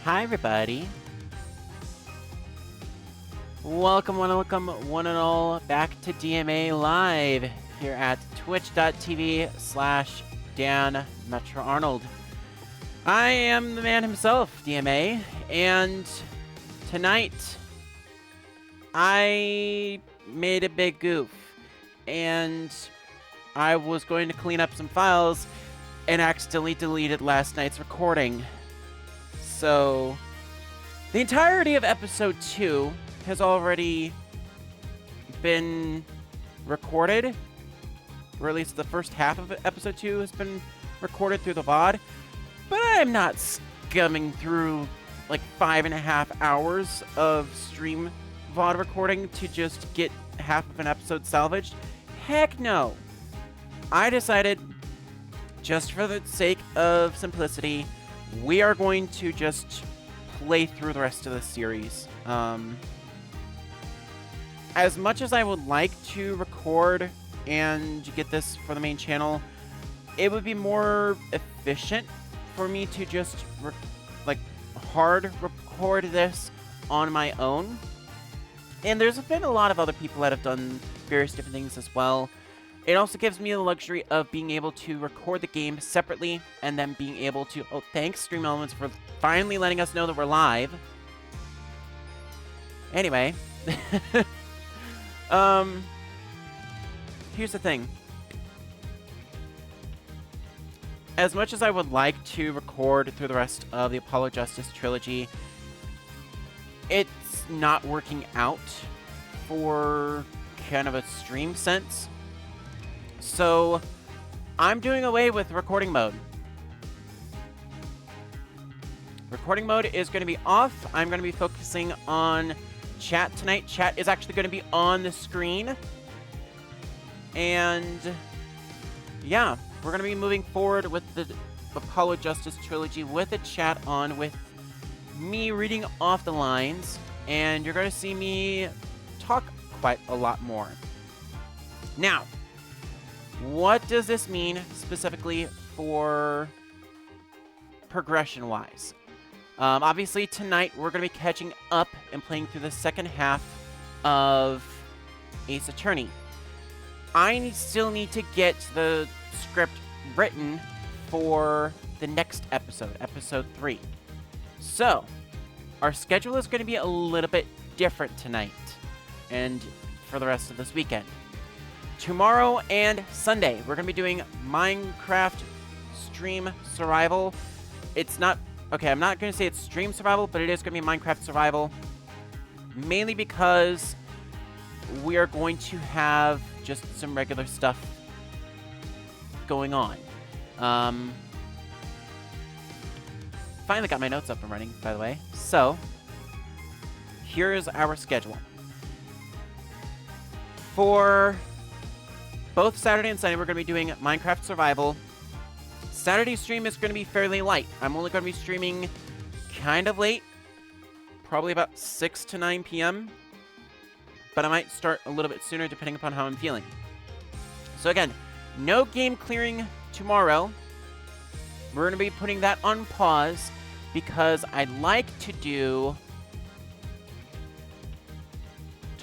Hi, everybody. Welcome, one and all, back to DMA Live here at twitch.tv/DanMetroArnold. I am the man himself, DMA, and tonight I made a big goof, and I was going to clean up some files and accidentally deleted last night's recording. So, the entirety of episode 2 has already been recorded, or at least the first half of episode 2 has been recorded through the VOD, but I'm not scumming through like 5.5 hours of stream VOD recording to just get half of an episode salvaged. Heck no! I decided, just for the sake of simplicity, we are going to just play through the rest of the series. As much as I would like to record and get this for the main channel, it would be more efficient for me to just hard record this on my own. And there's been a lot of other people that have done various different things as well. It also gives me the luxury of being able to record the game separately and then being able to... Oh, thanks, Stream Elements, for finally letting us know that we're live. Anyway. Here's the thing. As much as I would like to record through the rest of the Apollo Justice trilogy, it's not working out for kind of a stream sense. So, I'm doing away with recording mode. Recording mode is going to be off. I'm going to be focusing on chat tonight. Chat is actually going to be on the screen. And, yeah, we're going to be moving forward with the Apollo Justice trilogy with a chat on, with me reading off the lines. And you're going to see me talk quite a lot more. Now, what does this mean specifically for progression-wise? Obviously, tonight we're going to be catching up and playing through the second half of Ace Attorney. I still need to get the script written for the next episode, episode 3. So, our schedule is going to be a little bit different tonight and for the rest of this weekend. Tomorrow and Sunday, we're going to be doing Minecraft Stream Survival. It's not... Okay, I'm not going to say it's Stream Survival, but it is going to be Minecraft Survival. Mainly because we are going to have just some regular stuff going on. Finally got my notes up and running, by the way. So, here is our schedule. For both Saturday and Sunday, we're going to be doing Minecraft Survival. Saturday's stream is going to be fairly light. I'm only going to be streaming kind of late, probably about 6 to 9 p.m., but I might start a little bit sooner depending upon how I'm feeling. So again, no game clearing tomorrow. We're going to be putting that on pause because I'd like to do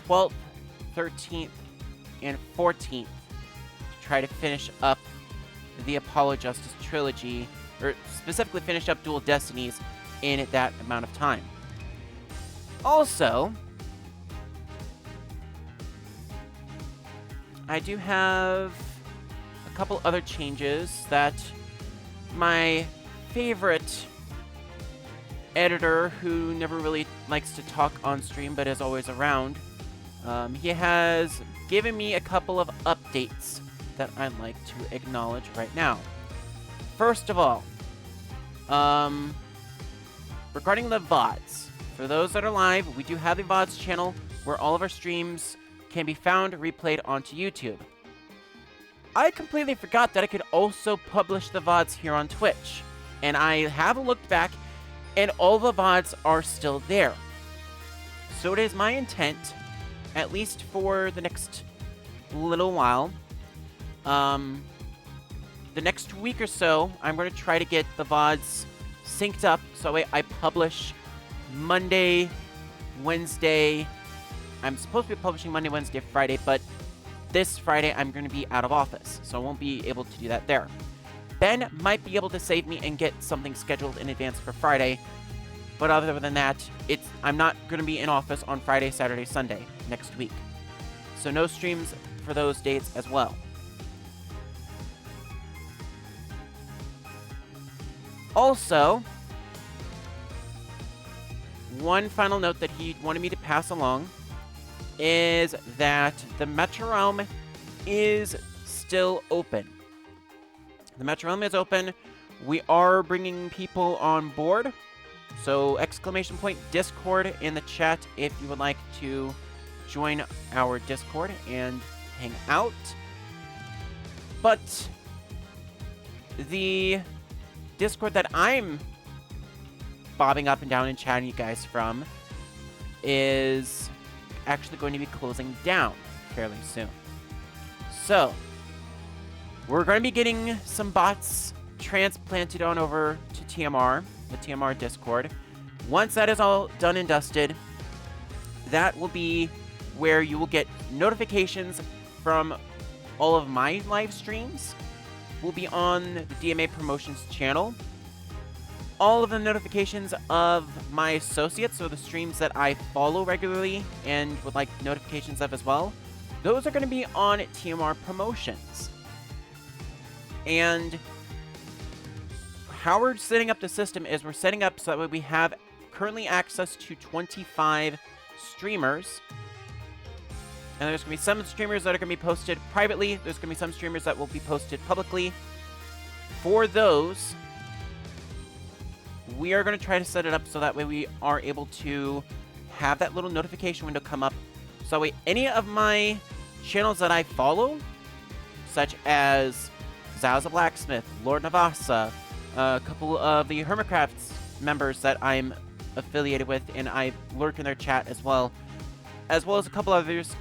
12th, 13th, and 14th. Try to finish up the Apollo Justice trilogy, or specifically finish up Dual Destinies in that amount of time. Also, I do have a couple other changes that my favorite editor, who never really likes to talk on stream but is always around, he has given me a couple of updates that I'd like to acknowledge right now. First of all, regarding the VODs, for those that are live, we do have the VODs channel where all of our streams can be found replayed onto YouTube. I completely forgot that I could also publish the VODs here on Twitch, and I have looked back, and all the VODs are still there. So it is my intent, at least for the next little while, the next week or so, I'm going to try to get the VODs synced up, so that way I publish Monday, Wednesday. I'm supposed to be publishing Monday, Wednesday, Friday, but this Friday I'm going to be out of office, so I won't be able to do that there. Ben might be able to save me and get something scheduled in advance for Friday, but other than that, I'm not going to be in office on Friday, Saturday, Sunday next week. So no streams for those dates as well. Also, one final note that he wanted me to pass along is that the Metro Realm is still open. The Metro Realm is open. We are bringing people on board. So !Discord in the chat if you would like to join our Discord and hang out. But the Discord that I'm bobbing up and down and chatting you guys from is actually going to be closing down fairly soon. So we're going to be getting some bots transplanted on over to TMR, the TMR Discord. Once that is all done and dusted, that will be where you will get notifications from all of my live streams. Will be on the DMA Promotions channel. All of the notifications of my associates, so the streams that I follow regularly and would like notifications of as well, those are going to be on TMR Promotions. And how we're setting up the system is we're setting up so that we have currently access to 25 streamers. And there's going to be some streamers that are going to be posted privately. There's going to be some streamers that will be posted publicly. For those, we are going to try to set it up so that way we are able to have that little notification window come up. So that way any of my channels that I follow, such as Zow's the Blacksmith, Lord Navasa, a couple of the Hermitcrafts members that I'm affiliated with, and I lurk in their chat as well as a couple others,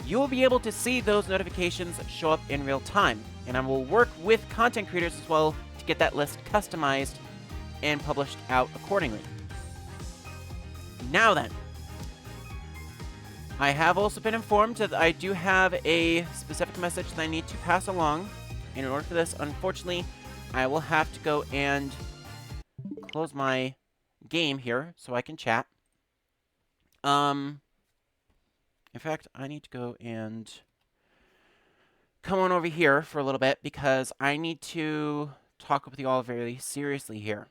you will be able to see those notifications show up in real time. And I will work with content creators as well to get that list customized and published out accordingly. Now then, I have also been informed that I do have a specific message that I need to pass along. And in order for this, unfortunately, I will have to go and close my game here so I can chat. In fact, I need to go and come on over here for a little bit because I need to talk with you all very seriously here.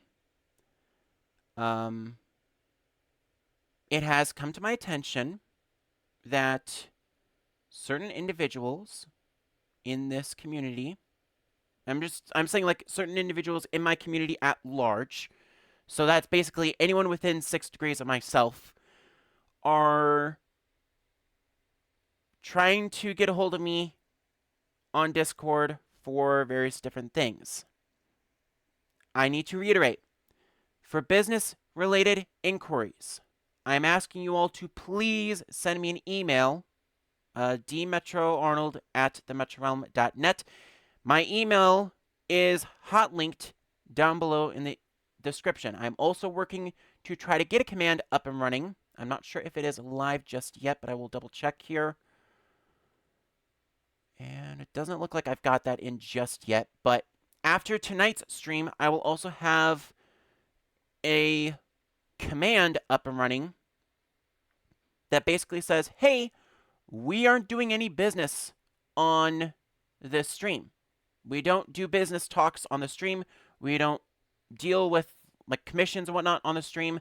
It has come to my attention that certain individuals in this community, I'm saying like certain individuals in my community at large, so that's basically anyone within 6 degrees of myself, are trying to get a hold of me on Discord for various different things. I need to reiterate, for business-related inquiries, I'm asking you all to please send me an email, dmetroarnold@themetrorealm.net. My email is hot linked down below in the description. I'm also working to try to get a command up and running. I'm not sure if it is live just yet, but I will double check here. And it doesn't look like I've got that in just yet, but after tonight's stream, I will also have a command up and running that basically says, hey, we aren't doing any business on this stream. We don't do business talks on the stream. We don't deal with like commissions and whatnot on the stream.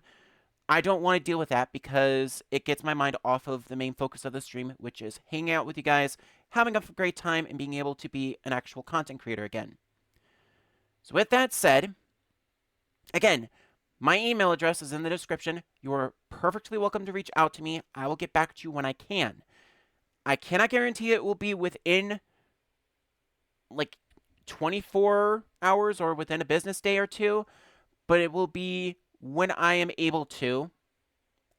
I don't want to deal with that because it gets my mind off of the main focus of the stream, which is hanging out with you guys, having a great time, and being able to be an actual content creator again. So with that said, again, my email address is in the description. You are perfectly welcome to reach out to me. I will get back to you when I can. I cannot guarantee it will be within like 24 hours or within a business day or two, but it will be when I am able to.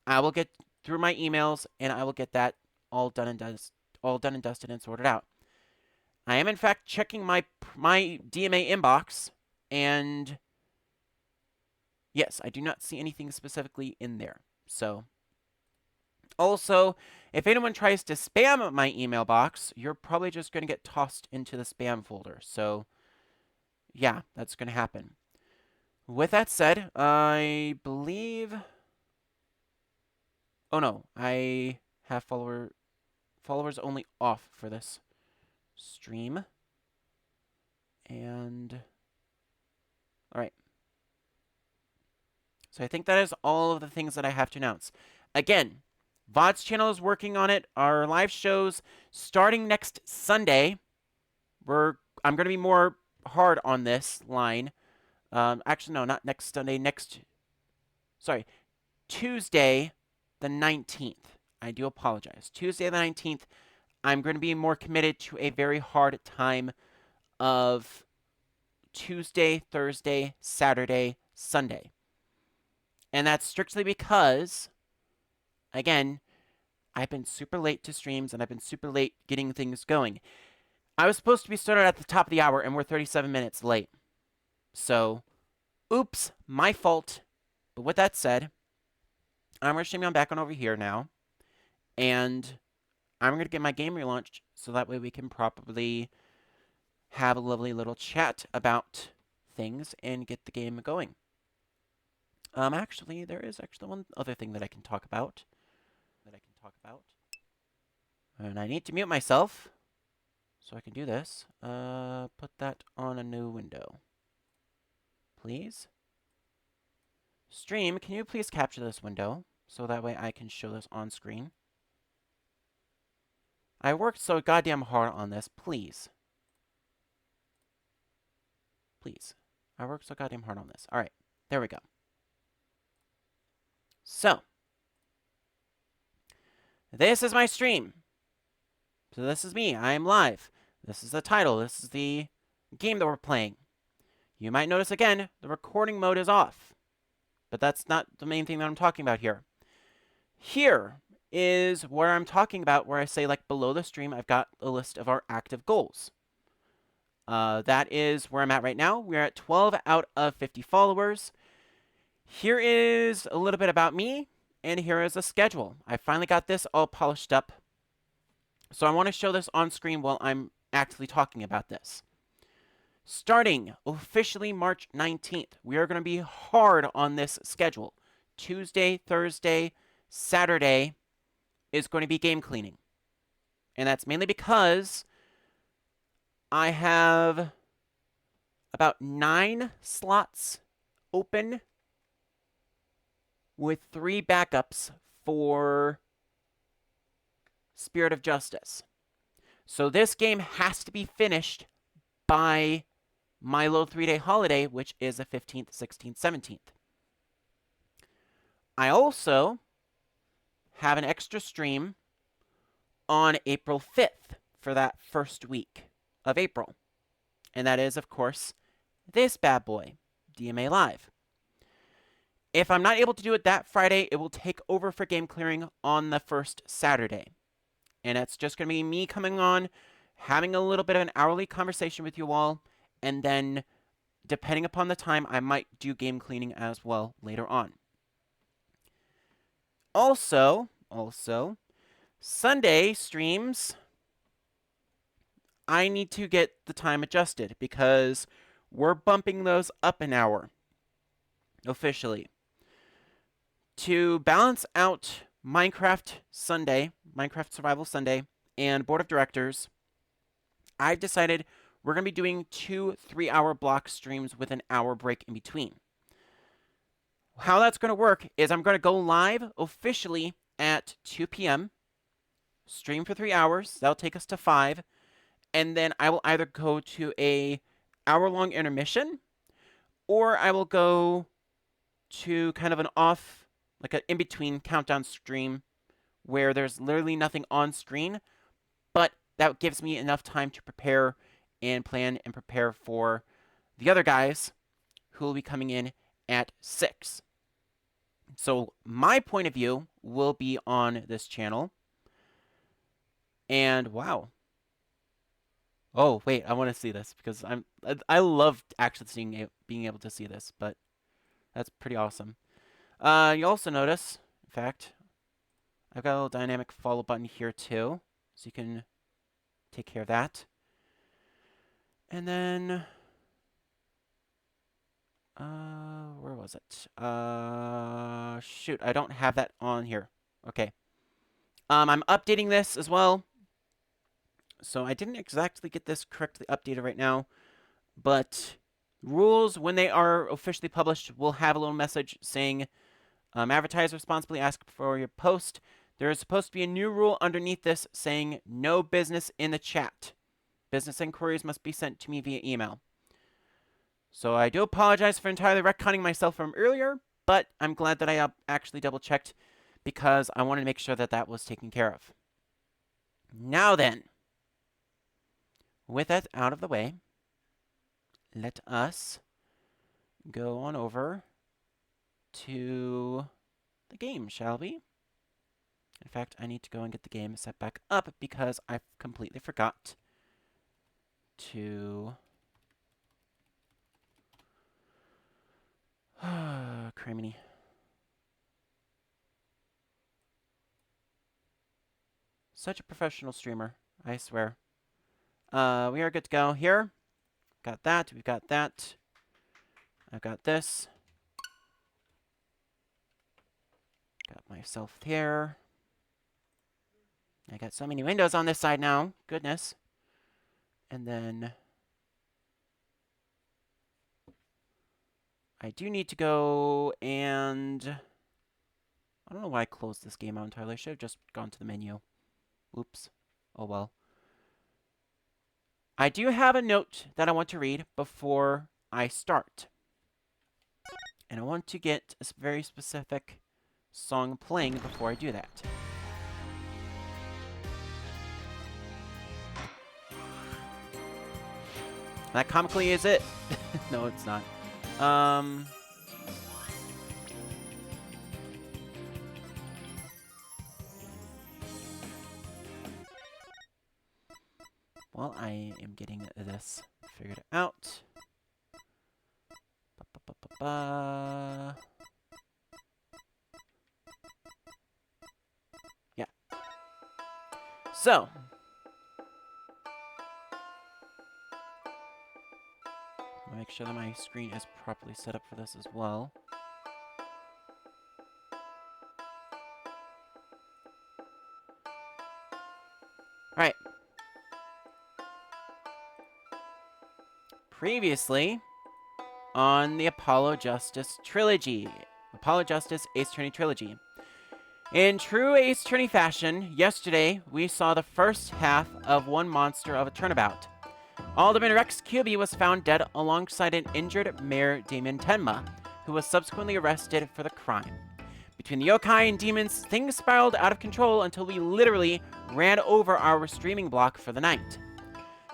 I will get through my emails and I will get that all done and dusted and sorted out. I am in fact checking my DMA inbox, and Yes, I do not see anything specifically in there. So, also, if anyone tries to spam my email box, you're probably just going to get tossed into the spam folder. So, yeah, that's going to happen. With that said, I believe... Oh no, I have followers only off for this stream. And... Alright. So I think that is all of the things that I have to announce. Again, VOD's channel is working on it. Our live shows starting next Sunday. I'm going to be more hard on this line. Actually, no, not next Sunday. Sorry, Tuesday the 19th. I do apologize. Tuesday the 19th, I'm going to be more committed to a very hard time of Tuesday, Thursday, Saturday, Sunday. And that's strictly because, again, I've been super late to streams and I've been super late getting things going. I was supposed to be started at the top of the hour and we're 37 minutes late. So, oops, my fault. But with that said, I'm going to shimmy on back on over here now. And I'm going to get my game relaunched so that way we can properly have a lovely little chat about things and get the game going. Actually, there is actually one other thing that I can talk about. And I need to mute myself so I can do this. Put that on a new window. Please. Stream, can you please capture this window so that way I can show this on screen? I worked so goddamn hard on this. Please. Please. I worked so goddamn hard on this. Alright. There we go. So. This is my stream. So this is me. I am live. This is the title. This is the game that we're playing. You might notice again, the recording mode is off. But that's not the main thing that I'm talking about here. Here is where I'm talking about where I say, like, below the stream, I've got a list of our active goals. That is where I'm at right now. We're at 12 out of 50 followers. Here is a little bit about me, and here is a schedule. I finally got this all polished up. So I want to show this on screen while I'm actually talking about this. Starting officially March 19th, we are going to be hard on this schedule. Tuesday, Thursday, Saturday is going to be game cleaning. And that's mainly because I have about 9 slots open with 3 backups for Spirit of Justice. So this game has to be finished by my little 3-day holiday, which is the 15th, 16th, 17th. I also have an extra stream on April 5th for that first week of April. And that is, of course, this bad boy, DMA Live. If I'm not able to do it that Friday, it will take over for game clearing on the first Saturday. And it's just going to be me coming on, having a little bit of an hourly conversation with you all, and then, depending upon the time, I might do game cleaning as well later on. Also, Sunday streams, I need to get the time adjusted because we're bumping those up an hour officially. To balance out Minecraft Survival Sunday, and Board of Directors, I've decided we're going to be doing 2 3-hour block streams with an hour break in between. How that's going to work is I'm going to go live officially at 2 p.m., stream for 3 hours, that'll take us to 5, and then I will either go to a hour-long intermission, or I will go to kind of an off, like an in-between countdown stream where there's literally nothing on screen, but that gives me enough time to prepare and plan and prepare for the other guys who will be coming in at 6. So my point of view will be on this channel. And wow. Oh, wait, I want to see this because I love actually being able to see this, but That's pretty awesome. You also notice, in fact, I've got a little dynamic follow button here too, so you can take care of that. And then, where was it? Shoot, I don't have that on here. Okay. I'm updating this as well. So I didn't exactly get this correctly updated right now, but rules, when they are officially published, will have a little message saying, advertise responsibly, ask for your post. There is supposed to be a new rule underneath this saying no business in the chat. Business inquiries must be sent to me via email. So I do apologize for entirely retconning myself from earlier, but I'm glad that I actually double-checked because I wanted to make sure that that was taken care of. Now then, with that out of the way, let us go on over to the game, shall we? In fact, I need to go and get the game set back up because I completely forgot to... Criminy. Such a professional streamer, I swear. We are good to go here. Got that. We've got that. I've got this. Got myself here. I got so many windows on this side now. Goodness. And then I do need to go and... I don't know why I closed this game out entirely. I should have just gone to the menu. Oops. Oh well. I do have a note that I want to read before I start. And I want to get a very specific song playing before I do that. That comically is it. No, it's not. Well, I am getting this figured out. Yeah. So. I'll make sure that my screen is properly set up for this as well. Alright. Previously, on the Apollo Justice Trilogy. Apollo Justice Ace Attorney Trilogy. In true Ace Attorney fashion, yesterday we saw the first half of one monster of a turnabout. Alderman Rex Cuby was found dead alongside an injured Mayor Damon Tenma, who was subsequently arrested for the crime. Between the yokai and demons, things spiraled out of control until we literally ran over our streaming block for the night.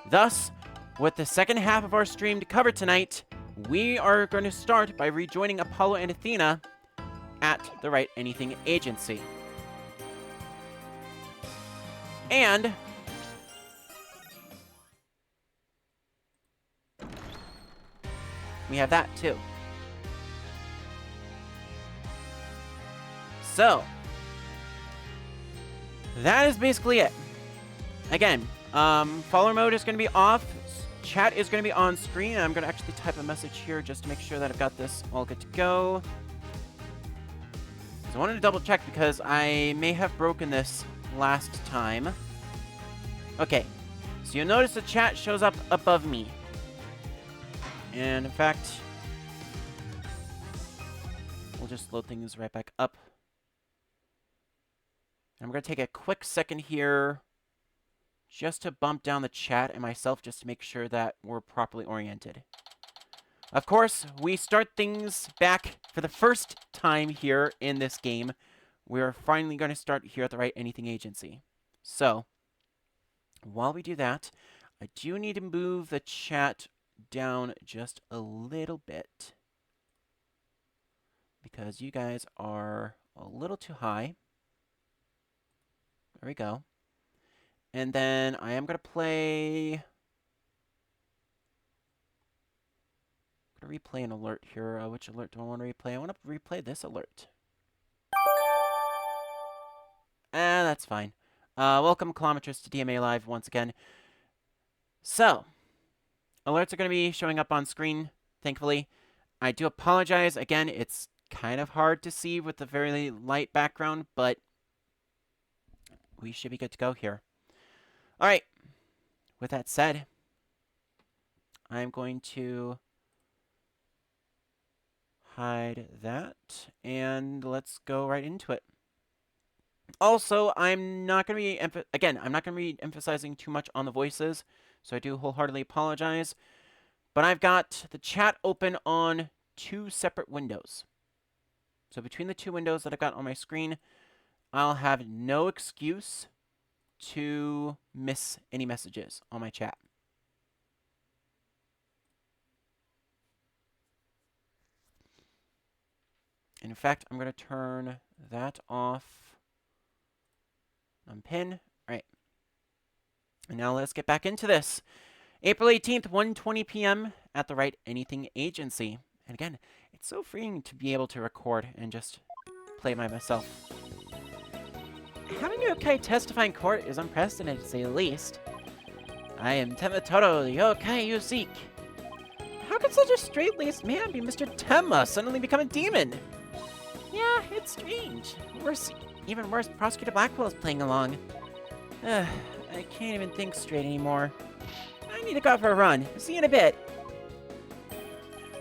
Thus, with the second half of our stream to cover tonight, we are going to start by rejoining Apollo and Athena at the Write Anything Agency. And we have that too. So, that is basically it. Again, follower mode is going to be off. Chat is going to be on screen. And I'm going to actually type a message here just to make sure that I've got this all good to go. So I wanted to double check because I may have broken this last time. Okay, so you'll notice the chat shows up above me. And in fact, we'll just load things right back up. I'm going to take a quick second here just to bump down the chat and myself just to make sure that we're properly oriented. Of course, we start things back for the first time here in this game. We're finally going to start here at the Write Anything Agency. So, while we do that, I do need to move the chat down just a little bit because you guys are a little too high. There we go. And then I am going to play I'm going to replay an alert here. Which alert do I want to replay? I want to replay this alert. That's fine. Welcome, kilometers, to DMA Live once again. So, alerts are going to be showing up on screen, thankfully. I do apologize. Again, it's kind of hard to see with the very light background, but we should be good to go here. All right. With that said, I'm going to hide that, and let's go right into it. Also, I'm not going to be, I'm not going to be emphasizing too much on the voices, so I do wholeheartedly apologize. But I've got the chat open on 2 separate windows. So between the 2 windows that I've got on my screen, I'll have no excuse to miss any messages on my chat. In fact, I'm going to turn that off. Unpin. All right. And now let's get back into this. April 18th, 1:20 p.m. at the Write Anything Agency. And again, it's so freeing to be able to record and just play by myself. Having Yokai testify in court is unprecedented, to say the least. I am Tenma Taro, the Yokai you seek. How could such a straight-laced man be Mr. Tenma suddenly become a demon? Yeah, it's strange. Even worse, Prosecutor Blackwell is playing along. I can't even think straight anymore. I need to go out for a run. See you in a bit.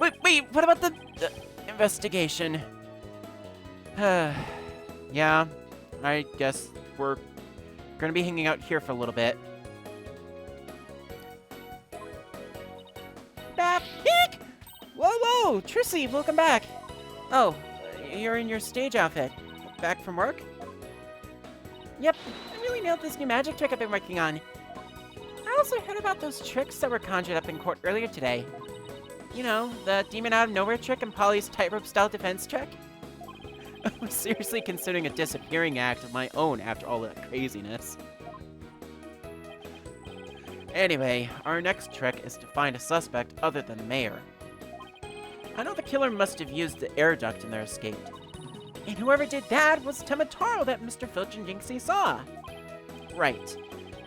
Wait, what about the investigation? Yeah, I guess we're gonna be hanging out here for a little bit. Back! Eek! Whoa! Trissy, welcome back! Oh, you're in your stage outfit. Back from work? Yep, I really nailed this new magic trick I've been working on. I also heard about those tricks that were conjured up in court earlier today. You know, the demon out of nowhere trick and Polly's tightrope style defense trick. I was seriously considering a disappearing act of my own after all that craziness. Anyway, our next trick is to find a suspect other than the mayor. I know the killer must have used the air duct in their escape. And whoever did that was Tenma Taro that Mr. Filch and Jinxie saw. Right.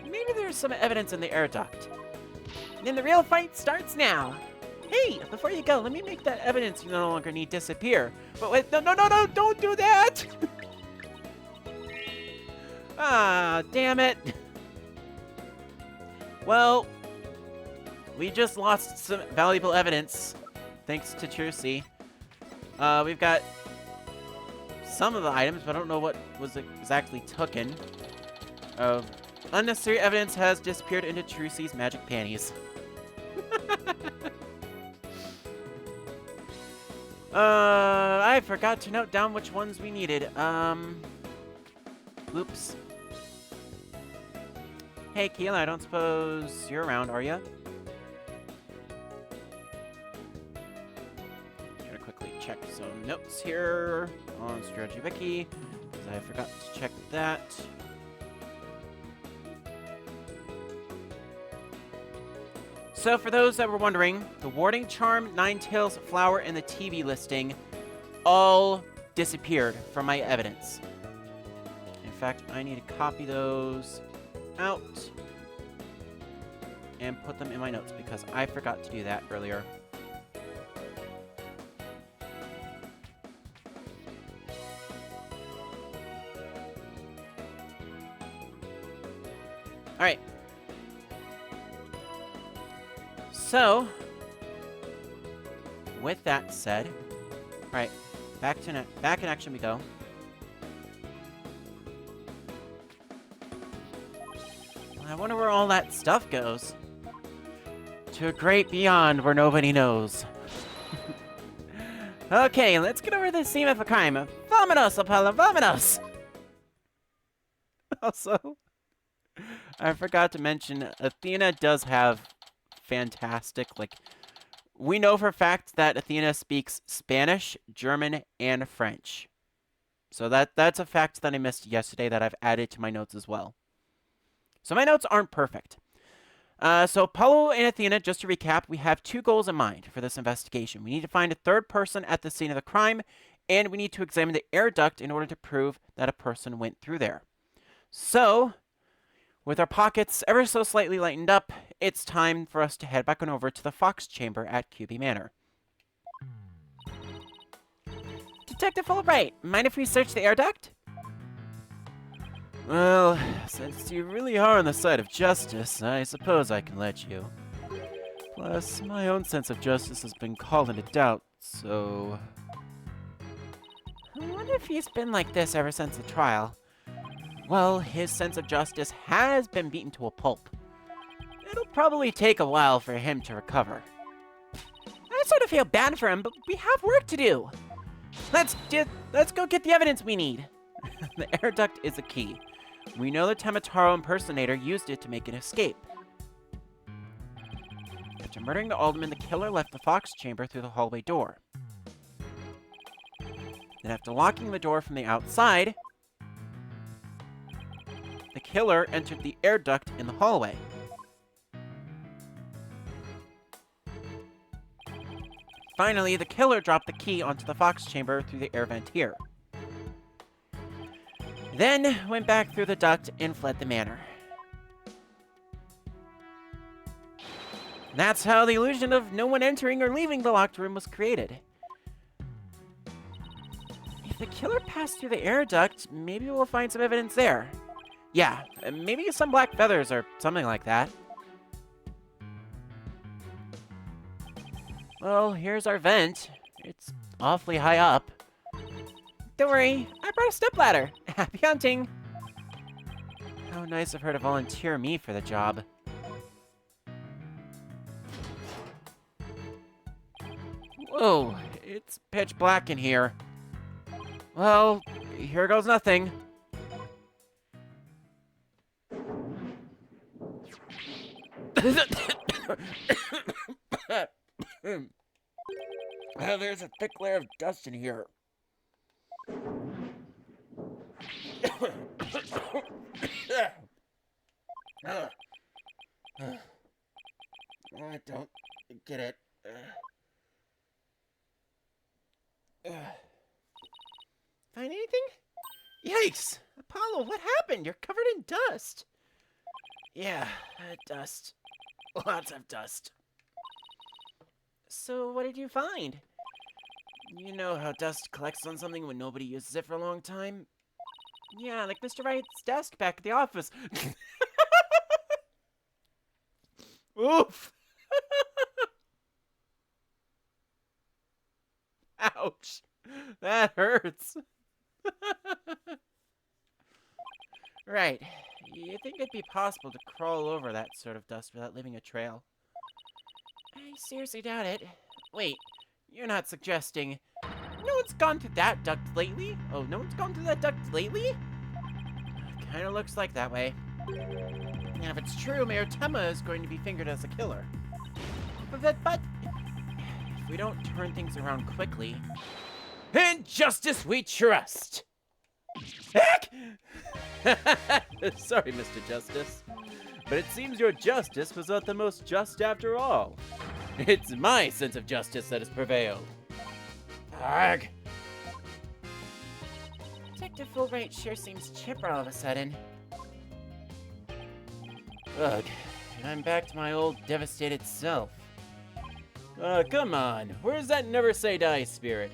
Maybe there's some evidence in the air duct. Then the real fight starts now. Hey, before you go, let me make that evidence you no longer need disappear. But wait, no, don't do that! Ah, damn it. Well, we just lost some valuable evidence, thanks to Trucy. We've got some of the items, but I don't know what was exactly taken. Unnecessary evidence has disappeared into Trucy's magic panties. I forgot to note down which ones we needed. Oops. Hey, Keela, I don't suppose you're around, are ya? Gotta quickly check some notes here on Strategy Wiki, because I forgot to check that. So for those that were wondering, the Warding Charm, Ninetales Flower, and the TV listing all disappeared from my evidence. In fact, I need to copy those out and put them in my notes because I forgot to do that earlier. All right. So, with that said, all right, back in action we go. I wonder where all that stuff goes. To a great beyond where nobody knows. Okay, let's get over to the scene of a crime. Vamonos, Apollo, vamonos! Also, I forgot to mention, Athena does have fantastic, we know for a fact that Athena speaks Spanish, German, and French. So that's a fact that I missed yesterday that I've added to my notes as well. So my notes aren't perfect. So Apollo and Athena, just to recap, we have 2 goals in mind for this investigation. We need to find a third person at the scene of the crime, and we need to examine the air duct in order to prove that a person went through there. So, with our pockets ever so slightly lightened up, it's time for us to head back on over to the Fox Chamber at QB Manor. Detective Fulbright, mind if we search the air duct? Well, since you really are on the side of justice, I suppose I can let you. Plus, my own sense of justice has been called into doubt, so... I wonder if he's been like this ever since the trial. Well, his sense of justice has been beaten to a pulp. It'll probably take a while for him to recover. I sort of feel bad for him, but we have work to do. Let's go get the evidence we need. The air duct is a key. We know the Tenma Taro impersonator used it to make an escape. After murdering the alderman, the killer left the Fox Chamber through the hallway door. Then after locking the door from the outside, the killer entered the air duct in the hallway. Finally, the killer dropped the key onto the Fox Chamber through the air vent here. Then went back through the duct and fled the manor. That's how the illusion of no one entering or leaving the locked room was created. If the killer passed through the air duct, maybe we'll find some evidence there. Yeah, maybe some black feathers or something like that. Well, here's our vent. It's awfully high up. Don't worry, I brought a stepladder. Happy hunting. How nice of her to volunteer me for the job. Whoa, it's pitch black in here. Well, here goes nothing. There's a thick layer of dust in here. I don't get it. Find anything? Yikes! Apollo, what happened? You're covered in dust. Yeah, dust. Lots of dust. So, what did you find? You know how dust collects on something when nobody uses it for a long time? Yeah, like Mr. Wright's desk back at the office. Oof! Ouch! That hurts. Right. You think it'd be possible to crawl over that sort of dust without leaving a trail? I seriously doubt it. Wait, you're not suggesting... No one's gone through that duct lately? Oh, no one's gone through that duct lately? Kinda looks like that way. And if it's true, Mayor Tenma is going to be fingered as a killer. But if we don't turn things around quickly... In justice we trust! Heck! Sorry, Mr. Justice. But it seems your justice was not the most just after all. It's my sense of justice that has prevailed. Arg! Detective Fulbright sure seems chipper all of a sudden. Ugh, I'm back to my old devastated self. Come on, where's that never say die spirit?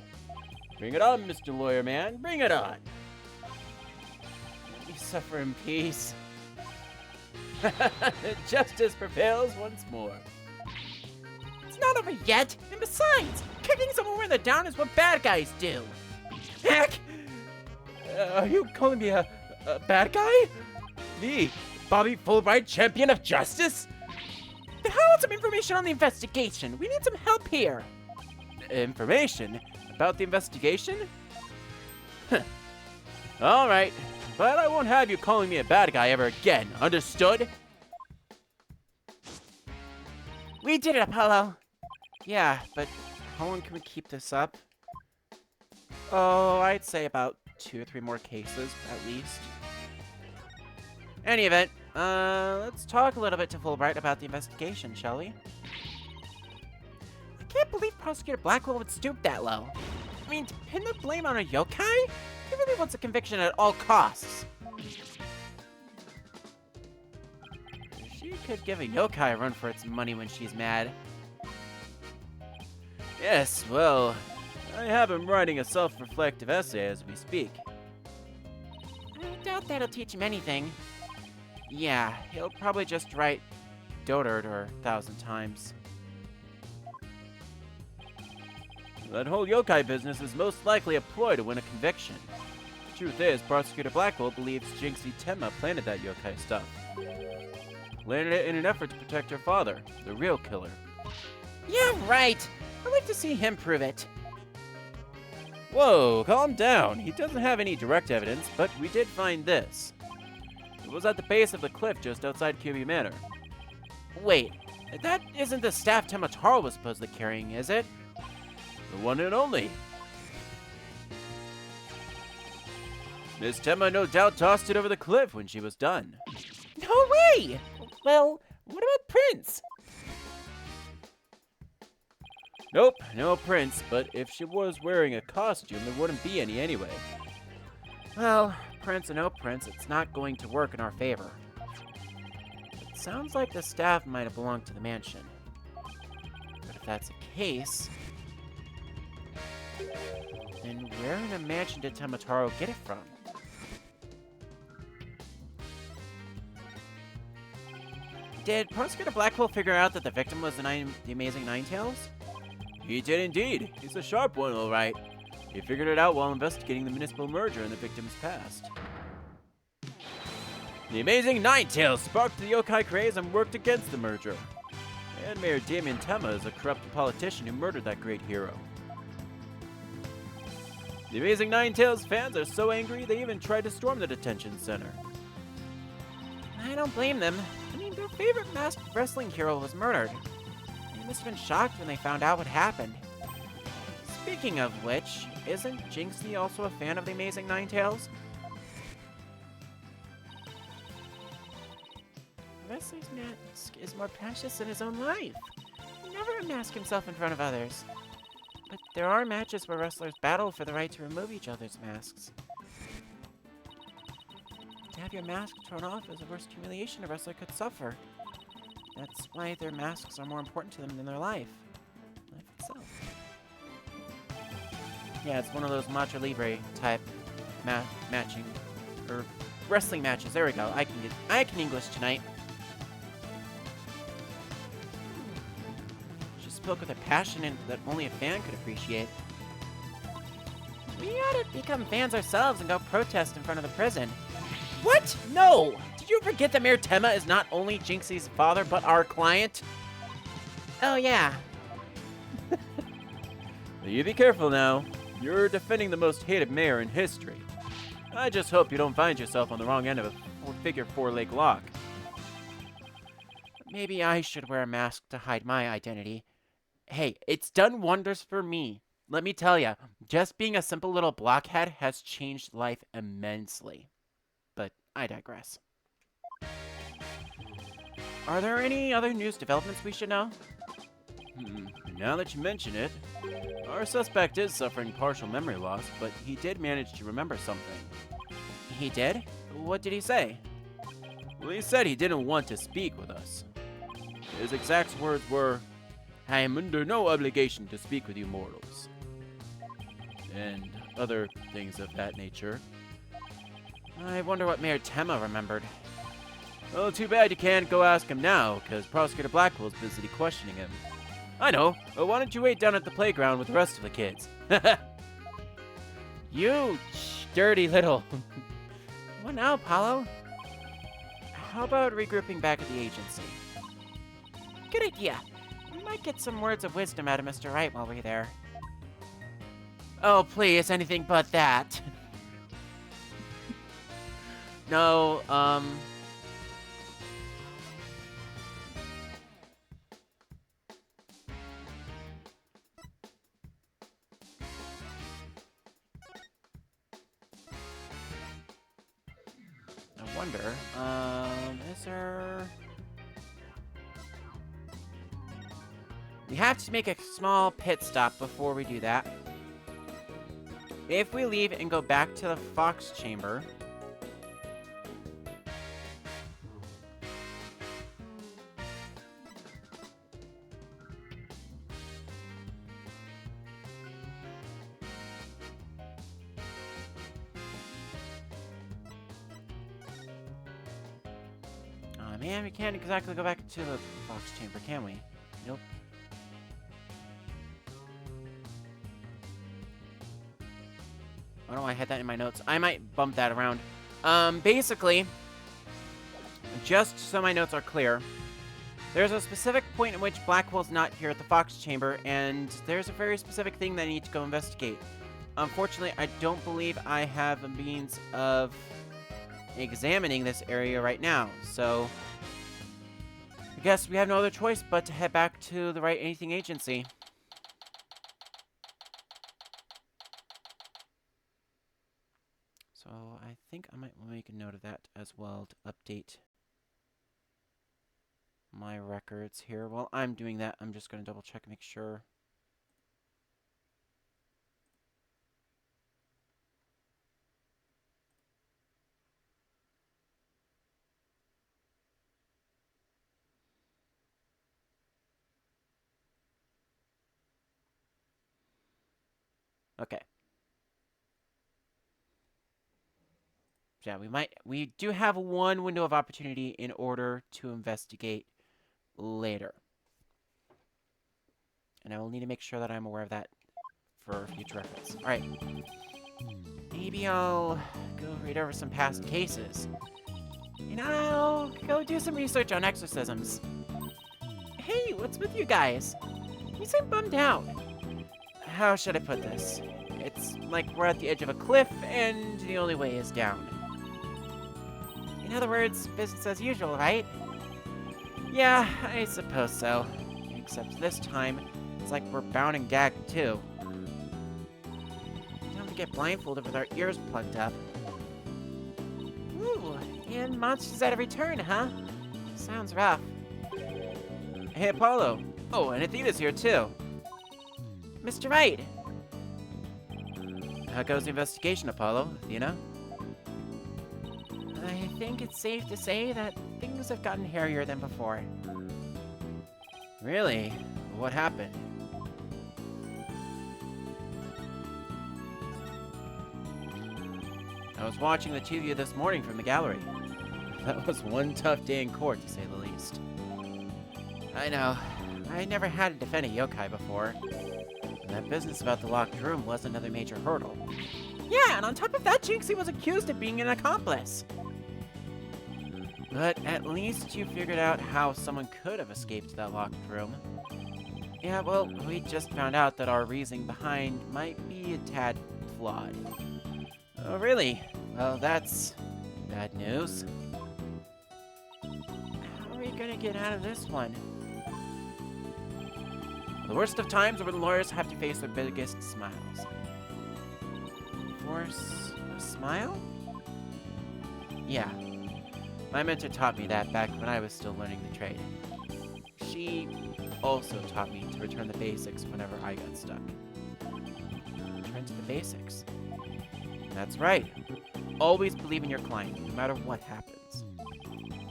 Bring it on, Mr. Lawyer Man, bring it on! Let me suffer in peace. Justice prevails once more. It's not over yet, and besides, kicking someone where they're down is what bad guys do. Heck! Are you calling me a bad guy? Me, Bobby Fulbright, champion of justice? Then how about some information on the investigation? We need some help here. Information? About the investigation? Alright, but I won't have you calling me a bad guy ever again, understood? We did it, Apollo. Yeah, but how long can we keep this up? Oh, I'd say about 2 or 3 more cases, at least. Any event, Let's talk a little bit to Fulbright about the investigation, shall we? I can't believe Prosecutor Blackwell would stoop that low. I mean, to pin the blame on a yokai? He really wants a conviction at all costs. She could give a yokai a run for its money when she's mad. Yes, well, I have him writing a self-reflective essay as we speak. I doubt that'll teach him anything. Yeah, he'll probably just write Dotard or 1,000 times. That whole yokai business is most likely a ploy to win a conviction. The truth is, Prosecutor Blackwell believes Jinxie Tenma planted that yokai stuff. Planted it in an effort to protect her father, the real killer. Yeah, right! I'd like to see him prove it. Whoa, calm down. He doesn't have any direct evidence, but we did find this. It was at the base of the cliff just outside QB Manor. Wait, that isn't the staff Tenma Taro was supposedly carrying, is it? The one and only. Miss Tenma no doubt tossed it over the cliff when she was done. No way! Well, what about Prince? Nope, no Prince, but if she was wearing a costume, there wouldn't be any anyway. Well, Prince or no Prince, it's not going to work in our favor. It sounds like the staff might have belonged to the mansion. But if that's the case, then where in the mansion did Tenma Taro get it from? Did Prosecutor Blackwell figure out that the victim was the Amazing Ninetales? He did indeed. He's a sharp one, all right. He figured it out while investigating the municipal merger and the victim's past. The Amazing Ninetales sparked the yokai craze and worked against the merger. And Mayor Damien Tenma is a corrupt politician who murdered that great hero. The Amazing Ninetales fans are so angry they even tried to storm the detention center. I don't blame them. I mean, their favorite masked wrestling hero was murdered. They must have been shocked when they found out what happened. Speaking of which, isn't Jinxie also a fan of the Amazing Ninetales? A wrestler's mask is more precious than his own life. He never unmask himself in front of others. But there are matches where wrestlers battle for the right to remove each other's masks. To have your mask torn off is the worst humiliation a wrestler could suffer. That's why their masks are more important to them than their life. Life itself. Yeah, it's one of those Macho Libre type matching or wrestling matches. There we go. I can English tonight. She spoke with a passion that only a fan could appreciate. We ought to become fans ourselves and go protest in front of the prison. What? No! Did you forget that Mayor Tenma is not only Jinxie's father, but our client? Oh, yeah. You be careful now. You're defending the most hated mayor in history. I just hope you don't find yourself on the wrong end of a figure 4 leg lock. Maybe I should wear a mask to hide my identity. Hey, it's done wonders for me. Let me tell ya, just being a simple little blockhead has changed life immensely. But I digress. Are there any other news developments we should know? Now that you mention it, our suspect is suffering partial memory loss, but he did manage to remember something. He did? What did he say? Well, he said he didn't want to speak with us. His exact words were, "I am under no obligation to speak with you mortals." And other things of that nature. I wonder what Mayor Tenma remembered. Well, too bad you can't go ask him now, because Prosecutor Blackwell's busy questioning him. I know. Why don't you wait down at the playground with the rest of the kids? You dirty little... What now, Apollo? How about regrouping back at the agency? Good idea. We might get some words of wisdom out of Mr. Wright while we're there. Oh, please, anything but that. No, I wonder, is there... We have to make a small pit stop before we do that. If we leave and go back to the Fox Chamber... Man, we can't exactly go back to the Fox Chamber, can we? Nope. I don't know why I had that in my notes. I might bump that around. Basically, just so my notes are clear, there's a specific point in which Blackwell's not here at the Fox Chamber, and there's a very specific thing that I need to go investigate. Unfortunately, I don't believe I have a means of examining this area right now, so I guess we have no other choice but to head back to the Right Anything Agency. So I think I might make a note of that as well to update my records here. While I'm doing that, I'm just going to double check and make sure. Okay. Yeah, we do have one window of opportunity in order to investigate later. And I will need to make sure that I'm aware of that for future reference. Alright. Maybe I'll go read over some past cases. And I'll go do some research on exorcisms. Hey, what's with you guys? You seem bummed out. How should I put this? It's like we're at the edge of a cliff, and the only way is down. In other words, business as usual, right? Yeah, I suppose so. Except this time, it's like we're bound and gagged, too. Time to get blindfolded with our ears plugged up. Ooh, and monsters at every turn, huh? Sounds rough. Hey, Apollo. Oh, and Athena's here, too. Mr. Wright. How goes the investigation, Apollo? Athena? I think it's safe to say that things have gotten hairier than before. Really? What happened? I was watching the two of you this morning from the gallery. That was one tough day in court, to say the least. I know. I never had to defend a yokai before. And that business about the locked room was another major hurdle. Yeah, and on top of that, Jinxie was accused of being an accomplice. But at least you figured out how someone could have escaped that locked room. Yeah, well, we just found out that our reasoning behind might be a tad flawed. Oh, really? Well, that's bad news. How are we gonna get out of this one? The worst of times are when lawyers have to face their biggest smiles. Force a smile? Yeah. My mentor taught me that back when I was still learning the trade. She also taught me to return the basics whenever I got stuck. Return to the basics. That's right. Always believe in your client, no matter what happens.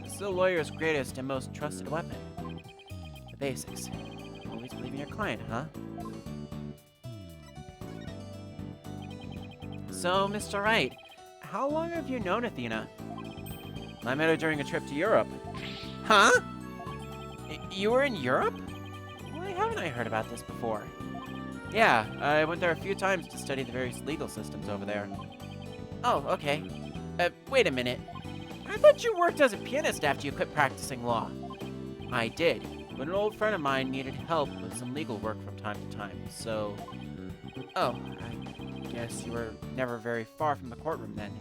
It's the lawyer's greatest and most trusted weapon. The basics. Always believe in your client, huh? So, Mr. Wright, how long have you known Athena? I met her during a trip to Europe. Huh? You were in Europe? Why haven't I heard about this before? Yeah, I went there a few times to study the various legal systems over there. Oh, okay. Wait a minute. I thought you worked as a pianist after you quit practicing law. I did, but an old friend of mine needed help with some legal work from time to time, so... Oh, I guess you were never very far from the courtroom then.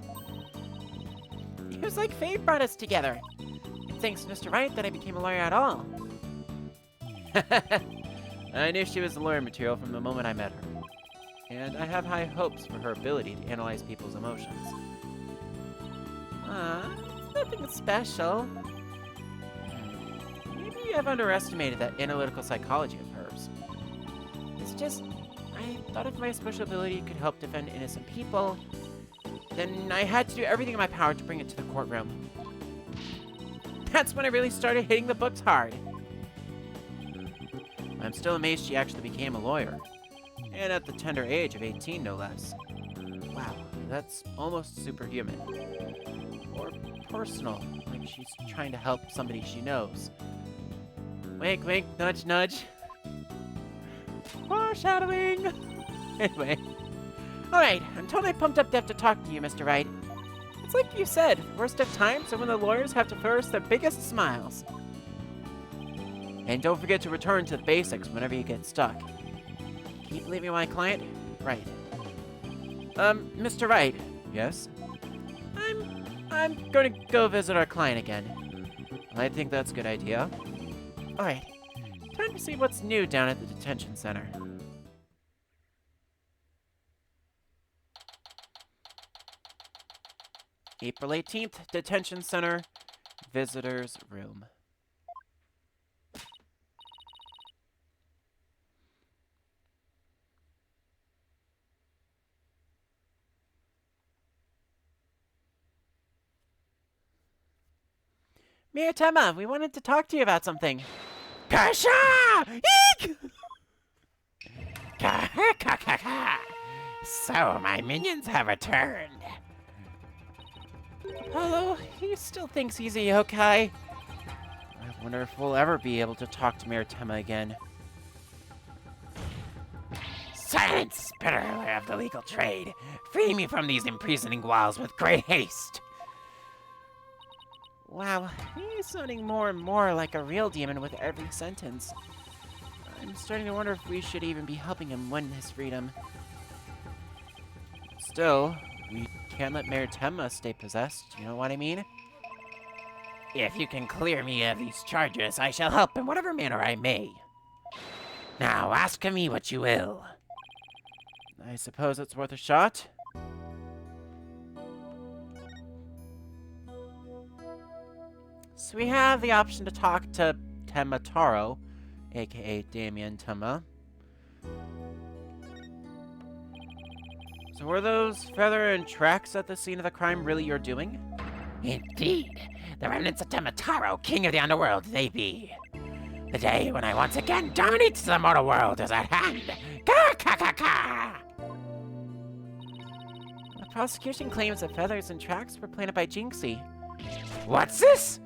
It was like fate brought us together. And thanks to Mr. Wright that I became a lawyer at all. I knew she was the lawyer material from the moment I met her. And I have high hopes for her ability to analyze people's emotions. Nothing special. Maybe I've underestimated that analytical psychology of hers. It's just, I thought if my special ability could help defend innocent people, then I had to do everything in my power to bring it to the courtroom. That's when I really started hitting the books hard. I'm still amazed she actually became a lawyer. And at the tender age of 18, no less. Wow, that's almost superhuman. Or personal, like she's trying to help somebody she knows. Wink, wink, nudge, nudge. Foreshadowing! Anyway. Alright, I'm totally pumped up to have to talk to you, Mr. Wright. It's like you said, worst of times are when the lawyers have to force their biggest smiles. And don't forget to return to the basics whenever you get stuck. Keep leaving my client? Right. Mr. Wright. Yes? I'm going to go visit our client again. I think that's a good idea. Alright. Time to see what's new down at the detention center. April 18th, detention center, visitor's room. Mayor Tenma, we wanted to talk to you about something. Kasha! Eek! So, my minions have returned. Hello, he still thinks he's a yokai. I wonder if we'll ever be able to talk to Mayor Tenma again. Silence, spitter of the legal trade. Free me from these imprisoning walls with great haste. Wow, he's sounding more and more like a real demon with every sentence. I'm starting to wonder if we should even be helping him win his freedom. Still, we can't let Mayor Tenma stay possessed, you know what I mean? If you can clear me of these charges, I shall help in whatever manner I may. Now, ask of me what you will. I suppose it's worth a shot? So we have the option to talk to Tenma Taro, aka Damien Tenma. So were those feather and tracks at the scene of the crime really your doing? Indeed. The remnants of Tenma Taro, king of the underworld, they be. The day when I once again dominate the mortal world is at hand. Ka-ka-ka-ka! The prosecution claims that feathers and tracks were planted by Jinxie. What's this?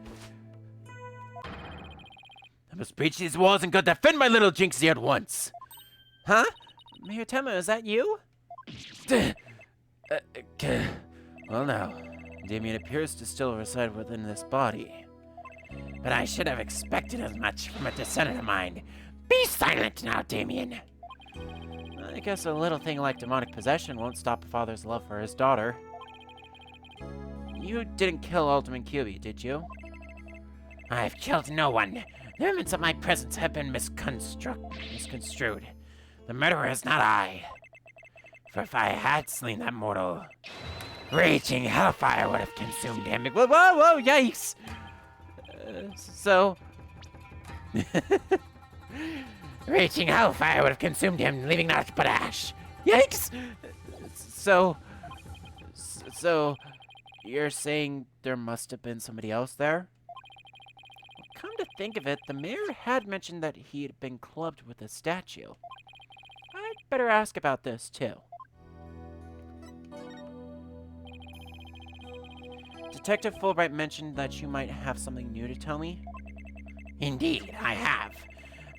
I must breach these walls and go defend my little Jinxie at once. Huh? Mayor Tenma, is that you? Well, no. Damien appears to still reside within this body. But I should have expected as much from a descendant of mine. Be silent now, Damien! I guess a little thing like demonic possession won't stop a father's love for his daughter. You didn't kill Ultimate QB, did you? I've killed no one. The remnants of my presence have been misconstrued. The murderer is not I. For if I had slain that mortal, raging hellfire would have consumed him. Whoa, whoa, whoa, yikes! Raging hellfire would have consumed him, leaving naught but ash. Yikes! So, you're saying there must have been somebody else there? Come to think of it, the mayor had mentioned that he had been clubbed with a statue. I'd better ask about this, too. Detective Fulbright mentioned that you might have something new to tell me. Indeed, I have.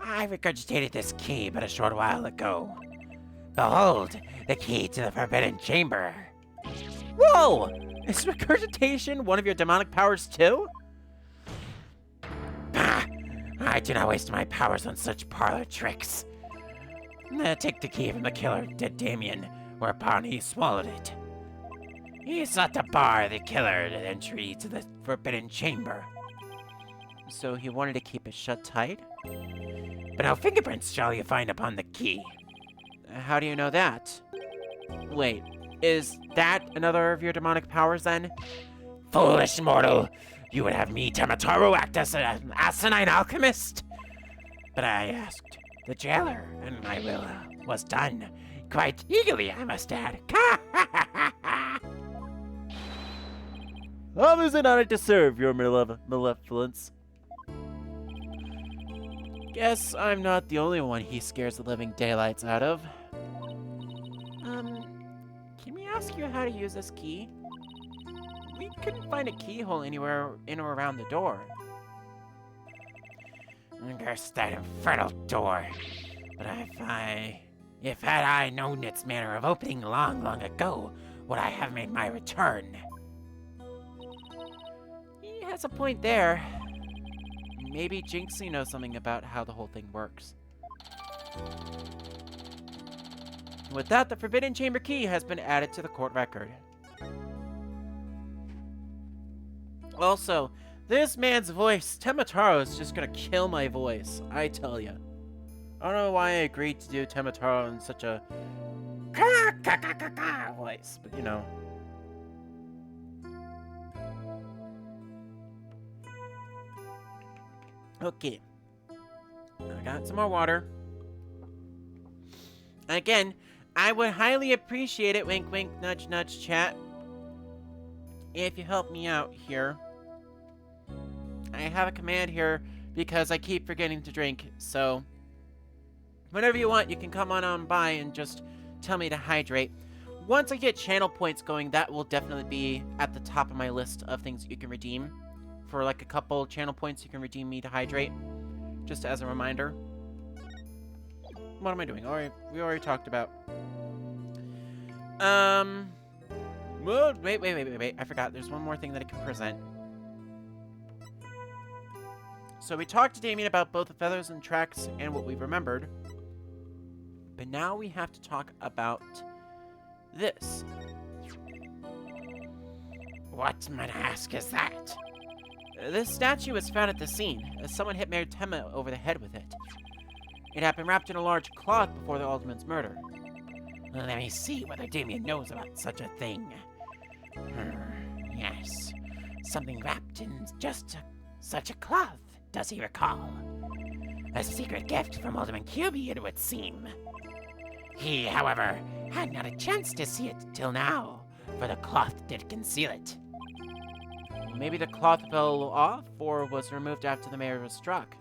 I regurgitated this key but a short while ago. Behold, the key to the Forbidden Chamber. Whoa! Is regurgitation one of your demonic powers, too? I do not waste my powers on such parlor tricks. Take the key from the killer, dead Damien, whereupon he swallowed it. He sought to bar the killer entry to the Forbidden Chamber. So he wanted to keep it shut tight? But no fingerprints shall you find upon the key. How do you know that? Wait, is that another of your demonic powers then? Foolish mortal! You would have me, Tenma Taro, act as an asinine alchemist? But I asked the jailer, and my will was done. Quite eagerly, I must add. Is it honored to serve, your malevolence? Guess I'm not the only one he scares the living daylights out of. Can we ask you how to use this key? We couldn't find a keyhole anywhere in or around the door. Curse that infernal door. But if had I known its manner of opening long, long ago, would I have made my return. He has a point there. Maybe Jinxie knows something about how the whole thing works. With that, the Forbidden Chamber key has been added to the court record. Also, this man's voice, Tenma Taro, is just gonna kill my voice, I tell ya. I don't know why I agreed to do Tenma Taro in such a voice, but you know. Okay. I got some more water. Again, I would highly appreciate it, wink wink, nudge nudge chat, if you help me out here. I have a command here because I keep forgetting to drink, so whenever you want, you can come on by and just tell me to hydrate. Once I get channel points going, that will definitely be at the top of my list of things that you can redeem. For like a couple channel points, you can redeem me to hydrate, just as a reminder. What am I doing? Alright, we already talked about. Whoa, wait. I forgot. There's one more thing that I can present. So we talked to Damien about both the feathers and tracks and what we remembered. But now we have to talk about this. What Manask is that? This statue was found at the scene, as someone hit Mayor Tenma over the head with it. It had been wrapped in a large cloth before the alderman's murder. Let me see whether Damien knows about such a thing. Yes, something wrapped in just such a cloth, does he recall? A secret gift from Alderman Kyubi, it would seem. He, however, had not a chance to see it till now, for the cloth did conceal it. Maybe the cloth fell off, or was removed after the mayor was struck.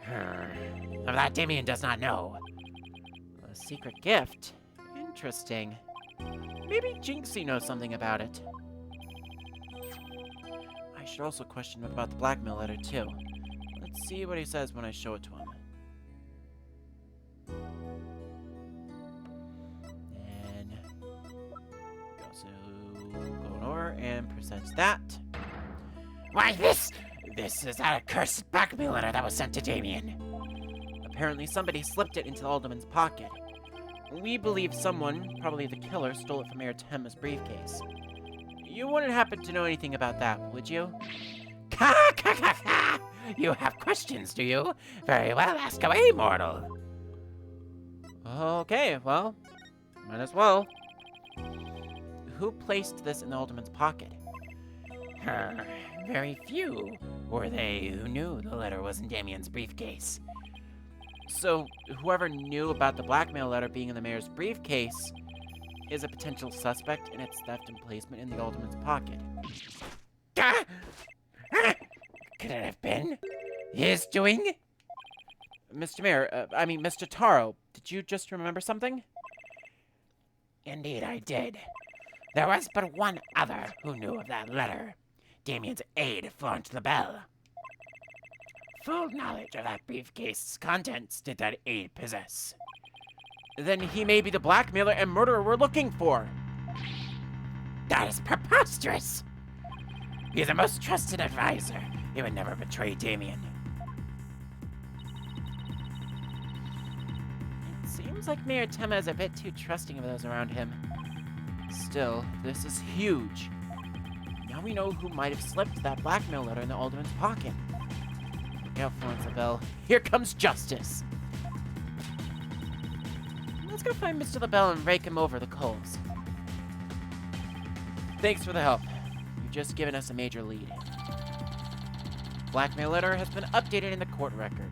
Of that Damien does not know. A secret gift? Interesting. Maybe Jinxie knows something about it. I should also question him about the blackmail letter, too. Let's see what he says when I show it to him. And goes over and presents that. Why, this is that accursed blackmail letter that was sent to Damien. Apparently somebody slipped it into the alderman's pocket. We believe someone, probably the killer, stole it from Mayor Tenma's briefcase. You wouldn't happen to know anything about that, would you? You have questions, do you? Very well, ask away, mortal. Okay, well, might as well. Who placed this in the alderman's pocket? Very few were they who knew the letter was in Damien's briefcase. So, whoever knew about the blackmail letter being in the mayor's briefcase is a potential suspect in its theft and placement in the alderman's pocket. Could it have been his doing? Mr. Taro, did you just remember something? Indeed I did. There was but one other who knew of that letter. Damien's aide, Florence LaBelle. Full knowledge of that briefcase's contents did that aide possess. Then he may be the blackmailer and murderer we're looking for. That is preposterous! He's a most trusted advisor. He would never betray Damien. It seems like Mayor Tenma is a bit too trusting of those around him. Still, this is huge. Now we know who might have slipped that blackmail letter in the alderman's pocket. Look out, Florence LaBelle. Here comes justice! Let's go find Mr. LaBelle and rake him over the coals. Thanks for the help. You You've just given us a major lead. Blackmail letter has been updated in the court record.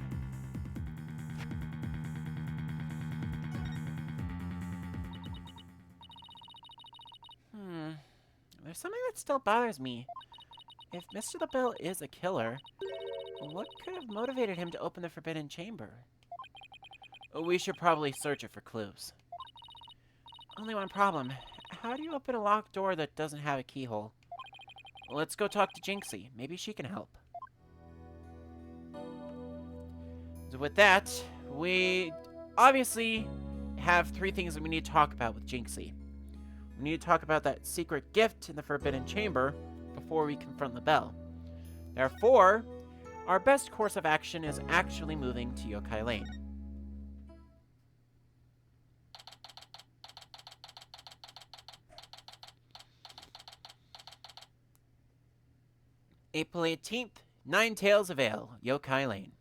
There's something that still bothers me. If Mr. LaBelle is a killer, what could have motivated him to open the Forbidden Chamber? We should probably search it for clues. Only one problem. How do you open a locked door that doesn't have a keyhole? Let's go talk to Jinxie. Maybe she can help. So with that, we obviously have 3 things that we need to talk about with Jinxie. We need to talk about that secret gift in the Forbidden Chamber before we confront LaBelle. Therefore, our best course of action is actually moving to Yokai Lane. April 18th, Nine Tails of Ale, Yokai Lane.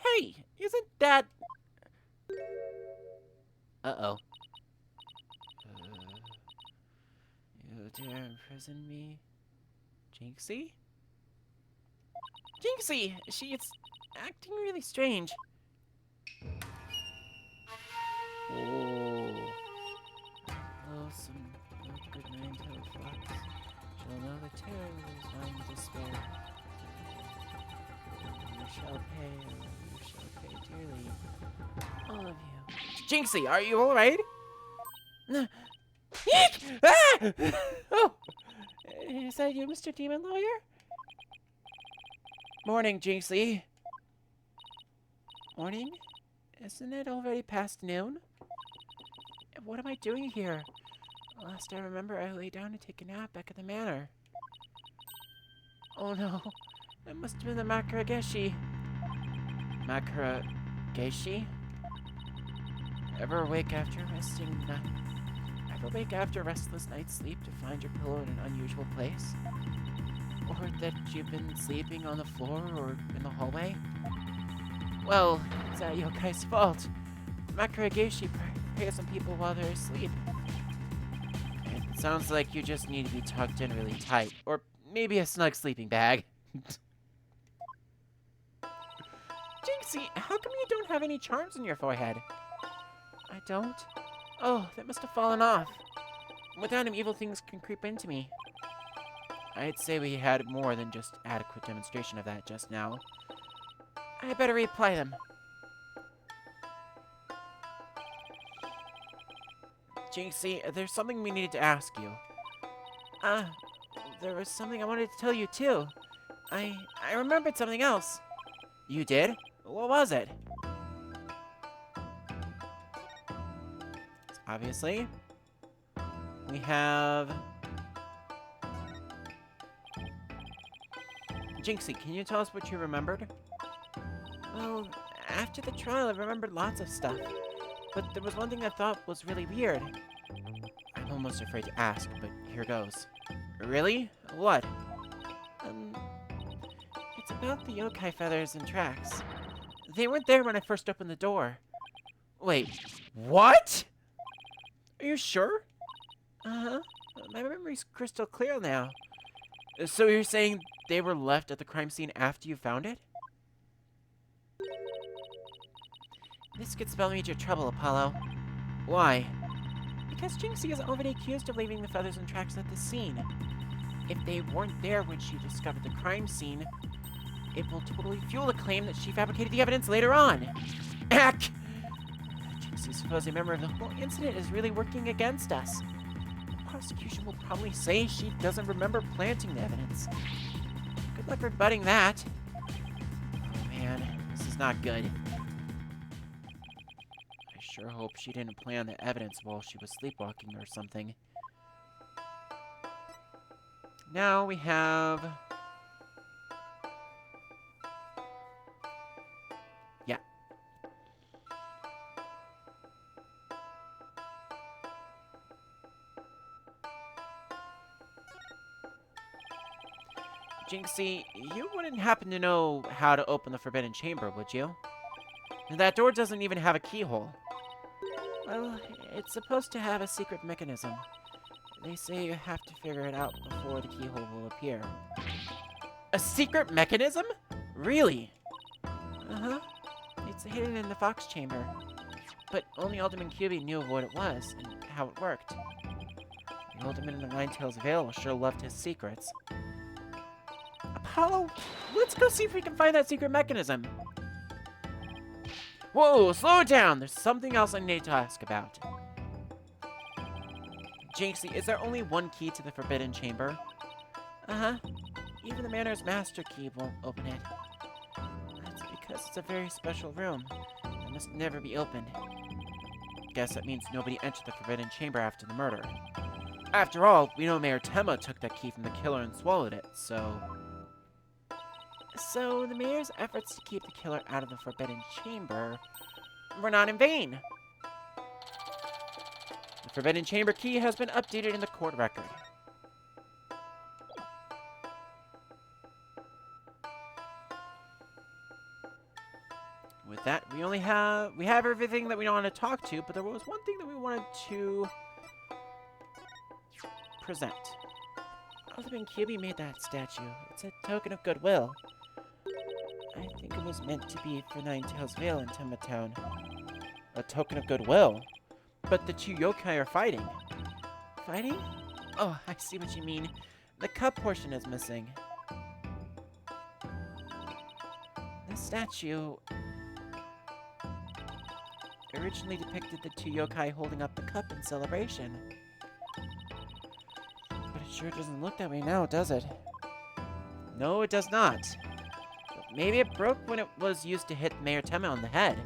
Hey, isn't that... Uh-oh. You dare imprison me? Jinxie? Jinxie! She's acting really strange. Oh. Oh, some good nine-tailed fox. Shall know the terrors on despair. You shall pay dearly. All of you. Jinxie, are you alright? Ah! Oh! Is that you, Mr. Demon Lawyer? Morning, Jinxie. Morning? Isn't it already past noon? What am I doing here? Last I remember, I lay down to take a nap back at the manor. Oh no, that must have been the Makarageshi. Makarageshi? Ever awake after a restless night's sleep to find your pillow in an unusual place? Or that you've been sleeping on the floor or in the hallway? Well, it's that Yokai's fault. Makarageshi preys on people while they're asleep. It sounds like you just need to be tucked in really tight. Or maybe a snug sleeping bag. Jinxie, how come you don't have any charms on your forehead? I don't? Oh, that must have fallen off. Without him, evil things can creep into me. I'd say we had more than just adequate demonstration of that just now. I better reapply them. Jinxie, there's something we needed to ask you. There was something I wanted to tell you too. I remembered something else. You did? What was it? Obviously, we have... Jinxie, can you tell us what you remembered? Well, after the trial, I remembered lots of stuff. But there was one thing I thought was really weird. I'm almost afraid to ask, but here goes. Really? What? It's about the yokai feathers and tracks. They weren't there when I first opened the door. Wait, what? Are you sure? Uh-huh. My memory's crystal clear now. So you're saying they were left at the crime scene after you found it? This could spell major trouble, Apollo. Why? Because Jinxie is already accused of leaving the feathers and tracks at the scene. If they weren't there when she discovered the crime scene, it will totally fuel the claim that she fabricated the evidence later on. Ack! Jinxie's supposed memory of the whole incident is really working against us. The prosecution will probably say she doesn't remember planting the evidence. Good luck rebutting that. Oh man, this is not good. I sure hope she didn't plant the evidence while she was sleepwalking or something. Now we have... Yeah. Jinxie, you wouldn't happen to know how to open the Forbidden Chamber, would you? That door doesn't even have a keyhole. Well, it's supposed to have a secret mechanism. They say you have to figure it out before the keyhole will appear. A secret mechanism? Really? Uh-huh. It's hidden in the Fox Chamber. But only Alderman QB knew what it was and how it worked. The Alderman of Ninetales Vale sure loved his secrets. Apollo, let's go see if we can find that secret mechanism. Whoa, slow it down! There's something else I need to ask about. Jinxie, is there only one key to the Forbidden Chamber? Uh-huh. Even the Manor's Master Key won't open it. That's because it's a very special room. It must never be opened. Guess that means nobody entered the Forbidden Chamber after the murder. After all, we know Mayor Tenma took that key from the killer and swallowed it, so... So, the Mayor's efforts to keep the killer out of the Forbidden Chamber were not in vain. The Forbidden Chamber key has been updated in the court record. With that, we have everything that we want to talk to, but there was one thing that we wanted to present. Alderman QB made that statue. It's a token of goodwill. I think it was meant to be for Ninetales Vale in Tenma Town. A token of goodwill? But the two yokai are fighting. Fighting? Oh, I see what you mean. The cup portion is missing. The statue originally depicted the two yokai holding up the cup in celebration. But it sure doesn't look that way now, does it? No, it does not. But maybe it broke when it was used to hit Mayor Tenma on the head.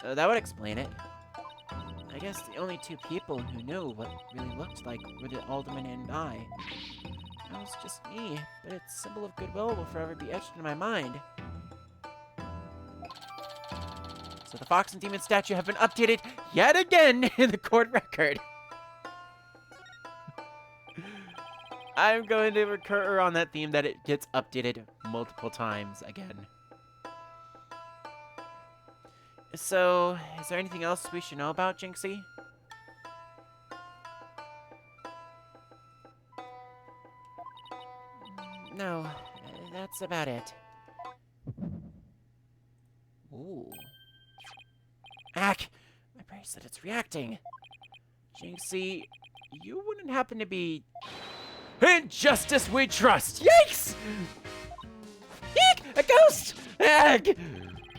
That would explain it. I guess the only two people who knew what it really looked like were the Alderman and I. That was just me, but its symbol of goodwill will forever be etched in my mind. So the Fox and Demon statue have been updated yet again in the court record. I'm going to recur on that theme that it gets updated multiple times again. So, is there anything else we should know about Jinxie? No, that's about it. Ooh. Ack! My bracelet, it's reacting. Jinxie, you wouldn't happen to be... In justice we trust! Yikes! Eek! A ghost! Ag!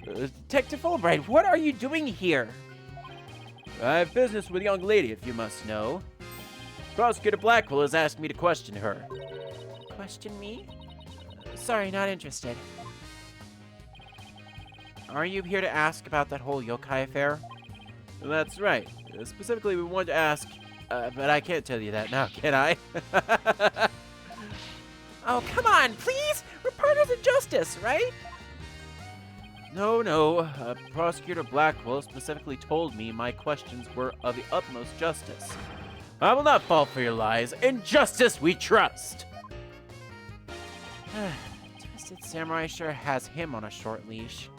Detective Fulbright, what are you doing here? I have business with a young lady, if you must know. Prosecutor Blackwell has asked me to question her. Question me? Sorry, not interested. Are you here to ask about that whole yokai affair? That's right. Specifically, we wanted to ask, but I can't tell you that now, can I? Oh, come on, please! We're partners in justice, right? No. Prosecutor Blackwell specifically told me my questions were of the utmost justice. I will not fall for your lies. In justice we trust! Twisted Samurai sure has him on a short leash.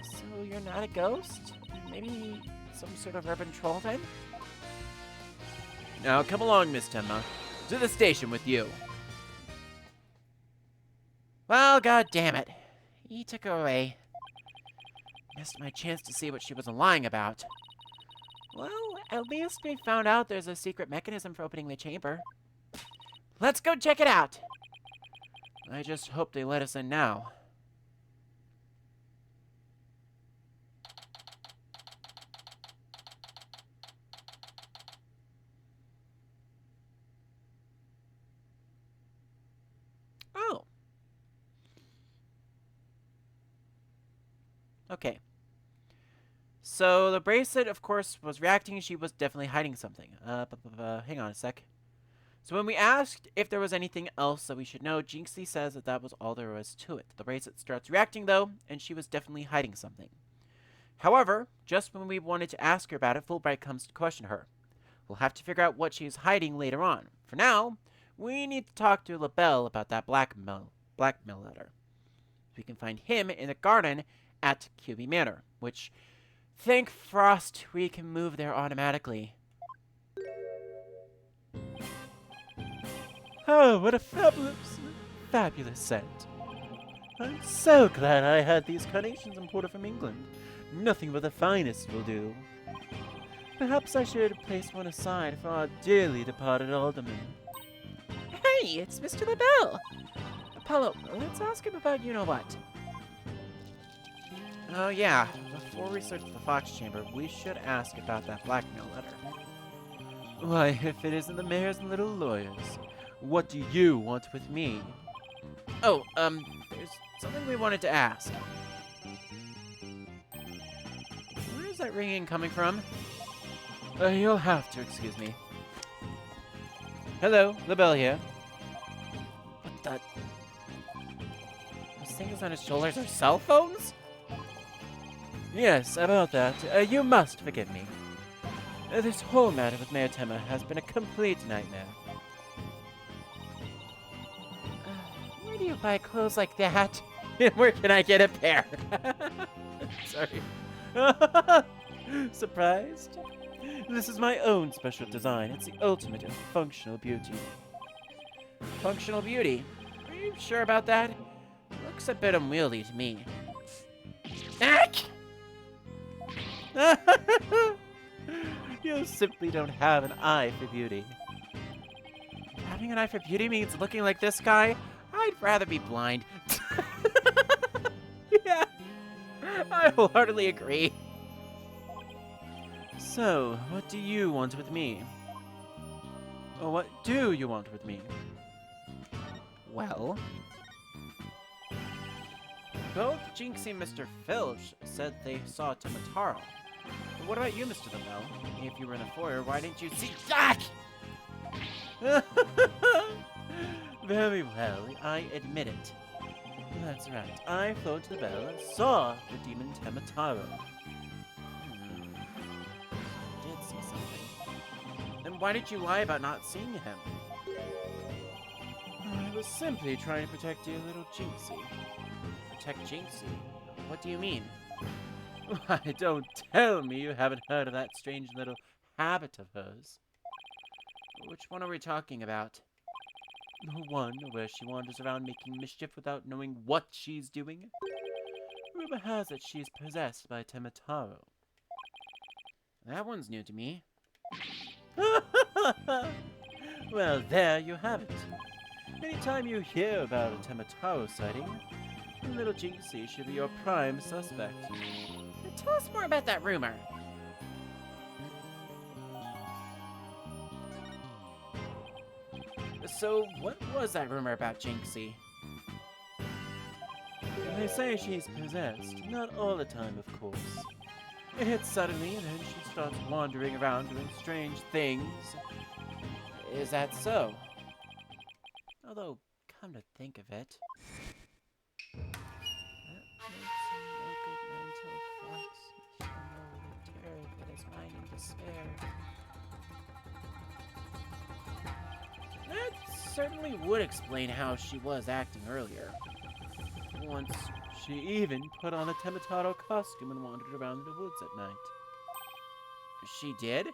So you're not a ghost? Maybe some sort of urban troll then? Now come along, Miss Tenma. To the station with you. Well, god damn it. He took her away. Missed my chance to see what she was lying about. Well, at least we found out there's a secret mechanism for opening the chamber. Let's go check it out! I just hope they let us in now. Oh. Okay. So the bracelet, of course, was reacting. She was definitely hiding something. Hang on a sec. So when we asked if there was anything else that we should know, Jinxie says that that was all there was to it. The bracelet starts reacting, though, and she was definitely hiding something. However, just when we wanted to ask her about it, Fulbright comes to question her. We'll have to figure out what she's hiding later on. For now, we need to talk to LaBelle about that blackmail letter. We can find him in the garden at QB Manor, which, thank Frost, we can move there automatically. Oh, what a fabulous scent. I'm so glad I had these carnations imported from England. Nothing but the finest will do. Perhaps I should place one aside for our dearly departed alderman. Hey, it's Mr. LaBelle! Apollo, let's ask him about you-know-what. Oh yeah, before we search the Fox Chamber, we should ask about that blackmail letter. Why, if it isn't the mayor's little lawyers, what do you want with me? Oh, there's something we wanted to ask. Where is that ringing coming from? You'll have to excuse me. Hello, LaBelle here. What the? Those things on his shoulders are cell phones? Yes, about that. You must forgive me. This whole matter with Mayor Tenma has been a complete nightmare. Where do you buy clothes like that? Where can I get a pair? Sorry. Surprised? This is my own special design. It's the ultimate in functional beauty. Functional beauty? Are you sure about that? Looks a bit unwieldy to me. Ack! You simply don't have an eye for beauty. Having an eye for beauty means looking like this guy? I'd rather be blind. Yeah, I wholeheartedly agree. So, what do you want with me? Or what do you want with me? Well, both Jinxie and Mr. Filch said they saw Tenma Taro. But what about you, Mr. LaBelle? If you were in the foyer, why didn't you see Jack? Very well, I admit it. That's right. I floated the bell and saw the demon Tenma Taro. Did see something. Then why did you lie about not seeing him? I was simply trying to protect you, little Jinxie. Protect Jinxie? What do you mean? Why, don't tell me you haven't heard of that strange little habit of hers. Which one are we talking about? The one where she wanders around making mischief without knowing what she's doing? Rumor has it she's possessed by Tenma Taro. That one's new to me. Well, there you have it. Anytime you hear about a Tenma Taro sighting, little Jinxie should be your prime suspect. Tell us more about that rumor. So, what was that rumor about Jinxie? They say she's possessed. Not all the time, of course. It hits suddenly, and then she starts wandering around doing strange things. Is that so? Although, come to think of it... That makes him no good mental flux. He shall know the terror that is mine in despair. That certainly would explain how she was acting earlier. Once, she even put on a Tenma Taro costume and wandered around in the woods at night. She did?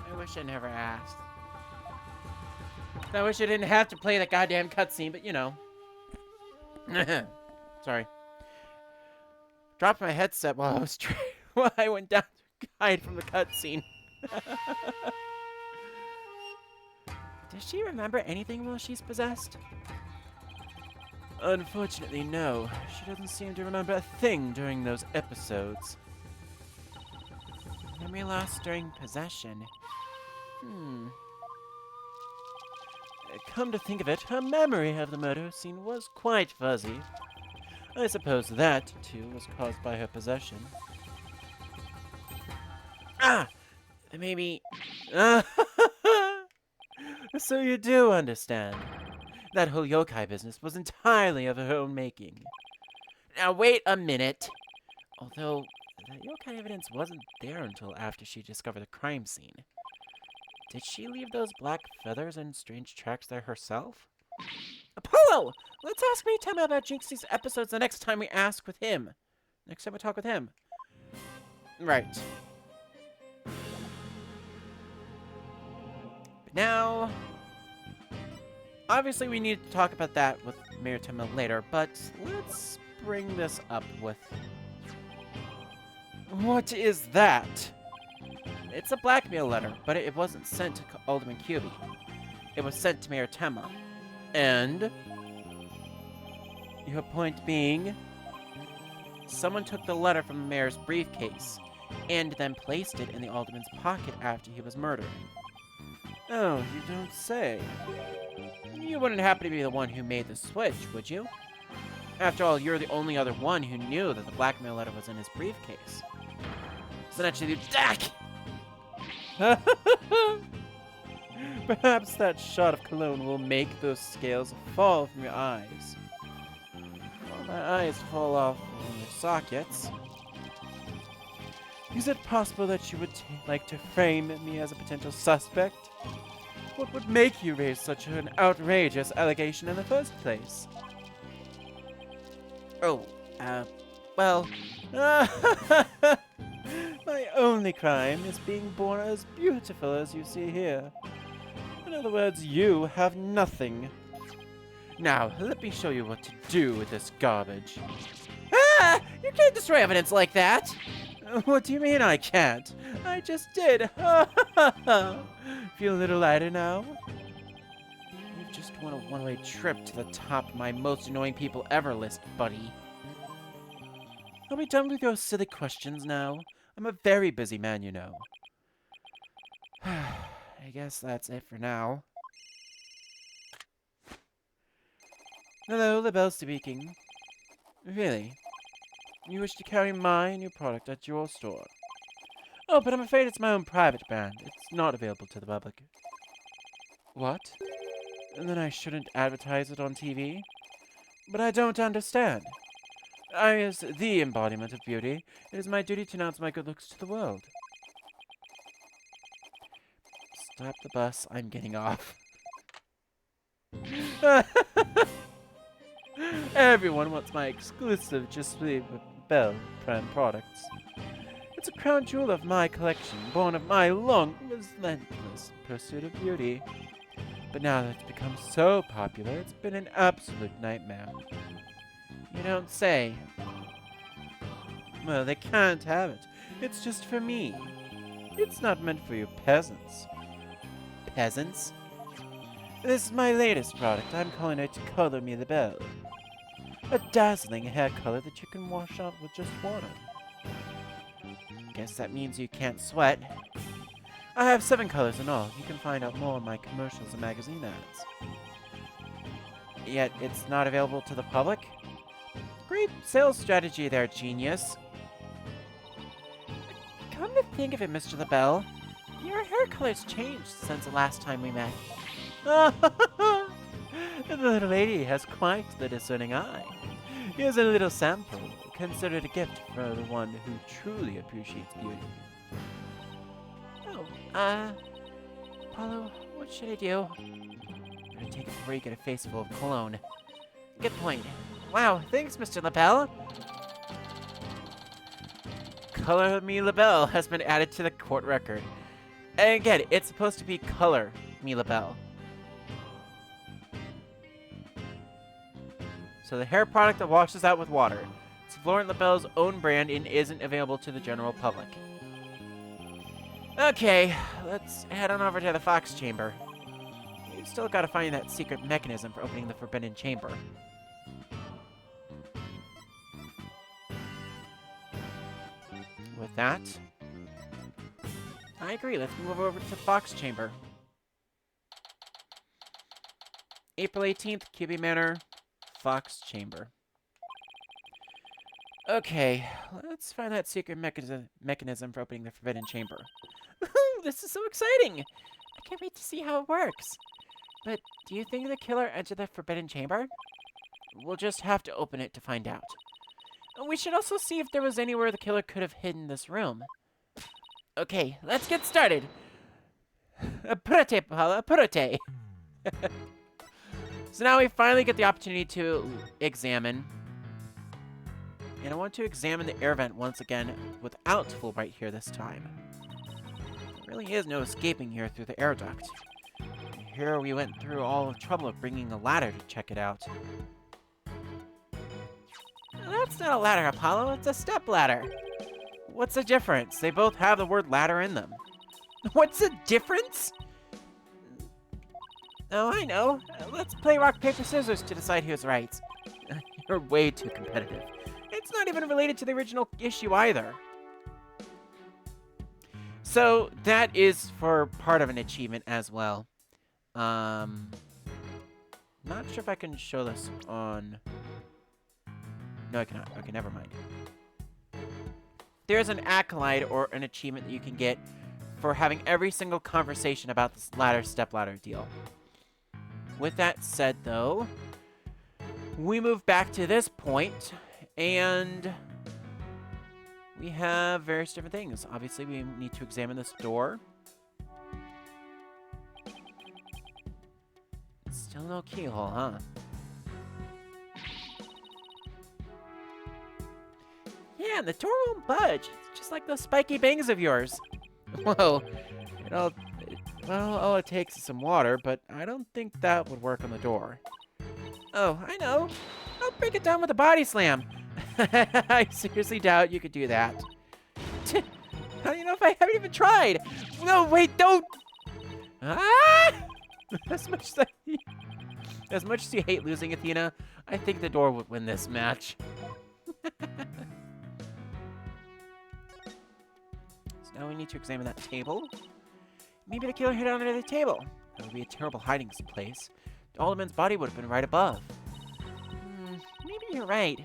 I wish I never asked. I wish I didn't have to play the goddamn cutscene, but you know. Sorry. Dropped my headset while I was while I went down to hide from the cutscene. Does she remember anything while she's possessed? Unfortunately, no. She doesn't seem to remember a thing during those episodes. Memory loss during possession. Come to think of it, her memory of the murder scene was quite fuzzy. I suppose that, too, was caused by her possession. Ah! Maybe... So you do understand. That whole yokai business was entirely of her own making. Now wait a minute. Although, the yokai evidence wasn't there until after she discovered the crime scene. Did she leave those black feathers and strange tracks there herself? Apollo! Let's ask me Tenma about Jinxie's episodes the next time we ask with him. Next time we talk with him. Right. But now, obviously we need to talk about that with Mayor Tenma later, but let's bring this up with... What is that? It's a blackmail letter, but it wasn't sent to Alderman Kyubi. It was sent to Mayor Tenma. And your point being, someone took the letter from the mayor's briefcase and then placed it in the alderman's pocket after he was murdered. Oh, you don't say. You wouldn't happen to be the one who made the switch, would you? After all, you're the only other one who knew that the blackmail letter was in his briefcase. So naturally, perhaps that shot of cologne will make those scales fall from your eyes. Well, my eyes fall off from your sockets. Is it possible that you would like to frame me as a potential suspect? What would make you raise such an outrageous allegation in the first place? Oh, well... My only crime is being born as beautiful as you see here. In other words, you have nothing. Now, let me show you what to do with this garbage. Ah! You can't destroy evidence like that! What do you mean I can't? I just did! Feel a little lighter now? You've just won a one-way trip to the top of my most annoying people ever list, buddy. Are we done with your silly questions now? I'm a very busy man, you know. I guess that's it for now. Hello, LaBelle speaking. Really? You wish to carry my new product at your store? Oh, but I'm afraid it's my own private brand. It's not available to the public. What? And then I shouldn't advertise it on TV? But I don't understand. I is the embodiment of beauty. It is my duty to announce my good looks to the world. Stop the bus. I'm getting off. Everyone wants my exclusive Just Leave Belle brand products. It's a crown jewel of my collection, born of my long, relentless pursuit of beauty. But now that it's become so popular, it's been an absolute nightmare. You don't say. Well, they can't have it. It's just for me. It's not meant for you peasants. Peasants? This is my latest product. I'm calling it Color Me the Belle. A dazzling hair color that you can wash out with just water. Guess that means you can't sweat. I have 7 colors in all. You can find out more in my commercials and magazine ads. Yet it's not available to the public? Great sales strategy there, genius. Come to think of it, Mr. LaBelle, your hair color's changed since the last time we met. The little lady has quite the discerning eye. Here's a little sample. Consider it a gift for the one who truly appreciates beauty. Oh, Apollo, what should I do? Better take it before you get a face full of cologne. Good point. Wow, thanks, Mr. LaBelle. Color Me LaBelle has been added to the court record. And again, it's supposed to be Color Me LaBelle. So the hair product that washes out with water. It's Florent LaBelle's own brand and isn't available to the general public. Okay, let's head on over to the Fox Chamber. We've still got to find that secret mechanism for opening the Forbidden Chamber. With that, I agree. Let's move over to Fox Chamber. April 18th, Kyubi Manor, Fox Chamber. Okay, let's find that secret mechanism for opening the Forbidden Chamber. This is so exciting! I can't wait to see how it works. But do you think the killer entered the forbidden chamber? We'll just have to open it to find out. We should also see if there was anywhere the killer could have hidden this room. Okay, let's get started. Apurate, Apollo, apurate. So now we finally get the opportunity to examine. And I want to examine the air vent once again without Fulbright here this time. There really is no escaping here through the air duct. Here we went through all the trouble of bringing a ladder to check it out. That's not a ladder, Apollo. It's a step ladder. What's the difference? They both have the word ladder in them. What's the difference? Oh, I know. Let's play rock, paper, scissors to decide who's right. You're way too competitive. It's not even related to the original issue either. So that is for part of an achievement as well. Not sure if I can show this on... No, I cannot. Okay, never mind. There's an acolyte or an achievement that you can get for having every single conversation about this step ladder deal. With that said, though, we move back to this point, and we have various different things. Obviously, we need to examine this door. Still no keyhole, huh? Yeah, and the door won't budge. It's just like those spiky bangs of yours. Whoa. All it takes is some water, but I don't think that would work on the door. Oh, I know. I'll break it down with a body slam. I seriously doubt you could do that. How do you know if I haven't even tried? No, wait, don't! Ah! As much as you hate losing, Athena, I think the door would win this match. So now we need to examine that table. Maybe the killer hid under the table. That would be a terrible hiding place. The Alderman's body would have been right above. Maybe you're right.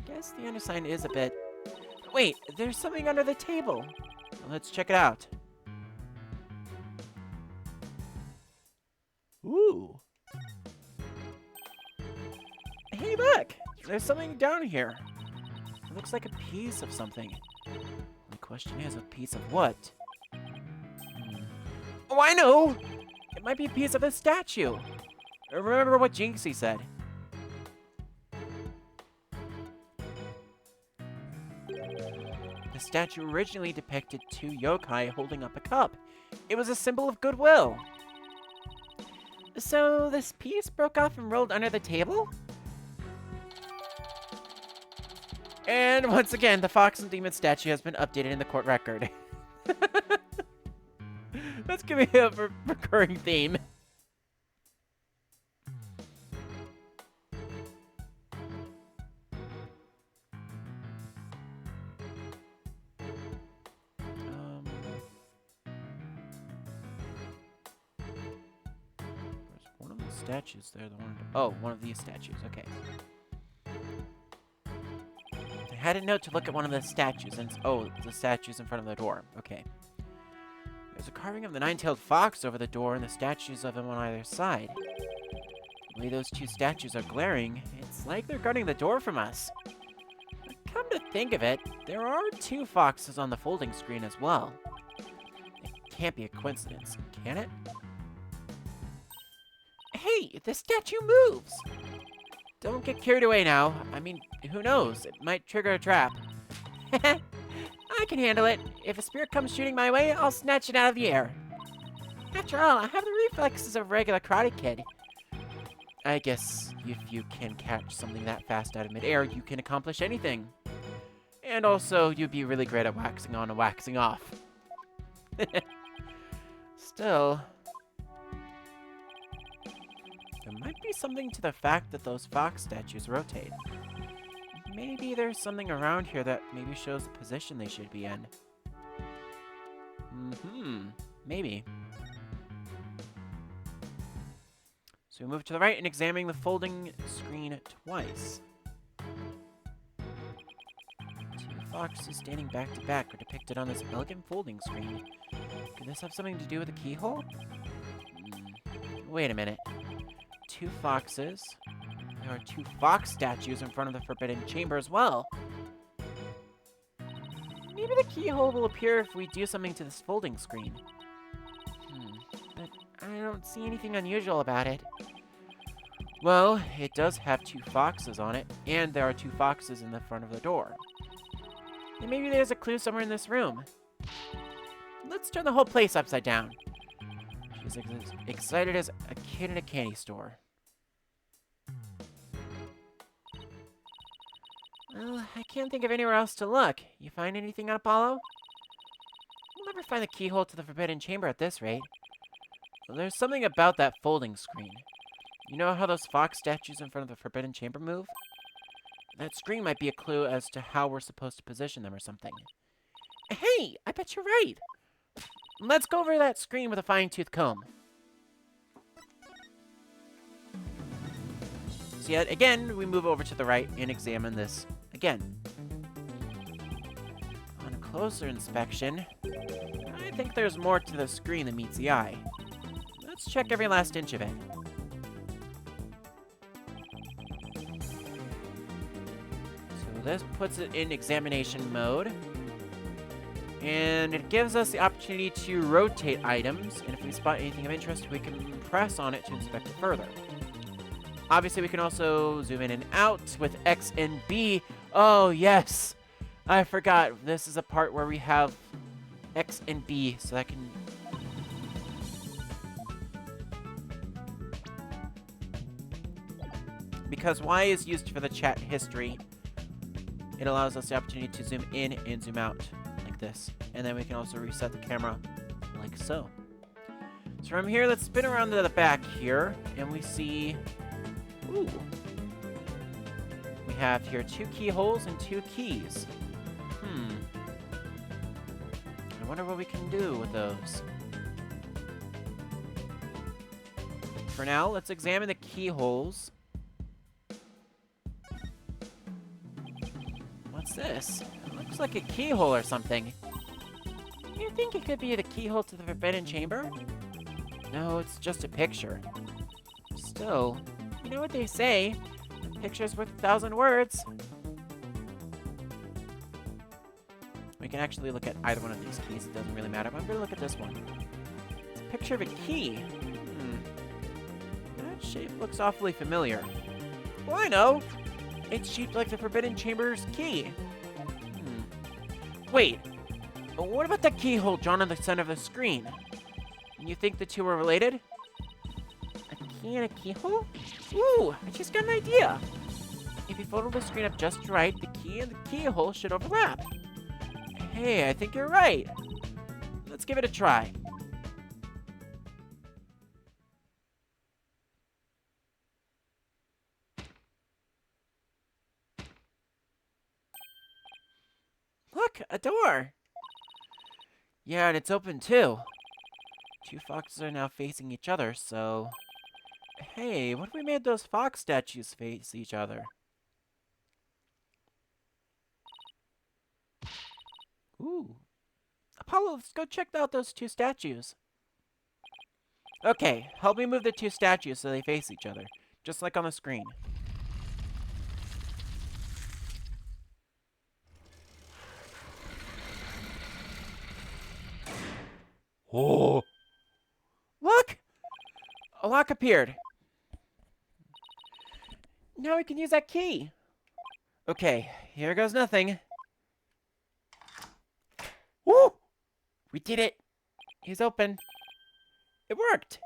Guess the undersign is a bit... Wait, there's something under the table. Well, let's check it out. Ooh. Hey, look! There's something down here. It looks like a piece of something. The question is, a piece of what? Oh, I know! It might be a piece of a statue. Remember what Jinxie said. The statue originally depicted two yokai holding up a cup. It was a symbol of goodwill. So this piece broke off and rolled under the table? And once again, the Fox and Demon statue has been updated in the court record. That's gonna be a recurring theme. There's one of the statues there. One of these statues. Okay. I had a note to look at one of the statues, and the statues in front of the door. Okay. There's a carving of the nine-tailed fox over the door and the statues of him on either side. The way those two statues are glaring, it's like they're guarding the door from us. But come to think of it, there are two foxes on the folding screen as well. It can't be a coincidence, can it? Hey, the statue moves! Don't get carried away now. I mean, who knows? It might trigger a trap. I can handle it. If a spirit comes shooting my way, I'll snatch it out of the air. After all, I have the reflexes of a regular Karate Kid. I guess if you can catch something that fast out of midair, you can accomplish anything. And also, you'd be really great at waxing on and waxing off. Still, there might be something to the fact that those fox statues rotate. Maybe there's something around here that maybe shows the position they should be in. Maybe. So we move to the right and examine the folding screen twice. Two foxes standing back to back are depicted on this elegant folding screen. Could this have something to do with the keyhole? Wait a minute. 2 foxes. There are 2 fox statues in front of the Forbidden Chamber as well. Maybe the keyhole will appear if we do something to this folding screen. But I don't see anything unusual about it. Well, it does have 2 foxes on it, and there are 2 foxes in the front of the door. And maybe there's a clue somewhere in this room. Let's turn the whole place upside down. She's excited as a kid in a candy store. Well, I can't think of anywhere else to look. You find anything on Apollo? We'll never find the keyhole to the Forbidden Chamber at this rate. Well, there's something about that folding screen. You know how those fox statues in front of the Forbidden Chamber move? That screen might be a clue as to how we're supposed to position them or something. Hey, I bet you're right. Let's go over that screen with a fine-tooth comb. So yet again, we move over to the right and examine this again. On a closer inspection, I think there's more to the screen than meets the eye. Let's check every last inch of it. So this puts it in examination mode. And it gives us the opportunity to rotate items, and if we spot anything of interest, we can press on it to inspect it further. Obviously, we can also zoom in and out with X and B. Oh, yes! I forgot. This is a part where we have X and B, so that can... Because Y is used for the chat history, it allows us the opportunity to zoom in and zoom out. This, and then we can also reset the camera like so. So from here, let's spin around to the back here, and we see, ooh, we have here 2 keyholes and 2 keys. I wonder what we can do with those. For now, let's examine the keyholes. What's this? It looks like a keyhole or something. You think it could be the keyhole to the Forbidden Chamber? No, it's just a picture. Still, you know what they say, a picture's worth 1,000 words. We can actually look at either one of these keys, it doesn't really matter, but I'm gonna look at this one. It's a picture of a key. That shape looks awfully familiar. Well, I know! It's shaped like the Forbidden Chamber's key. Wait, what about that keyhole drawn on the center of the screen? You think the 2 are related? A key and a keyhole? Ooh, I just got an idea. If you fold the screen up just right, the key and the keyhole should overlap. Hey, I think you're right. Let's give it a try. Look, a door! Yeah, and it's open too. 2 foxes are now facing each other, so... Hey, what if we made those fox statues face each other? Ooh. Apollo, let's go check out those 2 statues. Okay, help me move the 2 statues so they face each other, just like on the screen. Oh! Look! A lock appeared. Now we can use that key. Okay, here goes nothing. Woo! We did it. He's open. It worked.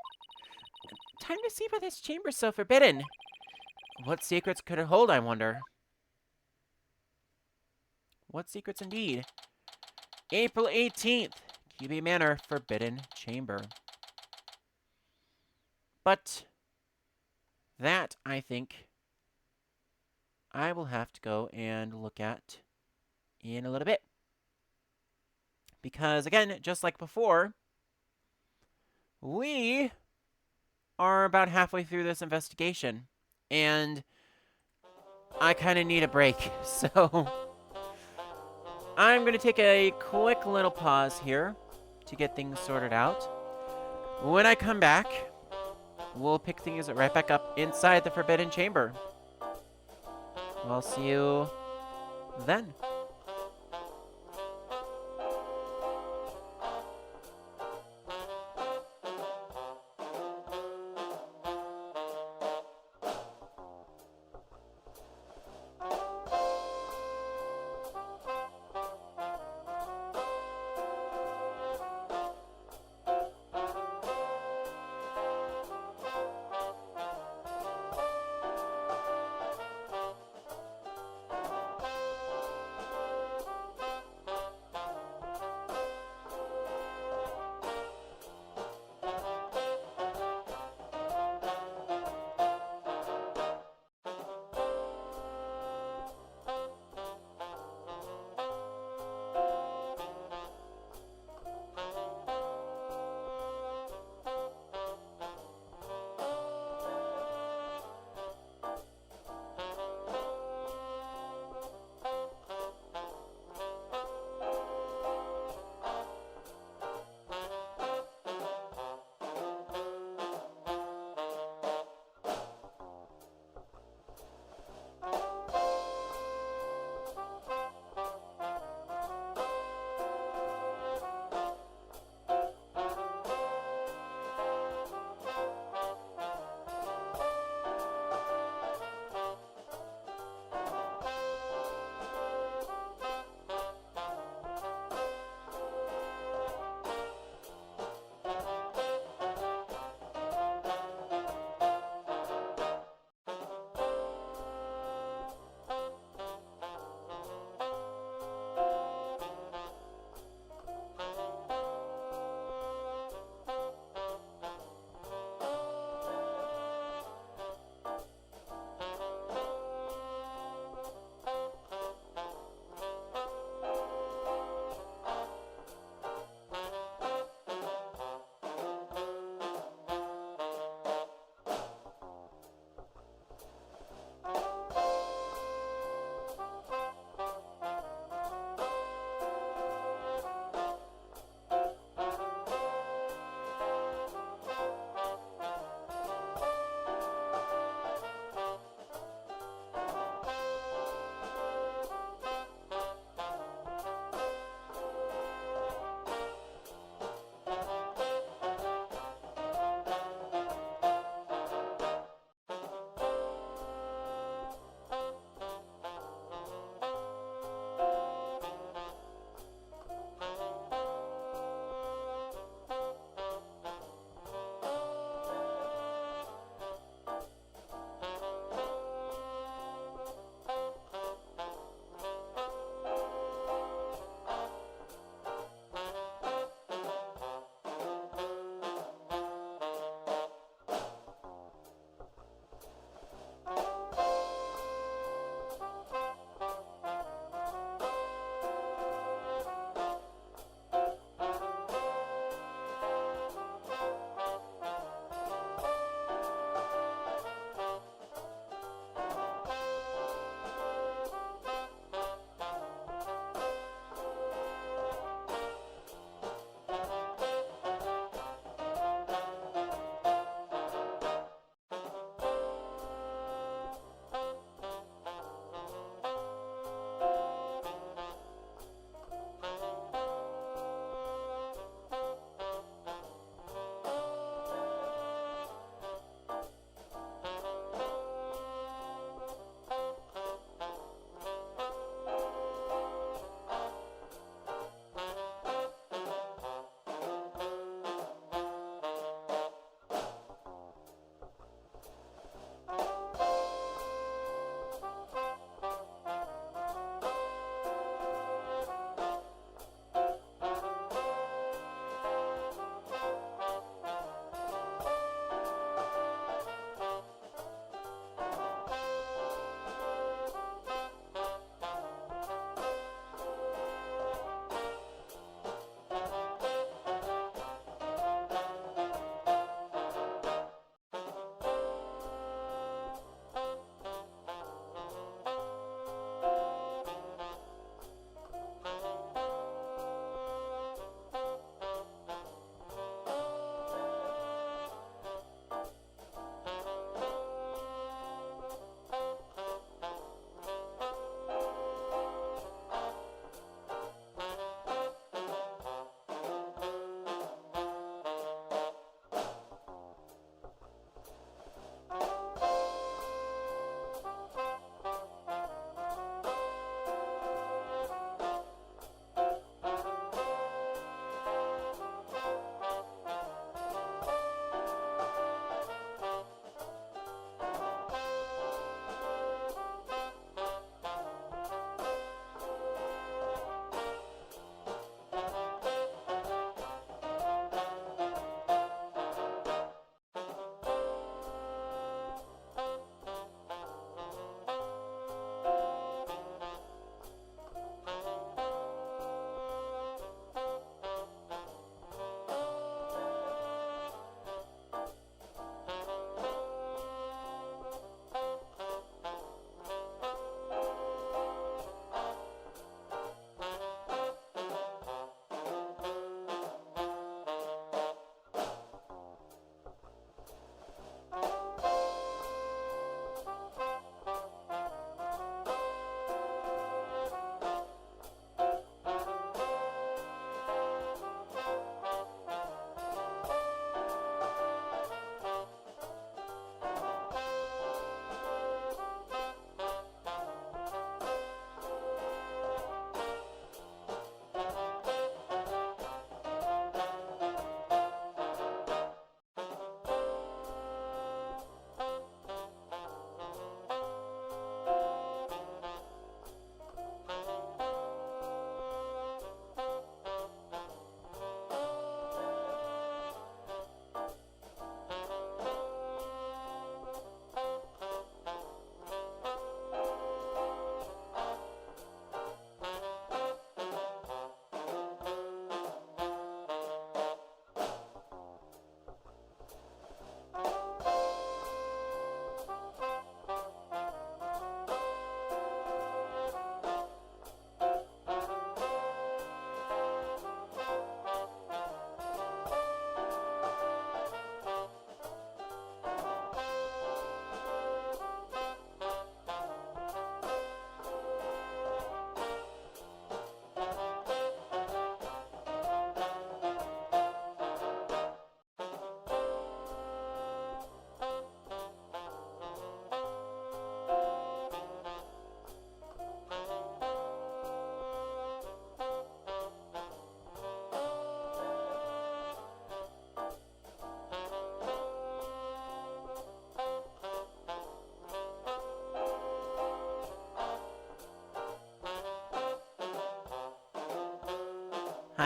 Time to see why this chamber's so forbidden. What secrets could it hold, I wonder? What secrets indeed? April 18th. QB Manor, Forbidden Chamber. But that, I think, I will have to go and look at in a little bit. Because, again, just like before, we are about halfway through this investigation. And I kind of need a break. So I'm going to take a quick little pause here to get things sorted out. When I come back, we'll pick things right back up inside the Forbidden Chamber. I'll see you then.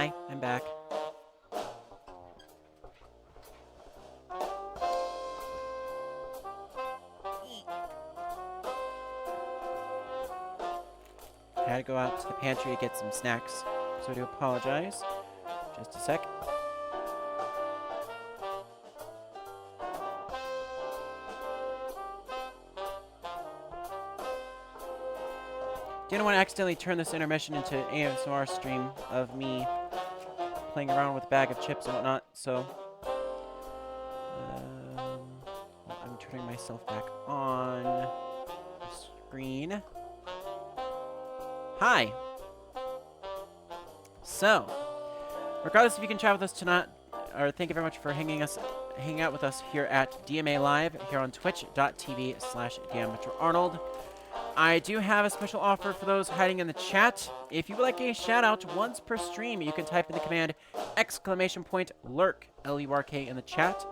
Hi, I'm back. I had to go out to the pantry to get some snacks, so I do apologize. Just a sec. Didn't want to accidentally turn this intermission into an ASMR stream of me playing around with a bag of chips and whatnot, so... I'm turning myself back on the screen. Hi! So, regardless if you can chat with us tonight, or thank you very much for hanging out with us here at DMA Live, here on twitch.tv/DMMetroArnold. I do have a special offer for those hiding in the chat. If you would like a shout out once per stream, you can type in the command !lurk, L-U-R-K, in the chat.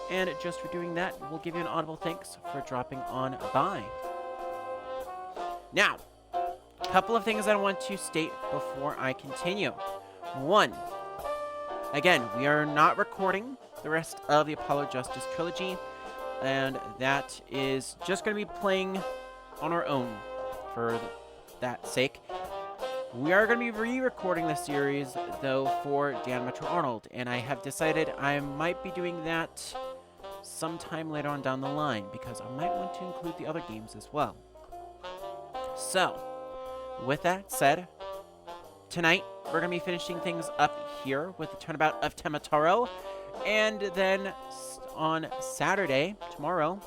And just for doing that, we'll give you an audible thanks for dropping on by. Now, a couple of things I want to state before I continue. One, again, we are not recording the rest of the Apollo Justice trilogy, and that is just going to be playing on our own for that sake. We are going to be re-recording the series, though, for Dan Metro Arnold, and I have decided I might be doing that sometime later on down the line, because I might want to include the other games as well. So, with that said, tonight we're going to be finishing things up here with the Turnabout of Tenma Taro, and then on Saturday, tomorrow,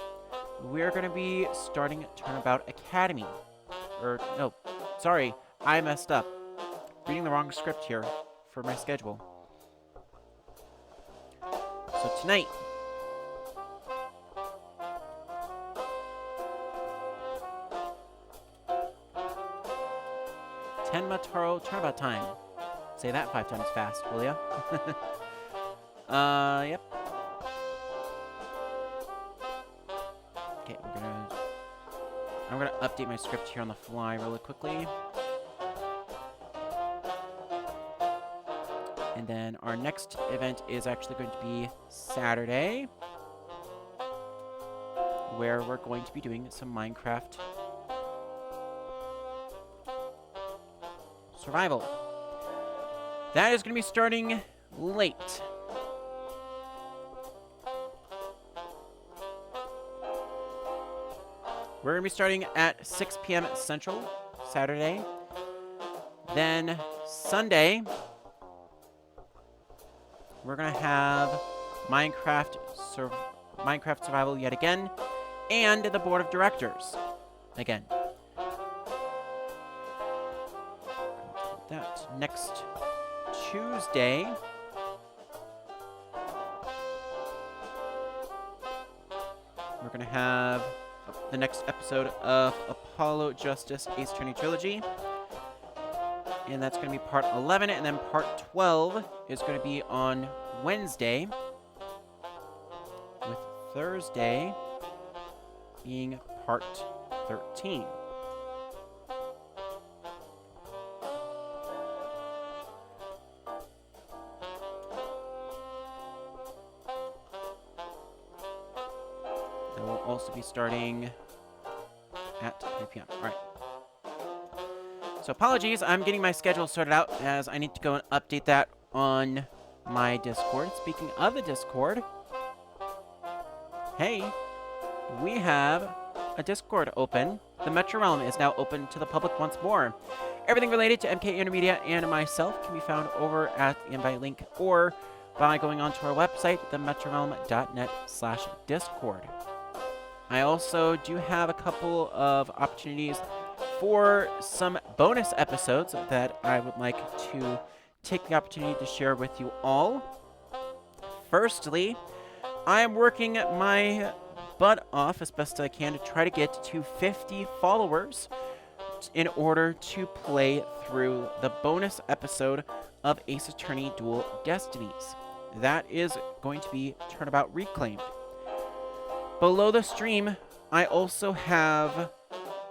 we're going to be starting Turnabout Academy. No, sorry, I messed up. Reading the wrong script here for my schedule. So tonight, Tenma Taro Turnabout Time. Say that 5 times fast, will ya? Yep. Okay, I'm gonna update my script here on the fly really quickly. And then our next event is actually going to be Saturday, where we're going to be doing some Minecraft survival. That is going to be starting late. We're going to be starting at 6 p.m. Central, Saturday. Then Sunday, we're going to have Minecraft Survival yet again, and the Board of Directors again. That next Tuesday, we're going to have the next episode of Apollo Justice Ace Attorney Trilogy. And that's going to be part 11, and then part 12 is going to be on Wednesday, with Thursday being part 13. That will also be starting at 3 p.m. All right. So apologies, I'm getting my schedule sorted out as I need to go and update that on my Discord. Speaking of the Discord, hey, we have a Discord open. The Metro Realm is now open to the public once more. Everything related to MK Intermedia and myself can be found over at the invite link or by going onto our website, themetrorealm.net/Discord. I also do have a couple of opportunities for some bonus episodes that I would like to take the opportunity to share with you all. Firstly, I am working my butt off as best I can to try to get to 50 followers in order to play through the bonus episode of Ace Attorney Dual Destinies. That is going to be Turnabout Reclaimed. Below the stream, I also have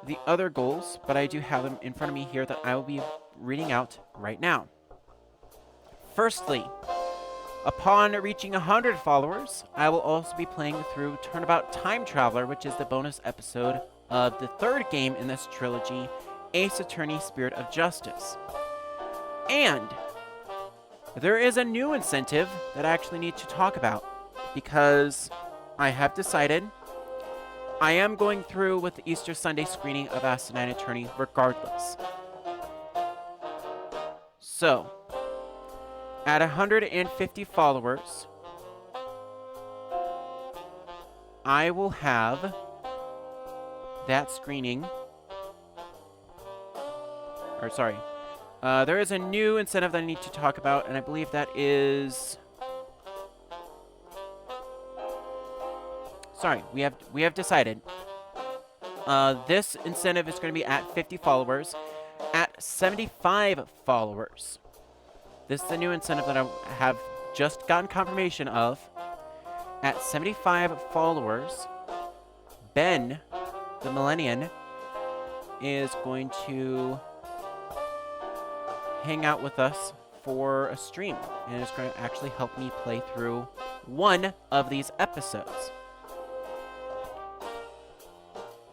the other goals, but I do have them in front of me here that I will be reading out right now. Firstly, upon reaching 100 followers, I will also be playing through Turnabout Time Traveler, which is the bonus episode of the third game in this trilogy, Ace Attorney Spirit of Justice. And there is a new incentive that I actually need to talk about, because I have decided I am going through with the Easter Sunday screening of Asinine Attorney regardless. So, at 150 followers, I will have that screening. Or, sorry. There is a new incentive that I need to talk about, and I believe that is... Sorry, we have decided. This incentive is going to be at 50 followers. At 75 followers, this is the new incentive that I have just gotten confirmation of. At 75 followers, Ben, the Millennium, is going to hang out with us for a stream, and is going to actually help me play through one of these episodes.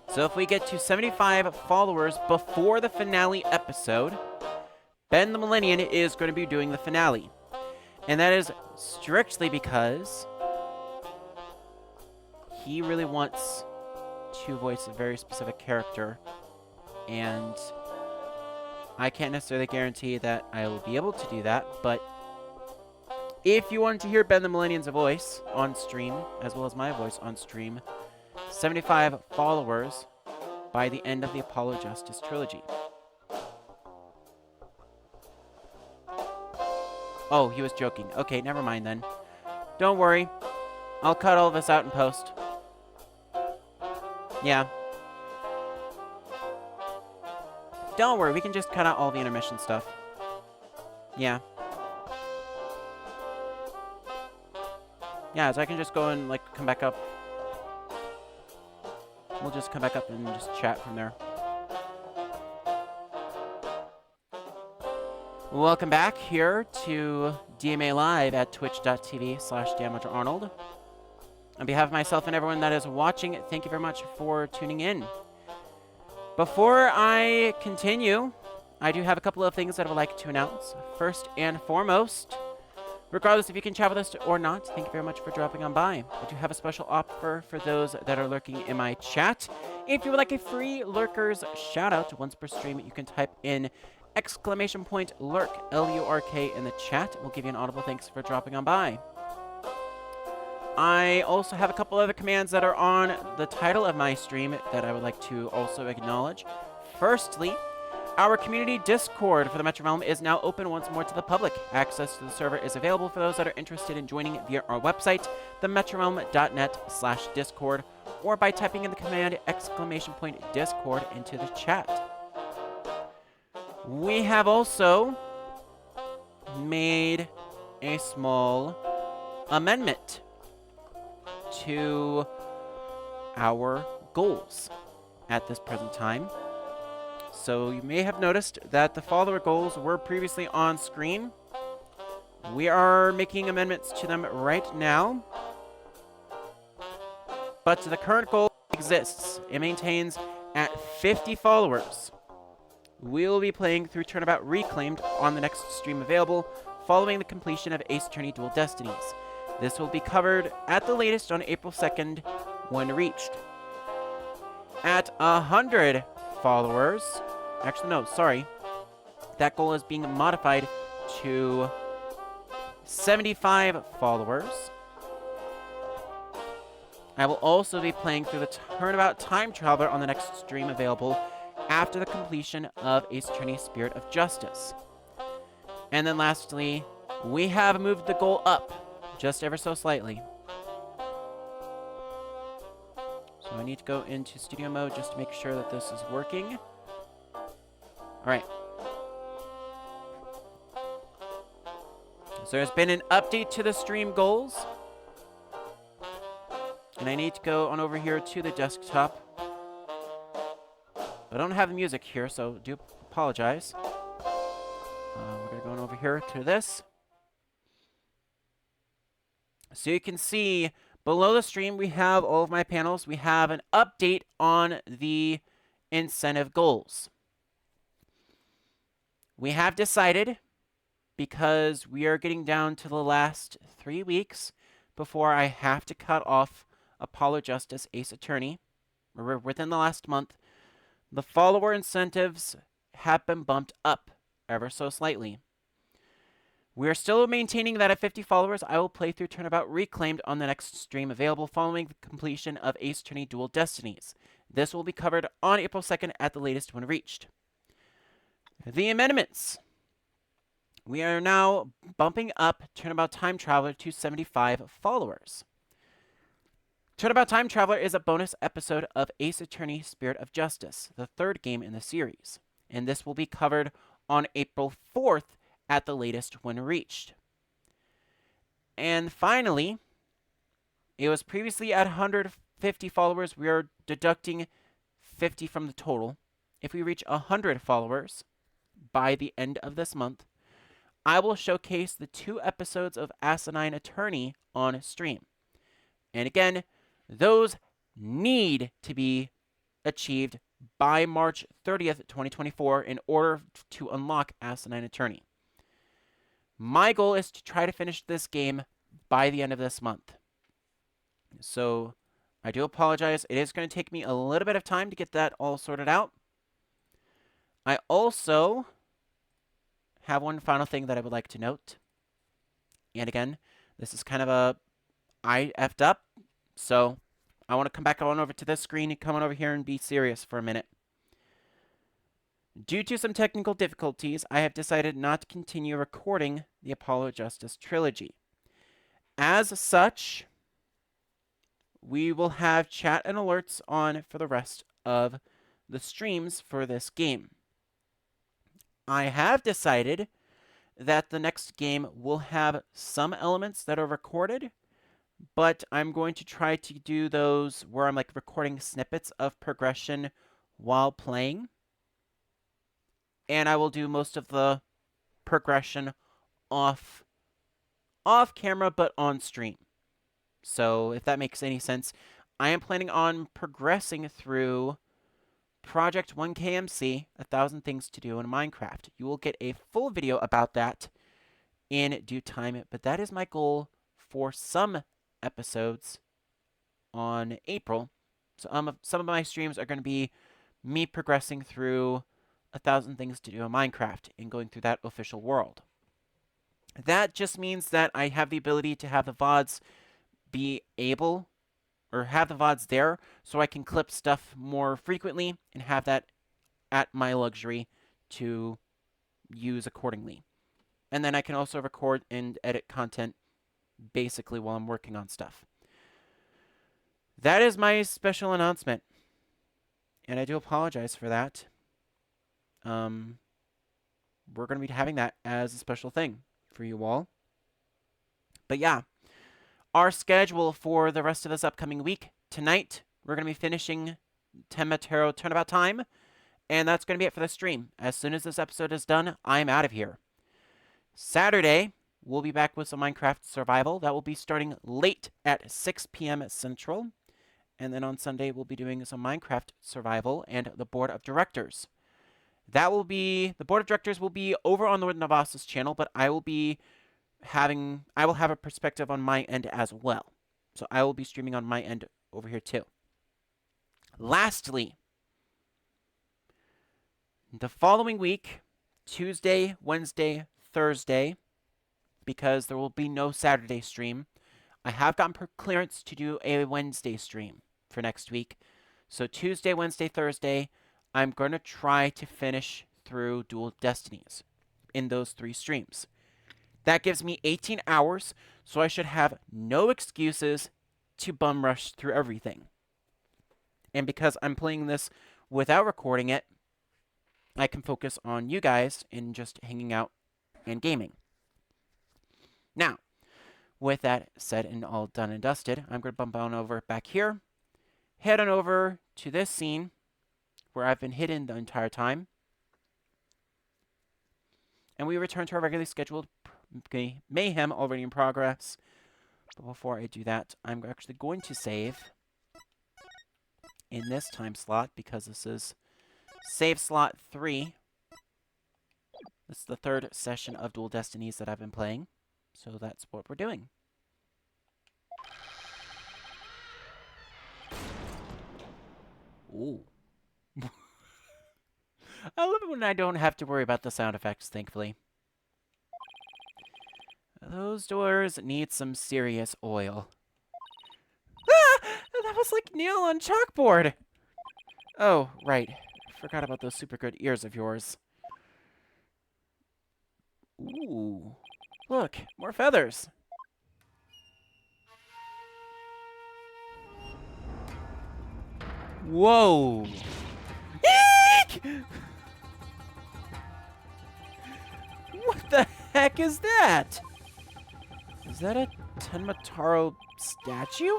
So if we get to 75 followers before the finale episode, Ben the Millennium is going to be doing the finale. And that is strictly because he really wants to voice a very specific character, and I can't necessarily guarantee that I will be able to do that, but if you wanted to hear Ben the Millennium's voice on stream, as well as my voice on stream, 75 followers by the end of the Apollo Justice trilogy. Oh, he was joking. Okay, never mind then. Don't worry. I'll cut all of this out in post. Yeah. Don't worry, we can just cut out all the intermission stuff. Yeah. Yeah, so I can just go and, like, come back up. We'll just come back up and just chat from there. Welcome back here to DMA Live at twitch.tv/DamArnold. On behalf of myself and everyone that is watching, thank you very much for tuning in. Before I continue, I do have a couple of things that I would like to announce. First and foremost, regardless if you can chat with us or not, thank you very much for dropping on by. I do have a special offer for those that are lurking in my chat. If you would like a free Lurkers shout-out once per stream, you can type in !lurk, L-U-R-K, in the chat. We'll give you an audible thanks for dropping on by. I also have a couple other commands that are on the title of my stream that I would like to also acknowledge. Firstly, our community Discord for the Metro Realm is now open once more to the public. Access to the server is available for those that are interested in joining via our website, themetrorealm.net/discord, or by typing in the command !Discord into the chat. We have also made a small amendment to our goals at this present time. So you may have noticed that the follower goals were previously on screen. We are making amendments to them right now. But the current goal exists. It maintains at 50 followers. We'll be playing through Turnabout Reclaimed on the next stream available, following the completion of Ace Attorney Dual Destinies. This will be covered at the latest on April 2nd when reached. At 100 followers, actually no, sorry, that goal is being modified to 75 followers. I will also be playing through the Turnabout Time Traveler on the next stream available after the completion of Ace Attorney Spirit of Justice. And then lastly, we have moved the goal up just ever so slightly. So I need to go into studio mode just to make sure that this is working. Alright. So there's been an update to the stream goals. And I need to go on over here to the desktop. I don't have the music here, so do apologize. We're going to go on over here to this. So you can see below the stream, we have all of my panels. We have an update on the incentive goals. We have decided, because we are getting down to the last 3 weeks before I have to cut off Apollo Justice Ace Attorney, or within the last month, the follower incentives have been bumped up ever so slightly. We are still maintaining that at 50 followers, I will play through Turnabout Reclaimed on the next stream available following the completion of Ace Attorney Dual Destinies. This will be covered on April 2nd at the latest when reached. The amendments. We are now bumping up Turnabout Time Traveler to 75 followers. Turnabout Time Traveler is a bonus episode of Ace Attorney Spirit of Justice, the third game in the series, and this will be covered on April 4th at the latest when reached. And finally, it was previously at 150 followers. We are deducting 50 from the total. If we reach 100 followers by the end of this month, I will showcase the 2 episodes of Asinine Attorney on stream. And again, those need to be achieved by March 30th, 2024 in order to unlock Asinine Attorney. My goal is to try to finish this game by the end of this month. So I do apologize. It is going to take me a little bit of time to get that all sorted out. I also have one final thing that I would like to note. And again, this is kind of a I effed up, so I want to come back on over to this screen and come on over here and be serious for a minute. Due to some technical difficulties, I have decided not to continue recording the Apollo Justice trilogy. As such, we will have chat and alerts on for the rest of the streams for this game. I have decided that the next game will have some elements that are recorded, but I'm going to try to do those where I'm like recording snippets of progression while playing. And I will do most of the progression off camera, but on stream. So if that makes any sense, I am planning on progressing through Project 1KMC, 1,000 Things to Do in Minecraft. You will get a full video about that in due time, but that is my goal for some episodes on April. So some of my streams are going to be me progressing through 1,000 Things to Do in Minecraft and going through that official world. That just means that I have the ability to have the VODs be able, or have the VODs there, so I can clip stuff more frequently and have that at my luxury to use accordingly. And then I can also record and edit content basically while I'm working on stuff. That is my special announcement. And I do apologize for that. We're going to be having that as a special thing for you all. But yeah, our schedule for the rest of this upcoming week. Tonight, we're going to be finishing Tenma Taro Turnabout Time, and that's going to be it for the stream. As soon as this episode is done, I'm out of here. Saturday, we'll be back with some Minecraft Survival. That will be starting late at 6 p.m. Central. And then on Sunday, we'll be doing some Minecraft Survival and the Board of Directors. That will be, the Board of Directors will be over on the Navas's channel, but I will have a perspective on my end as well. So I will be streaming on my end over here too. Lastly, the following week, Tuesday, Wednesday, Thursday, because there will be no Saturday stream, I have gotten clearance to do a Wednesday stream for next week. So Tuesday, Wednesday, Thursday, I'm going to try to finish through Dual Destinies in those 3 streams. That gives me 18 hours, so I should have no excuses to bum rush through everything. And because I'm playing this without recording it, I can focus on you guys and just hanging out and gaming. Now, with that said and all done and dusted, I'm going to bump on over back here, head on over to this scene where I've been hidden the entire time, and we return to our regularly scheduled mayhem already in progress. But before I do that, I'm actually going to save in this time slot because this is save slot 3. This is the 3rd session of Dual Destinies that I've been playing. So that's what we're doing. Ooh. I love it when I don't have to worry about the sound effects, thankfully. Those doors need some serious oil. Ah! That was like nail on chalkboard! Oh, right. Forgot about those super good ears of yours. Ooh. Look, more feathers. Whoa. Eek! What the heck is that? Is that a Tenma Taro statue?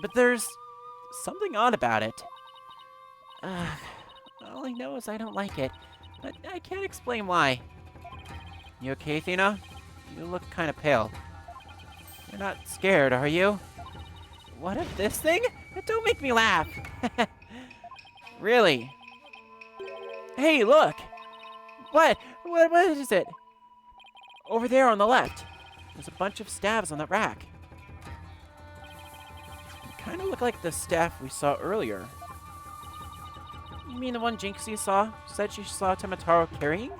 But there's something odd about it. All I know is I don't like it, but I can't explain why. You okay, Athena? You look kind of pale. You're not scared, are you? What of this thing? Don't make me laugh. Really? Hey, look! What is it? Over there on the left. There's a bunch of staves on that rack. They kind of look like the staff we saw earlier. You mean the one Jinxie said she saw Tenma Taro carrying?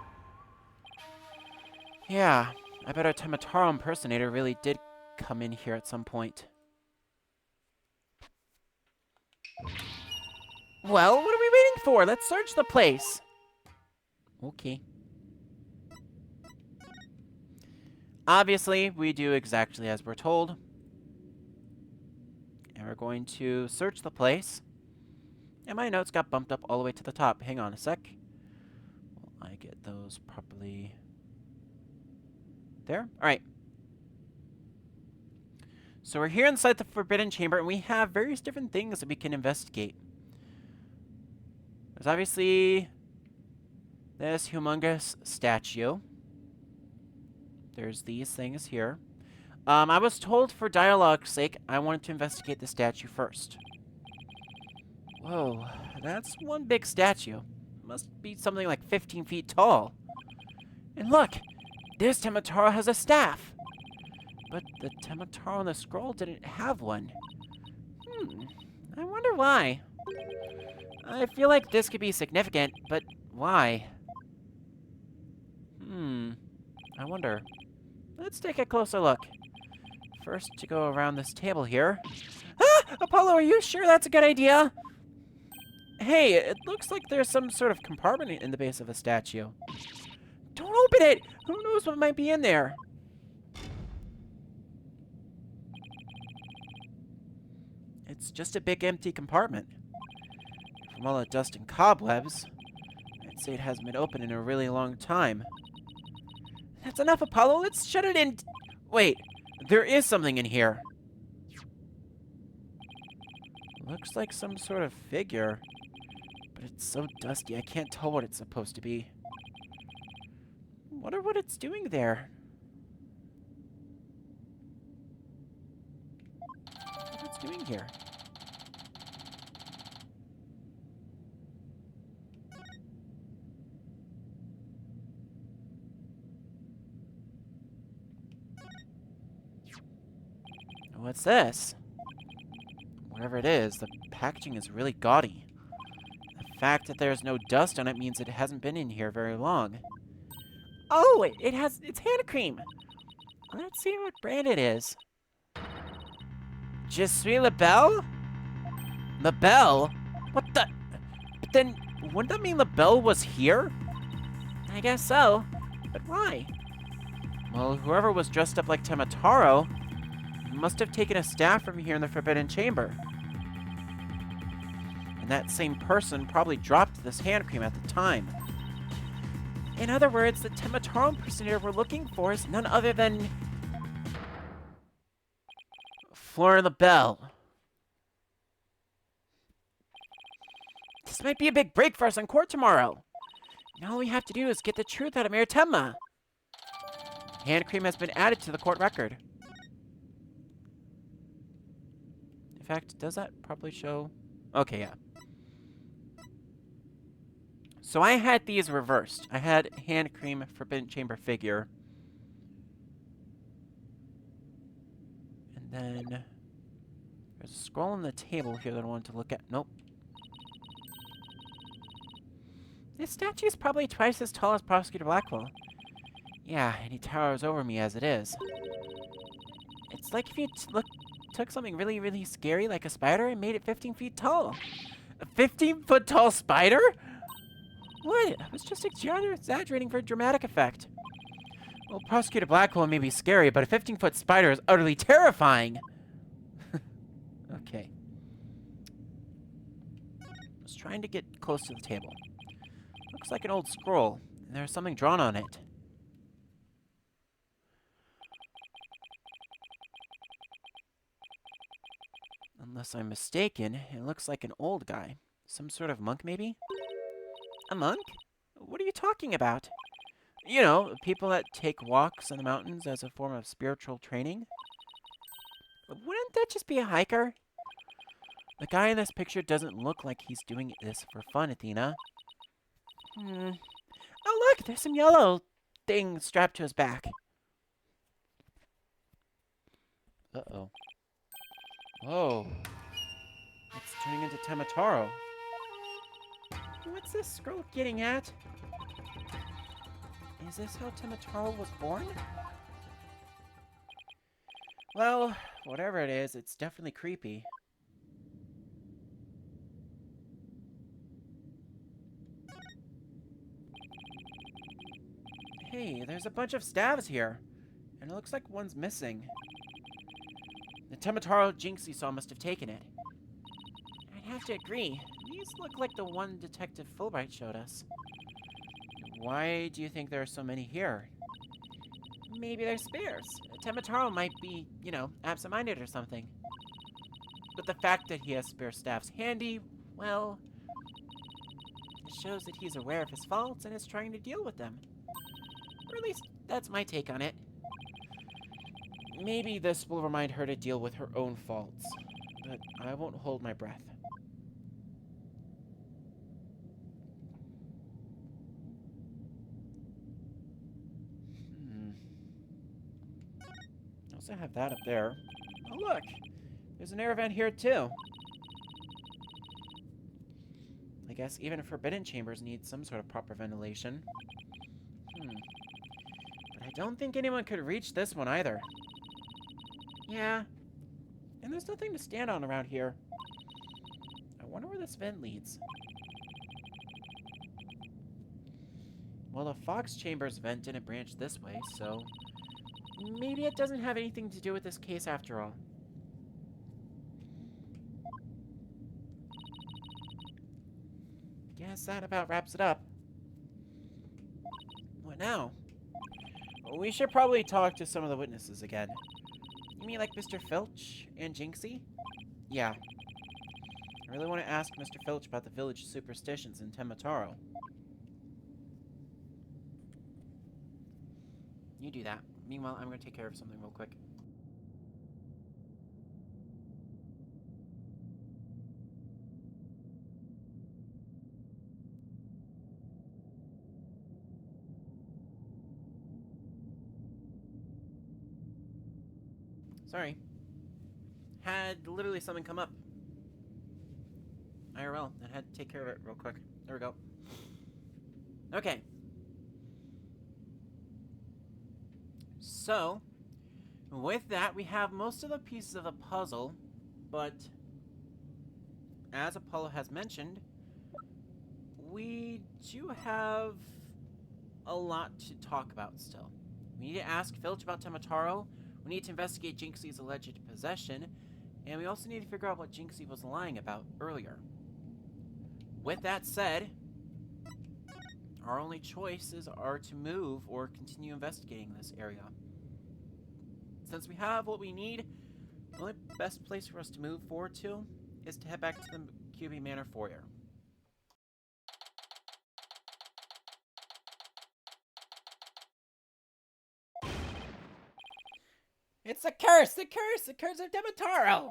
Yeah, I bet our Tenma Taro impersonator really did come in here at some point. Well, what are we waiting for? Let's search the place. Okay. Obviously, we do exactly as we're told. And we're going to search the place. And my notes got bumped up all the way to the top. Hang on a sec. Will I get those properly there? Alright. So we're here inside the Forbidden Chamber, and we have various different things that we can investigate. There's obviously this humongous statue. There's these things here. I was told for dialogue's sake, I wanted to investigate the statue first. Whoa, that's one big statue. Must be something like 15 feet tall. And look, this Tenma Taro has a staff. But the Tenma Taro on the scroll didn't have one. I wonder why. I feel like this could be significant, but why? I wonder. Let's take a closer look. First, to go around this table here. Ah! Apollo, are you sure that's a good idea? Hey, it looks like there's some sort of compartment in the base of a statue. Don't open it! Who knows what might be in there? It's just a big empty compartment. From all the dust and cobwebs, I'd say it hasn't been opened in a really long time. That's enough, Apollo. Let's shut it in. Wait, there is something in here. Looks like some sort of figure, but it's so dusty I can't tell what it's supposed to be. Wonder what it's doing there. What it's doing here. What's this? Whatever it is, the packaging is really gaudy. The fact that there's no dust on it means it hasn't been in here very long. Oh, it's hand cream. Let's see what brand it is. Je suis Labelle? Labelle? What the? But then, wouldn't that mean Labelle was here? I guess so. But why? Well, whoever was dressed up like Tenma Taro must have taken a staff from here in the Forbidden Chamber. And that same person probably dropped this hand cream at the time. In other words, the Tenma Taro impersonator we're looking for is none other than Flora LaBelle. This might be a big break for us in court tomorrow. Now all we have to do is get the truth out of Mayor Tenma. Hand cream has been added to the court record. fact, does that probably show? Okay, yeah. So I had these reversed. I had Hand Cream, Forbidden Chamber figure. And then there's a scroll on the table here that I wanted to look at. Nope. This statue's probably twice as tall as Prosecutor Blackwell. Yeah, and he towers over me as it is. It's like if you took something really, really scary like a spider and made it 15 feet tall. A 15-foot tall spider? What? I was just exaggerating for dramatic effect. Well, Prosecutor Blackwell may be scary, but a 15-foot spider is utterly terrifying. Okay. I was trying to get close to the table. Looks like an old scroll, and there's something drawn on it. Unless I'm mistaken, it looks like an old guy. Some sort of monk, maybe? A monk? What are you talking about? You know, people that take walks in the mountains as a form of spiritual training. Wouldn't that just be a hiker? The guy in this picture doesn't look like he's doing this for fun, Athena. Oh, look! There's some yellow thing strapped to his back. Uh-oh. Whoa. It's turning into Tenma Taro. What's this scroll getting at? Is this how Tenma Taro was born? Well, whatever it is, it's definitely creepy. Hey, there's a bunch of staves here. And it looks like one's missing. The Tenma Taro Jinxie saw must have taken it. I'd have to agree. These look like the one Detective Fulbright showed us. Why do you think there are so many here? Maybe they're spares. Tenma Taro might be, you know, absent-minded or something. But the fact that he has spare staffs handy, well, it shows that he's aware of his faults and is trying to deal with them. Or at least, that's my take on it. Maybe this will remind her to deal with her own faults. But I won't hold my breath. I also have that up there. Oh, look! There's an air vent here, too. I guess even forbidden chambers need some sort of proper ventilation. But I don't think anyone could reach this one either. Yeah. And there's nothing to stand on around here. I wonder where this vent leads. Well, the Fox Chamber's vent didn't branch this way, so maybe it doesn't have anything to do with this case after all. Guess that about wraps it up. What now? Well, we should probably talk to some of the witnesses again. You mean like Mr. Filch and Jinxie? Yeah. I really want to ask Mr. Filch about the village superstitions in Tenma Taro. You do that. Meanwhile, I'm going to take care of something real quick. Sorry. Had literally something come up. IRL. I had to take care of it real quick. There we go. Okay. So, with that, we have most of the pieces of the puzzle, but as Apollo has mentioned, we do have a lot to talk about still. We need to ask Filch about Tenma Taro, we need to investigate Jinxie's alleged possession, and we also need to figure out what Jinxie was lying about earlier. With that said, our only choices are to move or continue investigating this area. Since we have what we need, the only best place for us to move forward to is to head back to the QB Manor foyer. It's the curse! The curse! The curse of Tenma Taro!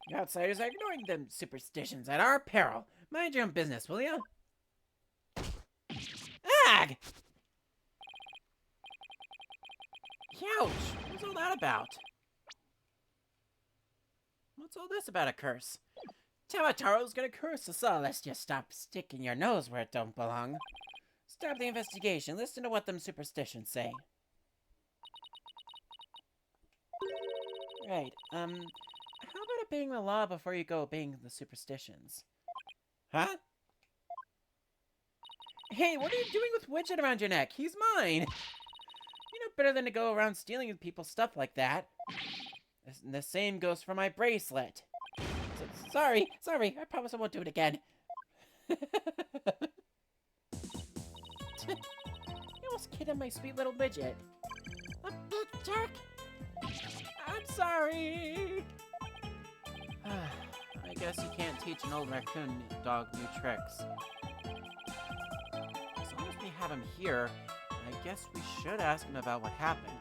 You outsiders are ignoring them superstitions at our peril. Mind your own business, will you? Ag! Ouch! What's all that about? What's all this about a curse? Tenma Taro's gonna curse us all unless you stop sticking your nose where it don't belong. Stop the investigation. Listen to what them superstitions say. Right, how about obeying the law before you go obeying the superstitions? Huh? Hey, what are you doing with Widget around your neck? He's mine! You know better than to go around stealing people's stuff like that. The same goes for my bracelet. Sorry, I promise I won't do it again. You almost kidded my sweet little Widget. A big jerk! I'm sorry! I guess you can't teach an old raccoon dog new tricks. As long as we have him here, I guess we should ask him about what happened.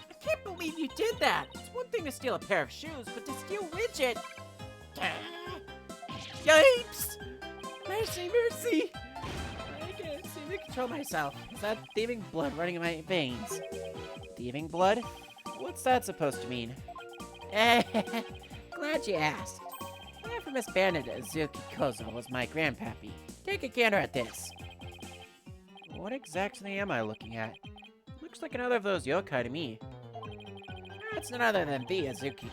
I can't believe you did that! It's one thing to steal a pair of shoes, but to steal Widget! Yipes! Mercy, mercy! I can't seem to control myself. Is that thieving blood running in my veins? Thieving blood? What's that supposed to mean? Glad you asked. The infamous bandit Azuki Kozo was my grandpappy. Take a gander at this. What exactly am I looking at? Looks like another of those yokai to me. That's none other than the Azuki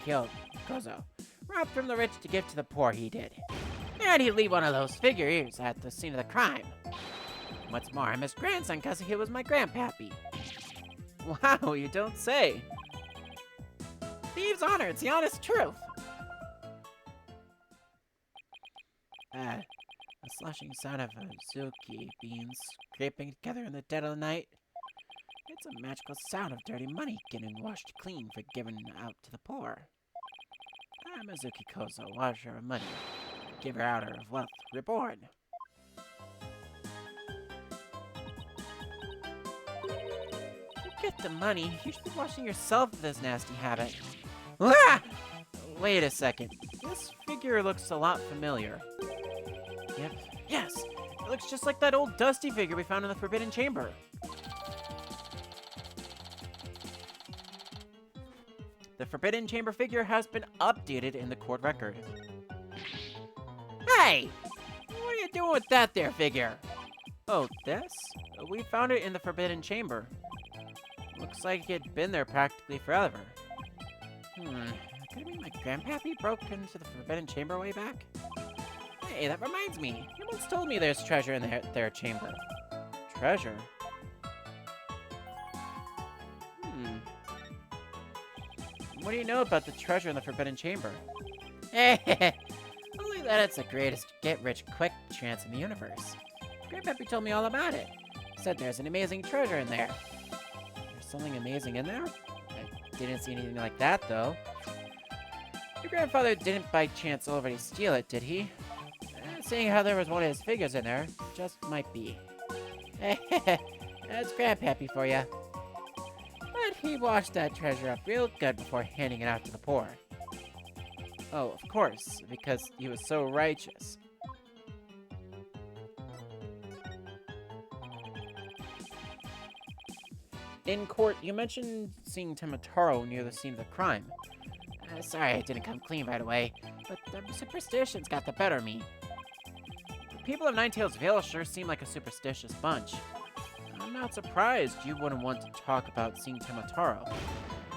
Kozo. Robbed from the rich to give to the poor, he did. And he'd leave one of those figures at the scene of the crime. What's more, I'm his grandson because he was my grandpappy. Wow, you don't say. Thieves' honor, it's the honest truth. The slushing sound of Azuki beans scraping together in the dead of the night. It's a magical sound of dirty money getting washed clean for giving out to the poor. I'm Azuki Kozo, washer of money, giver outer of wealth reborn. To get the money, you should be washing yourself of this nasty habit. Ah! Wait a second. This figure looks a lot familiar. Yep. Yes! It looks just like that old dusty figure we found in the Forbidden Chamber. The Forbidden Chamber figure has been updated in the court record. Hey! What are you doing with that there figure? Oh, this? We found it in the Forbidden Chamber. Looks like it had been there practically forever. Could it be my grandpappy broke into the Forbidden Chamber way back? Hey, that reminds me. You once told me there's treasure in their chamber. Treasure? What do you know about the treasure in the Forbidden Chamber? Only that it's the greatest get-rich-quick chance in the universe. Grandpappy told me all about it. Said there's an amazing treasure in there. There's something amazing in there? I didn't see anything like that, though. Your grandfather didn't by chance already steal it, did he? Seeing how there was one of his figures in there, just might be. That's grandpappy for you. But he washed that treasure up real good before handing it out to the poor. Oh, of course, because he was so righteous. In court, you mentioned seeing Tenma Taro near the scene of the crime. Sorry I didn't come clean right away, but the superstitions got the better of me. The people of Ninetales Vale sure seem like a superstitious bunch. I'm not surprised you wouldn't want to talk about seeing Tenma Taro.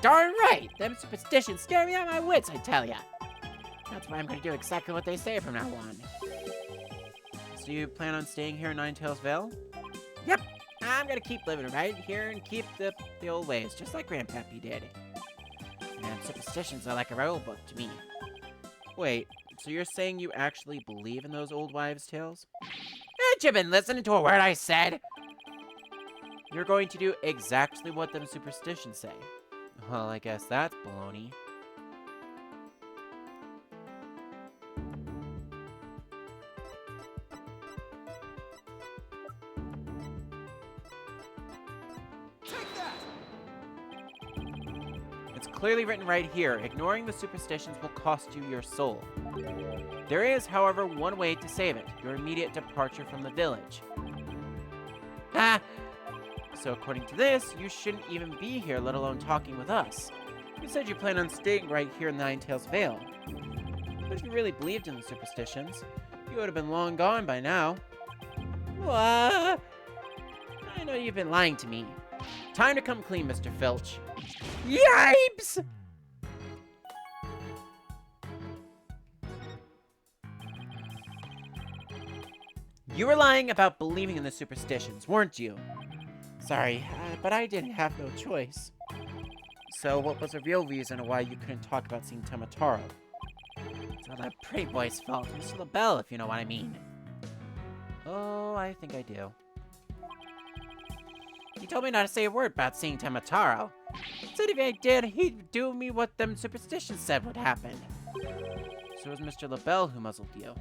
Darn right! Them superstitions scare me out of my wits, I tell ya! That's why I'm gonna do exactly what they say from now on. So you plan on staying here in Ninetales Vale? Yep! I'm gonna keep living right here and keep the old ways, just like Grandpappy did. And superstitions are like a rule book to me. Wait, so you're saying you actually believe in those old wives' tales? Ain't you been listening to a word I said? You're going to do exactly what them superstitions say. Well, I guess that's baloney. It's clearly written right here. Ignoring the superstitions will cost you your soul. There is, however, one way to save it. Your immediate departure from the village. Ah! So according to this, you shouldn't even be here, let alone talking with us. You said you plan on staying right here in the Ninetales Vale. But if you really believed in the superstitions, you would have been long gone by now. What? I know you've been lying to me. Time to come clean, Mr. Filch. Yipes! You were lying about believing in the superstitions, weren't you? Sorry, but I didn't have no choice. So what was the real reason why you couldn't talk about seeing Tenma Taro? It's all that pretty boy's fault, Mr. LaBelle, if you know what I mean. Oh, I think I do. He told me not to say a word about seeing Tenma Taro. Said if I did, he'd do me what them superstitions said would happen. So it was Mr. LaBelle who muzzled you.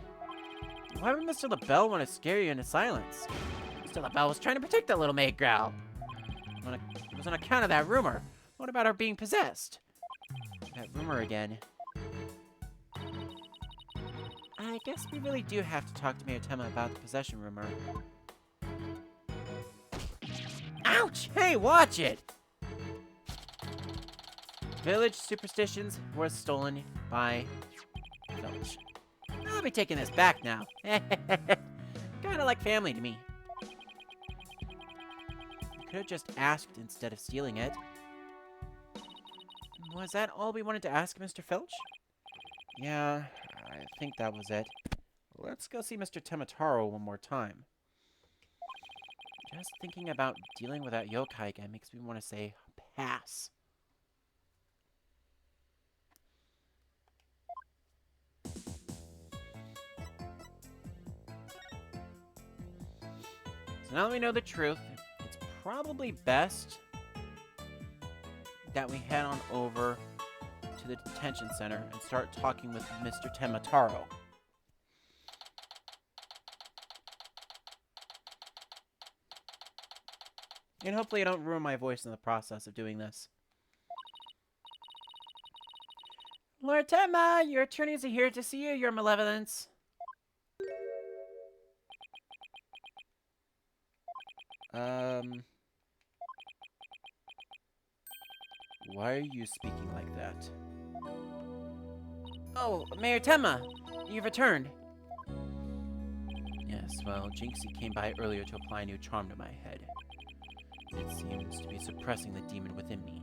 Why would Mr. LaBelle want to scare you into silence? Mr. LaBelle was trying to protect that little maid girl. It was on account of that rumor. What about her being possessed? That rumor again. I guess we really do have to talk to Mayor Tenma about the possession rumor. Ouch! Hey, watch it! Village superstitions were stolen by Filch. I'll be taking this back now. Kinda like family to me. You could have just asked instead of stealing it. Was that all we wanted to ask Mr. Filch? Yeah, I think that was it. Let's go see Mr. Tenma Taro one more time. Just thinking about dealing with that yokai again makes me want to say pass. So now that we know the truth, it's probably best that we head on over to the detention center and start talking with Mr. Tenma Taro. And hopefully I don't ruin my voice in the process of doing this. Lord Tenma, your attorneys are here to see you, your malevolence. Why are you speaking like that? Oh, Mayor Tenma, you've returned. Yes, well, Jinxie came by earlier to apply a new charm to my head. It seems to be suppressing the demon within me.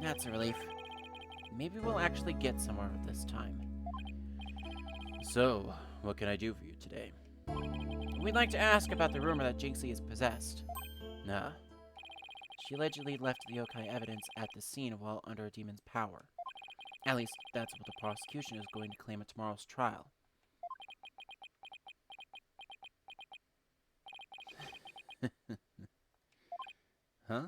That's a relief. Maybe we'll actually get somewhere this time. So, what can I do for you today? We'd like to ask about the rumor that Jinxie is possessed. Nah. She allegedly left the yokai evidence at the scene while under a demon's power. At least, that's what the prosecution is going to claim at tomorrow's trial. Huh?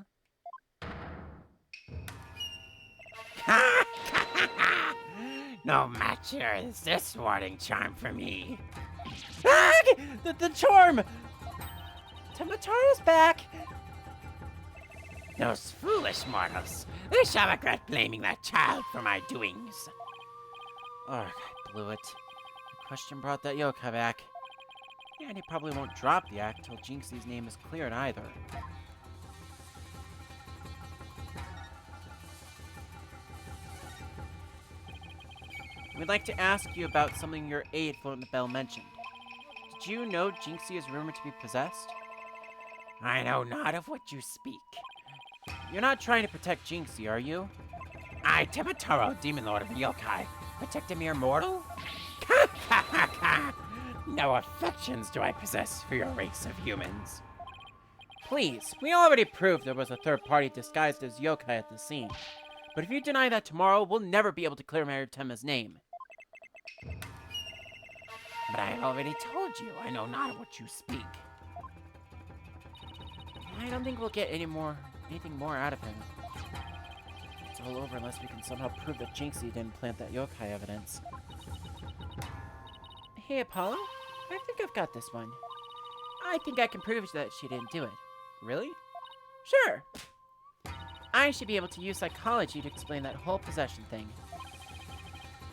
No match here is this warning charm for me. Ah! The charm! Tenma Taro's back! Those foolish mortals. They shall regret blaming that child for my doings. Ugh, I blew it. The question brought that yokai back. And he probably won't drop the act till Jinxie's name is cleared either. We'd like to ask you about something your aide Float the Bell mentioned. Did you know Jinxie is rumored to be possessed? I know not of what you speak. You're not trying to protect Jinxie, are you? I, Tenma Taro, Demon Lord of the Yokai, protect a mere mortal? No affections do I possess for your race of humans. Please, we already proved there was a third party disguised as yokai at the scene. But if you deny that tomorrow, we'll never be able to clear Mayor Tenma's name. But I already told you I know not of what you speak. I don't think we'll get anything more out of him. It's all over unless we can somehow prove that Jinxie didn't plant that yokai evidence. Hey, Apollo, I think I've got this one. I think I can prove that she didn't do it. Really? Sure. I should be able to use psychology to explain that whole possession thing.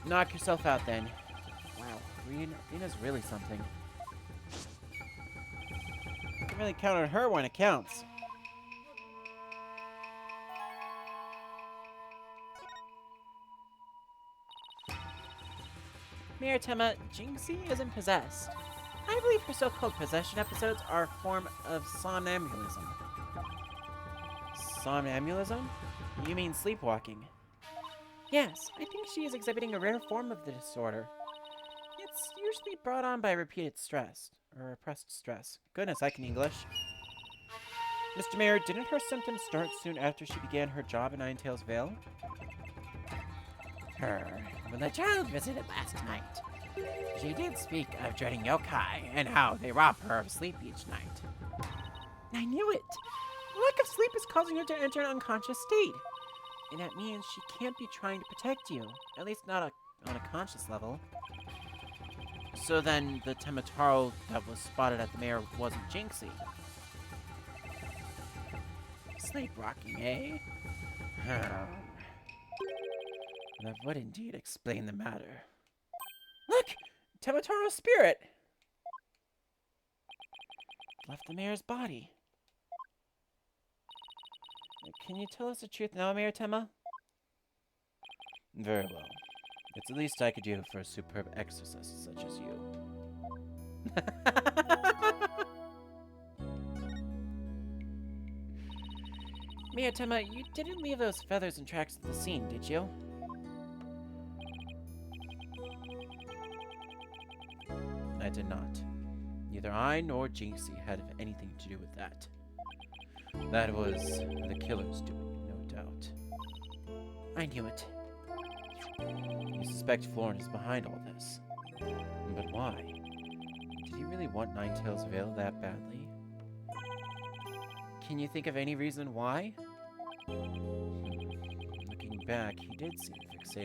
Knock yourself out, then. Wow, Rena's really something. I can really count on her when it counts. Mayor Tenma, Jinxie isn't possessed. I believe her so-called possession episodes are a form of somnambulism. Somnambulism? You mean sleepwalking? Yes, I think she is exhibiting a rare form of the disorder. It's usually brought on by repeated stress, or repressed stress. Goodness, I can English. Mr. Mayor, didn't her symptoms start soon after she began her job in Ninetales Vale? When the child visited last night, she did speak of dreading yokai and how they rob her of sleep each night. I knew it! Lack of sleep is causing her to enter an unconscious state. And that means she can't be trying to protect you. At least not on a conscious level. So then, the Tenma Taro that was spotted at the mayor wasn't Jinxie. Sleepwalking, eh? That would indeed explain the matter. Look! Tenma Taro's spirit! Left the mayor's body. Can you tell us the truth now, Mayor Tenma? Very well. It's the least I could do for a superb exorcist such as you. Mayor Tenma, you didn't leave those feathers and tracks at the scene, did you? I did not. Neither I nor Jinxie had anything to do with that. That was the killer's doing, no doubt. I knew it. You suspect Florin is behind all this. But why? Did he really want Ninetales Vale that badly? Can you think of any reason why? Looking back, he did seem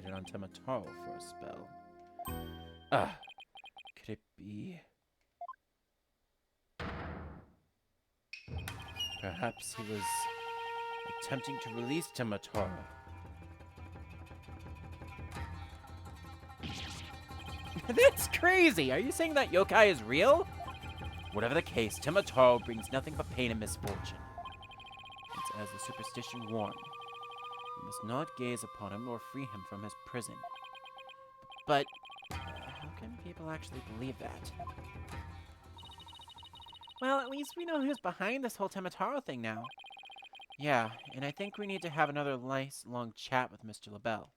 fixated on Tenma Taro for a spell. Could it be... Perhaps he was attempting to release Tenma Taro. That's crazy! Are you saying that yokai is real? Whatever the case, Tenma Taro brings nothing but pain and misfortune. It's as the superstition warned. We must not gaze upon him nor free him from his prison. But how can people actually believe that? Well, at least we know who's behind this whole Tenma Taro thing now. Yeah, and I think we need to have another nice long chat with Mr. LaBelle.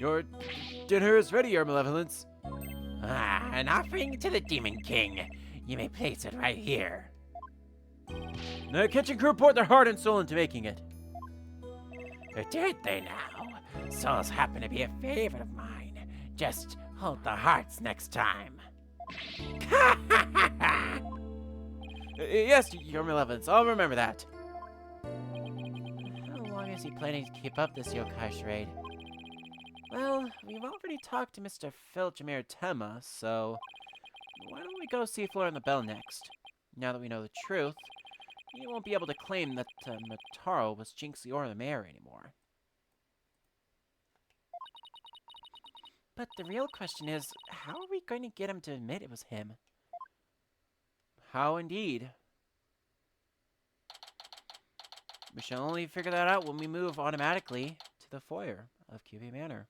Your dinner is ready, Your Malevolence. An offering to the Demon King. You may place it right here. The kitchen crew poured their heart and soul into making it. Did they now? Souls happen to be a favorite of mine. Just hold the hearts next time. Yes, Your Malevolence, I'll remember that. How long is he planning to keep up this yokai charade? Well, we've already talked to Mr. Philjameer Tenma, so why don't we go see Florin LaBelle next? Now that we know the truth, he won't be able to claim that Tenma Taro was Jinxie or the mayor anymore. But the real question is, how are we going to get him to admit it was him? How indeed? We shall only figure that out when we move automatically to the foyer of QB Manor.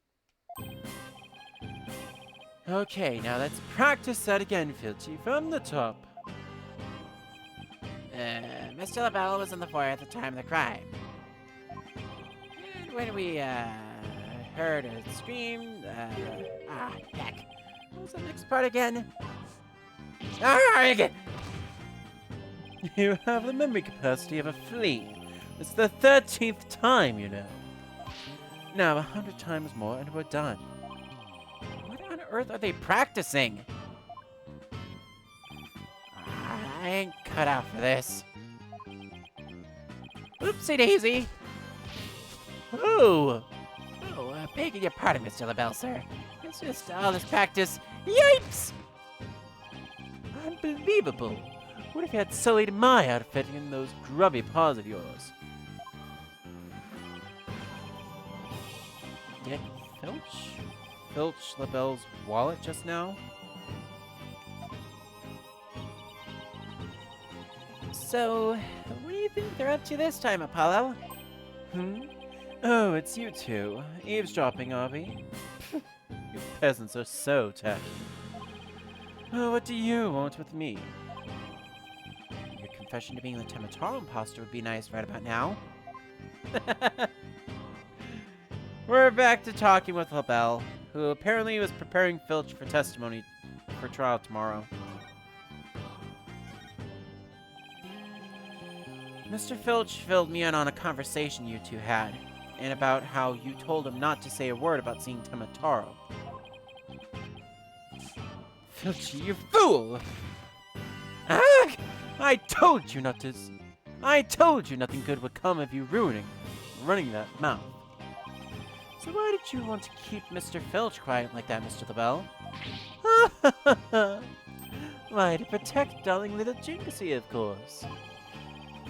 Okay, now let's practice that again, Filchi, from the top. Mr. LaBelle was in the foyer at the time of the crime. And when we, heard a scream, heck. What was the next part again? Again! You have the memory capacity of a flea. It's the 13th time, you know. Now, 100 times more and we're done. What on earth are they practicing? I ain't cut out for this. Oopsie daisy! Ooh! Oh, begging your pardon, Mr. LaBelle, sir. It's just all this practice. Yipes! Unbelievable! What if you had sullied my outfit in those grubby paws of yours? Did filch LaBelle's wallet just now? So, what do you think they're up to this time, Apollo? Oh, it's you two. Eavesdropping, are we? You peasants are so tacky. Oh, what do you want with me? Your confession to being the Tenma Taro imposter would be nice right about now. We're back to talking with LaBelle, who apparently was preparing Filch for testimony for trial tomorrow. Mr. Filch filled me in on a conversation you two had, and about how you told him not to say a word about seeing Tenma Taro. Filch, you fool! Ah! I told you not to. I told you nothing good would come of you running that mouth. So why did you want to keep Mr. Filch quiet like that, Mr. LaBelle? Why, to protect darling little Jinxie, of course.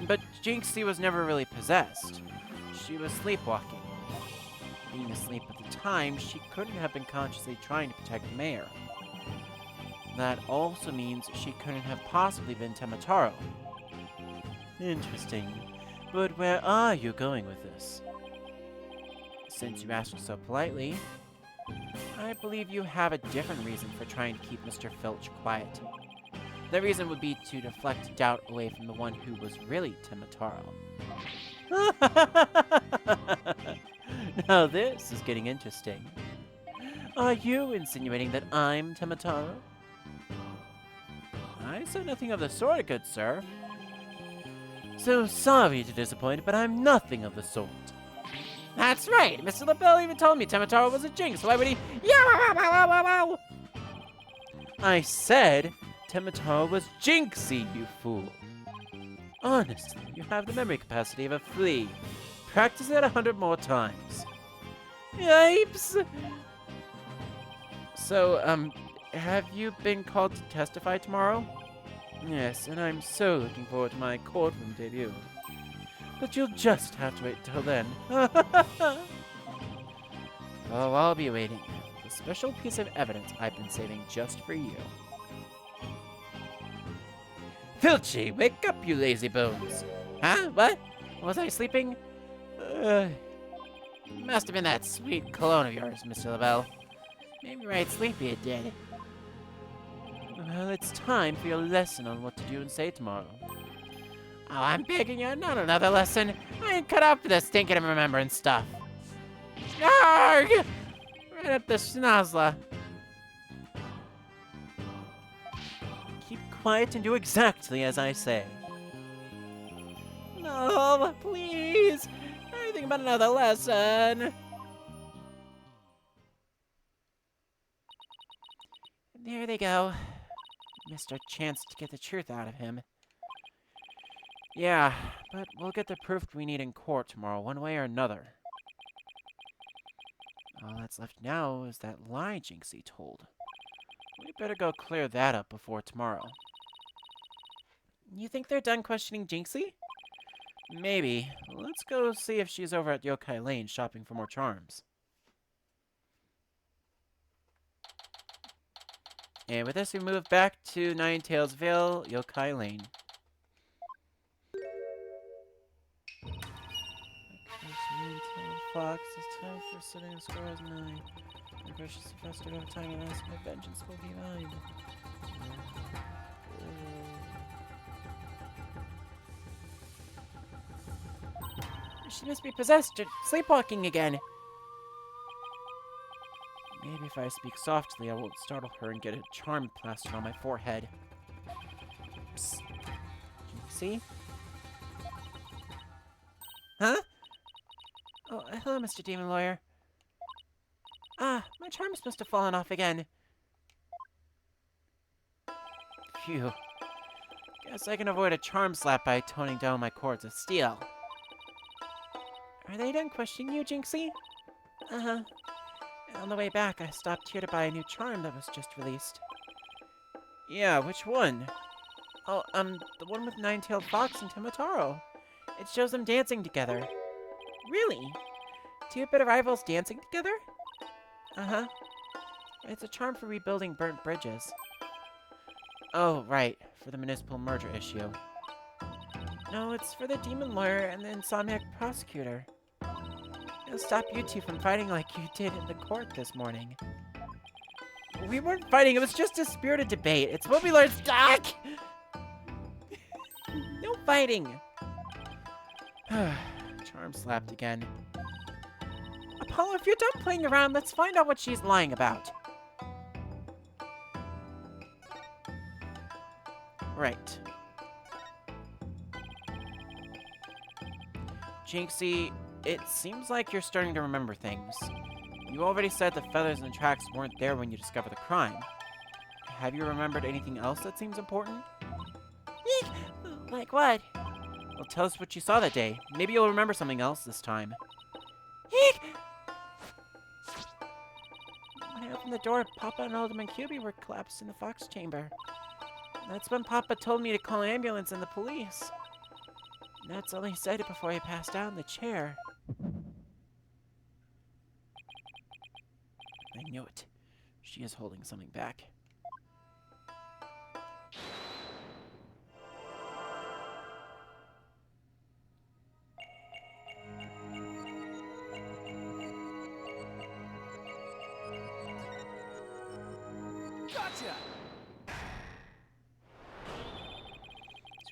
But Jinxie was never really possessed. She was sleepwalking. Being asleep at the time, she couldn't have been consciously trying to protect the mayor. That also means she couldn't have possibly been Tenma Taro. Interesting. But where are you going with this? Since you asked so politely, I believe you have a different reason for trying to keep Mr. Filch quiet. The reason would be to deflect doubt away from the one who was really Tenma Taro. Now this is getting interesting. Are you insinuating that I'm Tenma Taro? I said nothing of the sort, good sir. So sorry to disappoint, but I'm nothing of the sort. That's right. Mr. LaBelle even told me Tenma Taro was a jinx. Why would he? Yow! I said Tenma Taro was Jinxie, you fool. Honestly, you have the memory capacity of a flea. Practice it 100 more times. Yipes! So, have you been called to testify tomorrow? Yes, and I'm so looking forward to my courtroom debut. But you'll just have to wait till then. Oh, I'll be waiting. The special piece of evidence I've been saving just for you. Filchy, wake up, you lazy bones! Huh? What? Was I sleeping? Must have been that sweet cologne of yours, Mr. LaBelle. Made me right sleepy, it did. Well, it's time for your lesson on what to do and say tomorrow. Oh, I'm begging you, not another lesson. I ain't cut out for this stinking and remembering stuff. Arrgh! Right up the schnozzler. Keep quiet and do exactly as I say. No, please. Anything but another lesson. There they go. Missed our chance to get the truth out of him. Yeah, but we'll get the proof we need in court tomorrow, one way or another. All that's left now is that lie Jinxie told. We better go clear that up before tomorrow. You think they're done questioning Jinxie? Maybe. Let's go see if she's over at Yokai Lane shopping for more charms. And with this, we move back to Ninetales Vale, Yokai Lane. Fox, it's time for sitting scores 9. The precious faster over time and ask my vengeance will be mine. She must be possessed or sleepwalking again. Maybe if I speak softly, I won't startle her and get a charm plastered on my forehead. Psst. See? Huh? Oh, hello, Mr. Demon Lawyer. Ah, my charms must have fallen off again. Phew. Guess I can avoid a charm slap by toning down my cords of steel. Are they done questioning you, Jinxie? Uh-huh. On the way back, I stopped here to buy a new charm that was just released. Yeah, which one? Oh, the one with Nine-Tailed Fox and Tenma Taro. It shows them dancing together. Really? Two bitter rivals dancing together? Uh-huh. It's a charm for rebuilding burnt bridges. Oh, right. For the municipal merger issue. No, it's for the demon lawyer and the insomniac prosecutor. It'll stop you two from fighting like you did in the court this morning. We weren't fighting, it was just a spirited debate. It's what we learned. Stop! No fighting! Charm slapped again. Apollo, if you're done playing around, let's find out what she's lying about. Right. Jinxie, it seems like you're starting to remember things. You already said the feathers and tracks weren't there when you discovered the crime. Have you remembered anything else that seems important? Eek! Like what? Well, tell us what you saw that day. Maybe you'll remember something else this time. Eek! When I opened the door, Papa and Alderman Cubie were collapsed in the fox chamber. That's when Papa told me to call an ambulance and the police. That's all he said before he passed out in the chair. I knew it. She is holding something back. Gotcha!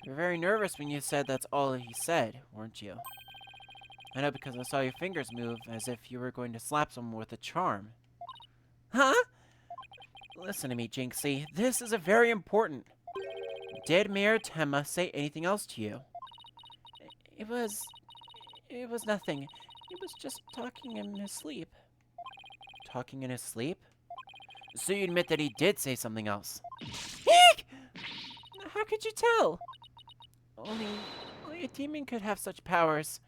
You were very nervous when you said that's all he said, weren't you? I know because I saw your fingers move as if you were going to slap someone with a charm. Huh? Listen to me, Jinxie. This is very important. Did Mayor Tenma say anything else to you? It was nothing. He was just talking in his sleep. Talking in his sleep? So you admit that he did say something else? Eek! How could you tell? Only a demon could have such powers.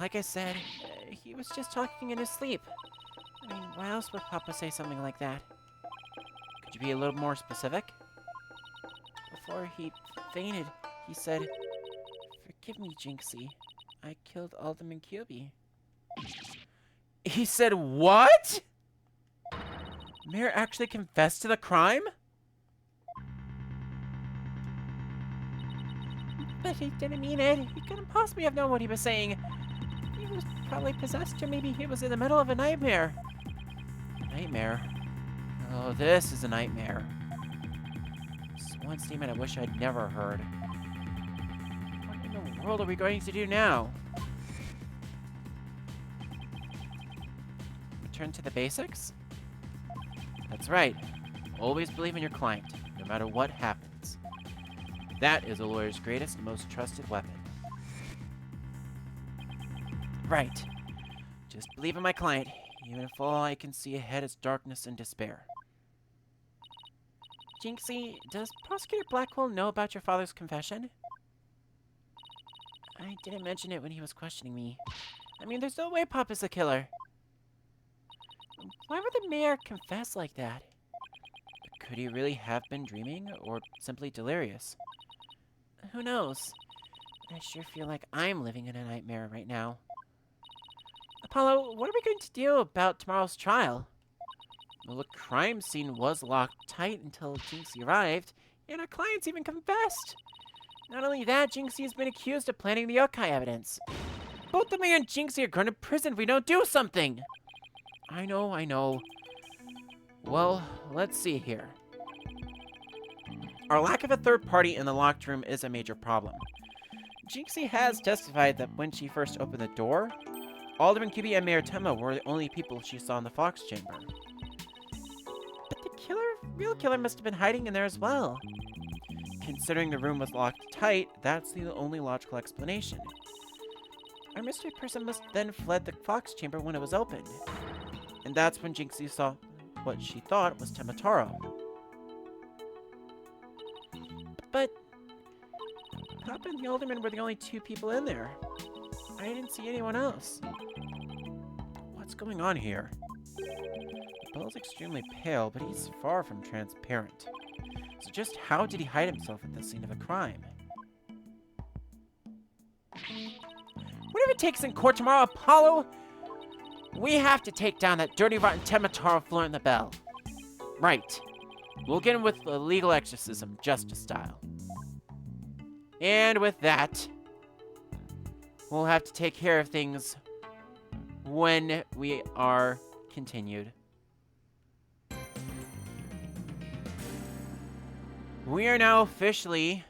Like I said, he was just talking in his sleep. I mean, why else would Papa say something like that? Could you be a little more specific? Before he fainted, he said, "Forgive me, Jinxie. I killed Alderman Cubie." He said what? Mayor actually confessed to the crime? But he didn't mean it. He couldn't possibly have known what he was saying. He was probably possessed, or maybe he was in the middle of a nightmare. Nightmare? Oh, this is a nightmare. It's one statement I wish I'd never heard. What in the world are we going to do now? Return to the basics? That's right. Always believe in your client, no matter what happens. That is a lawyer's greatest and most trusted weapon. Right. Just believe in my client, even if all I can see ahead is darkness and despair. Jinxie, does Prosecutor Blackwell know about your father's confession? I didn't mention it when he was questioning me. I mean, there's no way Papa's the killer. Why would the mayor confess like that? Could he really have been dreaming, or simply delirious? Who knows? I sure feel like I'm living in a nightmare right now. Apollo, what are we going to do about tomorrow's trial? Well, the crime scene was locked tight until Jinxie arrived, and our clients even confessed. Not only that, Jinxie has been accused of planting the Yokai evidence. Both the mayor and Jinxie are going to prison if we don't do something. I know. Well, let's see here. Our lack of a third party in the locked room is a major problem. Jinxie has testified that when she first opened the door, Alderman Cubie and Mayor Tenma were the only people she saw in the Fox Chamber. But the real killer must have been hiding in there as well. Considering the room was locked tight, that's the only logical explanation. Our mystery person must then fled the Fox Chamber when it was opened. And that's when Jinxie saw what she thought was Tenma Taro. But Papa and the alderman were the only two people in there. I didn't see anyone else. What's going on here? Bell's extremely pale, but he's far from transparent. So just how did he hide himself at the scene of a crime? Whatever it takes in court tomorrow, Apollo, we have to take down that dirty, rotten Tenma Taro flirt in the Bell. Right. We'll get him with a legal exorcism, justice style. And with that, we'll have to take care of things when we are continued. We are now officially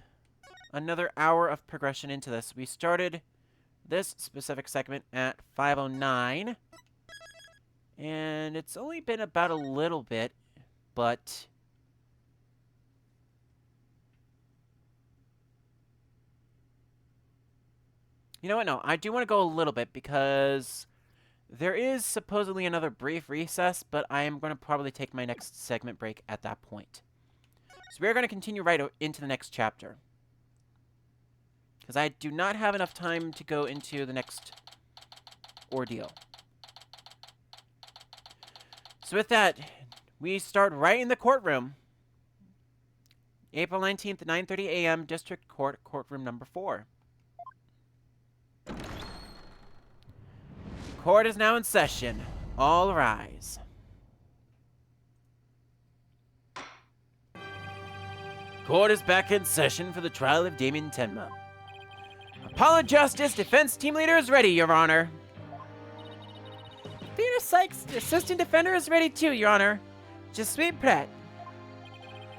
another hour of progression into this. We started this specific segment at 5:09, and it's only been about a little bit, but you know what? No, I do want to go a little bit because there is supposedly another brief recess, but I am going to probably take my next segment break at that point. So we're going to continue right into the next chapter, because I do not have enough time to go into the next ordeal. So with that, we start right in the courtroom. April 19th at 9:30 a.m., District Court, courtroom number 4. Court is now in session. All rise. Court is back in session for the trial of Damien Tenma. Apollo Justice Defense Team Leader is ready, Your Honor. Peter Sykes, Assistant Defender, is ready too, Your Honor. Je suis prêt.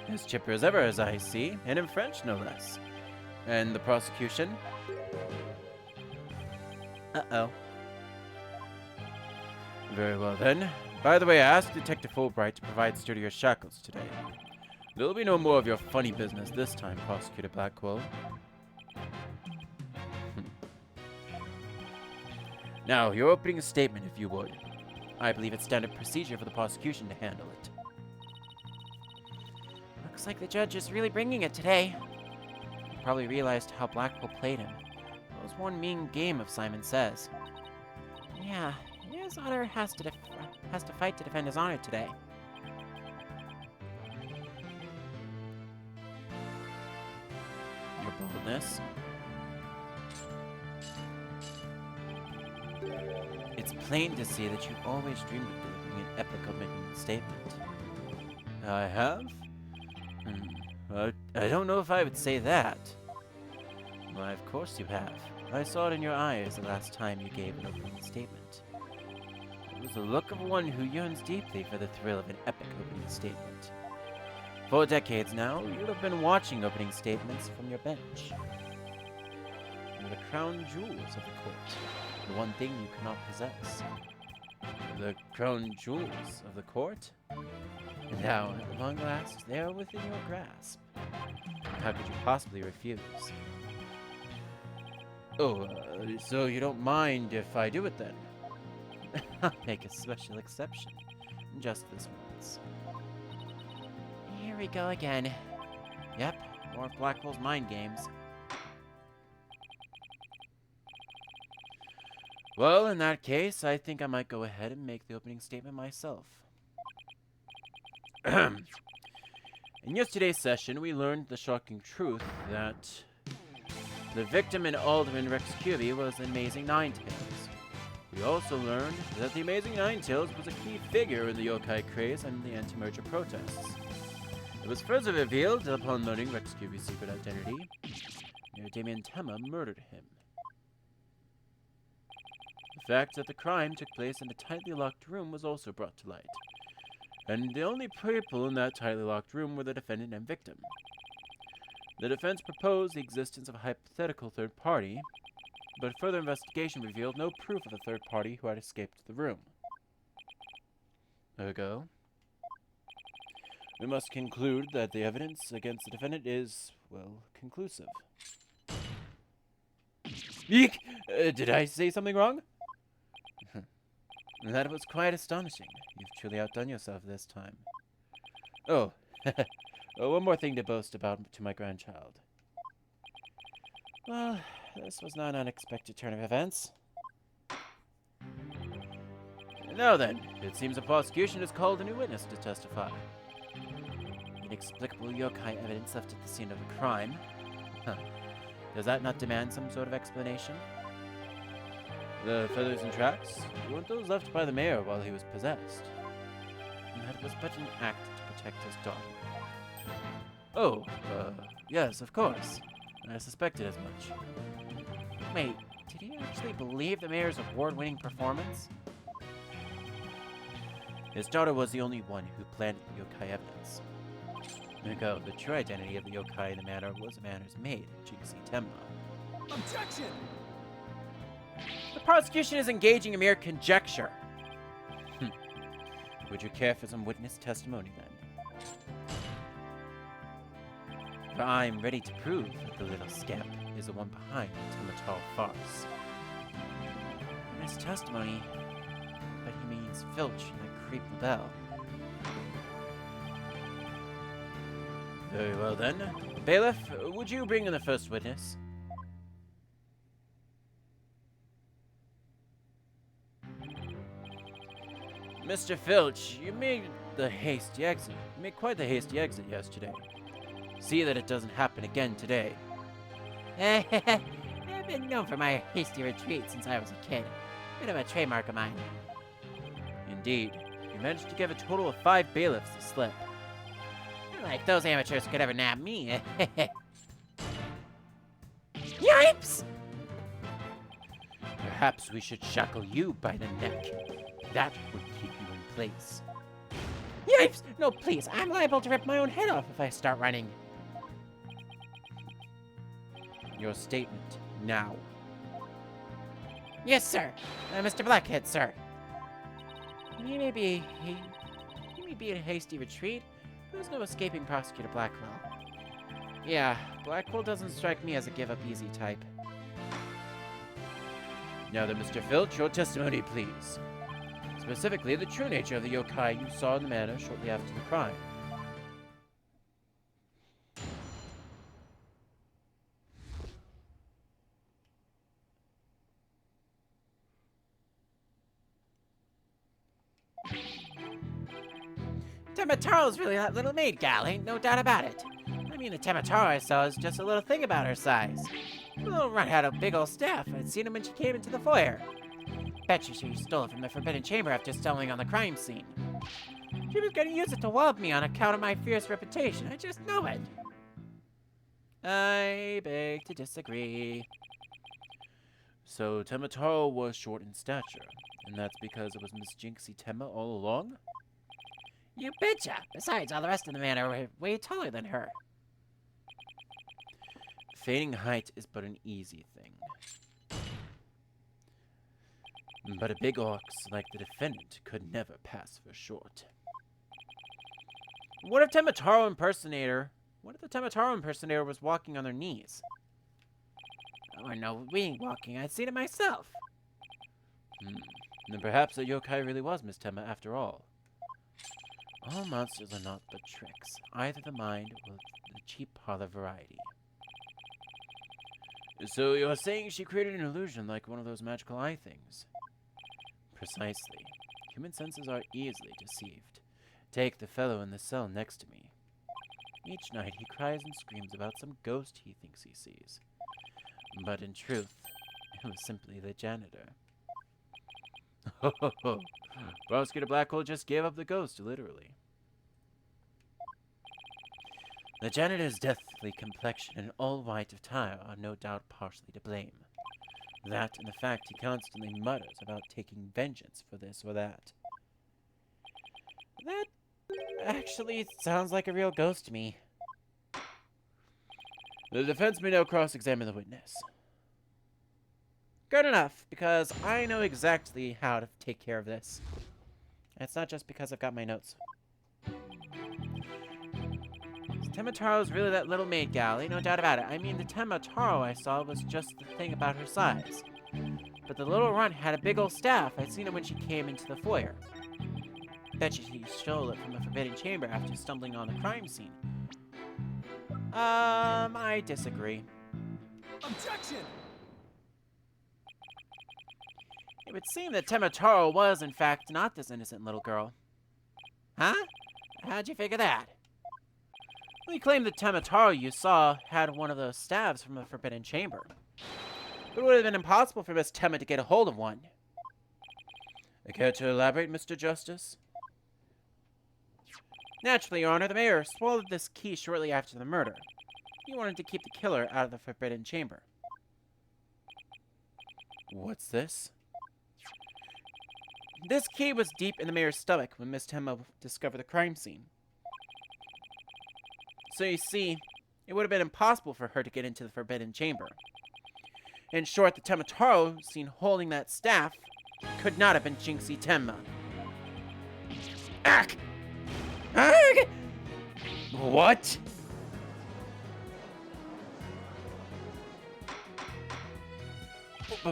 As chipper as ever, as I see, and in French, no less. And the prosecution? Uh-oh. Very well, then. By the way, I asked Detective Fulbright to provide sturdier shackles today. There'll be no more of your funny business this time, Prosecutor Blackwell. Now, your opening statement, if you would. I believe it's standard procedure for the prosecution to handle it. Looks like the judge is really bringing it today. He probably realized how Blackwell played him. It was one mean game, if Simon says. Yeah, his honor has to fight to defend his honor today. Your boldness. It's plain to see that you've always dreamed of delivering an epic opening statement. I have? I don't know if I would say that. Why, of course you have. I saw it in your eyes the last time you gave an opening statement. It was the look of one who yearns deeply for the thrill of an epic opening statement. For decades now, you have been watching opening statements from your bench. You're the crown jewels of the court, the one thing you cannot possess. The crown jewels of the court? And now, at long last, they are within your grasp. How could you possibly refuse? Oh, so you don't mind if I do it then? I'll make a special exception. Just this once. Here we go again. Yep, more of Blackwell's mind games. Well, in that case, I think I might go ahead and make the opening statement myself. In yesterday's session, we learned the shocking truth that the victim in Alderman Rex Cuby was the Amazing Ninetales. We also learned that the Amazing Ninetales was a key figure in the Yokai craze and the anti-merger protests. It was further revealed that upon learning Rex Cuby's secret identity, Damien Tenma murdered him. The fact that the crime took place in a tightly locked room was also brought to light. And the only people in that tightly locked room were the defendant and victim. The defense proposed the existence of a hypothetical third party, but further investigation revealed no proof of a third party who had escaped the room. Ergo, we must conclude that the evidence against the defendant is, well, conclusive. Eek! Did I say something wrong? That was quite astonishing. You've truly outdone yourself this time. Oh, one more thing to boast about to my grandchild. Well, this was not an unexpected turn of events. Now then, it seems the prosecution has called a new witness to testify. Inexplicable yokai evidence left at the scene of the crime. Huh. Does that not demand some sort of explanation? The feathers and tracks weren't those left by the mayor while he was possessed. That was but an act to protect his daughter. Oh, yes, of course. I suspected as much. Wait, did he actually believe the mayor's award-winning performance? His daughter was the only one who planted the yokai evidence. Miko, the true identity of the yokai in the manor was the manor's maid, Jinxie Tenma. Objection! The prosecution is engaging in mere conjecture. Would you care for some witness testimony, then? For I'm ready to prove that the little scamp is the one behind the Tenma Taro farce. Witness testimony, but he means Filch and the creep LaBelle. Very well, then. Bailiff, would you bring in the first witness? Mr. Filch, you made quite the hasty exit yesterday. See that it doesn't happen again today. I've been known for my hasty retreat since I was a kid. Bit of a trademark of mine. Indeed. You managed to give a total of 5 bailiffs the slip. Not like those amateurs could ever nab me. Yipes! Perhaps we should shackle you by the neck. That would keep you in place. Yipes! No, please, I'm liable to rip my own head off if I start running. Your statement, now. Yes, sir. Mr. Blackhead, sir. He may be in a hasty retreat, but there's no escaping Prosecutor Blackwell. Yeah, Blackwell doesn't strike me as a give-up-easy type. Now then, Mr. Filch, your testimony, please. Specifically, the true nature of the yokai you saw in the manor shortly after the crime. Tenma Taro's really that little maid gal, ain't no doubt about it. I mean, the Tenma Taro I saw is just a little thing about her size. The little runt had a big old staff. I'd seen him when she came into the foyer. Bet you she stole it from the Forbidden Chamber after stumbling on the crime scene. She was gonna use it to wallop me on account of my fierce reputation. I just know it. I beg to disagree. So Tenma Taro was short in stature, and that's because it was Miss Jinxie Tenma all along? You betcha! Besides, all the rest of the manor were way taller than her. Feigning height is but an easy thing. But a big ox like the defendant could never pass for short. What if the Tenma Taro impersonator was walking on their knees? Oh, no, we ain't walking. I'd seen it myself. Then perhaps the yokai really was Miss Tenma after all. All monsters are not but tricks, either the mind or the cheap parlor variety. So you're saying she created an illusion like one of those magical eye things? Precisely. Human senses are easily deceived. Take the fellow in the cell next to me. Each night he cries and screams about some ghost he thinks he sees. But in truth, it was simply the janitor. Ho ho ho! Prosecutor Blackwell just gave up the ghost, literally. The janitor's deathly complexion and all white attire are no doubt partially to blame. That and the fact he constantly mutters about taking vengeance for this or that. That actually sounds like a real ghost to me. The defense may now cross-examine the witness. Good enough, because I know exactly how to take care of this. And it's not just because I've got my notes. Tenma Taro's really that little maid gal, ain't no doubt about it. I mean, the Tenma Taro I saw was just the thing about her size. But the little runt had a big old staff. I'd seen it when she came into the foyer. Bet she stole it from the Forbidden Chamber after stumbling on the crime scene. I disagree. Objection! It would seem that Tenma Taro was, in fact, not this innocent little girl. Huh? How'd you figure that? Well, you claimed that Tenma Taro you saw had one of those staves from the Forbidden Chamber. But it would have been impossible for Miss Tenma to get a hold of one. Care to elaborate, Mr. Justice? Naturally, Your Honor, the mayor swallowed this key shortly after the murder. He wanted to keep the killer out of the Forbidden Chamber. What's this? This key was deep in the mayor's stomach when Miss Tenma discovered the crime scene. So you see, it would have been impossible for her to get into the Forbidden Chamber. In short, the Tenma Taro seen holding that staff could not have been Jinxie Tenma. Ack! Arg! What?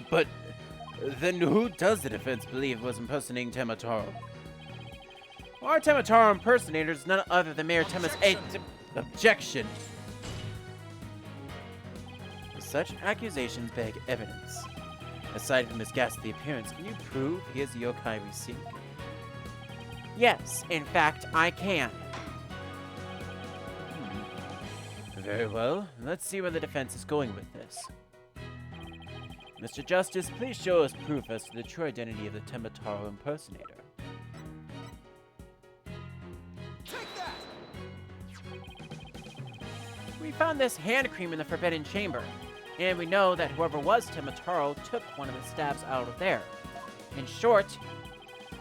But then who does the defense believe was impersonating Tenma Taro? Our Tenma Taro impersonator is none other than Mayor Tenma's objection. Such accusations beg evidence. Aside from his ghastly appearance, can you prove he is the yokai we seek? Yes, in fact, I can. Very well. Let's see where the defense is going with this. Mr. Justice, please show us proof as to the true identity of the Tenma Taro impersonator. Take that! We found this hand cream in the Forbidden Chamber, and we know that whoever was Tenma Taro took one of the stabs out of there. In short,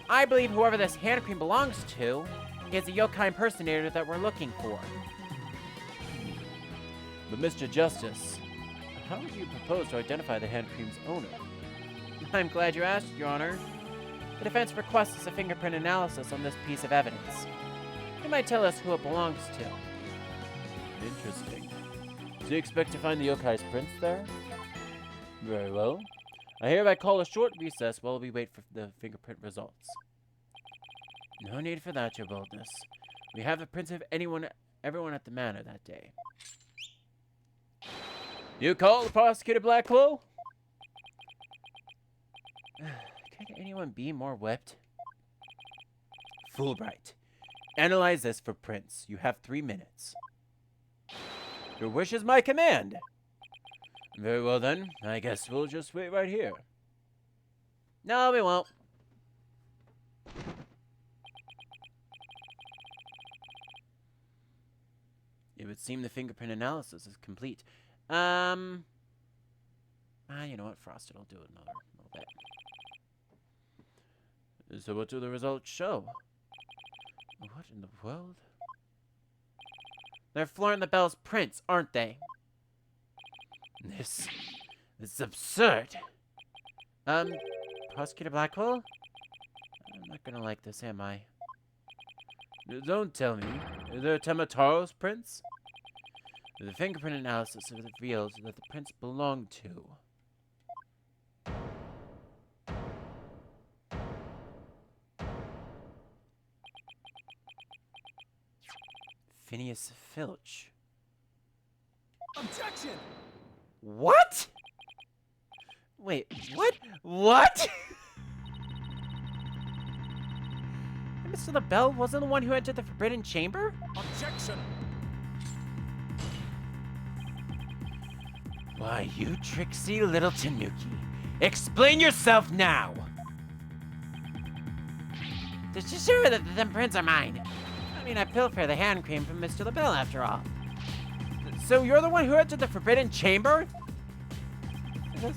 I believe whoever this hand cream belongs to is the yokai impersonator that we're looking for. But Mr. Justice, how would you propose to identify the hand cream's owner? I'm glad you asked, Your Honor. The defense requests a fingerprint analysis on this piece of evidence. It might tell us who it belongs to. Interesting. Do you expect to find the yokai's prints there? Very well. I hereby call a short recess while we wait for the fingerprint results. No need for that, Your Boldness. We have the prints of everyone at the manor that day. You call the prosecutor, Blackwell? Could anyone be more whipped? Fulbright, analyze this for prints. You have 3 minutes. Your wish is my command. Very well then, I guess we'll just wait right here. No, we won't. It would seem the fingerprint analysis is complete. You know what? Frosted will do it another little bit. So what do the results show? What in the world? They're Florent LaBelle's prints, aren't they? This is absurd. Prosecutor Blackwell? I'm not gonna like this, am I? Don't tell me. Are there Tenma Taro's prints? The fingerprint analysis reveals that the prints belong to Phineas Filch. Objection! What? Wait, what? What? Mr. LaBelle wasn't the one who entered the Forbidden Chamber? Objection! Why, you tricksy little Tanuki. Explain yourself now! Just sure that them prints are mine. I mean, I pilfered the hand cream from Mr. LaBelle after all. So you're the one who entered the Forbidden Chamber?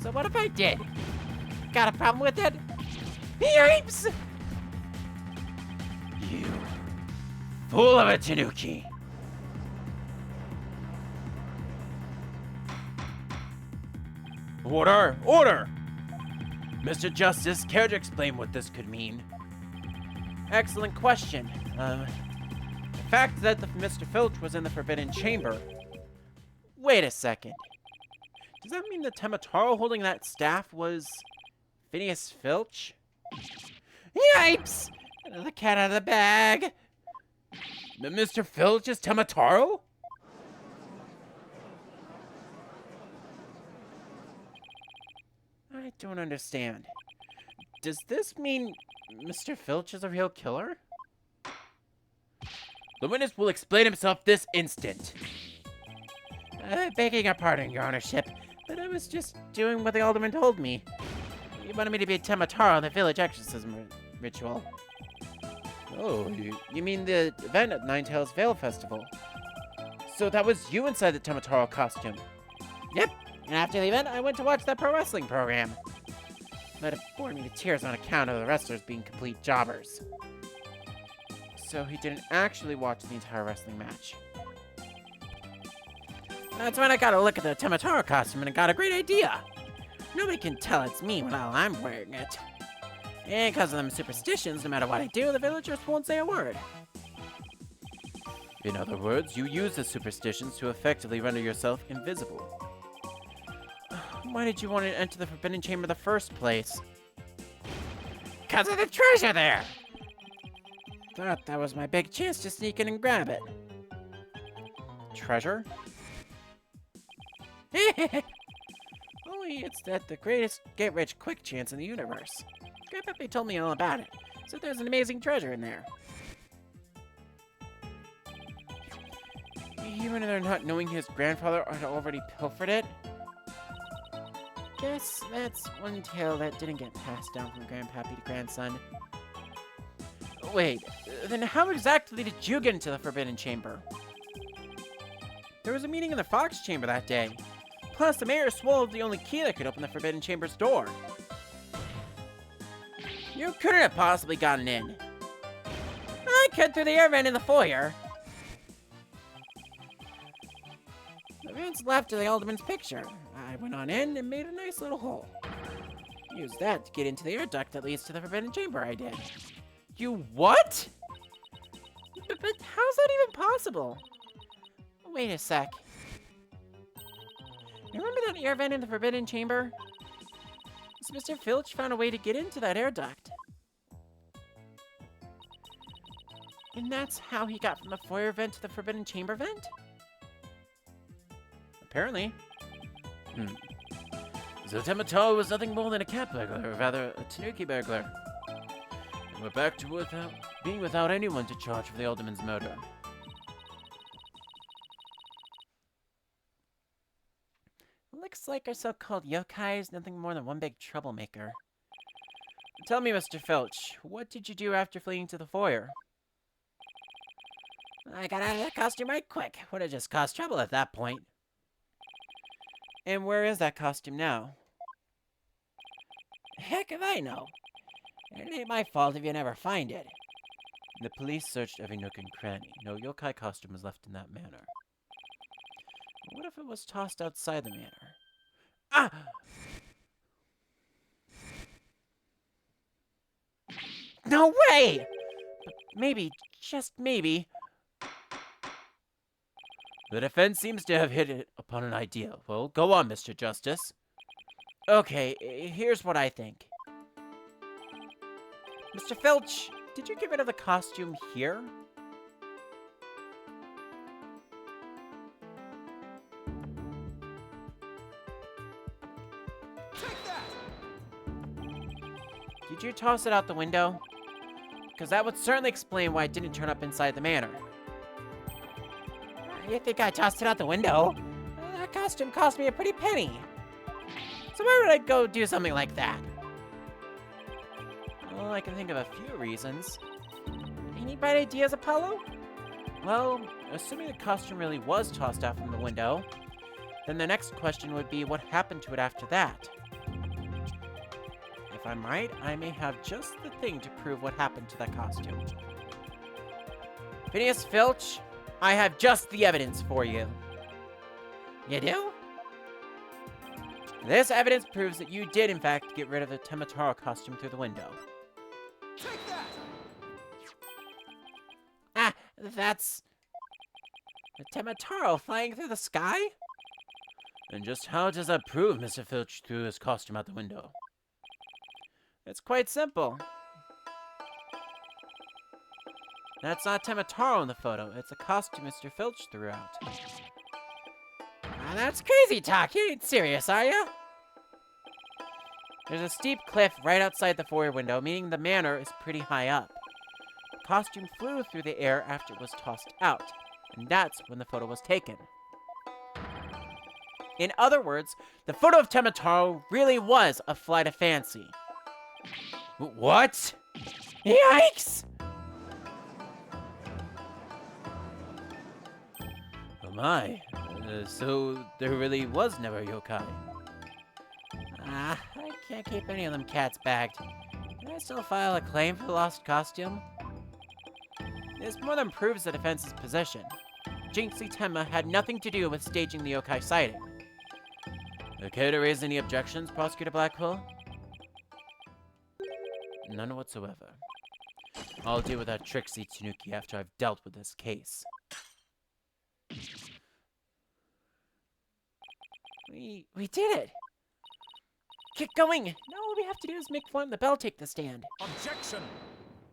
So what if I did? Got a problem with it? Yipes! You fool of a Tanuki! Order! Order! Mr. Justice, care to explain what this could mean? Excellent question. The fact that Mr. Filch was in the Forbidden Chamber... Wait a second. Does that mean the Tenma Taro holding that staff was... Phineas Filch? Yipes! The cat out of the bag! Mr. Filch is Tenma Taro? don't understand. Does this mean Mr. Filch is a real killer? The witness will explain himself this instant. Begging your pardon, your ownership, But I was just doing what the alderman told me. He wanted me to be Tenma Taro in the village exorcism ritual. Oh, you mean the event at Ninetails Vale Festival? So that was you inside the Tenma Taro costume? Yep. And after the event, I went to watch that pro wrestling program. Let it bore me to tears on account of the wrestlers being complete jobbers. So he didn't actually watch the entire wrestling match. That's when I got a look at the Tenma Taro costume and I got a great idea. Nobody can tell it's me while I'm wearing it. And because of them superstitions, no matter what I do, the villagers won't say a word. In other words, you use the superstitions to effectively render yourself invisible. Why did you want to enter the Forbidden Chamber in the first place? Because of the treasure there! Thought that was my big chance to sneak in and grab it. Treasure? Only it's at the greatest get-rich-quick chance in the universe. Grandpappy told me all about it, so there's an amazing treasure in there. Even though not knowing his grandfather had already pilfered it? Guess that's one tale that didn't get passed down from grandpappy to grandson. Wait, then how exactly did you get into the Forbidden Chamber? There was a meeting in the Fox Chamber that day. Plus, the mayor swallowed the only key that could open the Forbidden Chamber's door. You couldn't have possibly gotten in. I cut through the air vent in the foyer. The vent's left of the alderman's picture. I went on in and made a nice little hole. Used that to get into the air duct that leads to the Forbidden Chamber, I did. You what? But how's that even possible? Wait a sec. Remember that air vent in the Forbidden Chamber? So Mr. Filch found a way to get into that air duct. And that's how he got from the foyer vent to the Forbidden Chamber vent? Apparently. So Tenma Taro was nothing more than a cat burglar, or rather, a tanuki burglar. And we're back to being without anyone to charge for the alderman's murder. Looks like our so-called yokai is nothing more than one big troublemaker. Tell me, Mr. Filch, what did you do after fleeing to the foyer? I got out of that costume right quick. Would have just caused trouble at that point. And where is that costume now? Heck if I know. It ain't my fault if you never find it. The police searched every nook and cranny. No yokai costume was left in that manor. What if it was tossed outside the manor? Ah! No way! But maybe, just maybe, the defense seems to have hit it upon an idea. Well, go on, Mr. Justice. Okay, here's what I think. Mr. Filch, did you get rid of the costume here? Did you toss it out the window? Because that would certainly explain why it didn't turn up inside the manor. You think I tossed it out the window? That costume cost me a pretty penny. So why would I go do something like that? Well, I can think of a few reasons. Any bright ideas, Apollo? Well, assuming the costume really was tossed out from the window, then the next question would be what happened to it after that. If I'm right, I may have just the thing to prove what happened to that costume. Phineas Filch, I have just the evidence for you. You do? This evidence proves that you did, in fact, get rid of the Tenma Taro costume through the window. Take that! Ah, that's... the Tenma Taro flying through the sky? And just how does that prove Mr. Filch threw his costume out the window? It's quite simple. That's not Tenma Taro in the photo. It's a costume Mr. Filch threw out. That's crazy talk. You ain't serious, are you? There's a steep cliff right outside the foyer window, meaning the manor is pretty high up. The costume flew through the air after it was tossed out, and that's when the photo was taken. In other words, the photo of Tenma Taro really was a flight of fancy. What? Yikes! Oh my, so there really was never a yokai. I can't keep any of them cats bagged. Can I still file a claim for the lost costume? This more than proves the defense's position. Jinxie Tenma had nothing to do with staging the yokai sighting. Okay to raise any objections, Prosecutor Blackwell? None whatsoever. I'll deal with that Trixie Tanuki after I've dealt with this case. We did it! Get going! Now all we have to do is make Form the Bell take the stand. Objection!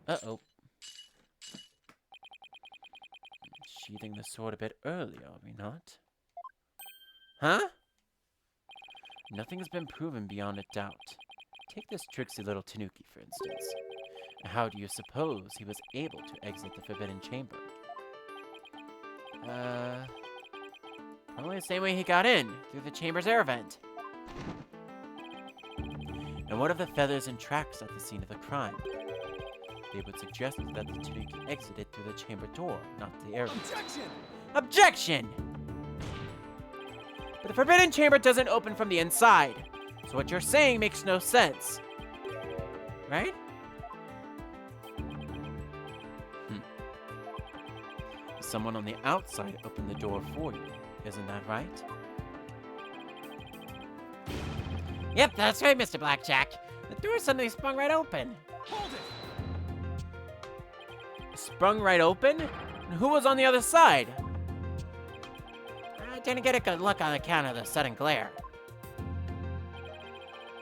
Uh-oh. Sheathing the sword a bit early, are we not? Huh? Nothing has been proven beyond a doubt. Take this tricksy little Tanuki, for instance. How do you suppose he was able to exit the Forbidden Chamber? Probably the same way he got in, through the chamber's air vent. And what of the feathers and tracks at the scene of the crime? They would suggest that the Tanuki exited through the chamber door, not the air vent. Objection! Objection! But the Forbidden Chamber doesn't open from the inside, so what you're saying makes no sense. Right? Someone on the outside opened the door for you, isn't that right? Yep, that's right, Mr. Blackjack. The door suddenly sprung right open. Hold it! Sprung right open? And who was on the other side? I didn't get a good look on account of the sudden glare.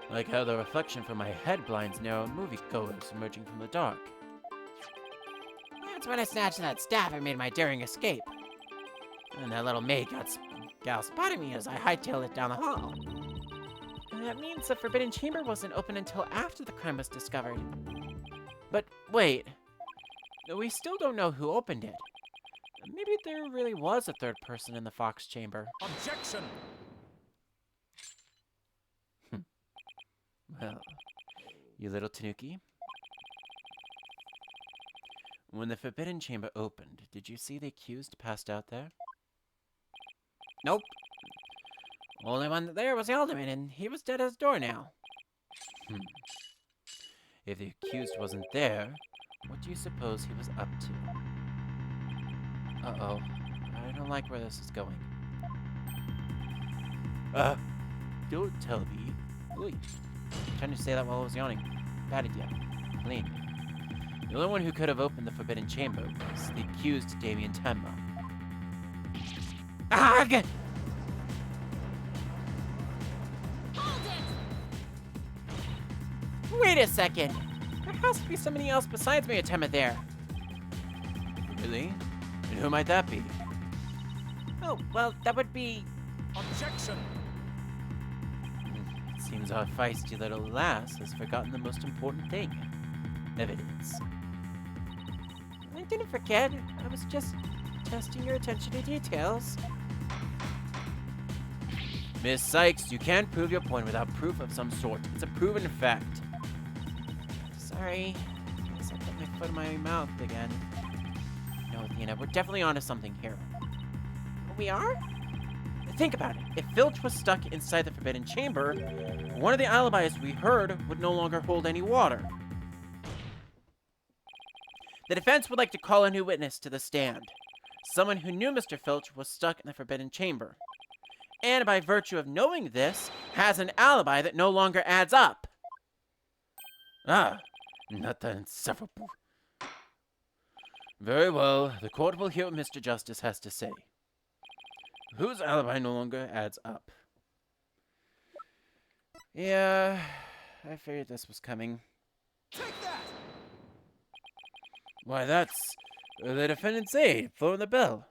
Like how the reflection from my head blinds narrow moviegoers emerging from the dark. That's when I snatched that staff and made my daring escape. And that little maid gal spotted me as I hightailed it down the hall. And that means the Forbidden Chamber wasn't open until after the crime was discovered. But wait, we still don't know who opened it. Maybe there really was a third person in the Fox Chamber. Objection! Well, you little Tanuki. When the Forbidden Chamber opened, did you see the accused passed out there? Nope. Only one there was the alderman, and he was dead at his door now. If the accused wasn't there, what do you suppose he was up to? Uh-oh. I don't like where this is going. Don't tell me. Oy. Trying to say that while I was yawning. Bad idea. Blame me. The only one who could have opened the Forbidden Chamber was the accused Damien Tenma. Ugh! Wait a second! There has to be somebody else besides me at Tenma there. Really? And who might that be? Oh, well, that would be... Objection! It seems our feisty little lass has forgotten the most important thing. Evidence. I didn't forget. I was just testing your attention to details. Miss Sykes, you can't prove your point without proof of some sort. It's a proven fact. Sorry. I guess I put my foot in my mouth again. No, Athena, we're definitely onto something here. We are? Think about it. If Filch was stuck inside the Forbidden Chamber, one of the alibis we heard would no longer hold any water. The defense would like to call a new witness to the stand. Someone who knew Mr. Filch was stuck in the Forbidden Chamber. And by virtue of knowing this, has an alibi that no longer adds up. Ah, not that insufferable. Very well, the court will hear what Mr. Justice has to say. Whose alibi no longer adds up? Yeah, I figured this was coming. Take that! Why, that's the defendant's aide, Flo in the Bell.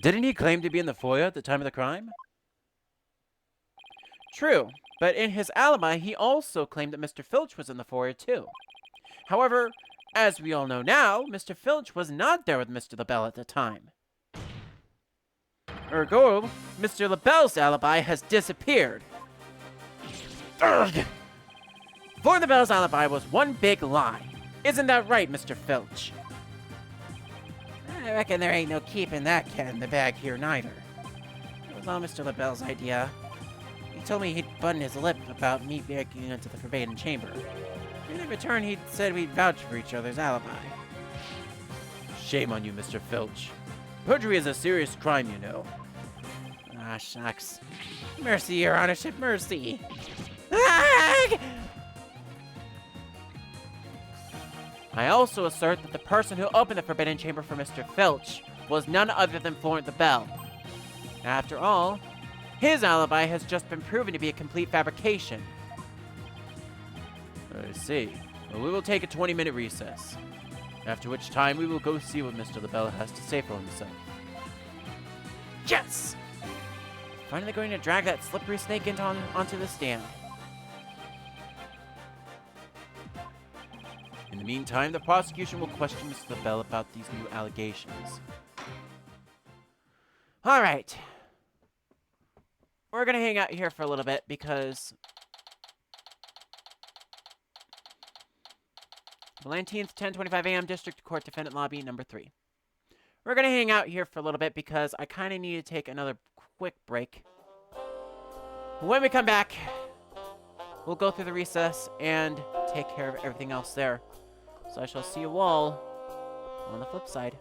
Didn't he claim to be in the foyer at the time of the crime? True, But in his alibi, he also claimed that Mr. Filch was in the foyer too. However, as we all know now, Mr. Filch was not there with Mr. LaBelle at the time. Ergo, Mr. LaBelle's alibi has disappeared. Urgh! For LaBelle's alibi was one big lie. Isn't that right, Mr. Filch? I reckon there ain't no keeping that cat in the bag here neither. It was all Mr. LaBelle's idea. He told me he'd button his lip about me breaking into the Forbidden Chamber. And in return, he said we'd vouch for each other's alibi. Shame on you, Mr. Filch. Perjury is a serious crime, you know. Ah, shucks. Mercy, your honorship, mercy. Ah! I also assert that the person who opened the Forbidden Chamber for Mr. Filch was none other than Florent LaBelle. After all, his alibi has just been proven to be a complete fabrication. I see. Well, we will take a 20-minute recess, after which time we will go see what Mr. LaBelle has to say for himself. Yes! Finally going to drag that slippery snake onto the stand. In the meantime, the prosecution will question Mr. LaBelle about these new allegations. All right. We're going to hang out here for a little bit because Valentine's 10:25 a.m. District Court Defendant Lobby number 3. We're going to hang out here for a little bit because I kind of need to take another quick break. When we come back, we'll go through the recess and take care of everything else there. So I shall see you all on the flip side.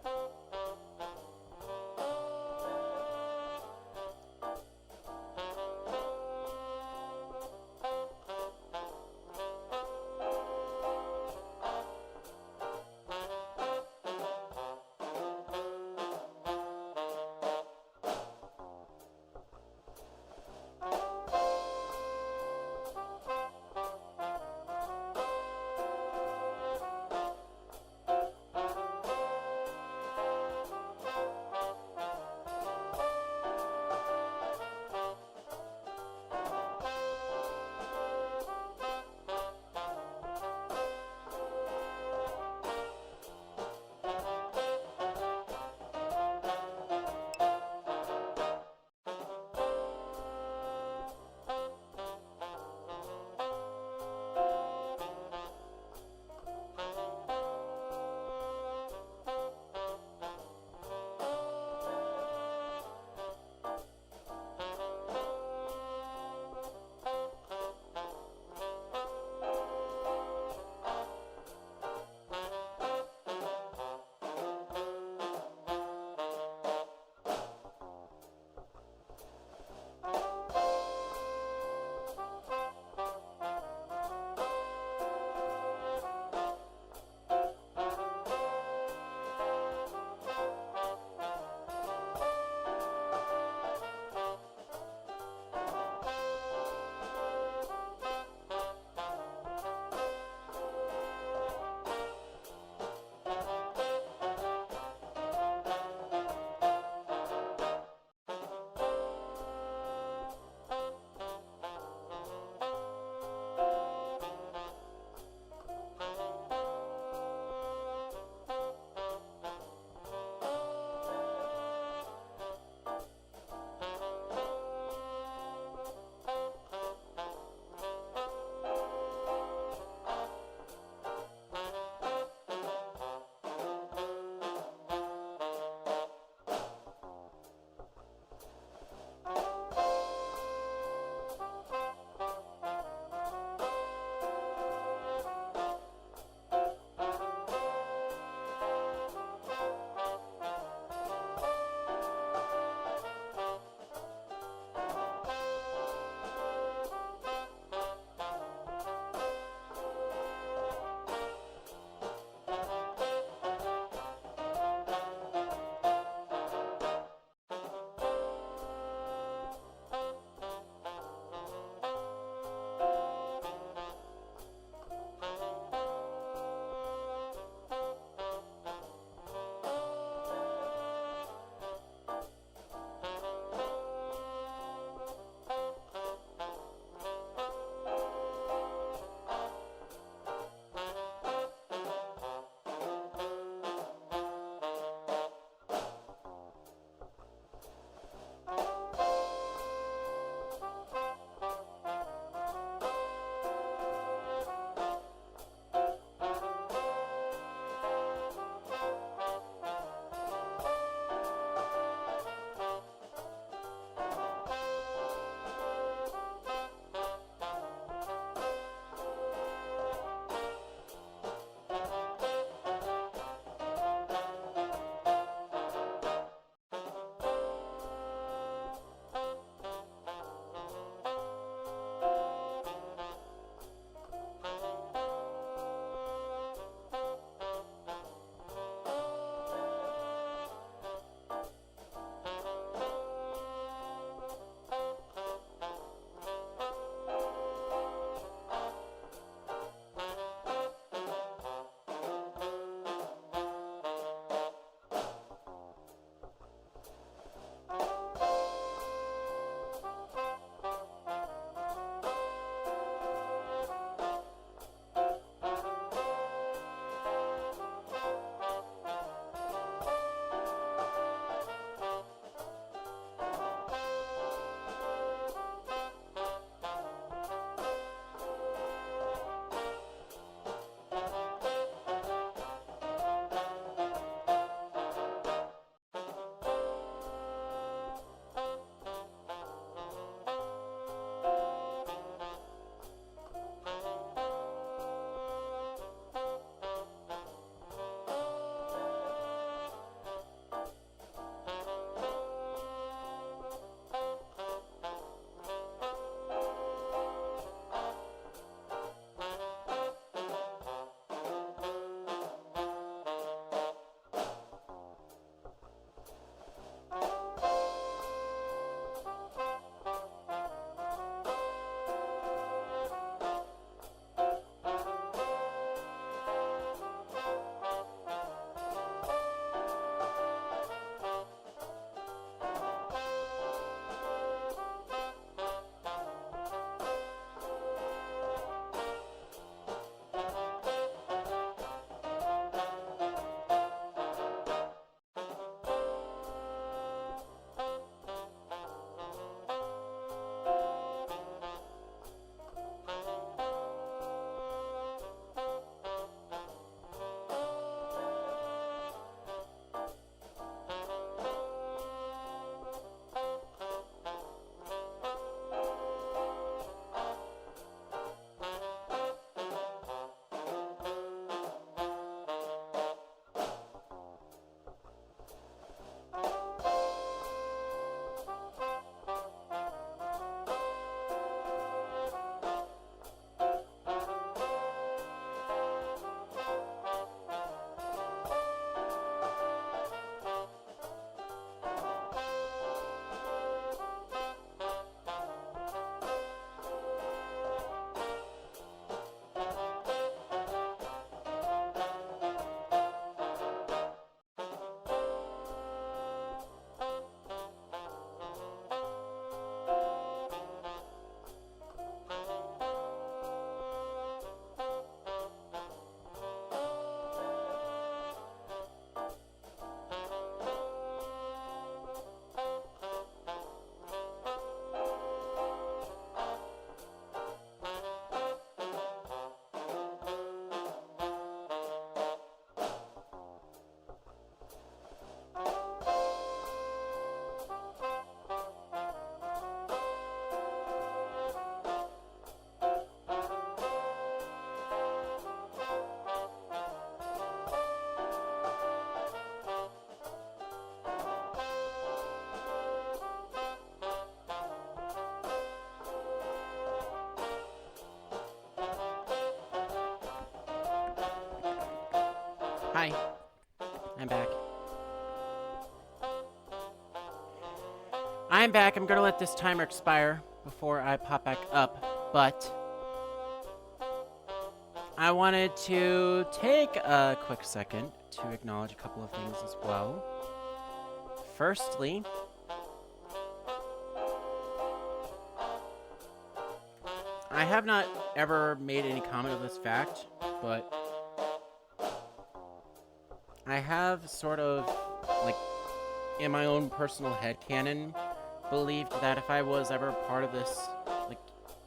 Hi. I'm back. I'm back. I'm gonna let this timer expire before I pop back up, but I wanted to take a quick second to acknowledge a couple of things as well. Firstly, I have not ever made any comment of this fact, but I have sort of, like, in my own personal headcanon, believed that if I was ever part of this, like,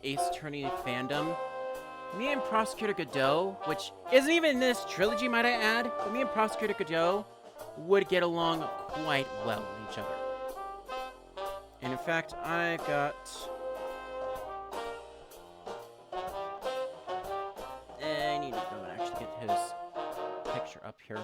Ace Attorney fandom, me and Prosecutor Godot, which isn't even in this trilogy, might I add, but me and Prosecutor Godot would get along quite well with each other. And in fact, I got... I need to go and actually get his picture up here.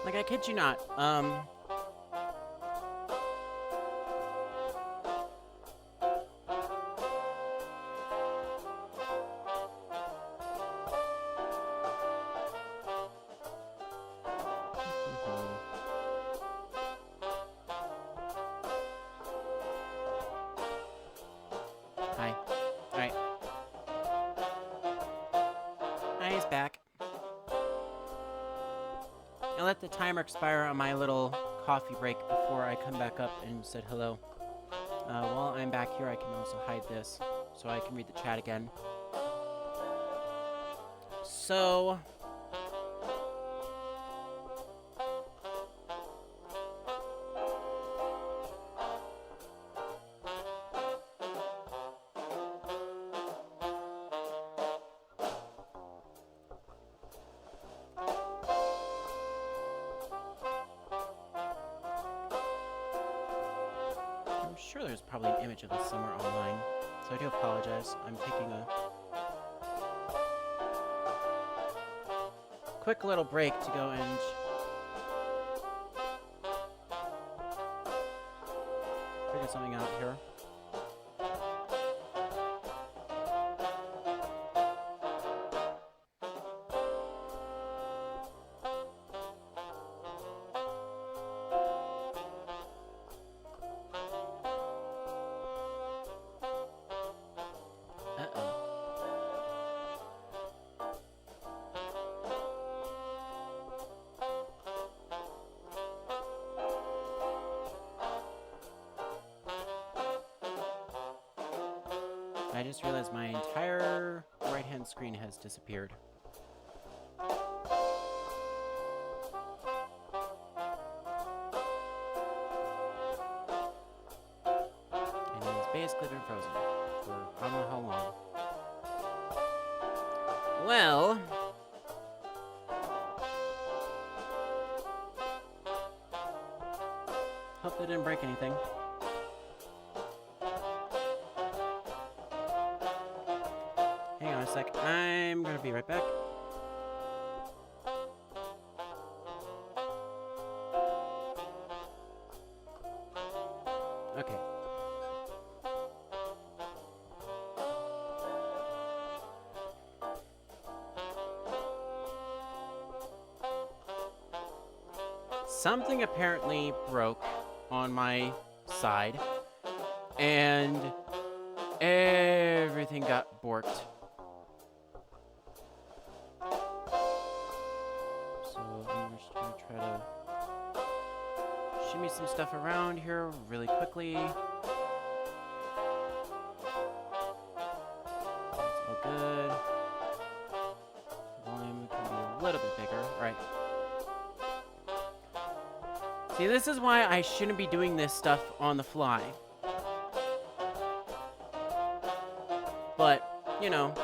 Like, I kid you not, Hi. Alright. Hi, he's back. I let the timer expire on my little coffee break before I come back up and said hello. While I'm back here, I can also hide this so I can read the chat again. So... I'm sure there's probably an image of this somewhere online, so I do apologize. I'm taking a quick little break to go and figure something out here. I just realized my entire right-hand screen has disappeared. And it's basically been frozen for I don't know how long. Well... hope they didn't break anything. Hang on a sec. I'm gonna be right back. Okay. Something apparently broke on my side, and everything got borked. So I'm just gonna try to shimmy some stuff around here really quickly. That's all good. Volume can be a little bit bigger. All right. See, this is why I shouldn't be doing this stuff on the fly. But, you know.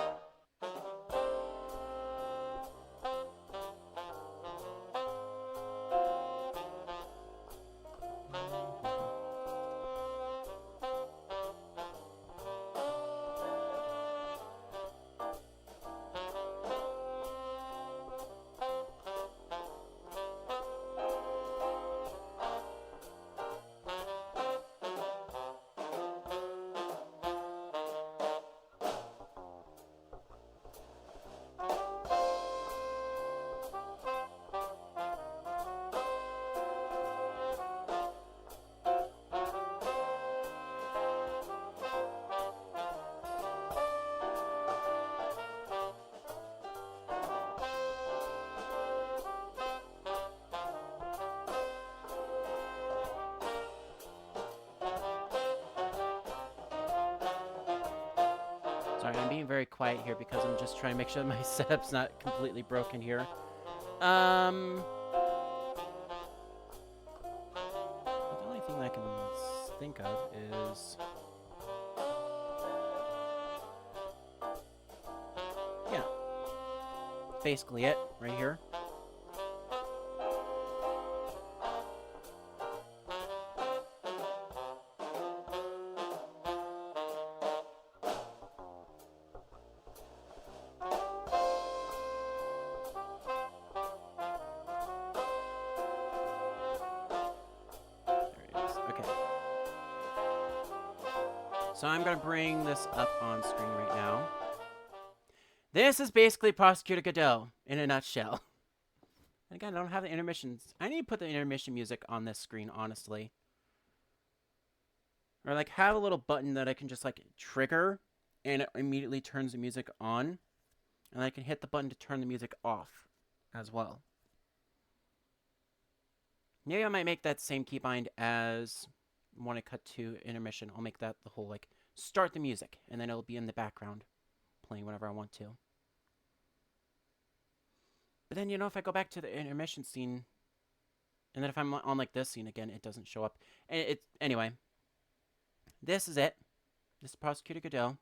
very quiet here because I'm just trying to make sure my setup's not completely broken here. The only thing I can think of is... yeah. Basically it, right here. So I'm going to bring this up on screen right now. This is basically Prosecutor Godot in a nutshell. And again, I don't have the intermissions. I need to put the intermission music on this screen, honestly. Or like have a little button that I can just like trigger and it immediately turns the music on. And I can hit the button to turn the music off as well. Maybe I might make that same keybind as... when I cut to intermission, I'll make that the whole, like, start the music, and then it'll be in the background, playing whenever I want to. But then, you know, if I go back to the intermission scene, and then if I'm on, like, this scene again, it doesn't show up. And anyway, this is it. This is Prosecutor Godot.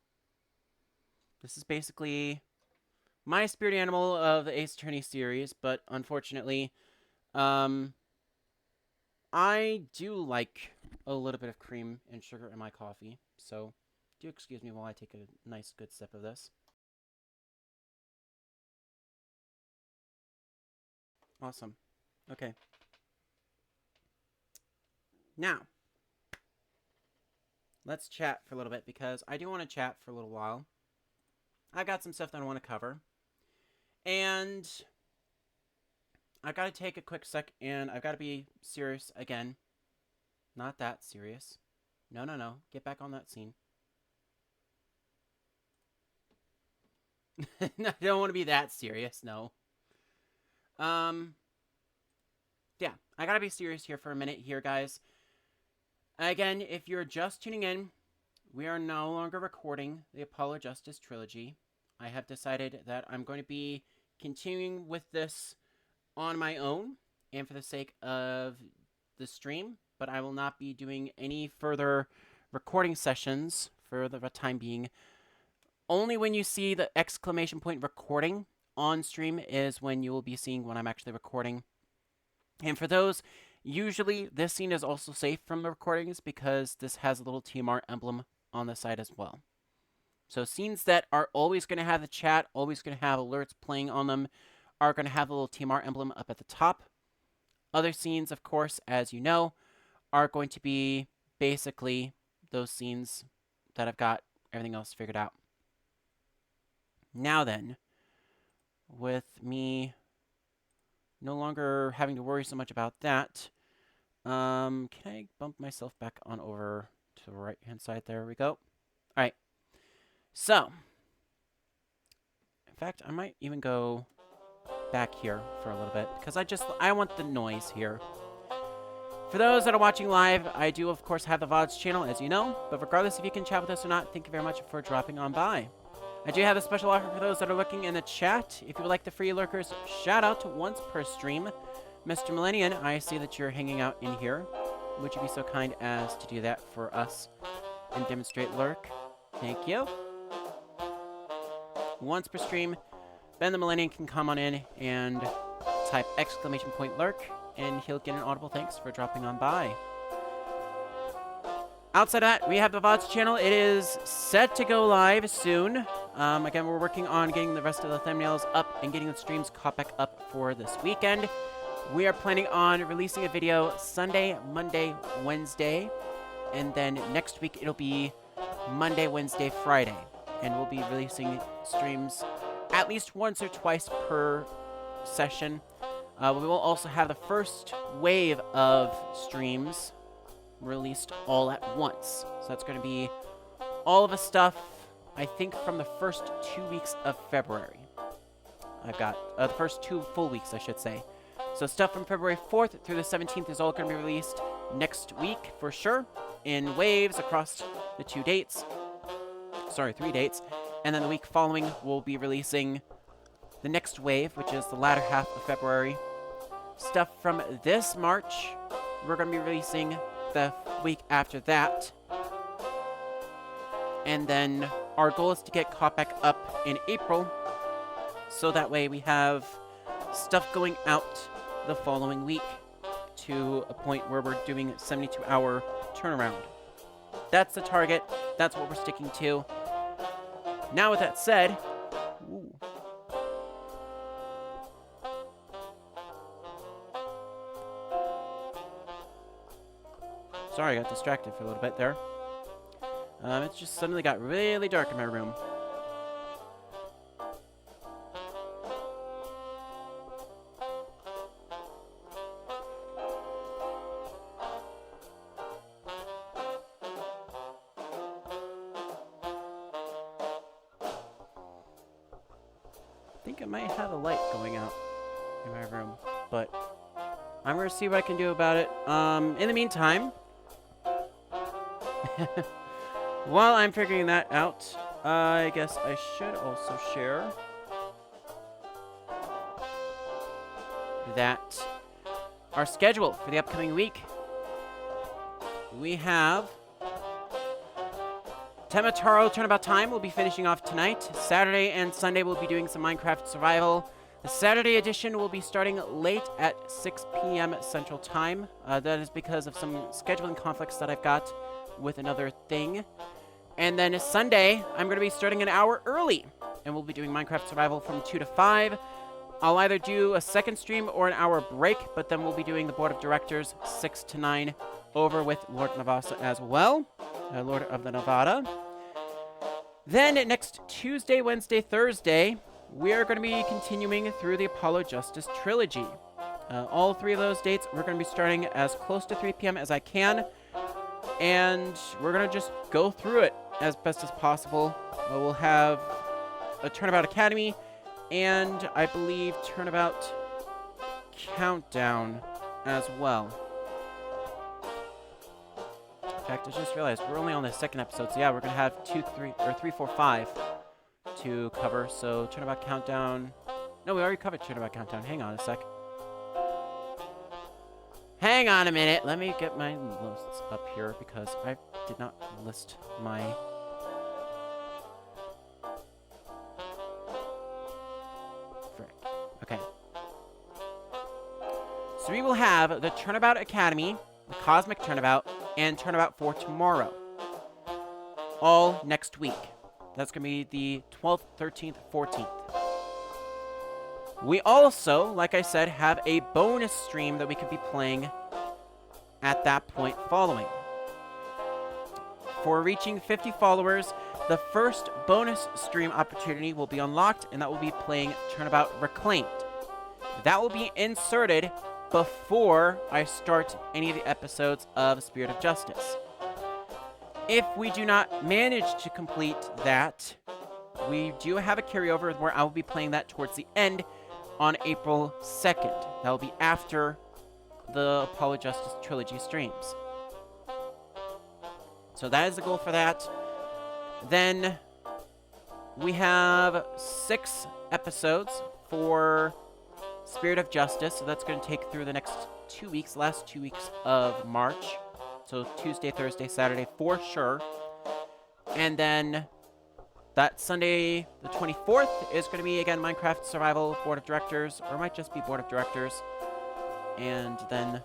This is basically my spirit animal of the Ace Attorney series, but unfortunately, I do like a little bit of cream and sugar in my coffee, so do excuse me while I take a nice good sip of this. Awesome. Okay. Now, let's chat for a little bit, because I do want to chat for a little while. I got some stuff that I want to cover, and I've got to take a quick sec, and I've got to be serious again. Not that serious. No, no, no. Get back on that scene. No, I don't want to be that serious, no. Yeah, I gotta be serious here for a minute here, guys. Again, if you're just tuning in, we are no longer recording the Apollo Justice Trilogy. I have decided that I'm going to be continuing with this on my own and for the sake of the stream, but I will not be doing any further recording sessions for the time being. Only when you see the exclamation point recording on stream is when you will be seeing when I'm actually recording. And for those, usually this scene is also safe from the recordings because this has a little TMR emblem on the side as well. So scenes that are always going to have the chat, always going to have alerts playing on them, are going to have a little TMR emblem up at the top. Other scenes, of course, as you know, are going to be basically those scenes that I've got everything else figured out. Now then, with me no longer having to worry so much about that, can I bump myself back on over to the right-hand side? There we go. All right. So, in fact, I might even go back here for a little bit because I want the noise here. For those that are watching live, I do, of course, have the VODs channel, as you know. But regardless if you can chat with us or not, thank you very much for dropping on by. I do have a special offer for those that are looking in the chat. If you would like the free lurkers, shout out to once per stream. Mr. Millennium, I see that you're hanging out in here. Would you be so kind as to do that for us and demonstrate lurk? Thank you. Once per stream, Ben the Millennium can come on in and type exclamation point lurk, and he'll get an audible thanks for dropping on by. Outside of that, we have the VODs channel. It is set to go live soon. Again, we're working on getting the rest of the thumbnails up and getting the streams caught back up for this weekend. We are planning on releasing a video Sunday, Monday, Wednesday, and then next week it'll be Monday, Wednesday, Friday. And we'll be releasing streams at least once or twice per session. We will also have the first wave of streams released all at once. So that's going to be all of the stuff, I think, from the first 2 weeks of February. I've got the first 2 full weeks, I should say. So stuff from February 4th through the 17th is all going to be released next week for sure, in waves across the 2 dates. Sorry, 3 dates. And then the week following, we'll be releasing the next wave, which is the latter half of February. Stuff from this March, we're going to be releasing the week after that. And then our goal is to get caught back up in April, so that way we have stuff going out the following week to a point where we're doing 72-hour turnaround. That's the target. That's what we're sticking to. Now with that said, ooh. Sorry, I got distracted for a little bit there. It just suddenly got really dark in my room. I think I might have a light going out in my room, but I'm gonna see what I can do about it. In the meantime, while I'm figuring that out, I guess I should also share that our schedule for the upcoming week. We have Tenma Taro Turnabout Time will be finishing off tonight. Saturday and Sunday we'll be doing some Minecraft Survival. The Saturday edition will be starting late at 6 p.m. Central Time. That is because of some scheduling conflicts that I've got with another thing. And then Sunday, I'm going to be starting an hour early. And we'll be doing Minecraft Survival from 2 to 5. I'll either do a second stream or an hour break, but then we'll be doing the Board of Directors 6 to 9 over with Lord Navasa as well. Lord of the Nevada. Then next Tuesday, Wednesday, Thursday, we are going to be continuing through the Apollo Justice Trilogy. All three of those dates, we're going to be starting as close to 3 p.m. as I can. And we're going to just go through it as best as possible. We'll have a Turnabout Academy and I believe Turnabout Countdown as well. In fact, I just realized we're only on the second episode, so yeah, we're going to have 2, 3, or 3, 4, 5 to cover. So Turnabout Countdown. No, we already covered Turnabout Countdown. Hang on a sec. Hang on a minute. Let me get my lists up here because I did not list my... Frick. Okay. So we will have the Turnabout Academy, the Cosmic Turnabout, and Turnabout for tomorrow. All next week. That's going to be the 12th, 13th, 14th. We also, like I said, have a bonus stream that we could be playing at that point following. For reaching 50 followers, the first bonus stream opportunity will be unlocked, and that will be playing Turnabout Reclaimed. That will be inserted before I start any of the episodes of Spirit of Justice. If we do not manage to complete that, we do have a carryover where I will be playing that towards the end on April 2nd. That will be after the Apollo Justice Trilogy streams. So that is the goal for that. Then we have 6 episodes for Spirit of Justice. So that's going to take through the next 2 weeks, last 2 weeks of March. So Tuesday, Thursday, Saturday for sure. And then that Sunday, the 24th, is going to be, again, Minecraft Survival Board of Directors, or it might just be Board of Directors. And then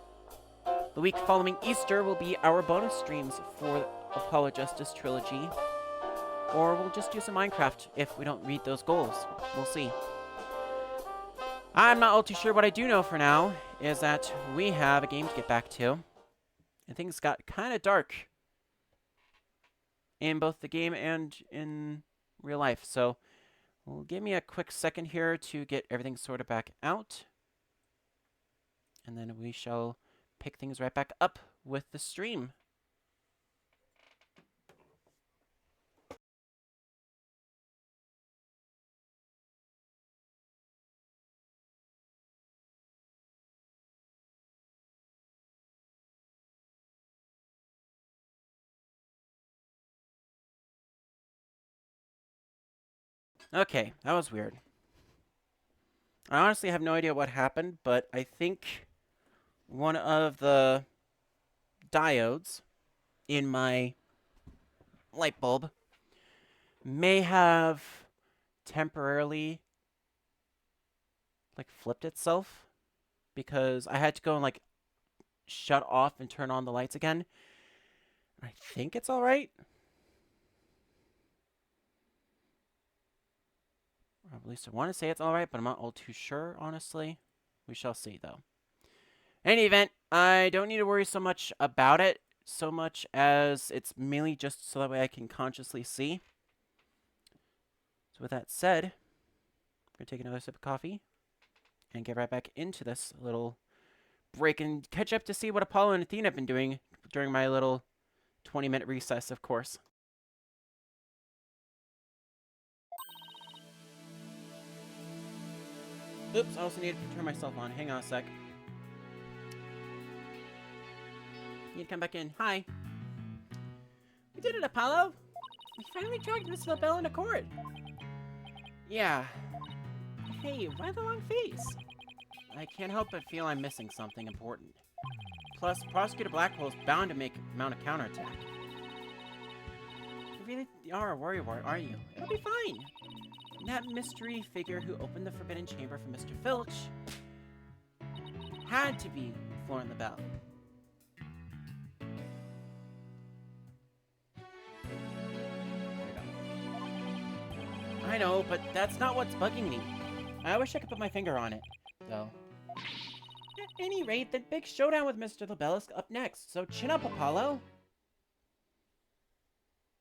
the week following Easter will be our bonus streams for Apollo Justice Trilogy. Or we'll just do some Minecraft if we don't meet those goals. We'll see. I'm not all too sure. What I do know for now is that we have a game to get back to. And things got kind of dark in both the game and in real life. So, give me a quick second here to get everything sorted back out. And then we shall pick things right back up with the stream. Okay, that was weird. I honestly have no idea what happened, but I think one of the diodes in my light bulb may have temporarily like flipped itself because I had to go and like shut off and turn on the lights again. I think it's all right. Or at least I want to say it's all right, but I'm not all too sure, honestly. We shall see, though. In any event, I don't need to worry so much about it, so much as it's mainly just so that way I can consciously see. So with that said, I'm going to take another sip of coffee and get right back into this little break and catch up to see what Apollo and Athena have been doing during my little 20-minute recess, of course. Oops, I also need to turn myself on. Hang on a sec. Need to come back in. Hi. We did it, Apollo. We finally dragged Miss LaBelle into court. Yeah. Hey, why the long face? I can't help but feel I'm missing something important. Plus, Prosecutor Blackwell's bound to mount a counterattack. You really are a worrywart, aren't you? It'll be fine. That mystery figure who opened the Forbidden Chamber for Mr. Filch had to be Florent LaBelle. I know, but that's not what's bugging me. I wish I could put my finger on it, though. At any rate, the big showdown with Mr. LaBelle is up next, so chin up, Apollo.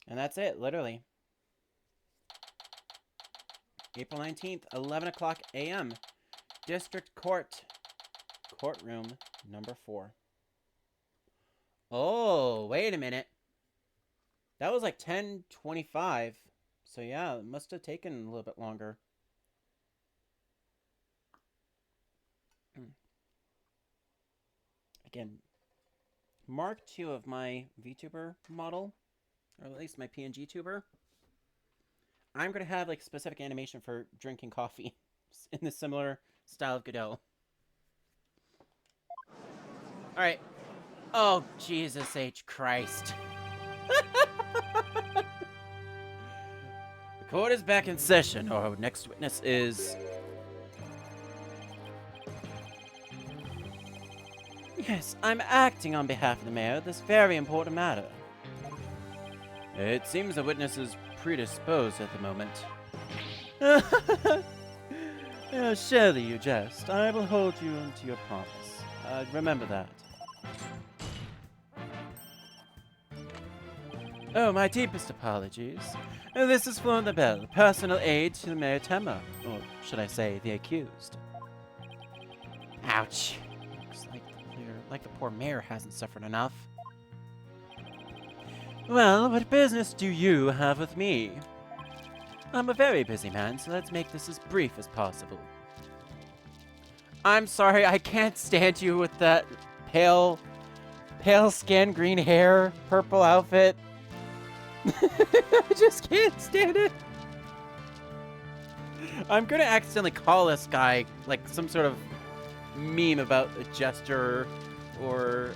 And that's it, literally. April 19th, 11 o'clock a.m. District Court. Courtroom number 4. Oh, wait a minute. That was like 10:25. So yeah, it must have taken a little bit longer. Again, Mark II of my VTuber model, or at least my PNG tuber, I'm going to have like specific animation for drinking coffee in the similar style of Godot. Alright. Oh, Jesus H. Christ. The court is back in session. Our next witness is... Yes, I'm acting on behalf of the mayor of this very important matter. It seems the witness is predisposed at the moment. Surely you jest. I will hold you to your promise. Remember that. Oh, my deepest apologies. This is Florent LaBelle, personal aide to the Mayor Tenma, or should I say, the accused. Ouch. Looks like the poor mayor hasn't suffered enough. Well, what business do you have with me? I'm a very busy man, so let's make this as brief as possible. I'm sorry, I can't stand you with that pale skin, green hair, purple outfit. I just can't stand it. I'm gonna accidentally call this guy like some sort of meme about a gesture or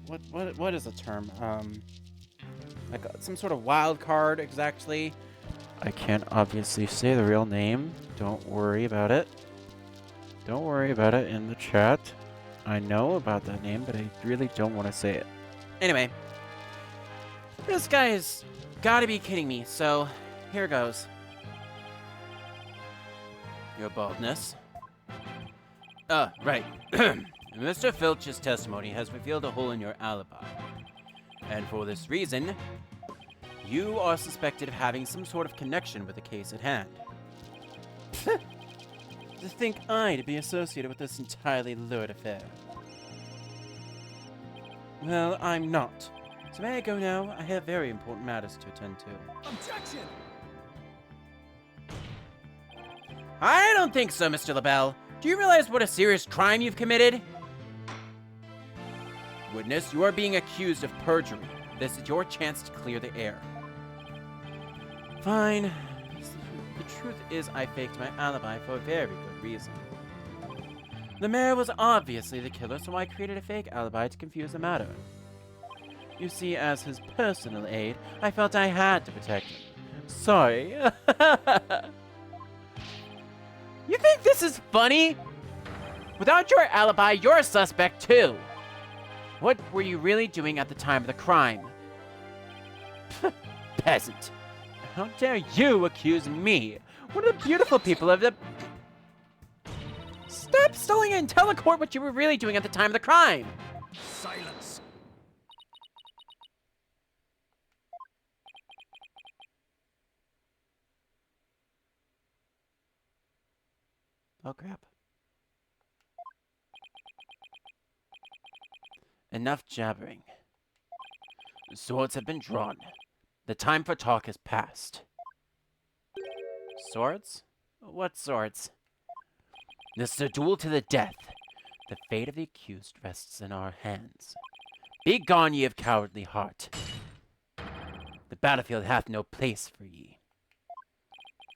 what is the term? Like some sort of wild card exactly. I can't obviously say the real name. Don't worry about it. Don't worry about it in the chat. I know about that name, but I really don't want to say it. Anyway. This guy has got to be kidding me, so here goes. Your baldness. Right. Mr. Filch's testimony has revealed a hole in your alibi. And for this reason, you are suspected of having some sort of connection with the case at hand. To think to be associated with this entirely lurid affair. Well, I'm not. So may I go now? I have very important matters to attend to. Objection! I don't think so, Mr. LaBelle. Do you realize what a serious crime you've committed? Witness, you are being accused of perjury. This is your chance to clear the air. Fine. truth is I faked my alibi for a very good reason. The mayor was obviously the killer, so I created a fake alibi to confuse the matter. You see, as his personal aide, I felt I had to protect him. Sorry. You think this is funny? Without your alibi, you're a suspect too. What were you really doing at the time of the crime? Peasant. How dare you accuse me, one of the beautiful people of the... Stop stalling and tell the court what you were really doing at the time of the crime. Silence. Oh, crap. Enough jabbering. The swords have been drawn. The time for talk has passed. Swords? What swords? This is a duel to the death. The fate of the accused rests in our hands. Be gone, ye of cowardly heart. The battlefield hath no place for ye.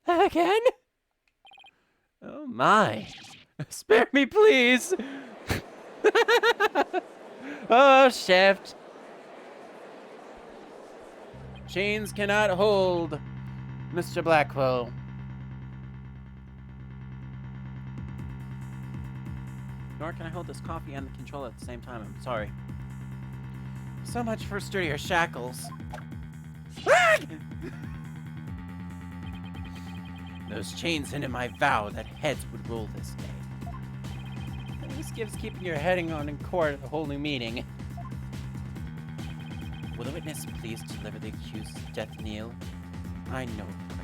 Again? Oh my. Spare me, please. Oh, shaft. Chains cannot hold Mr. Blackwell. Nor can I hold this coffee and the controller at the same time. I'm sorry. So much for sturdier shackles. Those chains hinted my vow that heads would rule this day. This gives keeping your heading on in court a whole new meaning. Will the witness please deliver the accused's death knell? I know what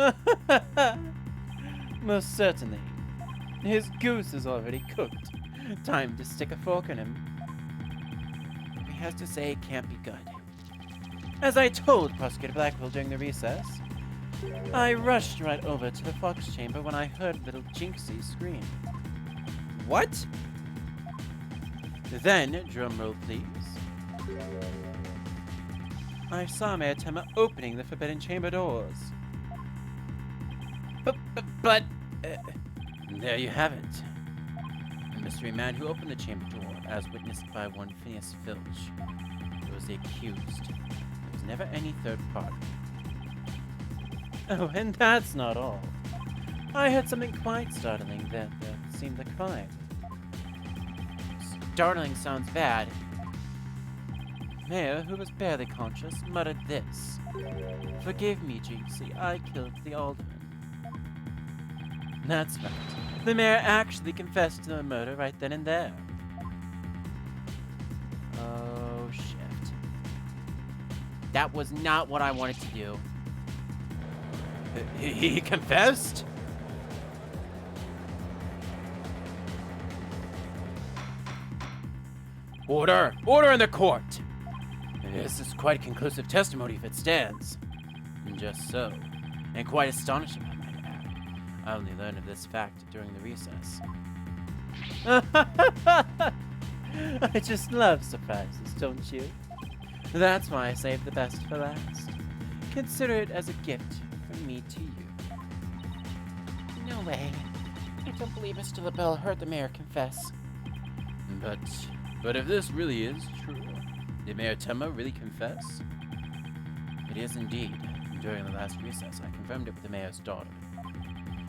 I speak. Most certainly. His goose is already cooked. Time to stick a fork in him. What he has to say can't be good. As I told Prosecutor Blackwell during the recess, I rushed right over to the Fox chamber when I heard little Jinxie scream. What? Then, drumroll please, I saw Mayor Tenma opening the forbidden chamber doors. But there you have it. The mystery man who opened the chamber door, as witnessed by one Phineas Filch, was the accused. There was never any third party. Oh, and that's not all. I heard something quite startling that seemed a crime. Startling sounds bad. Mayor, who was barely conscious, muttered this. Forgive me, Jinxie, I killed the alderman. That's right. The mayor actually confessed to the murder right then and there. Oh, shit. That was not what I wanted to do. He confessed? Order! Order in the court! This is quite conclusive testimony if it stands. Just so. And quite astonishing, I might add. I only learned of this fact during the recess. I just love surprises, don't you? That's why I saved the best for last. Consider it as a gift from me to you. No way. I don't believe Mr. LaBelle heard the mayor confess. But if this really is true, did Mayor Tenma really confess? It is indeed. During the last recess, I confirmed it with the mayor's daughter.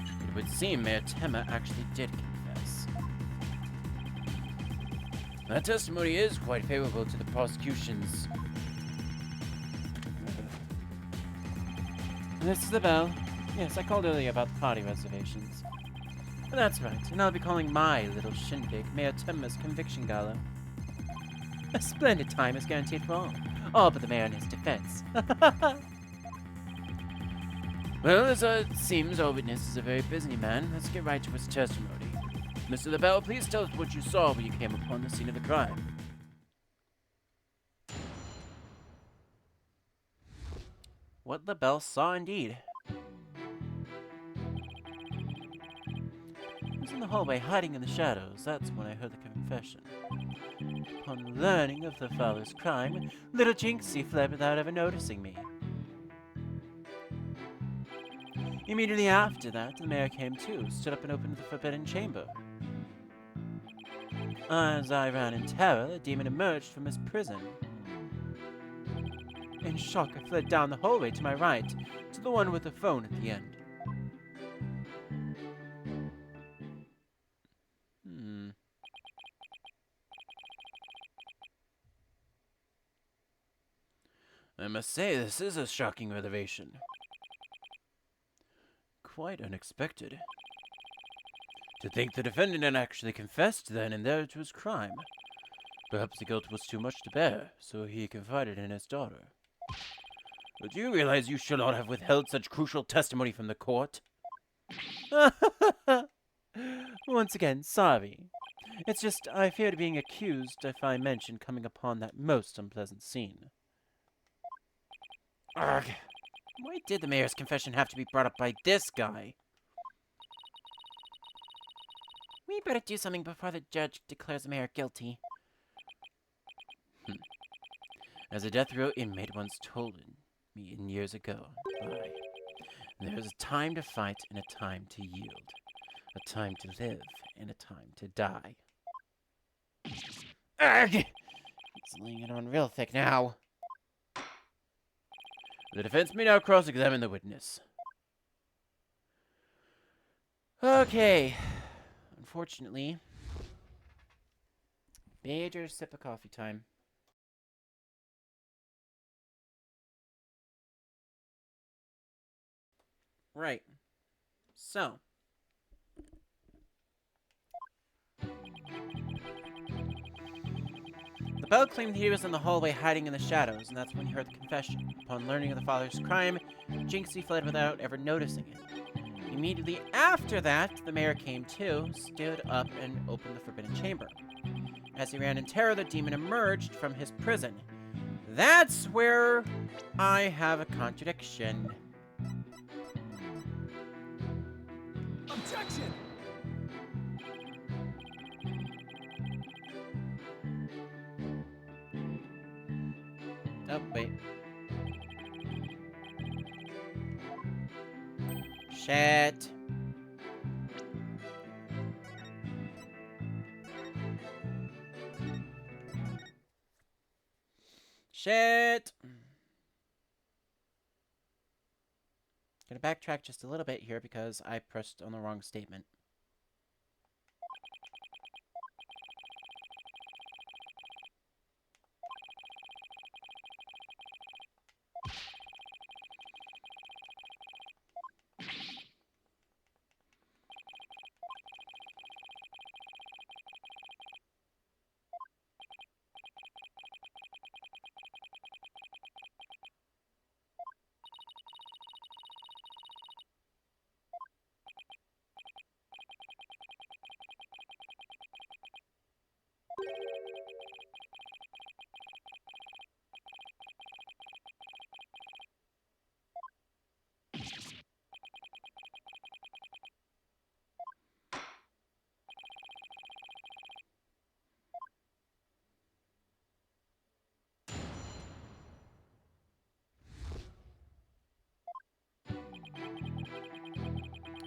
It would seem Mayor Tenma actually did confess. That testimony is quite favorable to the prosecution's... This is the bell. Yes, I called earlier about the party reservations. That's right, and I'll be calling my little shindig Mayor Tenma's conviction gala. A splendid time is guaranteed for all but the mayor and his defense. Well, as it seems our witness is a very busy man, let's get right to his testimony. Mr. LaBelle, please tell us what you saw when you came upon the scene of the crime. What LaBelle saw indeed. I was in the hallway hiding in the shadows. That's when I heard the confession. Upon learning of the father's crime, little Jinxie fled without ever noticing me. Immediately after that, the mayor came too, stood up and opened the forbidden chamber. As I ran in terror, the demon emerged from his prison. In shock, I fled down the hallway to my right, to the one with the phone at the end. I must say, this is a shocking revelation. Quite unexpected. To think the defendant had actually confessed then and there to his crime. Perhaps the guilt was too much to bear, so he confided in his daughter. But you realize you should not have withheld such crucial testimony from the court? Once again, sorry. It's just, I feared being accused if I mentioned coming upon that most unpleasant scene. Ugh. Why did the mayor's confession have to be brought up by this guy? We better do something before the judge declares the mayor guilty. As a death row inmate once told me years ago, there is a time to fight and a time to yield. A time to live and a time to die. Ugh! It's laying it on real thick now. The defense may now cross-examine the witness. Okay. Unfortunately, major sip of coffee time. Right. So. The bell claimed he was in the hallway hiding in the shadows, and that's when he heard the confession. Upon learning of the father's crime, Jinxie fled without ever noticing it. Immediately after that, the mayor came too, stood up, and opened the forbidden chamber. As he ran in terror, the demon emerged from his prison. That's where I have a contradiction. Objection! Oh, wait. Shit. Shit. Gonna backtrack just a little bit here because I pressed on the wrong statement.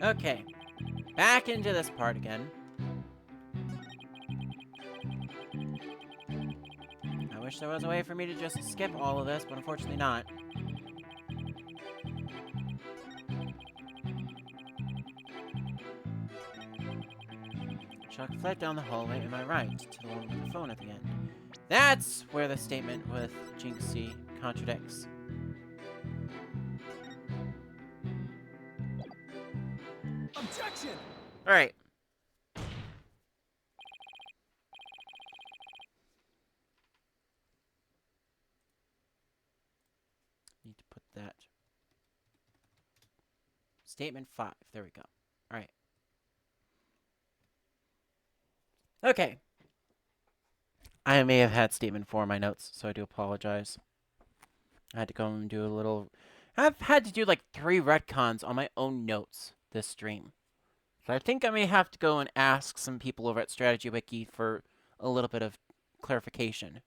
Okay, back into this part again. I wish there was a way for me to just skip all of this, but unfortunately not. Chuck fled down the hallway to my right, to the one with the phone at the end. That's where the statement with Jinxie contradicts. Objection! Alright. Need to put that. Statement 5. There we go. Alright. Okay. I may have had statement 4 in my notes, so I do apologize. I had to go and do a little... I've had to do like 3 retcons on my own notes this stream. So I think I may have to go and ask some people over at Strategy Wiki for a little bit of clarification.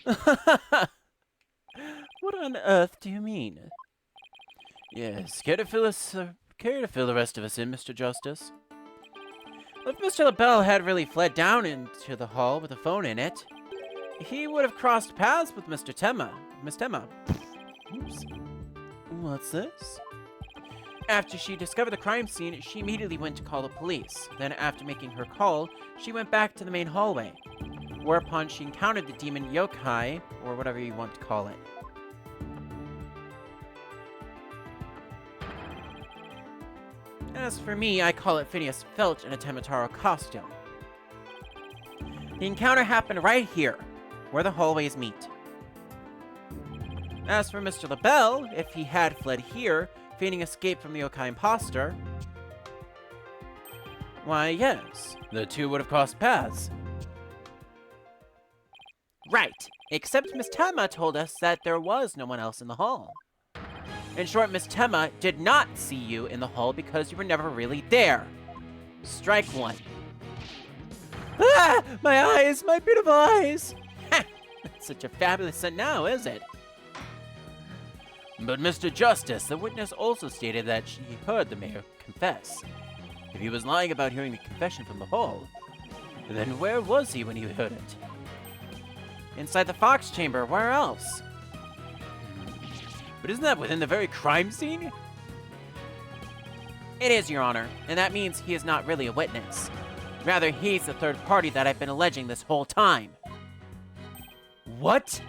What on earth do you mean? Yes, care to fill the rest of us in, Mr. Justice? If Mr. LaBelle had really fled down into the hall with a phone in it, he would have crossed paths with Miss Tenma. Oops. What's this? After she discovered the crime scene, she immediately went to call the police. Then, after making her call, she went back to the main hallway, whereupon she encountered the demon Yokai, or whatever you want to call it. As for me, I call it Phineas Filch in a Tenma Taro costume. The encounter happened right here, where the hallways meet. As for Mr. LaBelle, if he had fled here, feigning escape from the Yokai imposter, why yes, the two would have crossed paths. Right, except Miss Tenma told us that there was no one else in the hall. In short, Miss Tenma did not see you in the hall because you were never really there. Strike one. Ah! My eyes! My beautiful eyes! Ha! Such a fabulous scent now, is it? But Mr. Justice, the witness also stated that she heard the mayor confess. If he was lying about hearing the confession from the hall, then where was he when he heard it? Inside the Fox Chamber, where else? But isn't that within the very crime scene? It is, Your Honor, and that means he is not really a witness. Rather, he's the third party that I've been alleging this whole time. What?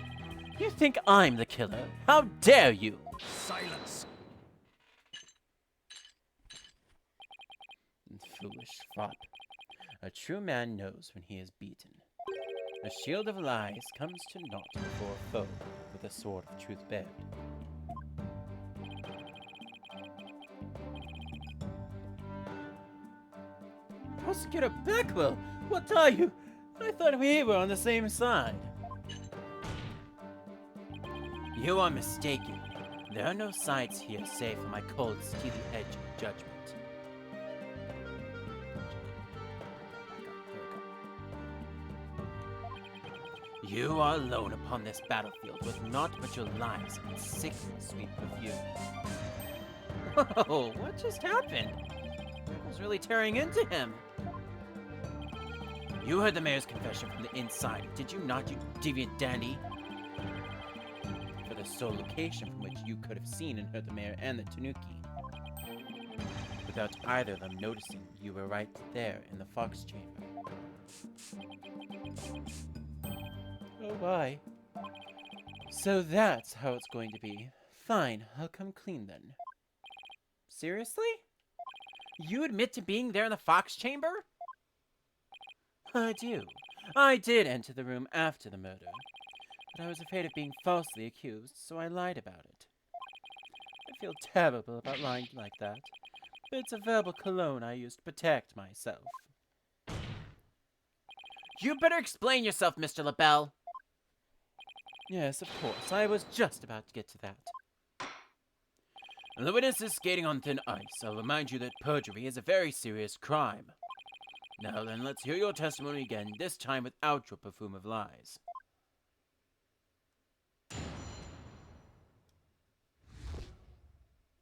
You think I'm the killer? How dare you? Silence. Foolish fop. A true man knows when he is beaten. A shield of lies comes to naught before a foe with a sword of truth bared. Prosecutor Beckwell, what are you? I thought we were on the same side. You are mistaken. There are no sides here save for my cold, steely edge of judgment. You are alone upon this battlefield with naught but your lies and sickly sweet perfume. Whoa, what just happened? I was really tearing into him. You heard the mayor's confession from the inside, did you not, you deviant dandy? For the sole location from which you could have seen and heard the mayor and the Tanuki. Without either of them noticing, you were right there in the Fox Chamber. Oh, why? So that's how it's going to be. Fine, I'll come clean then. Seriously? You admit to being there in the Fox Chamber? I do. I did enter the room after the murder. But I was afraid of being falsely accused, so I lied about it. I feel terrible about lying like that. But it's a verbal cologne I used to protect myself. You better explain yourself, Mr. LaBelle. Yes, of course. I was just about to get to that. The witness is skating on thin ice. I'll remind you that perjury is a very serious crime. Now then, let's hear your testimony again, this time without your perfume of lies.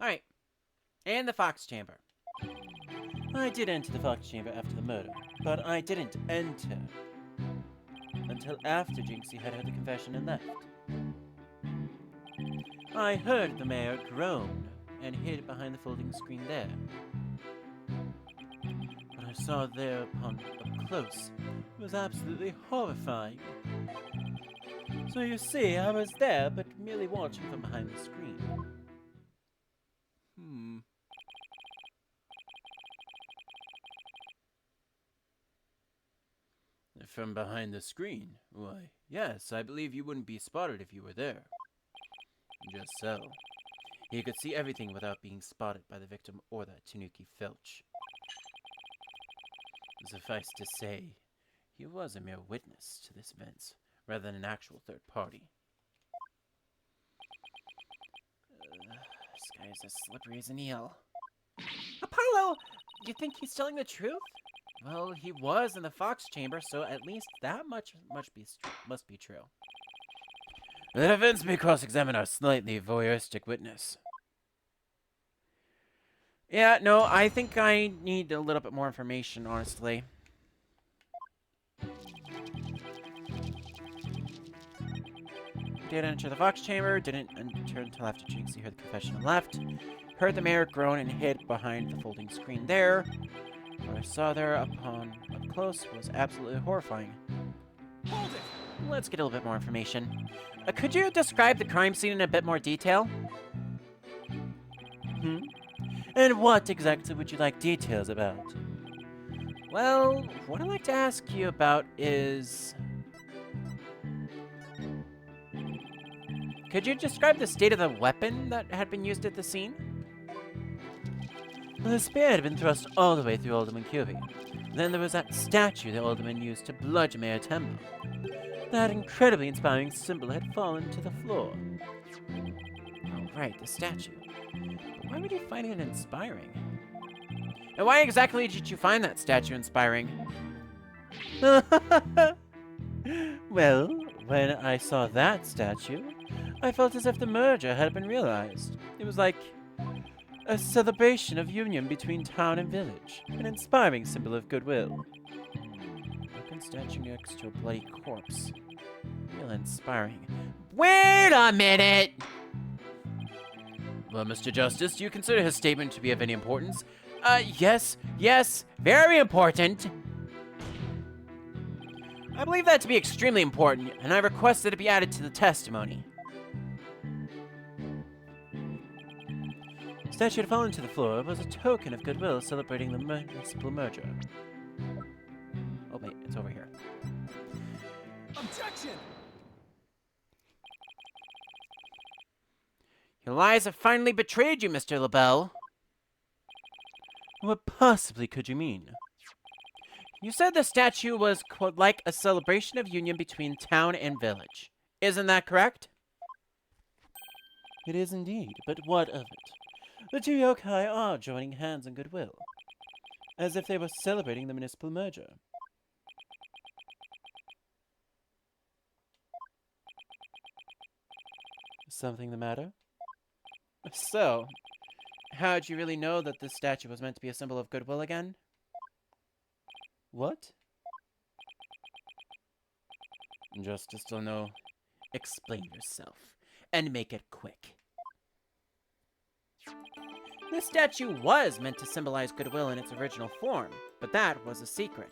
Alright. And the Fox Chamber. I did enter the Fox Chamber after the murder, but I didn't enter until after Jinxie had heard the confession and left. I heard the mayor groan and hid behind the folding screen there. What I saw there up close was absolutely horrifying. So you see, I was there, but merely watching from behind the screen. From behind the screen? Why, yes, I believe you wouldn't be spotted if you were there. Just so. He could see everything without being spotted by the victim or that Tanuki Filch. Suffice to say, he was a mere witness to this event, rather than an actual third party. This guy is as slippery as an eel. Apollo! You think he's telling the truth? Well, he was in the Fox Chamber, so at least that much must be true. The defense may cross-examine our slightly voyeuristic witness. Yeah, no, I think I need a little bit more information, honestly. Did enter the Vox chamber, didn't enter until after Jinxie heard the confession and left. Heard the mayor groan and hid behind the folding screen there. What I saw there upon up close was absolutely horrifying. Hold it! Let's get a little bit more information. Could you describe the crime scene in a bit more detail? And what exactly would you like details about? Well, what I'd like to ask you about is... Could you describe the state of the weapon that had been used at the scene? Well, the spear had been thrust all the way through Alderman Cuby. Then there was that statue the Alderman used to bludgeon Mayor Tenma. That incredibly inspiring symbol had fallen to the floor. Oh, right, the statue. But why would you find it inspiring? And why exactly did you find that statue inspiring? Well, when I saw that statue, I felt as if the merger had been realized. It was like a celebration of union between town and village, an inspiring symbol of goodwill. Broken statue next to a bloody corpse. Real inspiring. Wait a minute! Well, Mr. Justice, do you consider his statement to be of any importance? Yes, very important. I believe that to be extremely important, and I request that it be added to the testimony. The statue had fallen to the floor was a token of goodwill celebrating the municipal merger. Oh wait, it's over here. Objection! Your lies have finally betrayed you, Mr. LaBelle. What possibly could you mean? You said the statue was, quote, like a celebration of union between town and village. Isn't that correct? It is indeed, but what of it? The two yokai are joining hands in goodwill, as if they were celebrating the municipal merger. Something the matter? So, how'd you really know that this statue was meant to be a symbol of goodwill again? What? Justice don't know. Explain yourself, and make it quick. This statue was meant to symbolize goodwill in its original form, but that was a secret.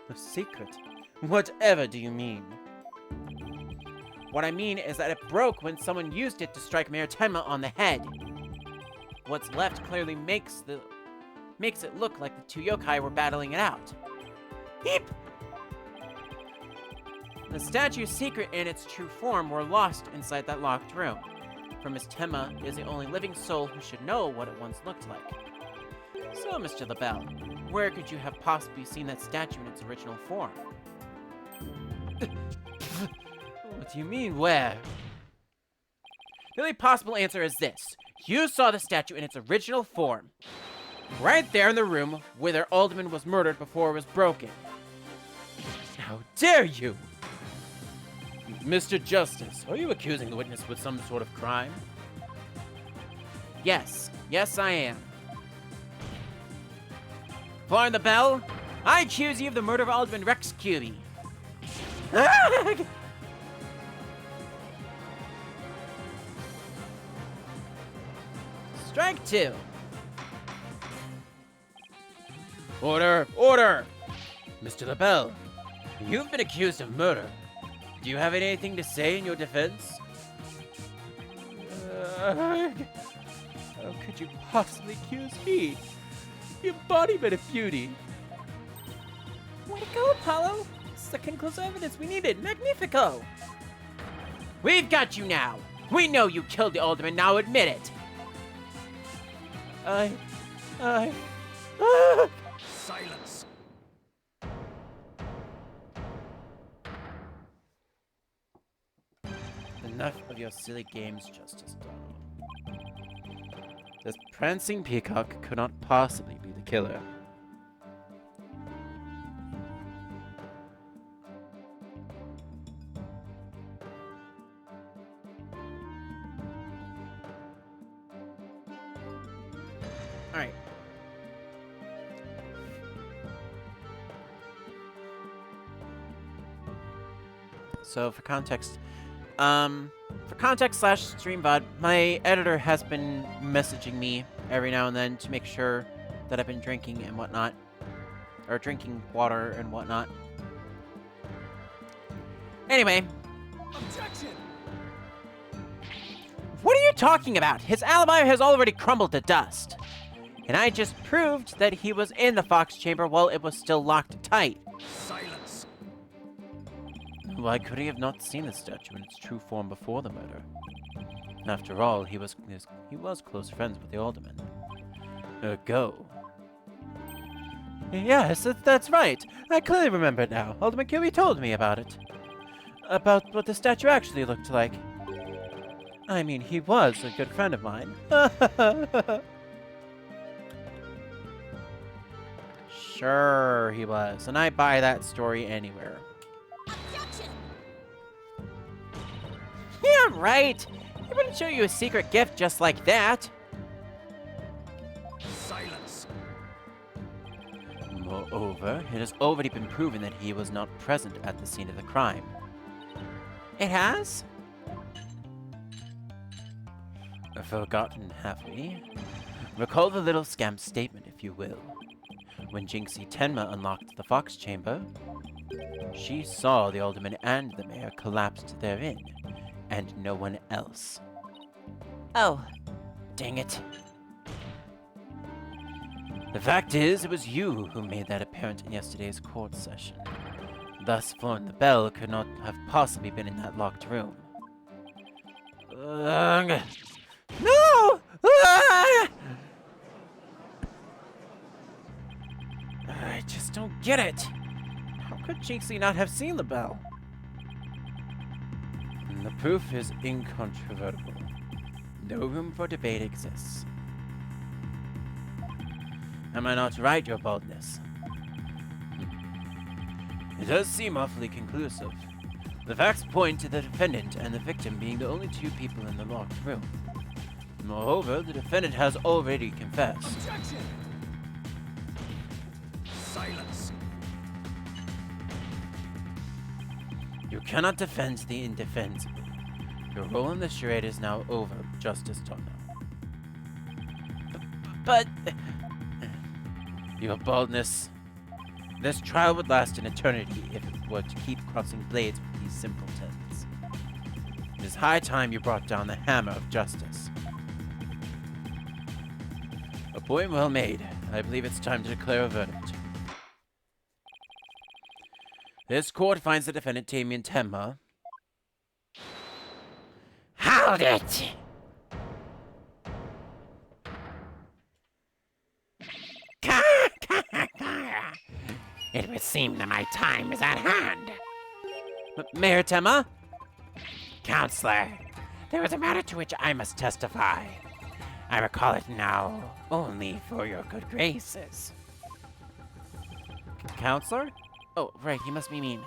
A secret? Whatever do you mean? What I mean is that it broke when someone used it to strike Mayor Tenma on the head. What's left clearly makes it look like the two yokai were battling it out. Heep! The statue's secret and its true form were lost inside that locked room. For Miss Tenma is the only living soul who should know what it once looked like. So, Mr. LaBelle, where could you have possibly seen that statue in its original form? What do you mean, where? The only possible answer is this. You saw the statue in its original form. Right there in the room where their alderman was murdered before it was broken. How dare you! Mr. Justice, are you accusing the witness with some sort of crime? Yes, I am. Flying the bell, I accuse you of the murder of Alderman Rex Cuby. Strike two. Order! Mr. LaBelle, you've been accused of murder. Do you have anything to say in your defense? How could you possibly accuse me? The embodiment of beauty. Way to go, Apollo! This is the conclusive evidence we needed. Magnifico! We've got you now! We know you killed the alderman, now admit it! Silence! Enough of your silly games, Justice Donald. This prancing peacock could not possibly be the killer. So for context slash stream VOD, my editor has been messaging me every now and then to make sure that I've been drinking and whatnot. Or drinking water and whatnot. Anyway. Objection! What are you talking about? His alibi has already crumbled to dust. And I just proved that he was in the Fox Chamber while it was still locked tight. Silence! Why could he have not seen the statue in its true form before the murder? After all, he was close friends with the alderman. Go. Yes, that's right. I clearly remember it now. Alderman Kirby told me about it. About what the statue actually looked like. I mean, he was a good friend of mine. Sure he was, and I buy that story anywhere. Objection! Yeah, right! He wouldn't show you a secret gift just like that. Silence! Moreover, it has already been proven that he was not present at the scene of the crime. It has? Forgotten, have we? Recall the little scamp's statement, if you will. When Jinxie Tenma unlocked the Fox Chamber, she saw the alderman and the mayor collapsed therein, and no one else. Oh, dang it. The fact is, it was you who made that apparent in yesterday's court session. Thus, Florin the Bell could not have possibly been in that locked room. No! I just don't get it. How could Jinxie not have seen the bell? And the proof is incontrovertible. No room for debate exists. Am I not right, your baldness? It does seem awfully conclusive. The facts point to the defendant and the victim being the only two people in the locked room. Moreover, the defendant has already confessed. Objection! Silence! You cannot defend the indefensible. Your role in the charade is now over, Justice Turner. But... Your baldness. This trial would last an eternity if it were to keep crossing blades with these simpletons. It is high time you brought down the hammer of justice. A point well made. I believe it's time to declare a verdict. This court finds the defendant Damien Tenma. Hold it! It would seem that my time is at hand. Mayor Tenma? Counselor, there is a matter to which I must testify. I recall it now only for your good graces. Counselor? Oh, right, he must be mean.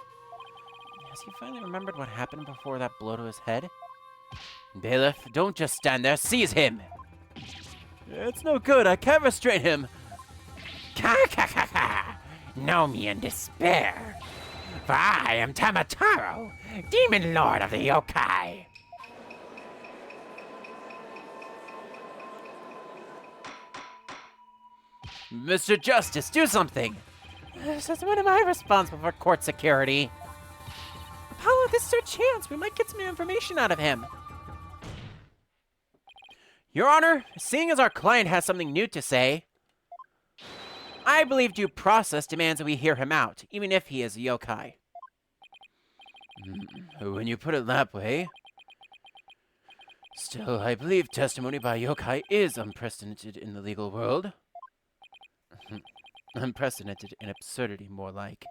Has he finally remembered what happened before that blow to his head? Bailiff, don't just stand there, seize him! It's no good, I can't restrain him! Know me in despair, for I am Tenma Taro, Demon Lord of the Yokai. Mr. Justice, do something! When am I responsible for court security? Apollo, this is our chance. We might get some new information out of him. Your Honor, seeing as our client has something new to say, I believe due process demands that we hear him out, even if he is a yokai. When you put it that way... Still, I believe testimony by yokai is unprecedented in the legal world. Unprecedented in absurdity, more like.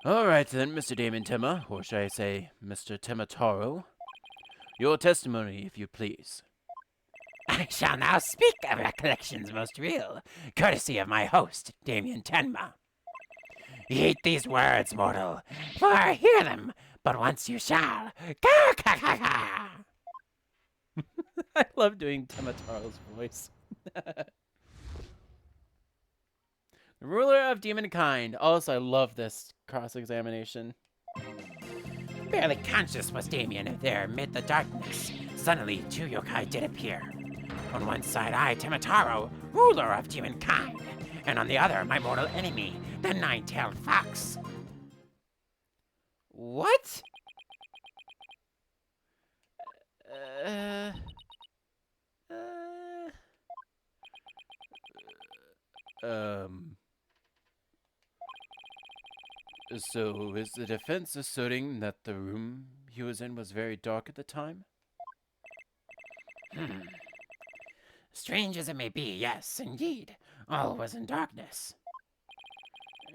Alright then, Mr. Damon Tenma, or should I say, Mr. Tenma Taro. Your testimony, if you please. I shall now speak of recollections most real, courtesy of my host, Damien Tenma. Heed these words, mortal, for hear them, but once you shall. I love doing Tenma Taro's voice. The ruler of demonkind. Also, I love this cross-examination. Barely conscious was Damien there amid the darkness. Suddenly, 2 yokai did appear. On one side, I, Tenma Taro, ruler of humankind, and on the other, my mortal enemy, the 9-tailed fox. What? Uh, So is the defense asserting that the room he was in was very dark at the time? Strange as it may be, yes, indeed. All was in darkness.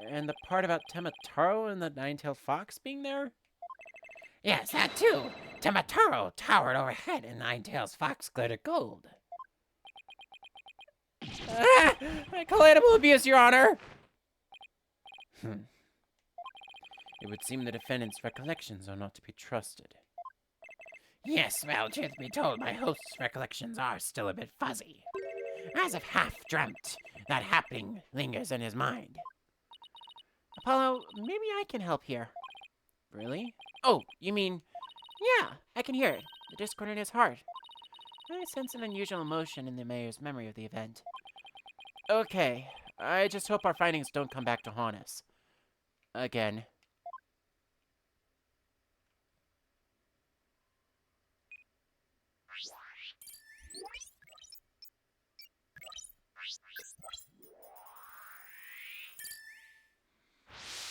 And the part about Tenma Taro and the 9-tailed fox being there? Yes, that too. Tenma Taro towered overhead and 9-tailed fox glittered gold. Ah! I call animal abuse, Your Honor! It would seem the defendant's recollections are not to be trusted. Yes, well, truth be told, my host's recollections are still a bit fuzzy. As if half dreamt, that happening lingers in his mind. Apollo, maybe I can help here. Really? Oh, you mean... Yeah, I can hear it. The discord in his heart. I sense an unusual emotion in the mayor's memory of the event. Okay, I just hope our findings don't come back to haunt us. Again.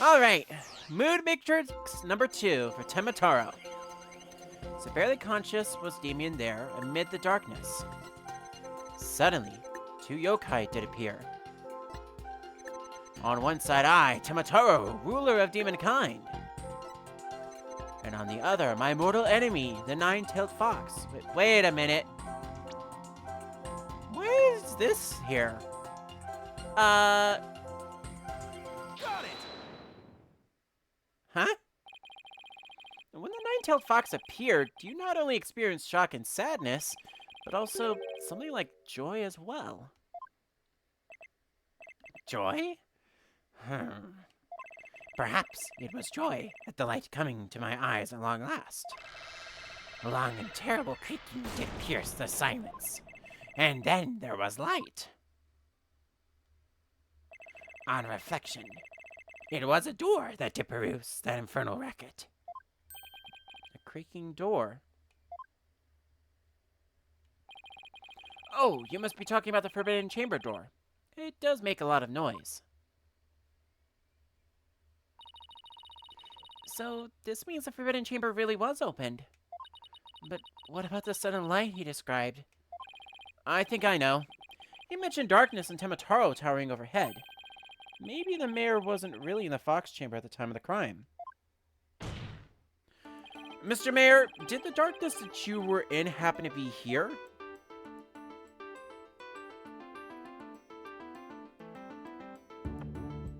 Alright, Mood Matrix number 2 for Tenma Taro. So barely conscious was Damien there amid the darkness. Suddenly, 2 yokai did appear. On one side I, Tenma Taro, ruler of demonkind. And on the other, my mortal enemy, the 9-tailed fox. Wait a minute. Why is this here? Got it! Huh? When the 9-tailed fox appeared, you not only experienced shock and sadness, but also something like joy as well. Joy? Perhaps it was joy at the light coming to my eyes at long last. A long and terrible creaking did pierce the silence, and then there was light. On reflection, it was a door that did peruse that infernal racket. A creaking door. Oh, you must be talking about the Forbidden Chamber door. It does make a lot of noise. So, this means the Forbidden Chamber really was opened. But what about the sudden light he described? I think I know. He mentioned darkness and Tenma Taro towering overhead. Maybe the mayor wasn't really in the Fox Chamber at the time of the crime. Mr. Mayor, did the darkness that you were in happen to be here?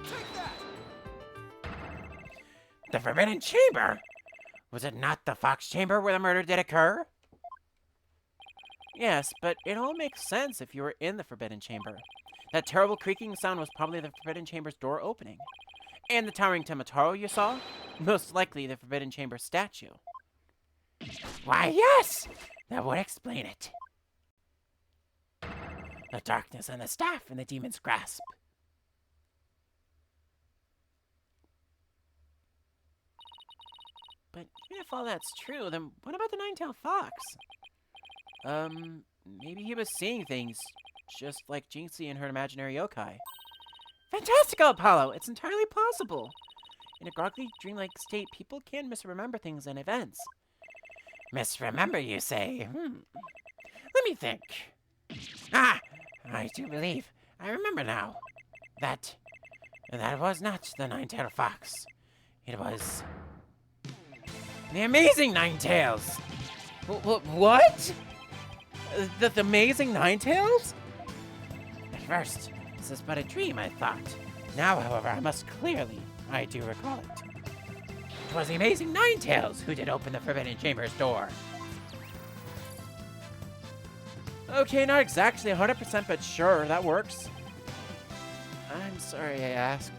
Take that! The Forbidden Chamber? Was it not the Fox Chamber where the murder did occur? Yes, but it all makes sense if you were in the Forbidden Chamber. That terrible creaking sound was probably the Forbidden Chamber's door opening. And the towering Tenma Taro you saw? Most likely the Forbidden Chamber statue. Why, yes! That would explain it. The darkness and the staff in the demon's grasp. But even if all that's true, then what about the 9-tailed fox? Maybe he was seeing things, just like Jinxie and her imaginary yokai. Fantastical, Apollo! It's entirely possible! In a groggy, dreamlike state, people can misremember things and events. Misremember, you say? Let me think. Ah! I do believe. I remember now. That was not the 9-tailed fox. It was... the amazing 9 tails! What? The amazing 9-tails? At first, this is but a dream, I thought. Now, however, I do recall it. It was the amazing 9 tails who did open the Forbidden Chamber's door. Okay, not exactly 100%, but sure, that works. I'm sorry I asked.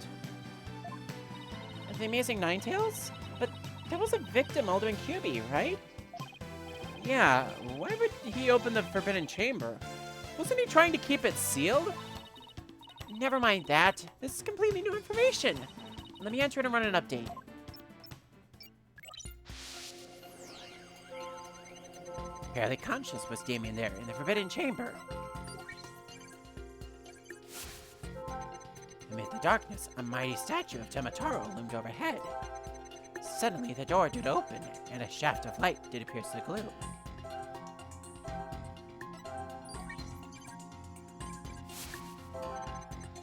The amazing 9-tails? But That was a victim, Alderman QB, right? Yeah, why would he open the Forbidden Chamber? Wasn't he trying to keep it sealed? Never mind that. This is completely new information. Let me enter it and run an update. Barely conscious was Damien there in the Forbidden Chamber. Amid the darkness, a mighty statue of Tenma Taro loomed overhead. Suddenly, the door did open, and a shaft of light did pierce the gloom.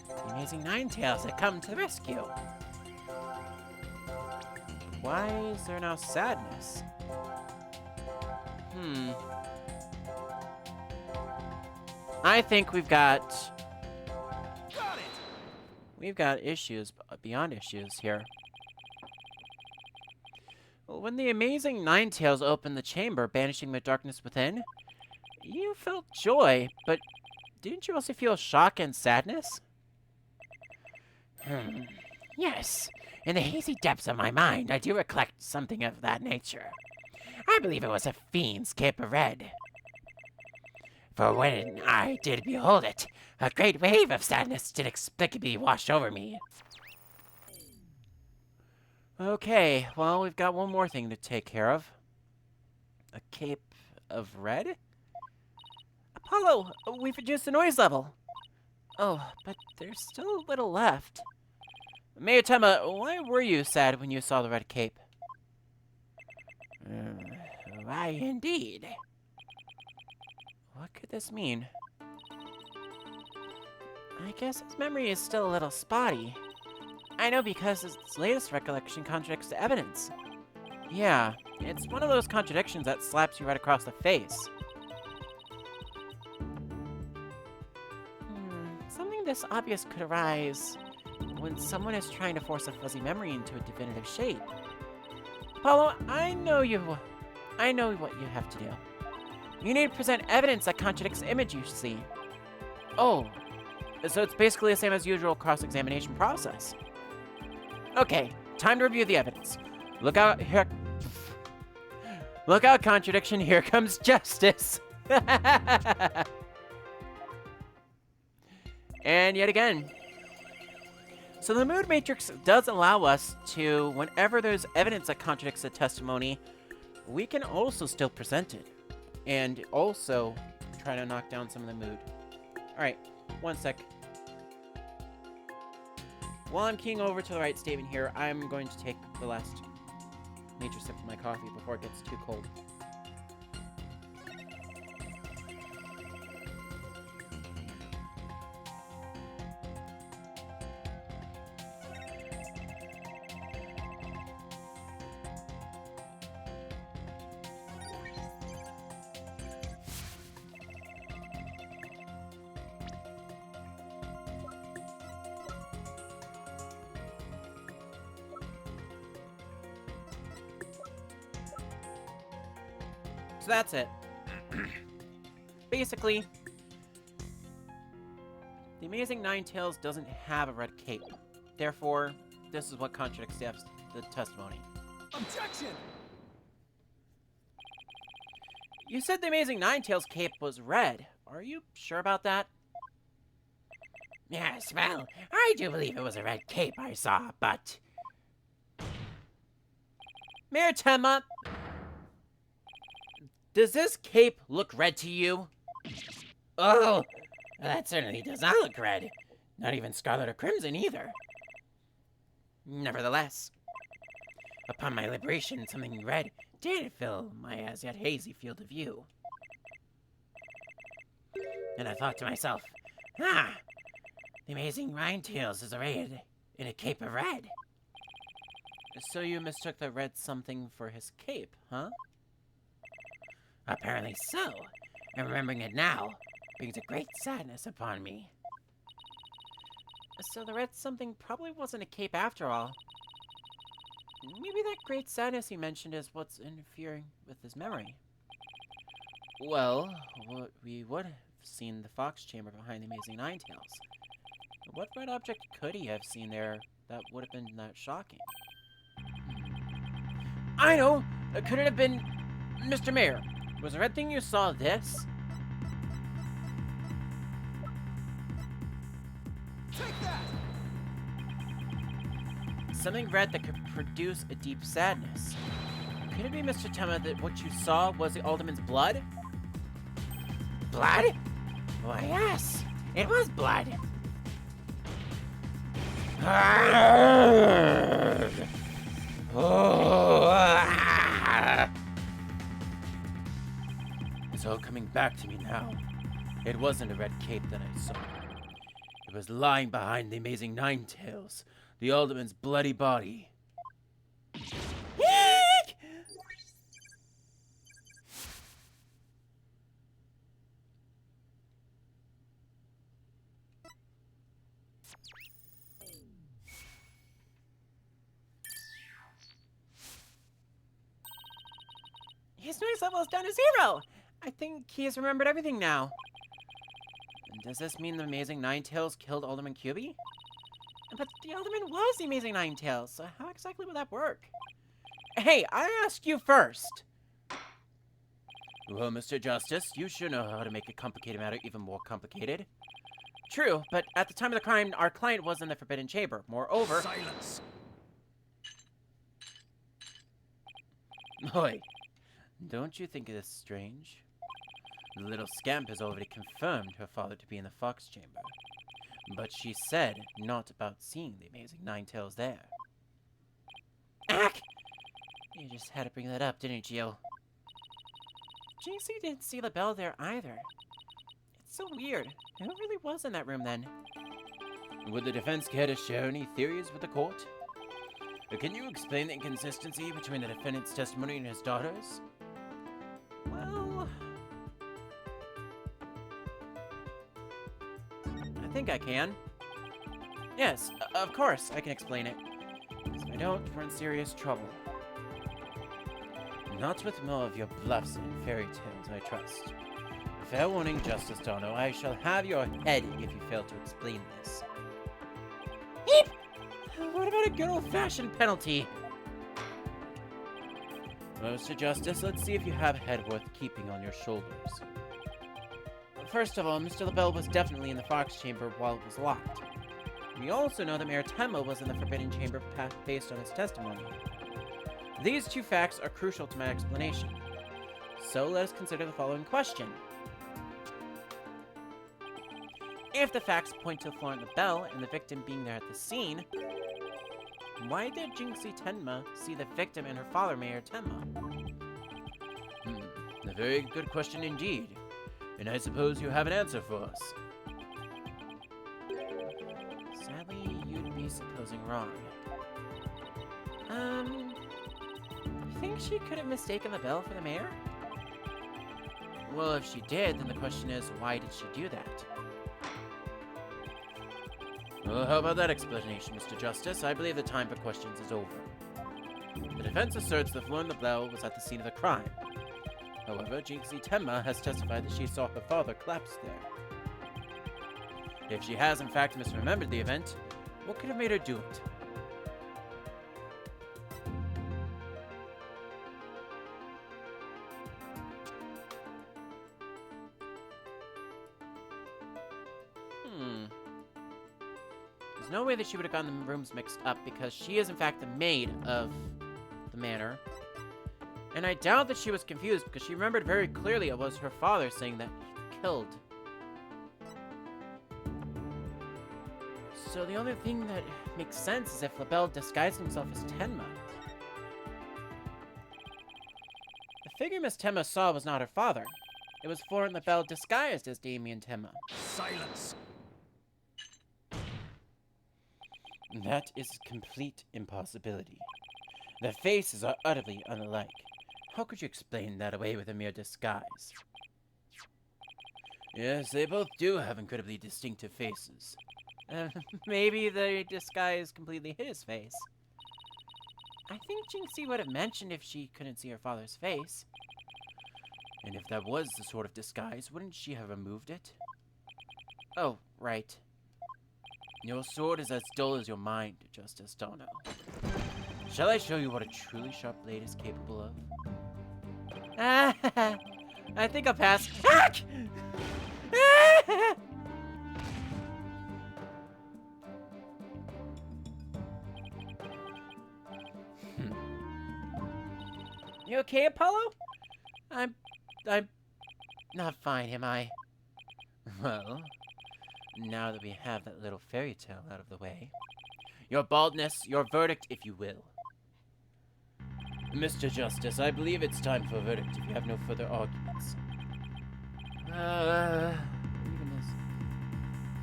The amazing Ninetales had come to the rescue. Why is there now sadness? I think we've got issues beyond issues here. When the amazing Ninetales opened the chamber, banishing the darkness within, you felt joy, but didn't you also feel shock and sadness? Yes. In the hazy depths of my mind, I do recollect something of that nature. I believe it was a fiend's cape of red. For when I did behold it, a great wave of sadness did inexplicably wash over me. Okay, well, we've got one more thing to take care of. A cape of red? Apollo, we've reduced the noise level. Oh, but there's still a little left. Mayor Tenma, why were you sad when you saw the red cape? Why, indeed. What could this mean? I guess his memory is still a little spotty. I know because his latest recollection contradicts the evidence. Yeah, it's one of those contradictions that slaps you right across the face. Something this obvious could arise when someone is trying to force a fuzzy memory into a definitive shape. Apollo, I know what you have to do. You need to present evidence that contradicts the image you see. Oh, so it's basically the same as usual cross-examination process. Okay, time to review the evidence. Look out here. Look out, contradiction. Here comes justice. And yet again. So the mood matrix does allow us to, whenever there's evidence that contradicts the testimony, we can also still present it. And also try to knock down some of the mood. Alright, one sec. While I'm keying over to the right statement here, I'm going to take the last major sip of my coffee before it gets too cold. So that's it. Basically, the Amazing Ninetales doesn't have a red cape. Therefore, this is what contradicts the testimony. Objection! You said the Amazing Ninetales cape was red. Are you sure about that? Yes, well, I do believe it was a red cape I saw, but... Mayor Tenma, does this cape look red to you? Oh, that certainly does not look red. Not even scarlet or crimson either. Nevertheless, upon my liberation, something red did fill my as yet hazy field of view. And I thought to myself, the Amazing Ninetales is arrayed in a cape of red. So you mistook the red something for his cape, huh? Apparently so, and remembering it now brings a great sadness upon me. So the red something probably wasn't a cape after all. Maybe that great sadness he mentioned is what's interfering with his memory. Well, we would have seen the fox chamber behind the Amazing Ninetales. What red object could he have seen there that would have been that shocking? I know! Could it have been... Mr. Mayor, was the red thing you saw this? Take that! Something red that could produce a deep sadness. Could it be, Mr. Tenma, that what you saw was the Alderman's blood? Blood? Why, yes. It was blood. It's all coming back to me now. It wasn't a red cape that I saw. It was lying behind the amazing Ninetales, the Alderman's bloody body. Eek! His noise level is down to 0! I think he has remembered everything now. Does this mean the Amazing Ninetales killed Alderman Cubey? But the Alderman was the Amazing Ninetales, so how exactly would that work? Hey, I asked you first! Well, Mr. Justice, you sure know how to make a complicated matter even more complicated. True, but at the time of the crime, our client was in the Forbidden Chamber. Moreover... Silence! Boy, don't you think it is strange? The little scamp has already confirmed her father to be in the Fox Chamber. But she said not about seeing the Amazing Ninetales there. Ack! You just had to bring that up, didn't you? JC didn't see the bell there either. It's so weird. Who really was in that room then? Would the defense care to share any theories with the court? Or can you explain the inconsistency between the defendant's testimony and his daughter's? Well... I think I can. Yes, of course, I can explain it. If I don't, we're in serious trouble. Not with more of your bluffs and fairy tales, I trust. Fair warning, Justice Dono, I shall have your head if you fail to explain this. Eep! What about a good old-fashioned penalty? Well, Mr. Justice, let's see if you have a head worth keeping on your shoulders. First of all, Mr. LaBelle was definitely in the Fox Chamber while it was locked. We also know that Mayor Tenma was in the Forbidden Chamber based on his testimony. These two facts are crucial to my explanation. So let us consider the following question. If the facts point to Florent LaBelle and the victim being there at the scene, why did Jinxie Tenma see the victim and her father, Mayor Tenma? A very good question indeed. And I suppose you have an answer for us. Sadly, you'd be supposing wrong. You think she could have mistaken the bell for the mayor? Well, if she did, then the question is, why did she do that? Well, how about that explanation, Mr. Justice? I believe the time for questions is over. The defense asserts that Florent LaBelle was at the scene of the crime. However, Jinxie Tenma has testified that she saw her father collapse there. If she has in fact misremembered the event, what could have made her do it? There's no way that she would have gotten the rooms mixed up because she is in fact the maid of the manor. And I doubt that she was confused because she remembered very clearly it was her father saying that he killed. So the only thing that makes sense is if LaBelle disguised himself as Tenma. The figure Miss Tenma saw was not her father. It was Florent LaBelle disguised as Damien Tenma. Silence! That is a complete impossibility. Their faces are utterly unlike. How could you explain that away with a mere disguise? Yes, they both do have incredibly distinctive faces. Maybe the disguise completely hid his face. I think Jinxie would have mentioned if she couldn't see her father's face. And if that was the sort of disguise, wouldn't she have removed it? Oh, right. Your sword is as dull as your mind, Justice Dono. Shall I show you what a truly sharp blade is capable of? I think I'll pass. You okay, Apollo? I'm not fine, am I? Well, now that we have that little fairy tale out of the way. Your baldness, your verdict, if you will. Mr. Justice, I believe it's time for a verdict if you have no further arguments.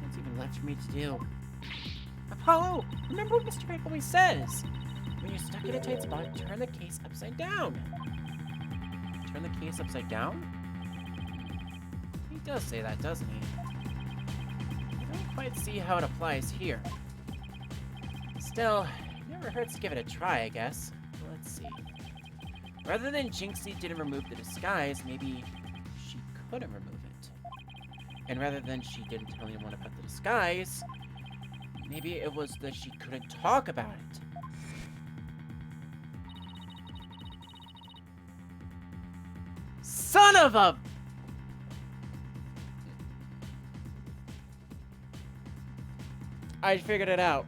What's even left for me to do? Apollo, remember what Mr. Drake always says. When you're stuck in a tight spot, turn the case upside down. Turn the case upside down? He does say that, doesn't he? I don't quite see how it applies here. Still, it never hurts to give it a try, I guess. Let's see. Rather than Jinxie didn't remove the disguise, maybe she couldn't remove it. And rather than she didn't tell anyone about the disguise, maybe it was that she couldn't talk about it. Son of a... I figured it out.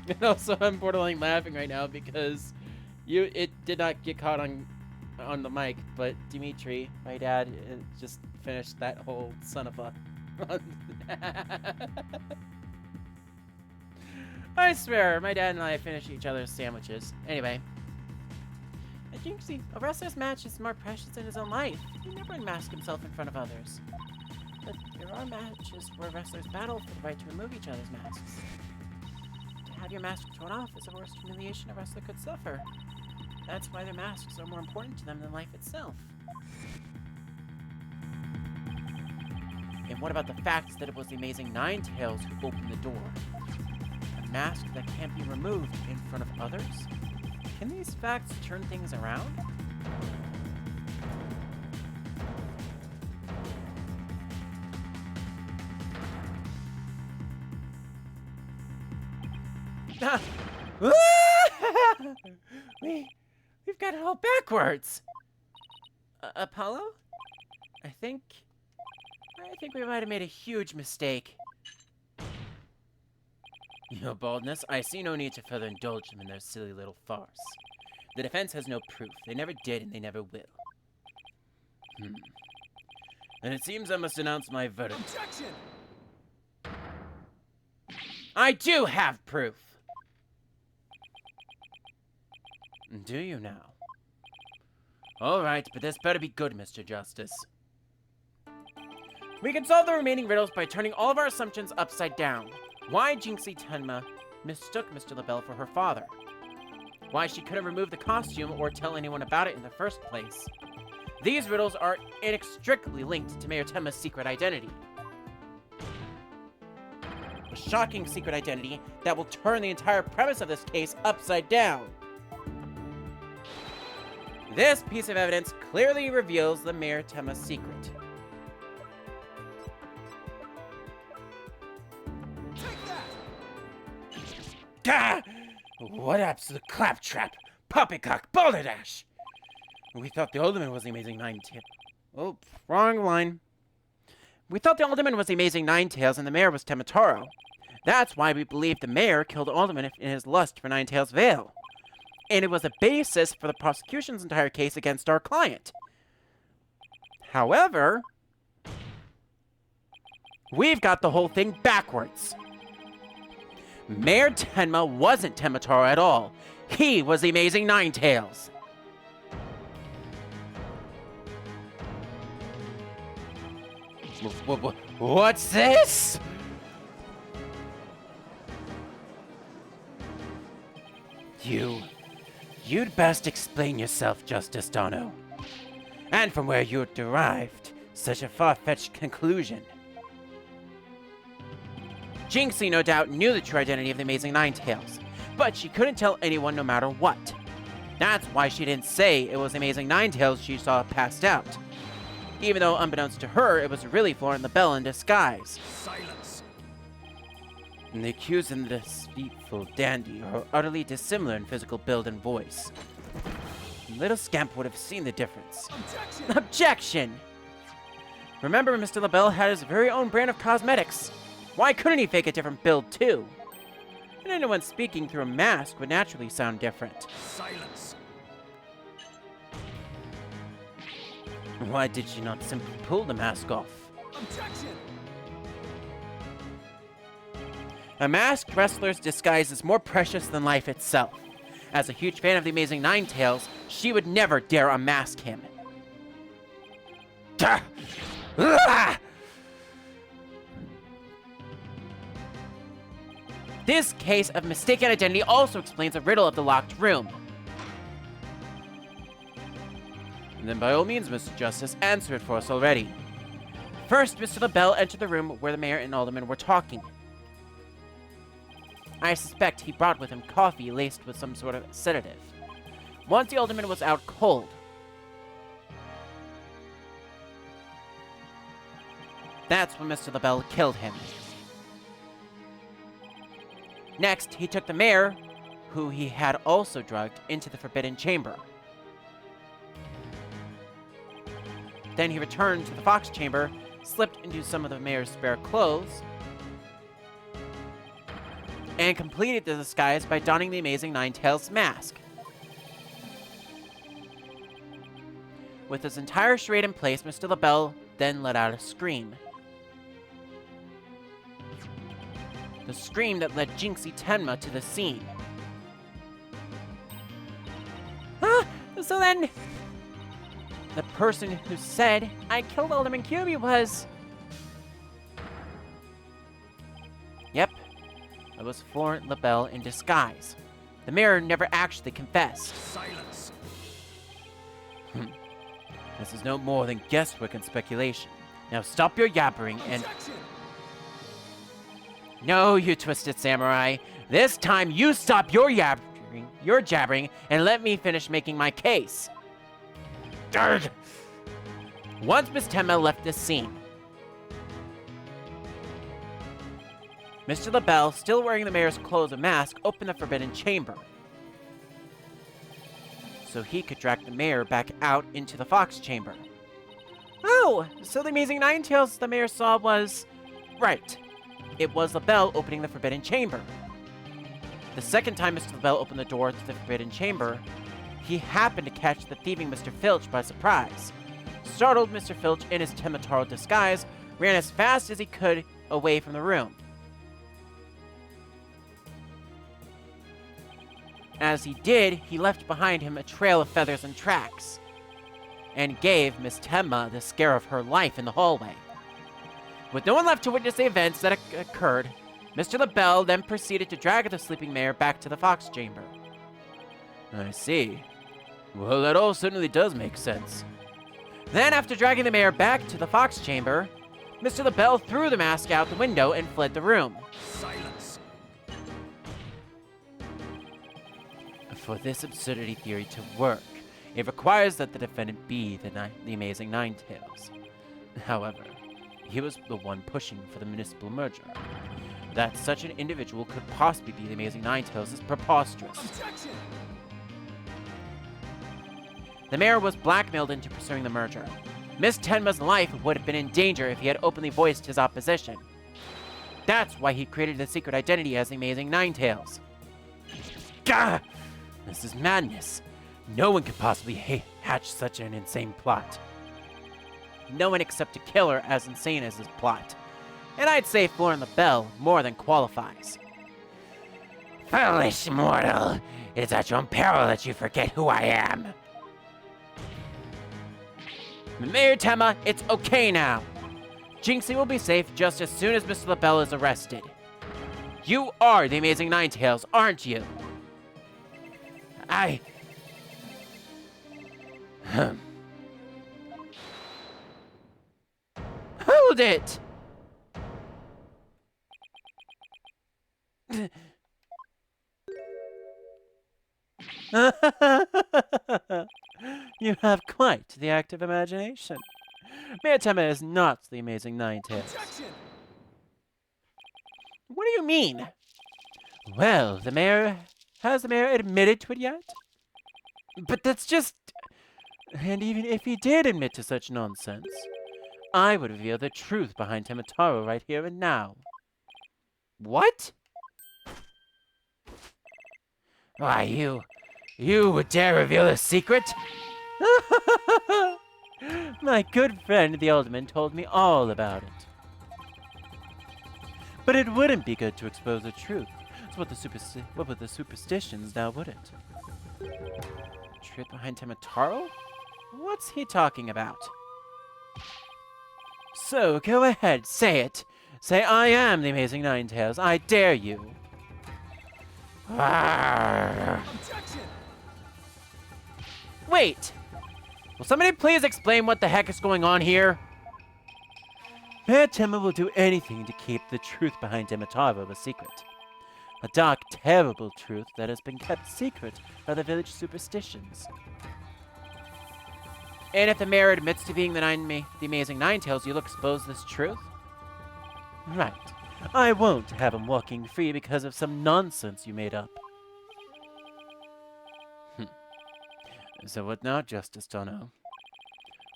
And also, I'm borderline laughing right now because it did not get caught on the mic, but Dimitri, my dad, just finished that whole son of a... I swear, my dad and I finish each other's sandwiches. Anyway. Jinxie, a wrestler's match is more precious than his own life. He never unmasked himself in front of others. But there are matches where wrestlers battle for the right to remove each other's masks. To have your mask torn off is the worst humiliation a wrestler could suffer. That's why their masks are more important to them than life itself. And what about the fact that it was the amazing Ninetales who opened the door? A mask that can't be removed in front of others? Can these facts turn things around? We've got it all backwards. Apollo? I think we might have made a huge mistake. Your baldness, I see no need to further indulge them in their silly little farce. The defense has no proof. They never did and they never will. And it seems I must announce my verdict. Objection! I do have proof! Do you now? Alright, but this better be good, Mr. Justice. We can solve the remaining riddles by turning all of our assumptions upside down. Why Jinxie Tenma mistook Mr. LaBelle for her father. Why she couldn't remove the costume or tell anyone about it in the first place. These riddles are inextricably linked to Mayor Tenma's secret identity. A shocking secret identity that will turn the entire premise of this case upside down. This piece of evidence clearly reveals the Mayor Tenma secret. Gah! What absolute claptrap! Poppycock balderdash! We thought the Alderman was the amazing Ninetales. Oh, wrong line. We thought the Alderman was the amazing Ninetales and the mayor was Tenma Taro. That's why we believed the mayor killed Alderman in his lust for Ninetales' veil. And it was a basis for the prosecution's entire case against our client. However, we've got the whole thing backwards. Mayor Tenma wasn't Tenma Taro at all. He was the amazing Ninetales. What's this? You'd best explain yourself, Justice Dono. And from where you derived such a far-fetched conclusion. Jinxie no doubt knew the true identity of the amazing Ninetales, but she couldn't tell anyone no matter what. That's why she didn't say it was the amazing Ninetales she saw passed out. Even though, unbeknownst to her, it was really Florent LaBelle in disguise. Silence. And the accused and the deceitful dandy are utterly dissimilar in physical build and voice. Little Scamp would have seen the difference. Objection! Objection! Remember, Mr. LaBelle had his very own brand of cosmetics. Why couldn't he fake a different build, too? And anyone speaking through a mask would naturally sound different. Silence! Why did she not simply pull the mask off? Objection! A masked wrestler's disguise is more precious than life itself. As a huge fan of the Amazing Ninetales, she would never dare unmask him. This case of mistaken identity also explains the riddle of the locked room. And then by all means, Mr. Justice, answer it for us already. First, Mr. LaBelle entered the room where the mayor and alderman were talking. I suspect he brought with him coffee laced with some sort of sedative. Once the alderman was out cold. That's when Mr. LaBelle killed him. Next, he took the mayor, who he had also drugged, into the Forbidden Chamber. Then he returned to the Fox Chamber, slipped into some of the mayor's spare clothes, and completed the disguise by donning the Amazing Ninetales mask. With his entire charade in place, Mr. LaBelle then let out a scream. The scream that led Jinxie Tenma to the scene. So then, the person who said, "I killed Alderman Kyubi" was... Yep. It was Florent LaBelle in disguise. The mayor never actually confessed. Silence! This is no more than guesswork and speculation. Now stop your yabbering and... Objection! No, you twisted samurai. This time you stop your jabbering, and let me finish making my case. Durd! Once Miss Tenma left the scene, Mr. LaBelle, still wearing the mayor's clothes and mask, opened the Forbidden Chamber so he could drag the mayor back out into the Fox Chamber. Oh, so the Amazing Ninetales the mayor saw was... Right. It was LaBelle opening the Forbidden Chamber. The second time Mr. LaBelle opened the door to the Forbidden Chamber, he happened to catch the thieving Mr. Filch by surprise. Startled, Mr. Filch, in his Tenma Taro disguise, ran as fast as he could away from the room. As he did, he left behind him a trail of feathers and tracks, and gave Miss Tenma the scare of her life in the hallway. With no one left to witness the events that occurred, Mr. LaBelle then proceeded to drag the sleeping mayor back to the Fox Chamber. I see. Well, that all certainly does make sense. Then, after dragging the mayor back to the Fox Chamber, Mr. LaBelle threw the mask out the window and fled the room. Silence! For this absurdity theory to work, it requires that the defendant be the Amazing Ninetales. However, he was the one pushing for the municipal merger. That such an individual could possibly be the Amazing Ninetales is preposterous. Objection! The mayor was blackmailed into pursuing the merger. Miss Tenma's life would have been in danger if he had openly voiced his opposition. That's why he created the secret identity as the Amazing Ninetales. Gah! This is madness. No one could possibly hatch such an insane plot. No one except a killer as insane as his plot. And I'd say Florent LaBelle more than qualifies. Foolish mortal, it is at your own peril that you forget who I am. Mayor Tenma, it's okay now. Jinxie will be safe just as soon as Mr. LaBelle is arrested. You are the Amazing Ninetales, aren't you? Hold it! You have quite the active imagination. Mayor Tenma is not the Amazing Ninetales. Objection! What do you mean? Well, has the mayor admitted to it yet? But that's just... And even if he did admit to such nonsense, I would reveal the truth behind Tenma Taro right here and now. What? Why, you would dare reveal a secret? My good friend the alderman told me all about it. But it wouldn't be good to expose the truth. So what would the superstitions now, would it? Truth behind Tenma Taro? What's he talking about? So, go ahead, say it. Say, I am the Amazing Ninetales. I dare you. Objection! Wait! Will somebody please explain what the heck is going on here? Mayor Tenma will do anything to keep the truth behind Tenma Taro a secret. A dark, terrible truth that has been kept secret by the village superstitions. And if the mayor admits to being the Amazing Ninetales, you'll expose this truth? Right. I won't have him walking free because of some nonsense you made up. So what now, Justice Dono?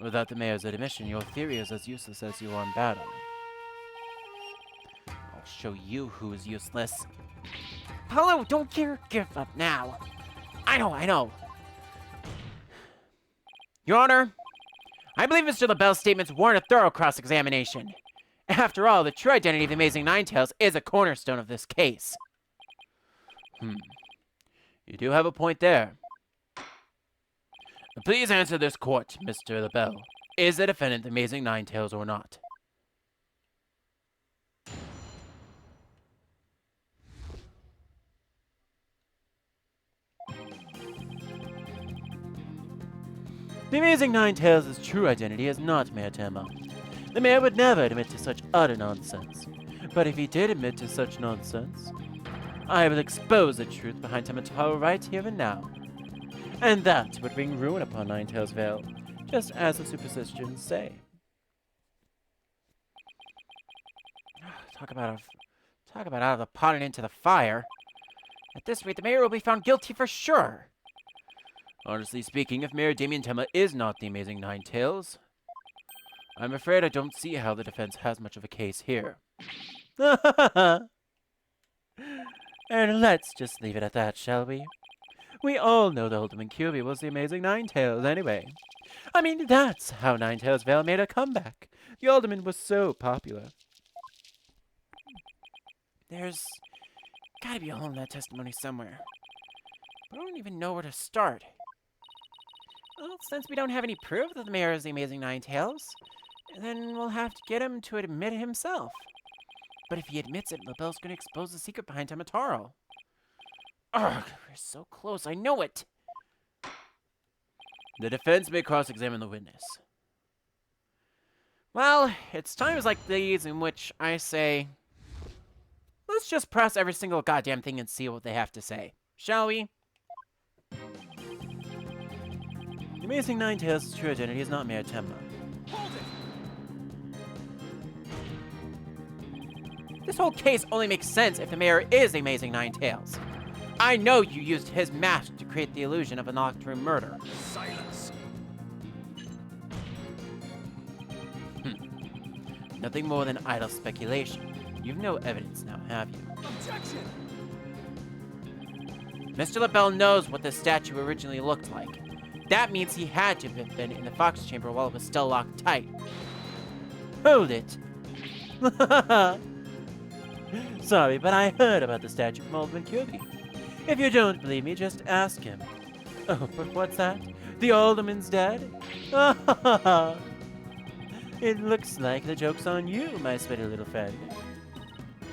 Without the mayor's admission, your theory is as useless as you are in battle. I'll show you who is useless. Apollo, don't give up now. I know. Your Honor, I believe Mr. LaBelle's statements warrant a thorough cross-examination. After all, the true identity of the Amazing Ninetales is a cornerstone of this case. You do have a point there. Please answer this court, Mr. LaBelle. Is the defendant the Amazing Ninetales or not? The Amazing Ninetales' true identity is not Mayor Tenma. The mayor would never admit to such utter nonsense. But if he did admit to such nonsense, I will expose the truth behind Tenma Taro right here and now. And that would bring ruin upon Ninetales Vale, just as the superstitions say. Talk about out of the pot and into the fire. At this rate, the mayor will be found guilty for sure. Honestly speaking, if Mayor Damien Tenma is not the Amazing Ninetales, I'm afraid I don't see how the defense has much of a case here. And let's just leave it at that, shall we? We all know the Ultimate QB was the Amazing Ninetales anyway. I mean, that's how Ninetales Vale made a comeback. The Alderman was so popular. There's gotta be a hole in that testimony somewhere. But I don't even know where to start. Well, since we don't have any proof that the mayor is the Amazing Ninetales, then we'll have to get him to admit it himself. But if he admits it, LaBelle's gonna expose the secret behind Tenma Taro. Ugh, we're so close, I know it! The defense may cross-examine the witness. Well, it's times like these in which I say, let's just press every single goddamn thing and see what they have to say. Shall we? The Amazing Ninetales' true identity is not Mayor Tenma. Hold it! This whole case only makes sense if the mayor is the Amazing Ninetales. I know you used his mask to create the illusion of a locked-room murder. Silence! Nothing more than idle speculation. You've no evidence now, have you? Objection! Mr. LaBelle knows what the statue originally looked like. That means he had to have been in the Fox Chamber while it was still locked tight. Hold it! Sorry, but I heard about the statue from Alderman Kirby. If you don't believe me, just ask him. Oh, but what's that? The Alderman's dead? It looks like the joke's on you, my sweaty little friend.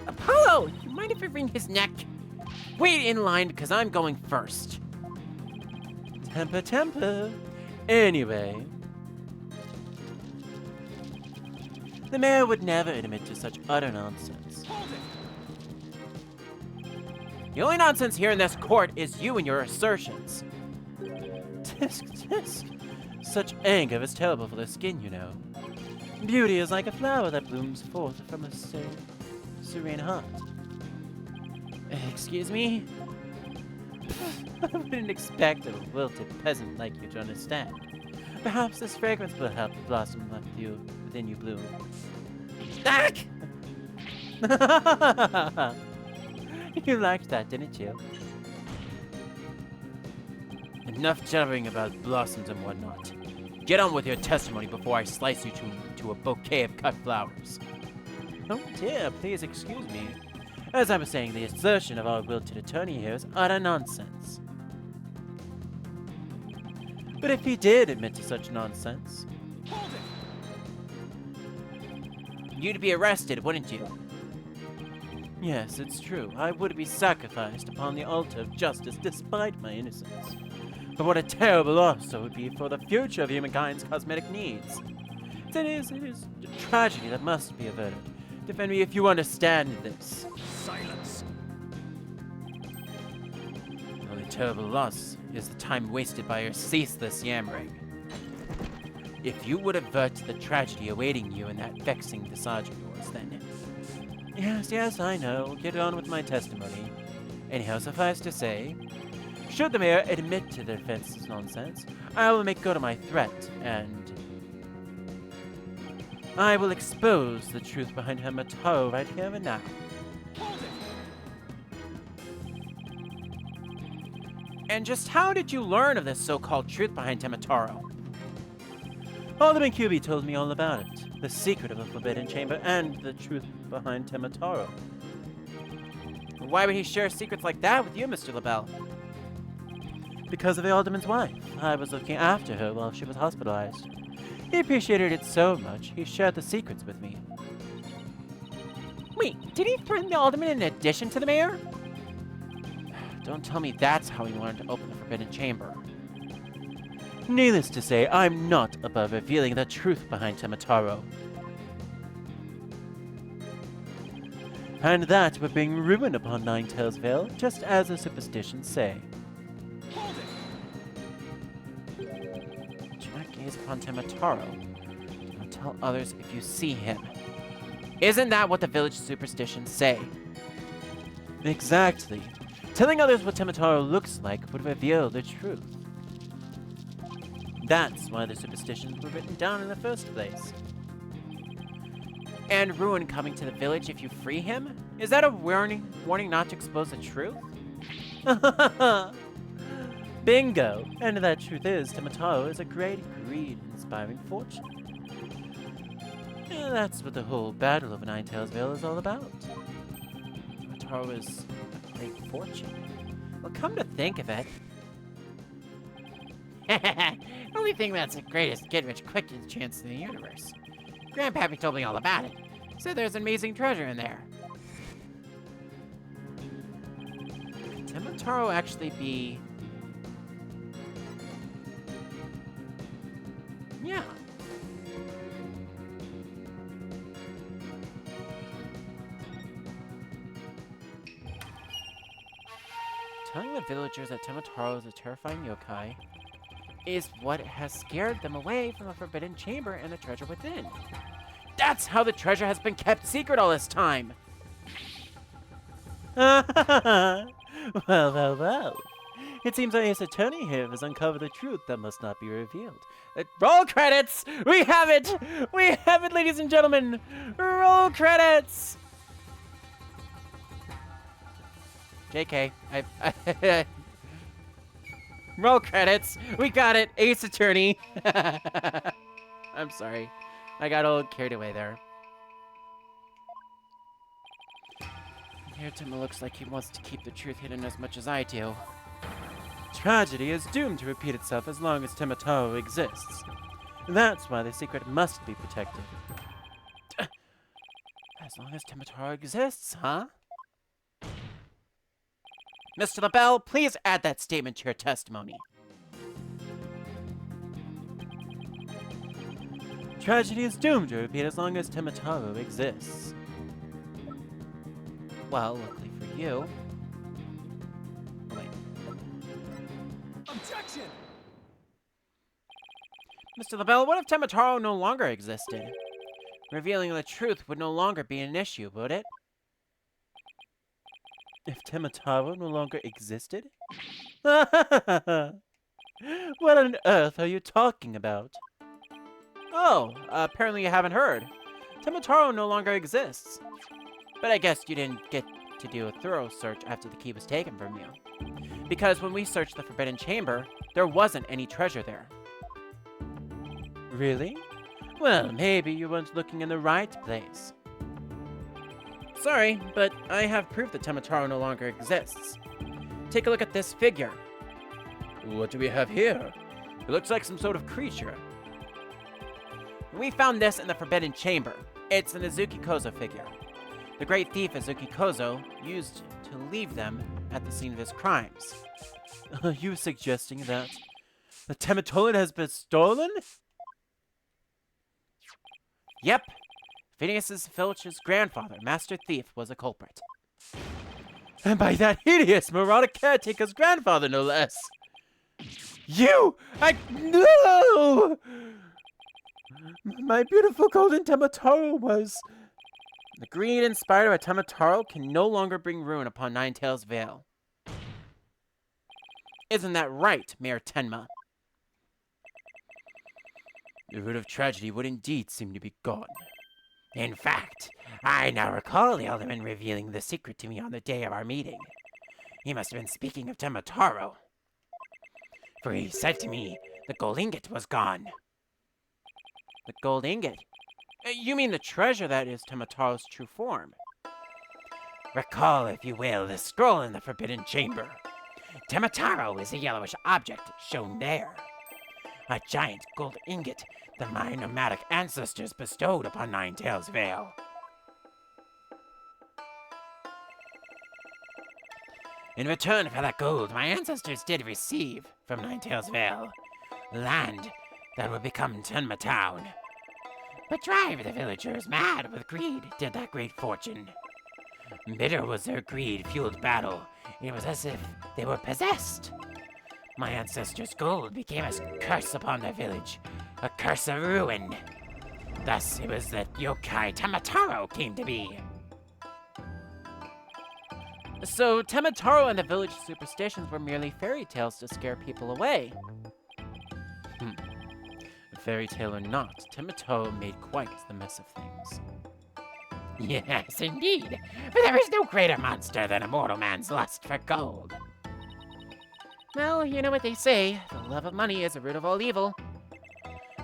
Apollo, you mind if I wring his neck? Wait in line, because I'm going first. Temper. Anyway. The mayor would never admit to such utter nonsense. Hold it! The only nonsense here in this court is you and your assertions. Tisk. Such anger is terrible for the skin, you know. Beauty is like a flower that blooms forth from a serene heart. Excuse me? I wouldn't expect a wilted peasant like you to understand. Perhaps this fragrance will help the blossom within you bloom. Ah! You liked that, didn't you? Enough jabbering about blossoms and whatnot. Get on with your testimony before I slice you to a bouquet of cut flowers. Oh dear, please excuse me. As I was saying, the assertion of our wilted attorney here is utter nonsense. But if he did admit to such nonsense, Hold it! you'd be arrested, wouldn't you? Yes, it's true. I would be sacrificed upon the altar of justice despite my innocence. But what a terrible loss that would be for the future of humankind's cosmetic needs. It is a tragedy that must be averted. Defend me if you understand this. Silence! The only terrible loss is the time wasted by your ceaseless yammering. If you would avert the tragedy awaiting you in that vexing visage of yours, then... Yes, I know. Get on with my testimony. Anyhow, suffice to say, should the mayor admit to the defense's nonsense, I will make good on my threat, and... I will expose the truth behind Tenma Taro right here and now. Hold it! And just how did you learn of this so-called truth behind Tenma Taro? Alderman QB told me all about it. The secret of the Forbidden Chamber and the truth behind Tenma Taro. Why would he share secrets like that with you, Mr. LaBelle? Because of the Alderman's wife. I was looking after her while she was hospitalized. He appreciated it so much, he shared the secrets with me. Wait, did he threaten the Alderman in addition to the mayor? Don't tell me that's how he learned to open the Forbidden Chamber. Needless to say, I'm not above revealing the truth behind Tenma Taro. And that would bring ruin upon Ninetales just as the superstitions say. Hold it! Do not gaze upon Tenma Taro. Do not tell others if you see him. Isn't that what the village superstitions say? Exactly. Telling others what Tenma Taro looks like would reveal the truth. That's why the superstitions were written down in the first place. And ruin coming to the village if you free him? Is that a warning not to expose the truth? Bingo! And that truth is, Tenma Taro is a great, greed-inspiring fortune. Yeah, that's what the whole Battle of Ninetales is all about. Tenma Taro is a great fortune. Well, come to think of it, Only thing that's the greatest get-rich-quick chance in the universe. Grandpappy told me all about it. Said there's amazing treasure in there. could Tenma Taro actually be... Yeah. Telling the villagers that Tenma Taro is a terrifying yokai is what has scared them away from the Forbidden Chamber and the treasure within. That's how the treasure has been kept secret all this time! Well. It seems our ace attorney here has uncovered a truth that must not be revealed. Roll credits! We have it! We have it, ladies and gentlemen! Roll credits! JK, roll credits! We got it! Ace attorney! I'm sorry. I got all carried away there. Here, Tenma looks like he wants to keep the truth hidden as much as I do. Tragedy is doomed to repeat itself as long as Tenma Taro exists. That's why the secret must be protected. As long as Tenma Taro exists, huh? Mr. LaBelle, please add that statement to your testimony. Tragedy is doomed to repeat as long as Tenma Taro exists. Well, luckily for you... Oh, wait. Objection! Mr. LaBelle, what if Tenma Taro no longer existed? Revealing the truth would no longer be an issue, would it? If Tenma Taro no longer existed? What on earth are you talking about? Oh, apparently you haven't heard. Tenma Taro no longer exists. But I guess you didn't get to do a thorough search after the key was taken from you. Because when we searched the Forbidden Chamber, there wasn't any treasure there. Really? Well, maybe you weren't looking in the right place. Sorry, but I have proof that Tenma Taro no longer exists. Take a look at this figure. What do we have here? It looks like some sort of creature. We found this in the Forbidden Chamber. It's an Azuki Kozo figure. The great thief Azuki Kozo used to leave them at the scene of his crimes. Are you suggesting that the Tenma Taro has been stolen? Yep. Phineas Filch's grandfather, Master Thief, was a culprit. And by that hideous marauder caretaker's grandfather, no less. No! My beautiful golden Tenma Taro was... The greed inspired by Tenma Taro can no longer bring ruin upon Ninetales Vale. Isn't that right, Mayor Tenma? The root of tragedy would indeed seem to be gone. In fact, I now recall the alderman revealing the secret to me on the day of our meeting. He must have been speaking of Tenma Taro. For he said to me, the gold ingot was gone. The gold ingot? You mean the treasure that is Tenma Taro's true form? Recall, if you will, the scroll in the Forbidden Chamber. Tenma Taro is a yellowish object shown there. A giant gold ingot that my nomadic ancestors bestowed upon Ninetales Vale. In return for that gold, my ancestors did receive from Ninetales Vale land that would become Tenma Town. But drive the villagers mad with greed did that great fortune. Bitter was their greed-fueled battle. It was as if they were possessed. My ancestors' gold became a curse upon their village, a curse of ruin. Thus, it was that Yokai Tenma Taro came to be. So, Tenma Taro and the village superstitions were merely fairy tales to scare people away. Fairy tale or not, Tenma Taro made quite the mess of things. Yes, indeed. For there is no greater monster than a mortal man's lust for gold. Well, you know what they say, the love of money is the root of all evil.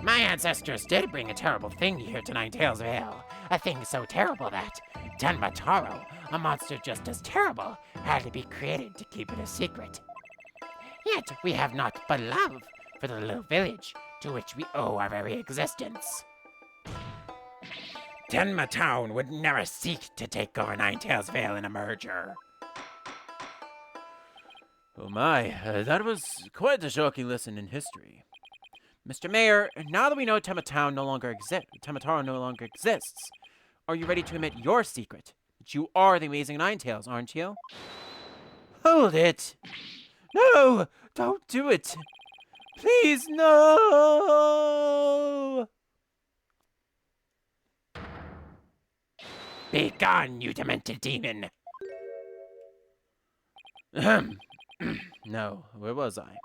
My ancestors did bring a terrible thing here to Ninetales Vale. A thing so terrible that Tenma Taro, a monster just as terrible, had to be created to keep it a secret. Yet we have naught but love for the little village to which we owe our very existence. Tenma Town would never seek to take over Ninetales Vale in a merger. Oh my, that was quite a shocking lesson in history. Mr. Mayor, now that we know Tenma Taro no longer exists, are you ready to admit your secret? That you are the amazing Ninetales, aren't you? Hold it! No! Don't do it! Please, no! Be gone, you demented demon! No, where was I?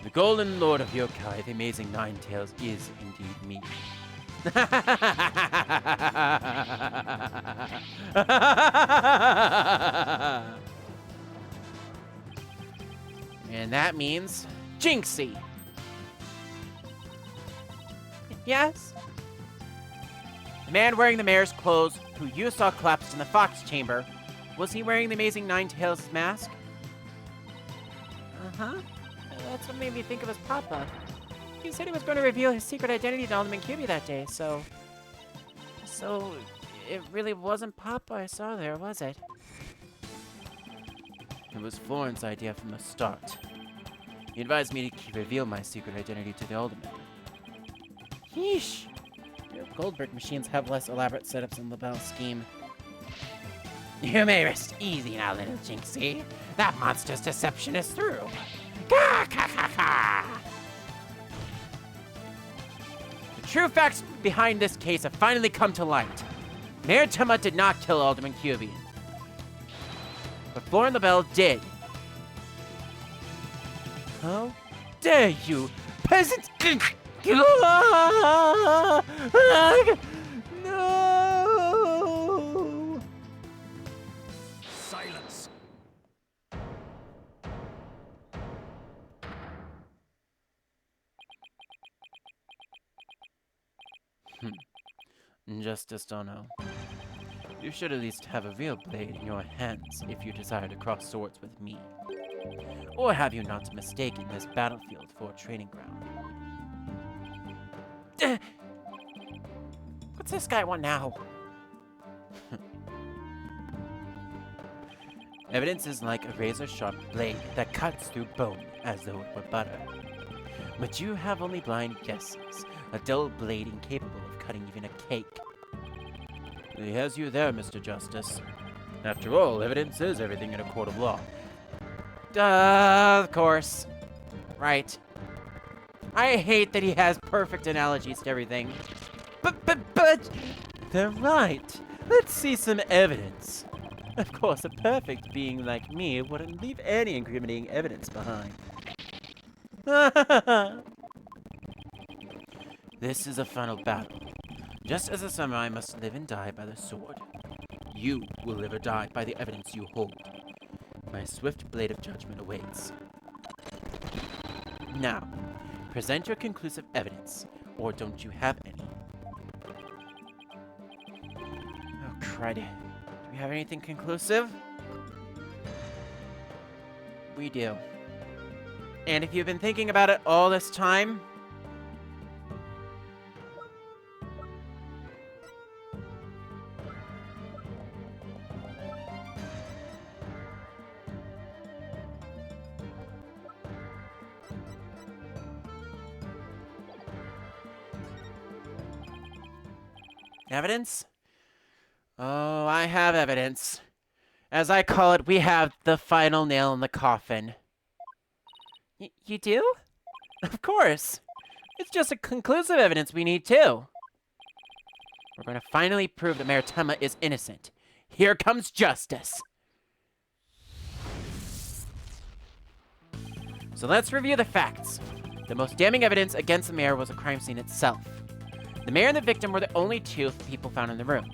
The Golden Lord of Yokai, the amazing Ninetales, is indeed me. And that means Jinxie. Yes? The man wearing the mayor's clothes, who you saw collapsed in the Fox Chamber, was he wearing the amazing Ninetales mask? Uh-huh. That's what made me think of his papa. He said he was going to reveal his secret identity to Alderman QB that day, so it really wasn't Papa I saw there, was it? It was Florence's idea from the start. He advised me to reveal my secret identity to the Alderman. Yeesh. Your Goldberg machines have less elaborate setups than LaBelle's scheme. You may rest easy now, little Jinxie. That monster's deception is through. Ka ka ka ka! The true facts behind this case have finally come to light. Mayor Tenma did not kill Alderman Cubian. but Florent LaBelle did. How dare you, peasants! No! Silence. Justice Dono. You should at least have a real blade in your hands if you desire to cross swords with me. Or have you not mistaken this battlefield for a training ground? What's this guy want now? Evidence is like a razor-sharp blade that cuts through bone as though it were butter. But you have only blind guesses, a dull blade incapable of cutting even a cake. He has you there, Mr. Justice. After all, evidence is everything in a court of law. Of course. Right. I hate that he has perfect analogies to everything. But, they're right. Let's see some evidence. Of course, a perfect being like me wouldn't leave any incriminating evidence behind. This is a final battle. Just as a samurai must live and die by the sword, you will live or die by the evidence you hold. My swift blade of judgment awaits. Now, present your conclusive evidence, or don't you have any? Oh, crud. Do we have anything conclusive? We do. And if you've been thinking about it all this time, evidence? Oh, I have evidence. As I call it, we have the final nail in the coffin. You do? Of course. It's just a conclusive evidence we need too. We're going to finally prove that Mayor Tenma is innocent. Here comes justice. So let's review the facts. The most damning evidence against the mayor was the crime scene itself. The mayor and the victim were the only two people found in the room.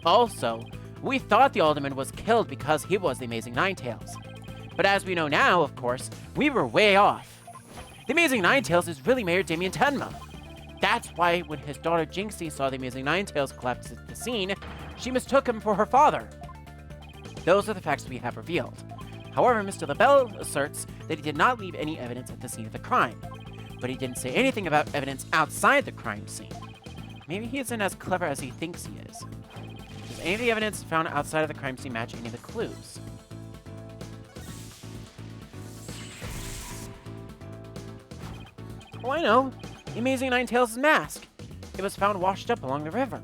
Also, we thought the alderman was killed because he was the Amazing Ninetales. But as we know now, of course, we were way off. The Amazing Ninetales is really Mayor Damien Tenma. That's why when his daughter Jinxie saw the Amazing Ninetales collapse at the scene, she mistook him for her father. Those are the facts we have revealed. However, Mr. LaBelle asserts that he did not leave any evidence at the scene of the crime. But he didn't say anything about evidence outside the crime scene. Maybe he isn't as clever as he thinks he is. Does any of the evidence found outside of the crime scene match any of the clues? Oh, I know. The Amazing Ninetales' mask. It was found washed up along the river.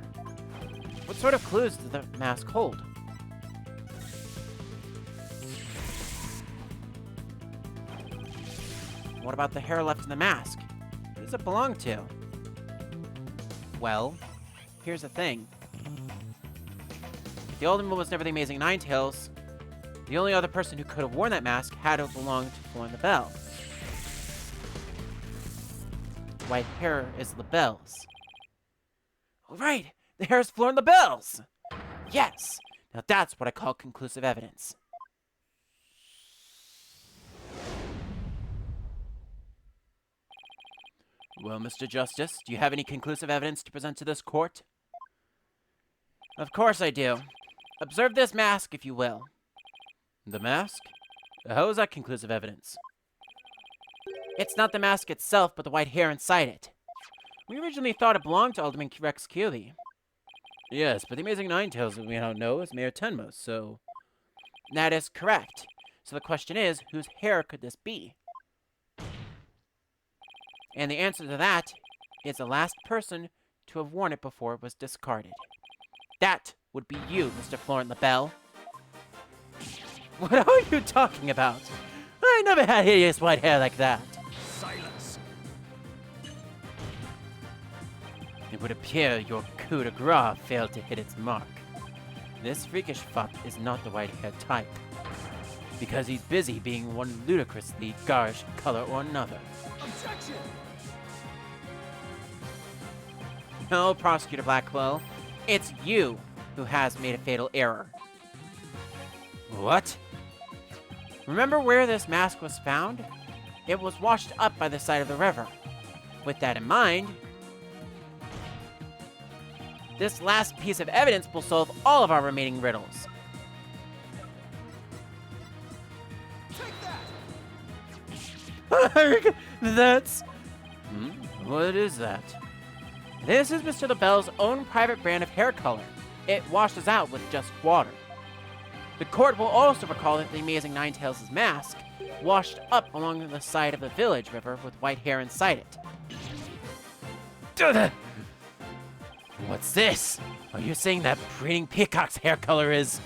What sort of clues does the mask hold? What about the hair left in the mask? Who does it belong to? Well, here's the thing. If the alderman was never the Amazing Ninetales, the only other person who could have worn that mask had to have belonged to Florent LaBelle. The white hair is LaBelle's. Oh, right! The hair is Florent LaBelle's! Yes! Now that's what I call conclusive evidence. Well, Mr. Justice, do you have any conclusive evidence to present to this court? Of course I do. Observe this mask, if you will. The mask? How is that conclusive evidence? It's not the mask itself, but the white hair inside it. We originally thought it belonged to Alderman Rex Keeley. Yes, but the Amazing Ninetales, as we now know, is Mayor Tenma, so... That is correct. So the question is, whose hair could this be? And the answer to that is the last person to have worn it before it was discarded. That would be you, Mr. Florent LaBelle. What are you talking about? I never had hideous white hair like that. Silence. It would appear your coup de grace failed to hit its mark. This freakish fop is not the white-haired type. because he's busy being one ludicrously garish color or another. Objection! No, Prosecutor Blackwell, it's you who has made a fatal error. What? Remember where this mask was found? It was washed up by the side of the river. With that in mind, this last piece of evidence will solve all of our remaining riddles. Take that! That's... What is that? This is Mr. LaBelle's own private brand of hair color. It washes out with just water. The court will also recall that the Amazing Ninetales' mask washed up along the side of the village river with white hair inside it. What's this? Are you saying that breeding peacock's hair color is...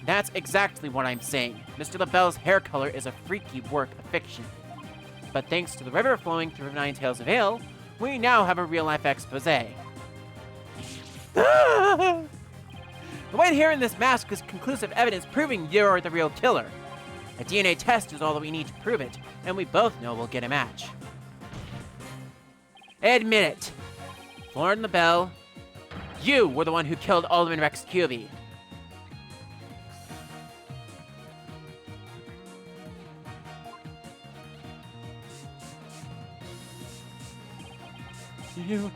That's exactly what I'm saying. Mr. LaBelle's hair color is a freaky work of fiction. But thanks to the river flowing through Ninetales Vale, we now have a real-life expose. The white hair in this mask is conclusive evidence proving you're the real killer. A DNA test is all that we need to prove it, and we both know we'll get a match. Admit it. Lauren LaBelle, you were the one who killed Alderman Rex Cubey. You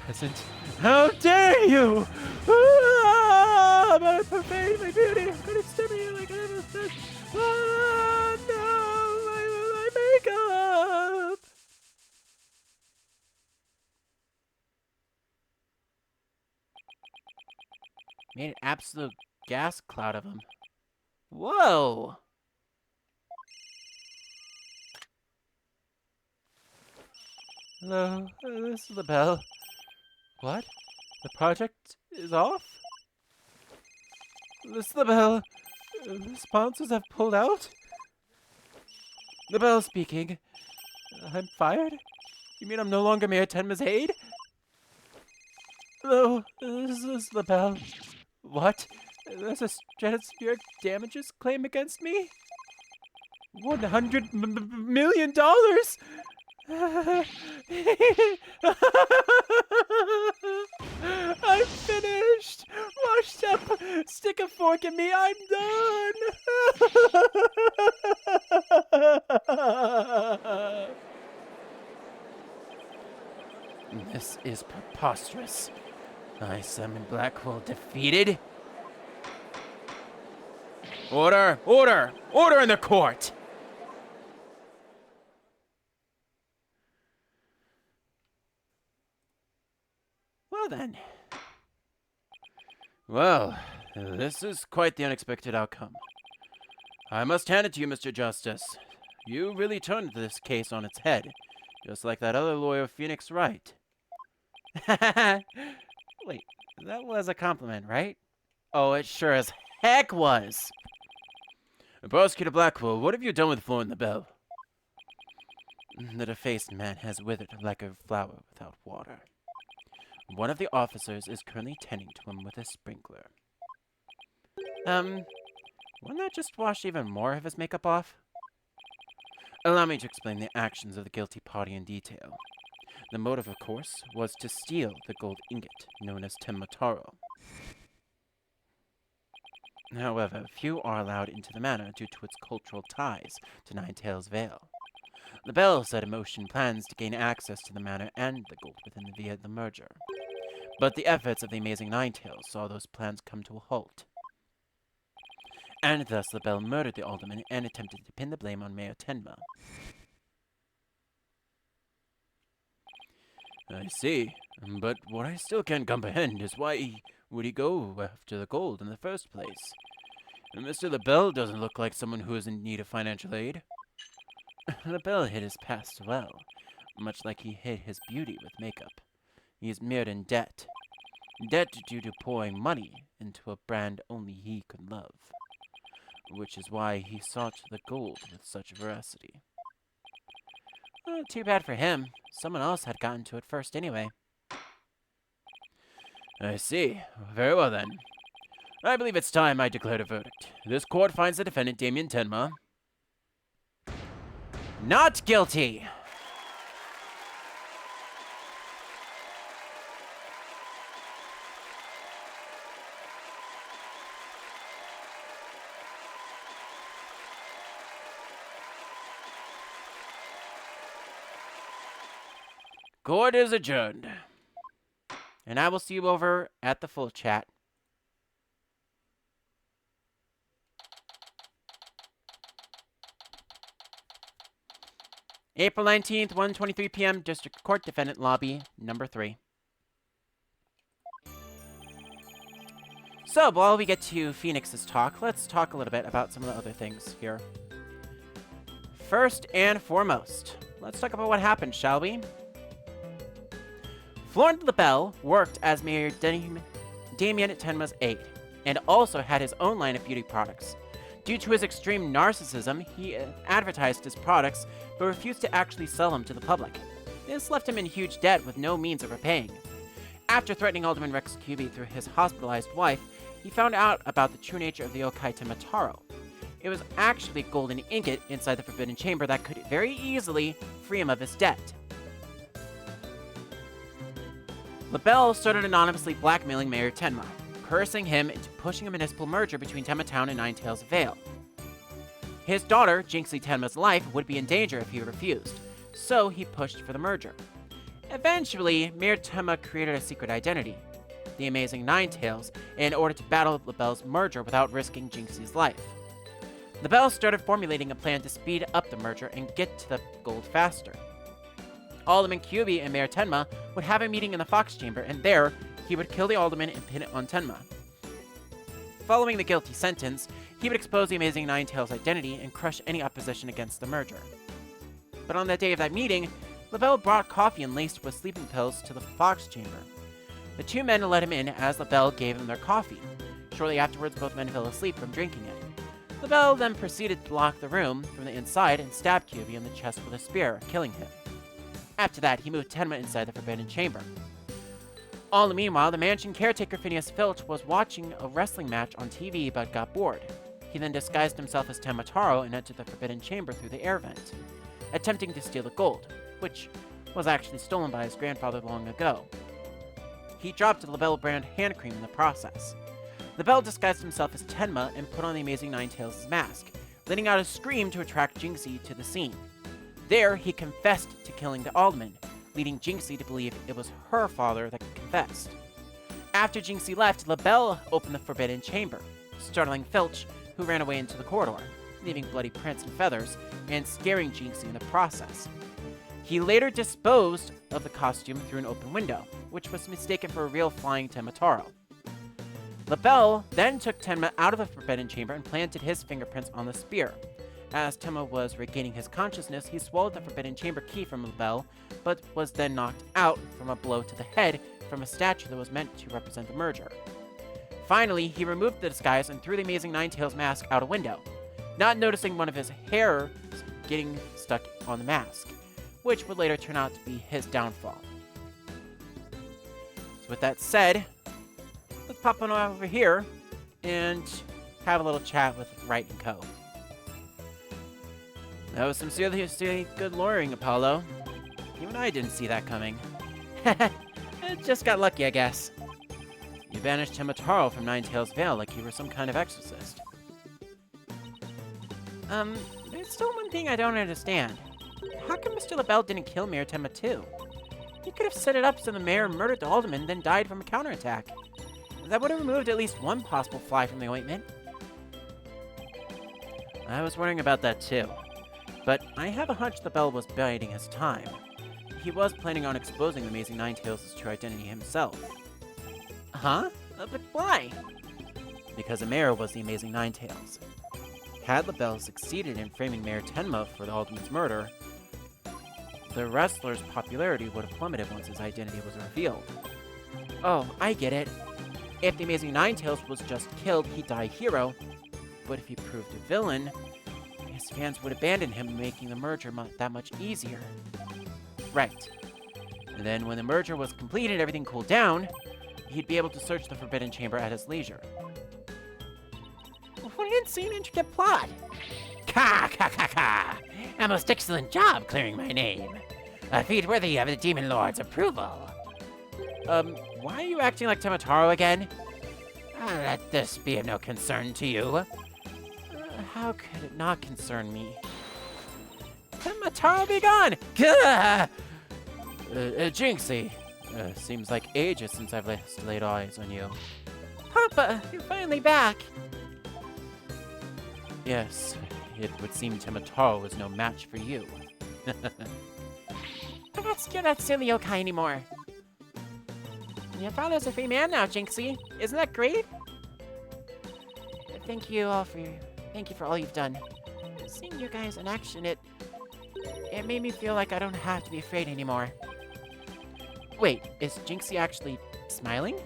peasant. How dare you! Ah, my profane, my beauty, I'm gonna exterminate you like I never said. Ah, no, my makeup! Made an absolute gas cloud of him. Whoa! Hello, this is LaBelle. What? The project is off? This is LaBelle. The sponsors have pulled out? LaBelle speaking. I'm fired? You mean I'm no longer Mayor Tenma's aide? Hello, this is LaBelle. What? There's a stratospheric damages claim against me? $100 million? I'm finished! Washed up! Stick a fork in me, I'm done! This is preposterous. I summon Blackwell defeated. Order! Order! Order in the court! Well then. Well, this is quite the unexpected outcome. I must hand it to you, Mr. Justice. You really turned this case on its head, just like that other lawyer, Phoenix Wright. Wait, that was a compliment, right? Oh, it sure as heck was. Prosecutor Blackwell, what have you done with Florin LaBelle? The defaced man has withered like a flower without water. One of the officers is currently tending to him with a sprinkler. Wouldn't that just wash even more of his makeup off? Allow me to explain the actions of the guilty party in detail. The motive, of course, was to steal the gold ingot known as Tenma Taro. However, few are allowed into the manor due to its cultural ties to Ninetales Vale. LaBelle set in motion plans to gain access to the manor and the gold via the merger. But the efforts of the Amazing Ninetales saw those plans come to a halt. And thus LaBelle murdered the alderman and attempted to pin the blame on Mayor Tenma. I see, but what I still can't comprehend is why would he go after the gold in the first place? And Mr. LaBelle doesn't look like someone who is in need of financial aid. LaBelle hid his past well, much like he hid his beauty with makeup. He is mired in debt. Debt due to pouring money into a brand only he could love. Which is why he sought the gold with such veracity. Too bad for him. Someone else had gotten to it first anyway. I see. Very well then. I believe it's time I declared a verdict. This court finds the defendant, Damien Tenma, not guilty. Court is adjourned. And I will see you over at the full chat. April 19th, 1:23 p.m., District Court, Defendant Lobby, number 3. So, while we get to Phoenix's talk, let's talk a little bit about some of the other things here. First and foremost, let's talk about what happened, shall we? Florent LaBelle worked as Mayor Damien Tenma's aide, and also had his own line of beauty products. Due to his extreme narcissism, he advertised his products, but refused to actually sell them to the public. This left him in huge debt with no means of repaying. After threatening Alderman Rex Cuby through his hospitalized wife, he found out about the true nature of the Yokai Tenma Taro. It was actually a golden ingot inside the Forbidden Chamber that could very easily free him of his debt. LaBelle started anonymously blackmailing Mayor Tenma, cursing him into pushing a municipal merger between Tenma Town and Nine Tails Vale. His daughter, Jinxie Tenma's life, would be in danger if he refused, so he pushed for the merger. Eventually, Mayor Tenma created a secret identity, the Amazing Nine Tails, in order to battle LaBelle's merger without risking Jinxie's life. LaBelle started formulating a plan to speed up the merger and get to the gold faster. Alderman Cuby and Mayor Tenma would have a meeting in the Fox Chamber, and there, he would kill the alderman and pin it on Tenma. Following the guilty sentence, he would expose the Amazing Nine Tails' identity and crush any opposition against the merger. But on the day of that meeting, LaBelle brought coffee and laced with sleeping pills to the Fox Chamber. The two men let him in as LaBelle gave them their coffee. Shortly afterwards, both men fell asleep from drinking it. LaBelle then proceeded to lock the room from the inside and stabbed Cuby in the chest with a spear, killing him. After that, he moved Tenma inside the Forbidden Chamber. All the meanwhile, the mansion caretaker Phineas Filch was watching a wrestling match on TV but got bored. He then disguised himself as Tenma Taro and entered the Forbidden Chamber through the air vent, attempting to steal the gold, which was actually stolen by his grandfather long ago. He dropped a LaBelle brand hand cream in the process. LaBelle disguised himself as Tenma and put on the Amazing Nine Tails' mask, letting out a scream to attract Jinxie to the scene. There, he confessed to killing the alderman, leading Jinxie to believe it was her father that confessed. After Jinxie left, LaBelle opened the Forbidden Chamber, startling Filch, who ran away into the corridor, leaving bloody prints and feathers, and scaring Jinxie in the process. He later disposed of the costume through an open window, which was mistaken for a real flying Tenma Taro. LaBelle then took Tenma out of the Forbidden Chamber and planted his fingerprints on the spear. As Tenma was regaining his consciousness, he swallowed the Forbidden Chamber key from LaBelle, but was then knocked out from a blow to the head from a statue that was meant to represent the merger. Finally, he removed the disguise and threw the Amazing Nine Tails mask out a window, not noticing one of his hairs getting stuck on the mask, which would later turn out to be his downfall. So with that said, let's pop on over here and have a little chat with Wright & Co. That was some seriously good lawyering, Apollo. Even I didn't see that coming. Just got lucky, I guess. You banished Tenma Taro from Nine Tails Vale like you were some kind of exorcist. There's still one thing I don't understand. How come Mr. LaBelle didn't kill Mayor Tenma too? He could have set it up so the mayor murdered the alderman, then died from a counterattack. That would have removed at least one possible fly from the ointment. I was wondering about that too. But I have a hunch LaBelle was biding his time. He was planning on exposing the Amazing Nine Tails' true identity himself. Huh? But why? Because the mayor was the Amazing Nine Tails. Had LaBelle succeeded in framing Mayor Tenma for the alderman's murder, the wrestler's popularity would have plummeted once his identity was revealed. Oh, I get it. If the Amazing Nine Tails was just killed, he'd die a hero. But if he proved a villain, his fans would abandon him, making the merger that much easier. Right. And then when the merger was completed and everything cooled down, he'd be able to search the Forbidden Chamber at his leisure. What an insane, intricate plot! Ka! A most excellent job clearing my name. A feat worthy of the Demon Lord's approval. Why are you acting like Tenma Taro again? Let this be of no concern to you. How could it not concern me? Tenma Taro, be gone! Gah! Jinxie, seems like ages since I've last laid eyes on you. Papa, you're finally back. Yes, it would seem Tenma Taro was no match for you. Perhaps you're not silly yokai anymore. Your father's a free man now, Jinxie. Isn't that great? Thank you for all you've done. Seeing you guys in action, it made me feel like I don't have to be afraid anymore. Wait, is Jinxie actually smiling?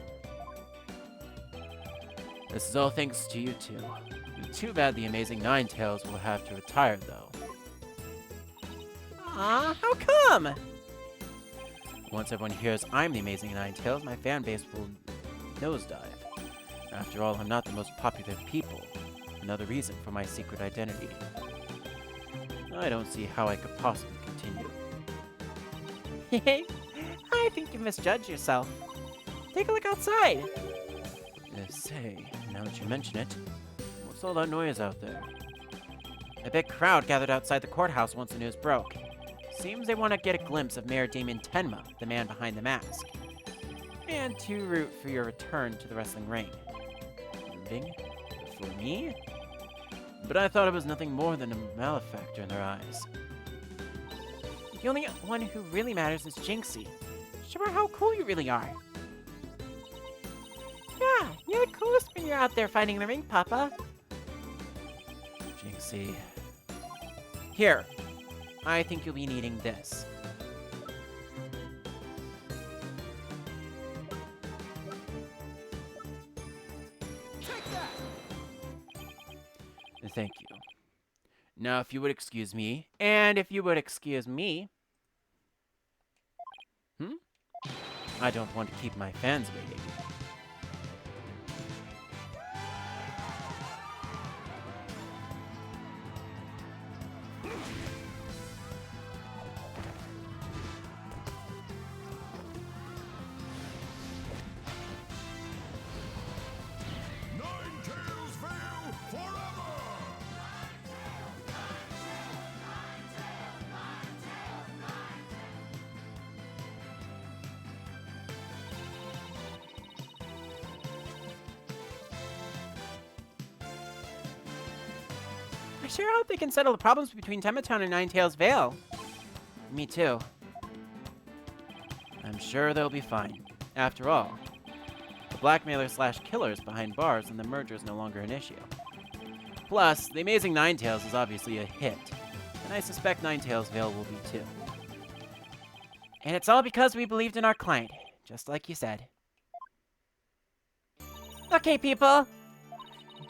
This is all thanks to you two. Too bad the amazing Ninetales will have to retire, though. Aw, how come? Once everyone hears I'm the amazing Ninetales, my fan base will nosedive. After all, I'm not the most popular people. Another reason for my secret identity. I don't see how I could possibly continue. I think you misjudged yourself. Take a look outside. Say, now that you mention it, what's all that noise out there? A big crowd gathered outside the courthouse once the news broke. Seems they want to get a glimpse of Mayor Damon Tenma, the man behind the mask. And to root for your return to the wrestling ring. Rooting? For me? But I thought it was nothing more than a malefactor in their eyes. The only one who really matters is Jinxie. Show her how cool you really are. Yeah, you're the coolest when you're out there fighting in the ring, Papa. Jinxie. Here. I think you'll be needing this. Take that! Thank you. Now, if you would excuse me, and if you would excuse me... I don't want to keep my fans waiting. Ninetales forever! I sure hope they can settle the problems between Tenma Town and Ninetales Vale. Me too. I'm sure they'll be fine. After all, the blackmailer/killers behind bars and the merger is no longer an issue. Plus, the Amazing Ninetales is obviously a hit, and I suspect Ninetales Vale will be too. And it's all because we believed in our client, just like you said. Okay, people.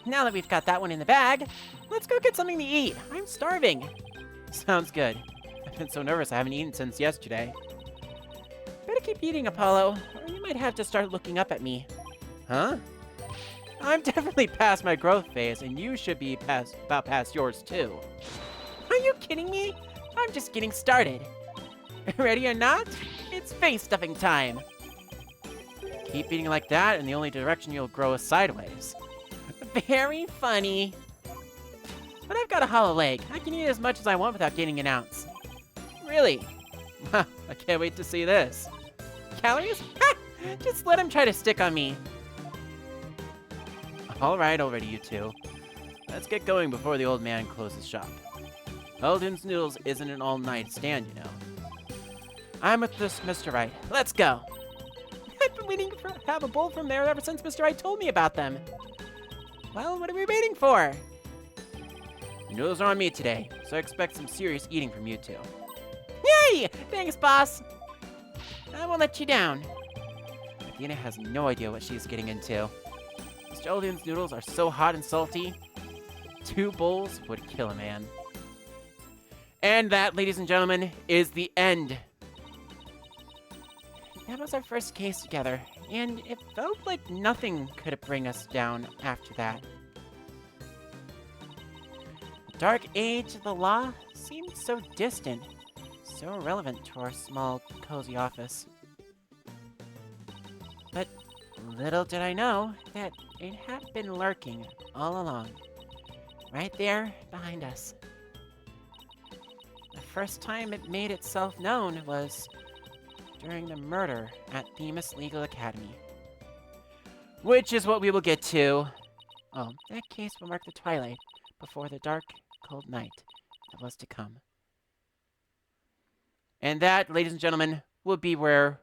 Now that we've got that one in the bag, let's go get something to eat. I'm starving. Sounds good. I've been so nervous I haven't eaten since yesterday. Better keep eating, Apollo, or you might have to start looking up at me. Huh? I'm definitely past my growth phase, and you should be about past yours too. Are you kidding me? I'm just getting started. Ready or not, it's face stuffing time. Keep eating like that, and the only direction you'll grow is sideways. Very funny. But I've got a hollow leg. I can eat as much as I want without gaining an ounce. Really. I can't wait to see this. Calories? Ha! Just let him try to stick on me. Alright, already, you two. Let's get going before the old man closes shop. Eldon's Noodles isn't an all-night stand, you know. I'm with this Mr. Wright. Let's go! I've been waiting to have a bowl from there ever since Mr. Wright told me about them. Well, what are we waiting for? The noodles are on me today, so I expect some serious eating from you two. Yay! Thanks, boss. I won't let you down. Athena has no idea what she's getting into. Mr. Eldon's noodles are so hot and salty. 2 bowls would kill a man. And that, ladies and gentlemen, is the end. That was our first case together, and it felt like nothing could bring us down after that. dark age of the law seemed so distant, so irrelevant to our small, cozy office. But little did I know that it had been lurking all along, right there behind us. The first time it made itself known was during the murder at Themis Legal Academy. Which is what we will get to. Oh, that case will mark the twilight before the dark, cold night that was to come. And that, ladies and gentlemen, will be where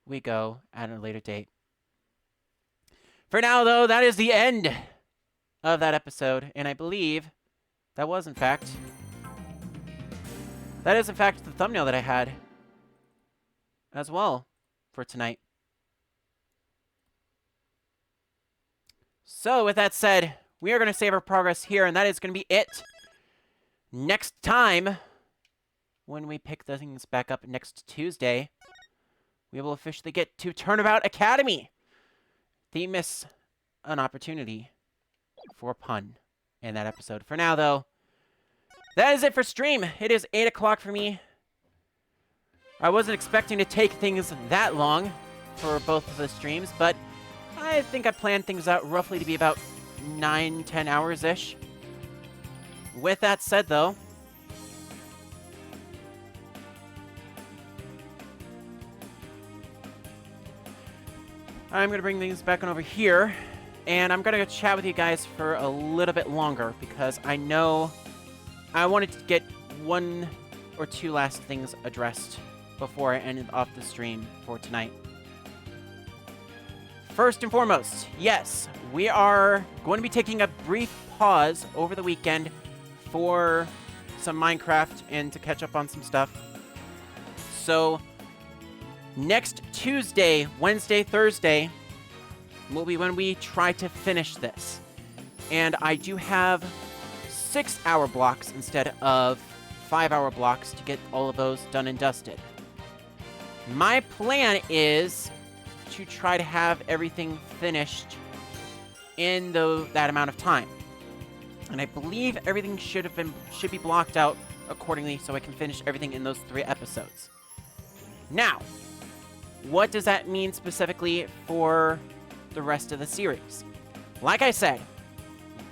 we go at a later date. For now, though, that is the end of that episode, and I believe that is, in fact, the thumbnail that I had as well for tonight. So, with that said, we are going to save our progress here, and that is going to be it. Next time, when we pick the things back up next Tuesday, we will officially get to Turnabout Academy. Themis, an opportunity for pun in that episode. For now, though, that is it for stream. It is 8 o'clock for me. I wasn't expecting to take things that long for both of the streams, but I think I planned things out roughly to be about 9-10 hours-ish. With that said, though, I'm going to bring things back on over here, and I'm going to chat with you guys for a little bit longer, because I know I wanted to get 1 or 2 last things addressed before I ended off the stream for tonight. First and foremost, yes, we are going to be taking a brief pause over the weekend for some Minecraft and to catch up on some stuff. So, next Tuesday, Wednesday, Thursday will be when we try to finish this. And I do have 6-hour blocks instead of 5-hour blocks to get all of those done and dusted. My plan is to try to have everything finished in that amount of time. And I believe everything should be blocked out accordingly so I can finish everything in those 3 episodes. Now, what does that mean specifically for the rest of the series? Like I said,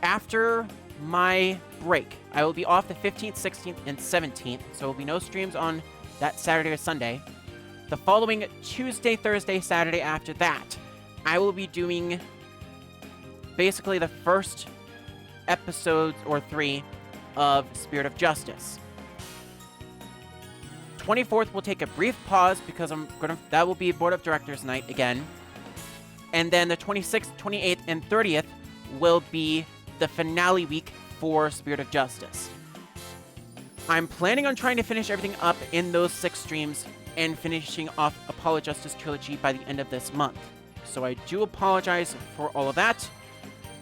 after my break, I will be off the 15th, 16th, and 17th, so there will be no streams on that Saturday or Sunday. The following Tuesday, Thursday, Saturday after that, I will be doing basically the first episodes or 3 of Spirit of Justice. 24th will take a brief pause because that will be Board of Directors night again. And then the 26th, 28th, and 30th will be the finale week for Spirit of Justice. I'm planning on trying to finish everything up in those 6 streams and finishing off Apollo Justice Trilogy by the end of this month. So I do apologize for all of that.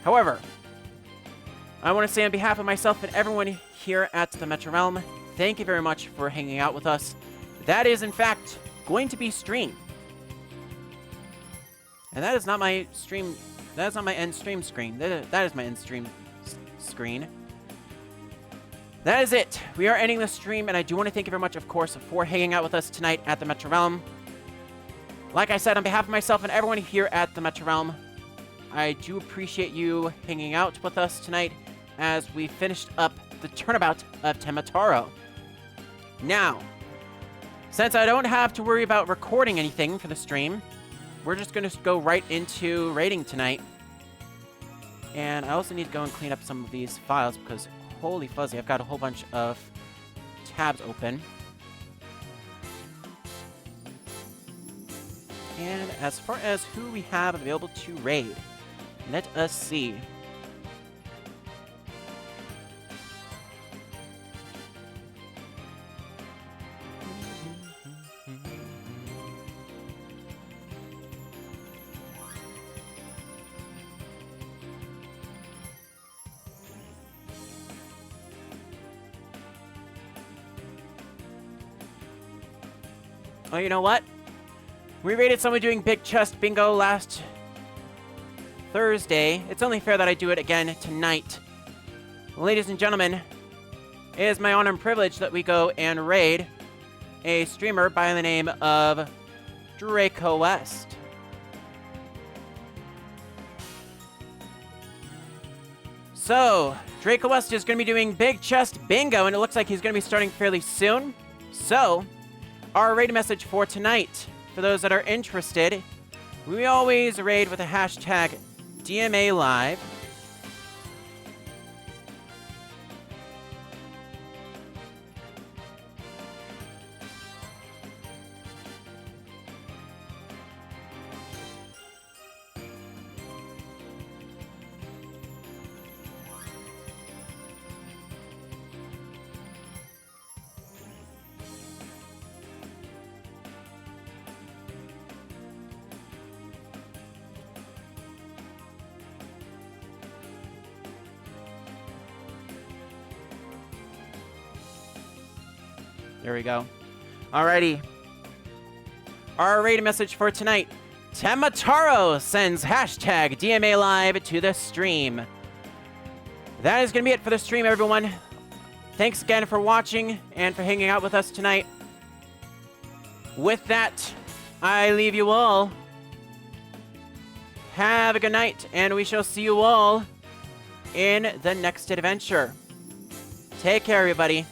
However, I want to say on behalf of myself and everyone here at the Metro Realm, thank you very much for hanging out with us. That is, in fact, going to be stream. And that is not my stream. That is not my end stream screen. That is my end stream screen. That is it. We are ending the stream, and I do want to thank you very much, of course, for hanging out with us tonight at the Metro Realm. Like I said, on behalf of myself and everyone here at the Metro Realm, I do appreciate you hanging out with us tonight as we finished up the Turnabout of Tenma Taro. Now, since I don't have to worry about recording anything for the stream, we're just going to go right into rating tonight. And I also need to go and clean up some of these files because, holy fuzzy, I've got a whole bunch of tabs open. And as far as who we have available to raid, let us see. Oh, you know what? We rated someone doing Big Chest Bingo last Thursday. It's only fair that I do it again tonight. Ladies and gentlemen, it is my honor and privilege that we go and raid a streamer by the name of Draco West. So, Draco West is going to be doing Big Chest Bingo, and it looks like he's going to be starting fairly soon. So, our raid message for tonight, for those that are interested, we always raid with a hashtag DMA Live. There we go. Alrighty. Our raid message for tonight. Tenma Taro sends hashtag DMA Live to the stream. That is going to be it for the stream, everyone. Thanks again for watching and for hanging out with us tonight. With that, I leave you all. Have a good night, and we shall see you all in the next adventure. Take care, everybody.